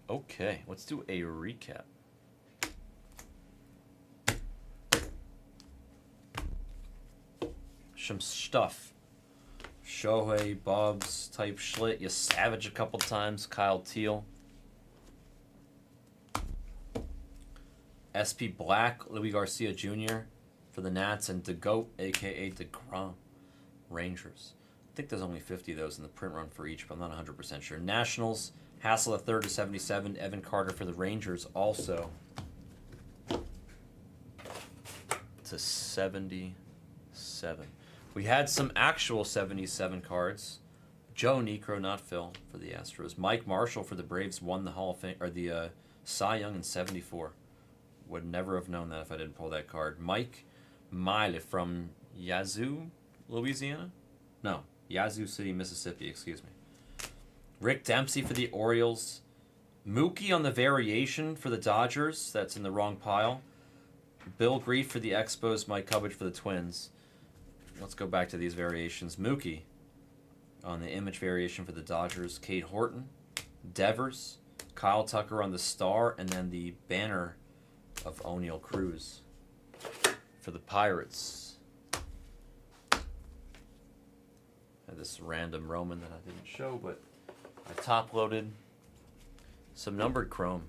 Okay, let's do a recap. Some stuff. Shohei, Bubs, type Schlitt, you Savage a couple times, Kyle Teal. SP Black, Louis Garcia Jr. for the Nats, and DeGoat, a.k.a. DeGrom, Rangers. I think there's only 50 of those in the print run for each, but I'm not 100% sure. Nationals, Hassel III to 77, Evan Carter for the Rangers also to 77. We had some actual 77 cards. Joe Niekro, not Phil, for the Astros. Mike Marshall for the Braves won the Hall of Fame, or the Cy Young in '74. Would never have known that if I didn't pull that card. Mike Miley from Yazoo, Louisiana? No, Yazoo City, Mississippi, excuse me. Rick Dempsey for the Orioles. Mookie on the variation for the Dodgers. That's in the wrong pile. Bill Grief for the Expos. Mike Cubbage for the Twins. Let's go back to these variations. Mookie on the image variation for the Dodgers. Kate Horton. Devers. Kyle Tucker on the Star. And then the banner of O'Neal Cruz for the Pirates. Had this random Roman that I didn't show, but I top-loaded some numbered chrome.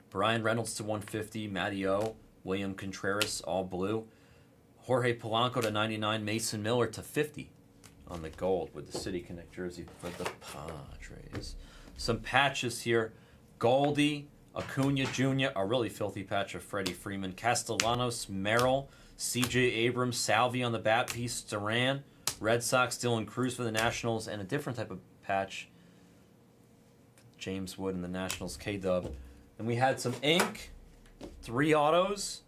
Brian Reynolds to 150, Matty O, William Contreras, all blue. Jorge Polanco to 99, Mason Miller to 50 on the gold with the City Connect jersey for the Padres. Some patches here. Goldie, Acuna Jr., a really filthy patch of Freddie Freeman. Castellanos, Merrill, C.J. Abrams, Salvi on the bat piece, Duran. Red Sox, Dylan Cruz for the Nationals, and a different type of patch. James Wood and the Nationals, K-Dub. And we had some ink, 3 autos,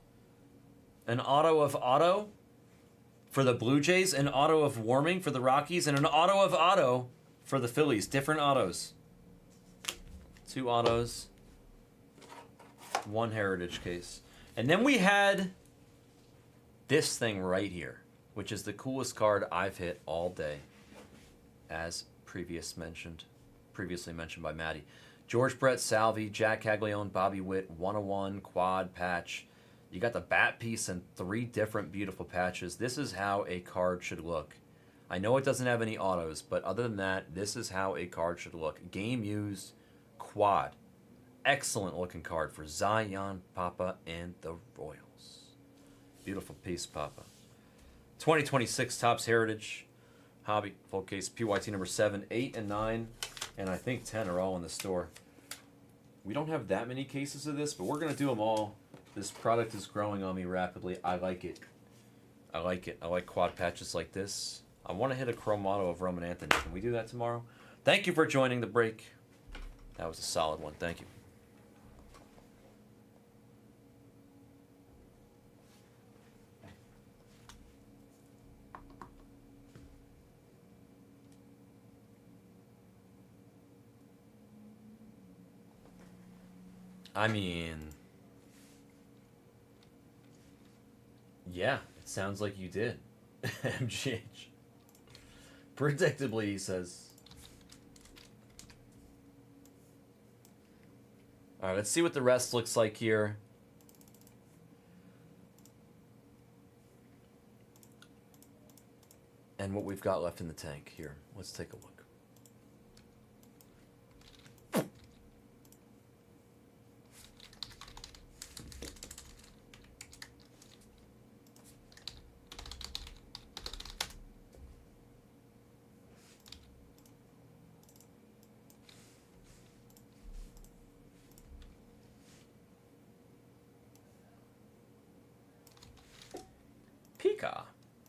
an auto of auto for the Blue Jays, an auto of Warming for the Rockies, and an auto of auto for the Phillies. Different autos. 2 autos, 1 heritage case. And then we had this thing right here, which is the coolest card I've hit all day, as previously mentioned by Maddie. George Brett Salvi, Jack Caglione, Bobby Witt, 101 quad patch. You got the bat piece and 3 different beautiful patches. This is how a card should look. I know it doesn't have any autos, but other than that, this is how a card should look. Game used quad. Excellent looking card for Zion, Papa, and the Royals. Beautiful piece, Papa. 2026 Topps Heritage Hobby full case PYT number 7, 8, and 9, and I think 10 are all in the store. We don't have that many cases of this, but we're gonna do them all. This product is growing on me rapidly. I like it. I like it. I like quad patches like this. I want to hit a chrome auto of Roman Anthony. Can we do that tomorrow? Thank you for joining the break. That was a solid one. Thank you. I mean, yeah, it sounds like you did. MGH. Predictably, he says. All right, let's see what the rest looks like here. And what we've got left in the tank here. Let's take a look.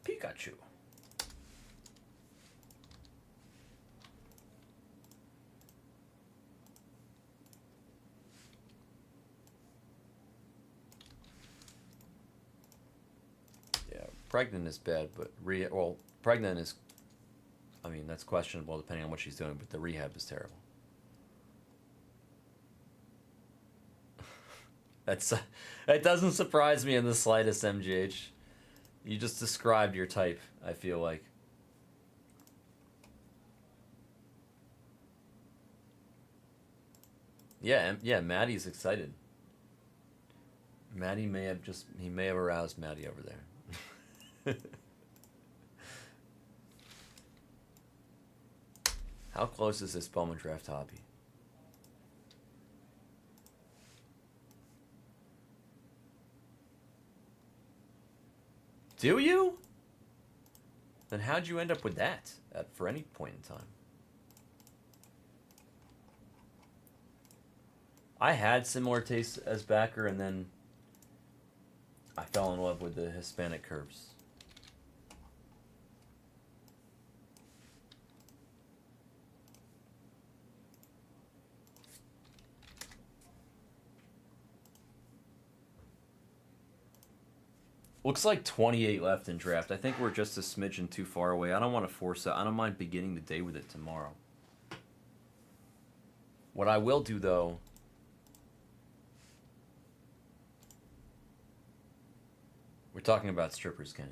Pikachu. Yeah, pregnant is bad, but pregnant is, I mean, that's questionable depending on what she's doing, but the rehab is terrible. That doesn't surprise me in the slightest, MGH. You just described your type, I feel like. Yeah, Maddie's excited. Maddie may have aroused Maddie over there. How close is this Bowman Draft Hobby? Do you? Then how'd you end up with that for any point in time? I had similar tastes as backer, and then I fell in love with the Hispanic curves. Looks like 28 left in draft. I think we're just a smidgen too far away. I don't want to force it. I don't mind beginning the day with it tomorrow. What I will do, though... We're talking about strippers, Kenny.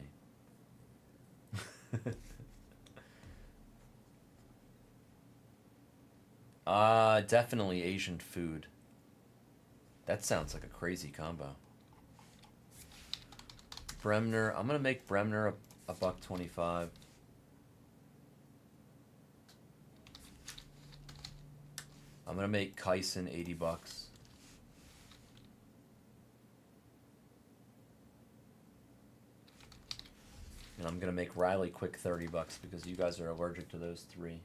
Definitely Asian food. That sounds like a crazy combo. Bremner, I'm gonna make Bremner a $1.25. I'm gonna make Kyson $80. And I'm gonna make Riley quick $30 because you guys are allergic to those three.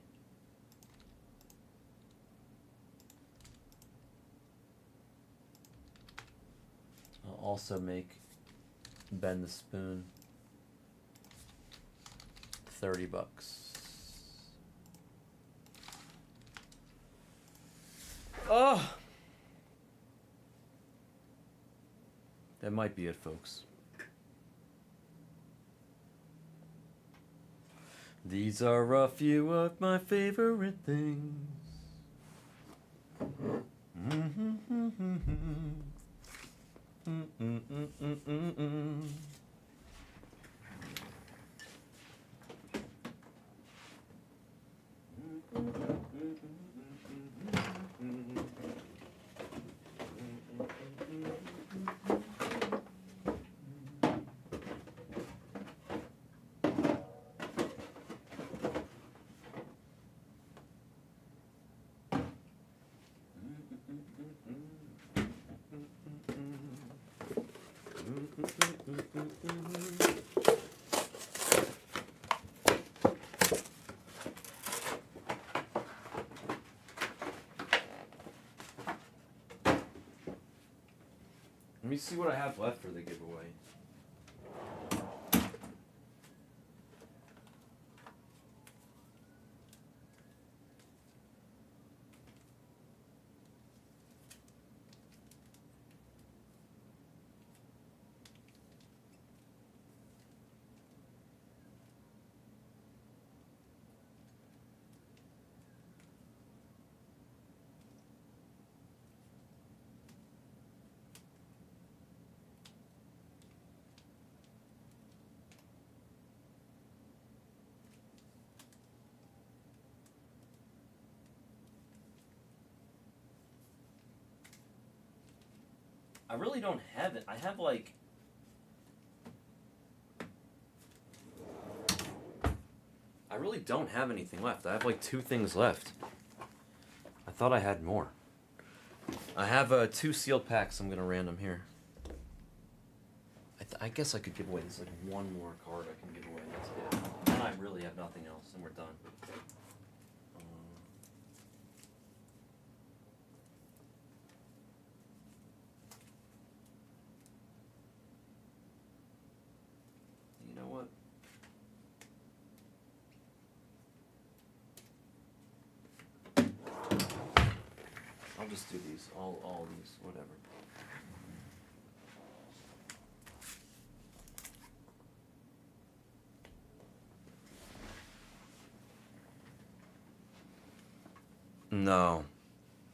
I'll also make Ben the Spoon $30. Oh, that might be it, folks. These are a few of my favorite things. Let me see what I have left for the giveaway. I really don't have it. I have like... I really don't have anything left. I have like 2 things left. I thought I had more. I have 2 sealed packs I'm going to random here. I guess I could give away. There's like 1 more card I can give away. That's it. Then I really have nothing else and we're done. You know what? I'll just do these. All these. Whatever. No.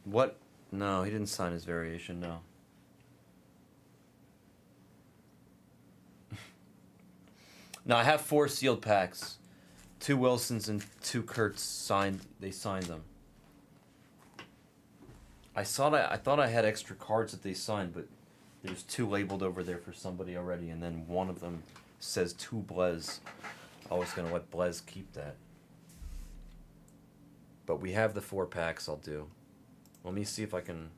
What? No, he didn't sign his variation, no. No, I have 4 sealed packs. 2 Wilsons and 2 Kurtz signed. They signed them. I thought I had extra cards that they signed, but there's 2 labeled over there for somebody already, and then one of them says 2 Blez. I was gonna let Blez keep that. But we have the 4 packs. I'll do. Let me see if I can.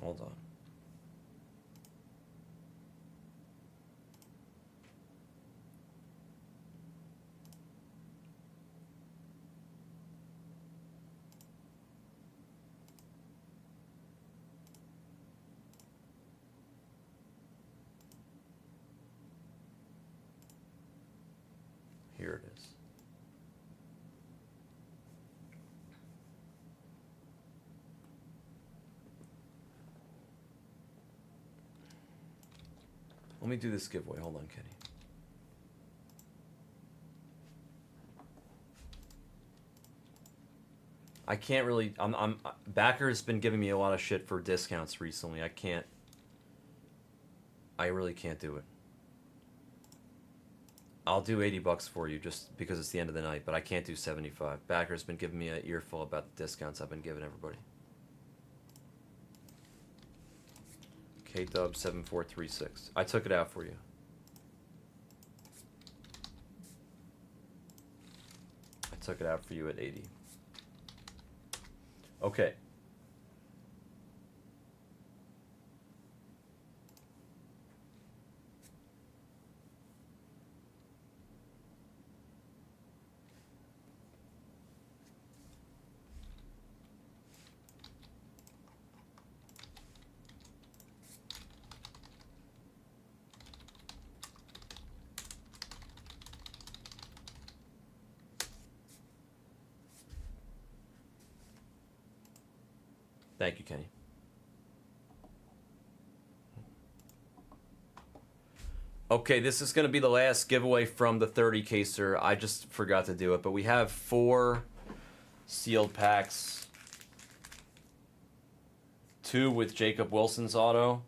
Hold on. Here it is. Let me do this giveaway. Hold on, Kenny. I can't really. Backer has been giving me a lot of shit for discounts recently. I can't. I really can't do it. I'll do $80 for you just because it's the end of the night, but I can't do 75. Backer's been giving me an earful about the discounts I've been giving everybody. K-Dub 7436. I took it out for you. I took it out for you at 80. Okay. Thank you, Kenny. Okay, this is going to be the last giveaway from the 30 caser. I just forgot to do it, but we have 4 sealed packs. 2 with Jacob Wilson's auto,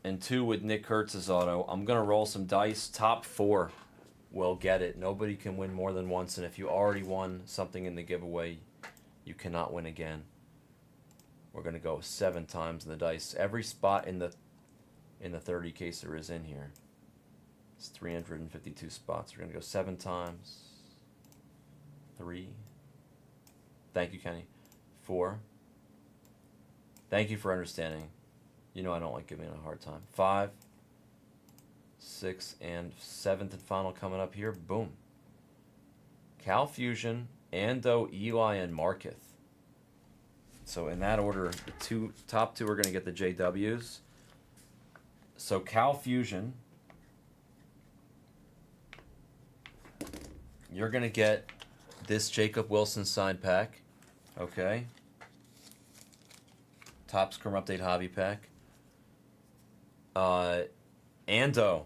and 2 with Nick Kurtz's auto. I'm going to roll some dice. Top 4 will get it. Nobody can win more than once, and if you already won something in the giveaway, you cannot win again. We're going to go 7 times in the dice. Every spot in the 30 caser is in here. It's 352 spots. We're going to go 7 times. 3. Thank you, Kenny. 4. Thank you for understanding. You know I don't like giving it a hard time. 5. 6. And 7th and final coming up here. Boom. Cal Fusion, Ando, Eli, and Marketh. So in that order, the top 2 are going to get the JWs. So Cal Fusion, you're going to get this Jacob Wilson signed pack. Okay. Topps Chrome Update Hobby pack. Ando.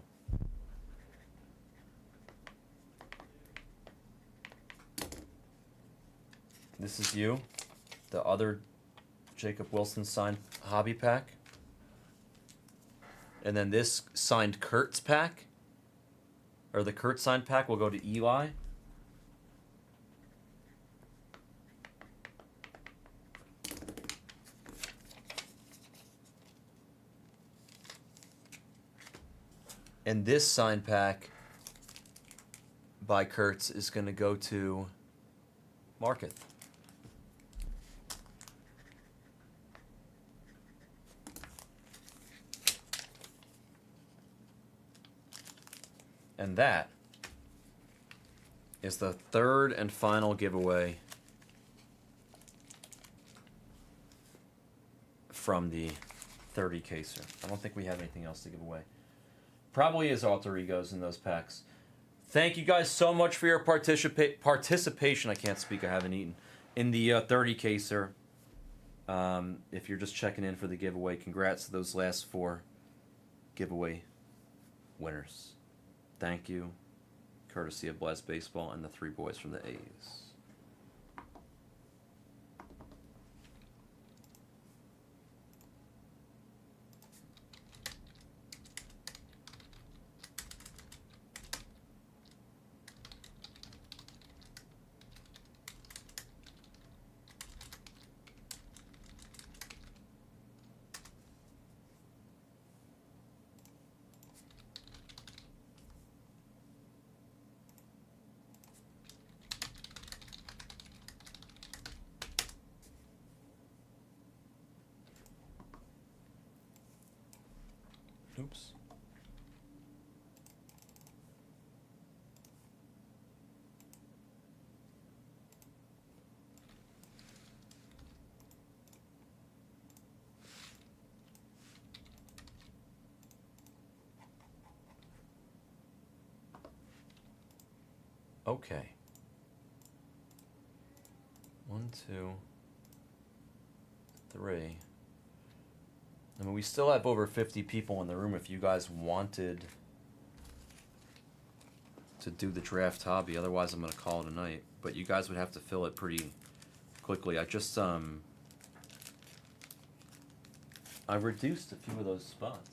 This is you. The other Jacob Wilson signed hobby pack. And then this signed Kurtz pack, or the Kurtz signed pack, will go to Eli. And this signed pack by Kurtz is going to go to Marketh. And that is the 3rd and final giveaway from the 30 caser. I don't think we have anything else to give away. Probably is alter egos in those packs. Thank you guys so much for your participation. I can't speak, I haven't eaten. In the 30 caser. If you're just checking in for the giveaway, congrats to those last 4 giveaway winners. Thank you, courtesy of Blez Baseball and the 3 boys from the A's. Oops. Okay. 1, 2, 3, I mean, we still have over 50 people in the room if you guys wanted to do the draft hobby. Otherwise, I'm going to call it a night. But you guys would have to fill it pretty quickly. I just, I reduced a few of those spots.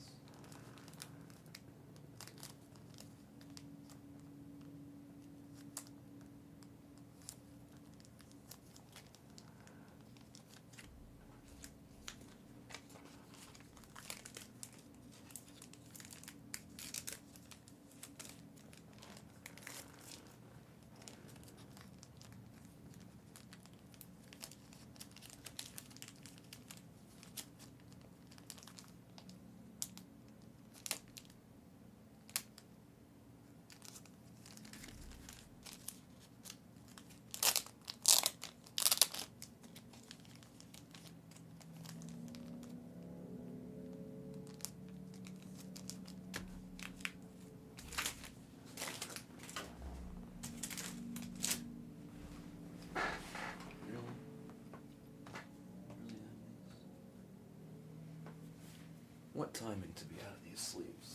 What timing to be out of these sleeves?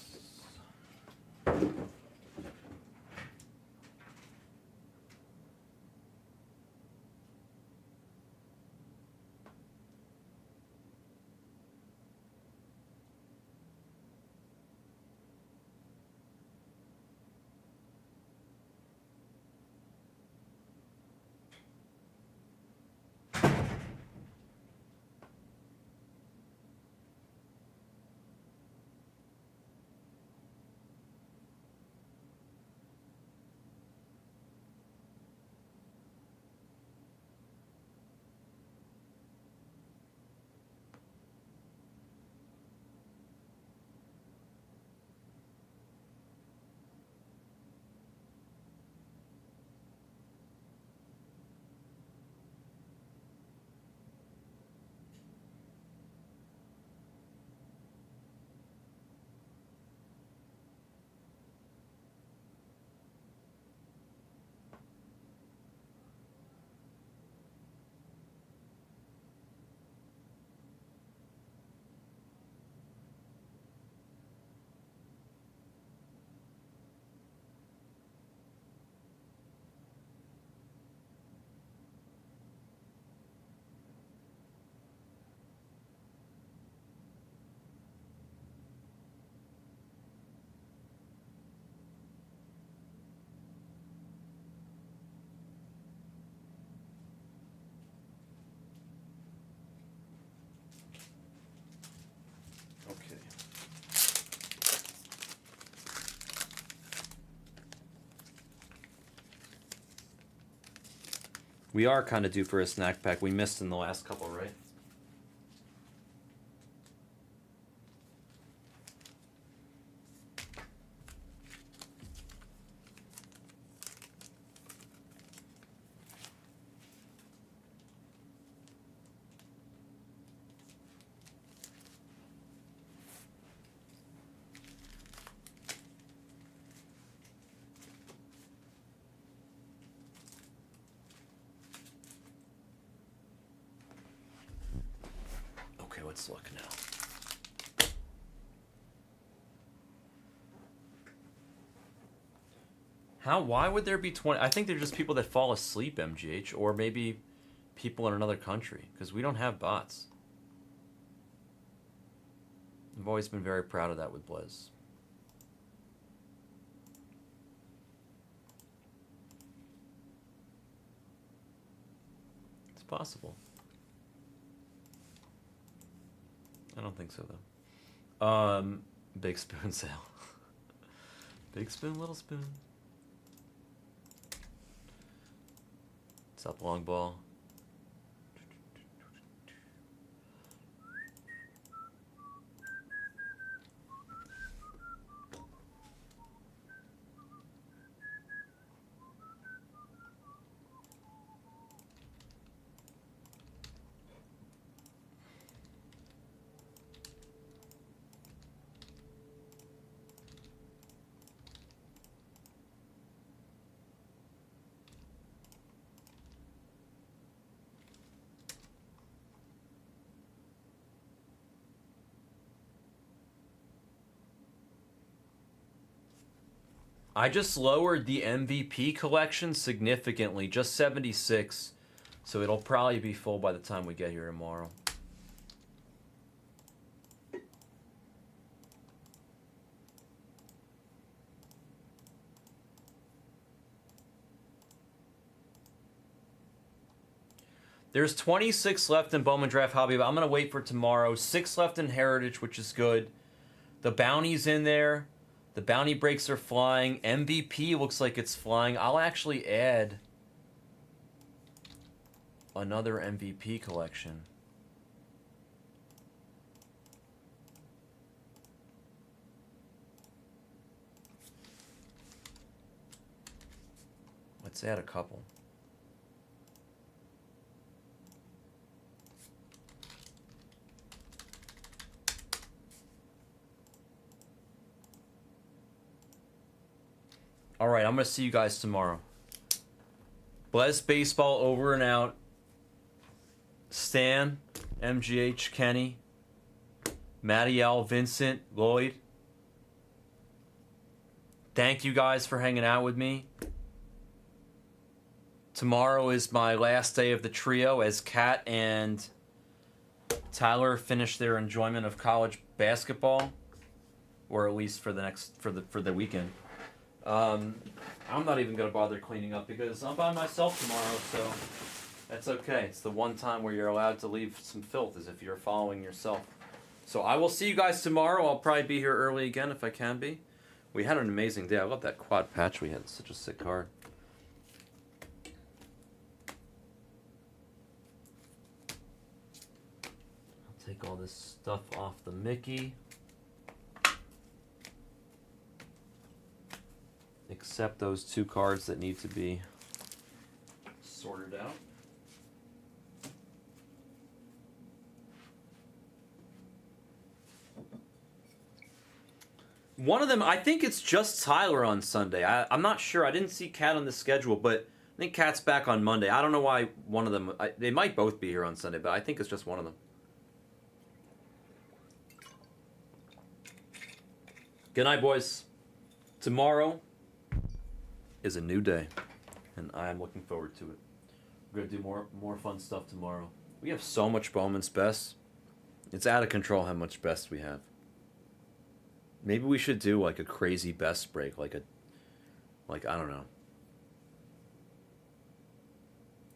Okay. We are kind of due for a snack pack. We missed in the last couple, right? Okay, let's look now. Why would there be 20? I think they're just people that fall asleep, MGH, or maybe people in another country, because we don't have bots. I've always been very proud of that with Blez. It's possible. I don't think so, though. Big spoon sale. Big spoon, little spoon. What's up, long ball? I just lowered the MVP collection significantly, just 76. So it'll probably be full by the time we get here tomorrow. There's 26 left in Bowman Draft Hobby, but I'm going to wait for tomorrow. 6 left in Heritage, which is good. The bounty's in there. The bounty breaks are flying. MVP looks like it's flying. I'll actually add another MVP collection. Let's add a couple. All right, I'm going to see you guys tomorrow. Blez Baseball over and out. Stan, MGH, Kenny, Matty L, Vincent, Lloyd. Thank you guys for hanging out with me. Tomorrow is my last day of the trio as Kat and Tyler finish their enjoyment of college basketball, or at least for the weekend. I'm not even going to bother cleaning up because I'm by myself tomorrow, so that's okay. It's the one time where you're allowed to leave some filth, as if you're following yourself. So I will see you guys tomorrow. I'll probably be here early again if I can be. We had an amazing day. I love that quad patch we had. It's such a sick card. I'll take all this stuff off the Mickey. Except those 2 cards that need to be sorted out. One of them, I think it's just Tyler on Sunday. I'm not sure. I didn't see Kat on the schedule, but I think Kat's back on Monday. I don't know why one of them... they might both be here on Sunday, but I think it's just one of them. Good night, boys. Tomorrow is a new day, and I am looking forward to it. We're gonna do more fun stuff tomorrow. We have so much Bowman's Best. It's out of control how much best we have. Maybe we should do like a crazy best break, like I don't know.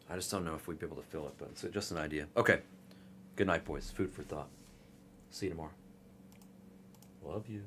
I just don't know if we'd be able to fill it, but it's just an idea. Okay. Good night, boys. Food for thought. See you tomorrow. Love you.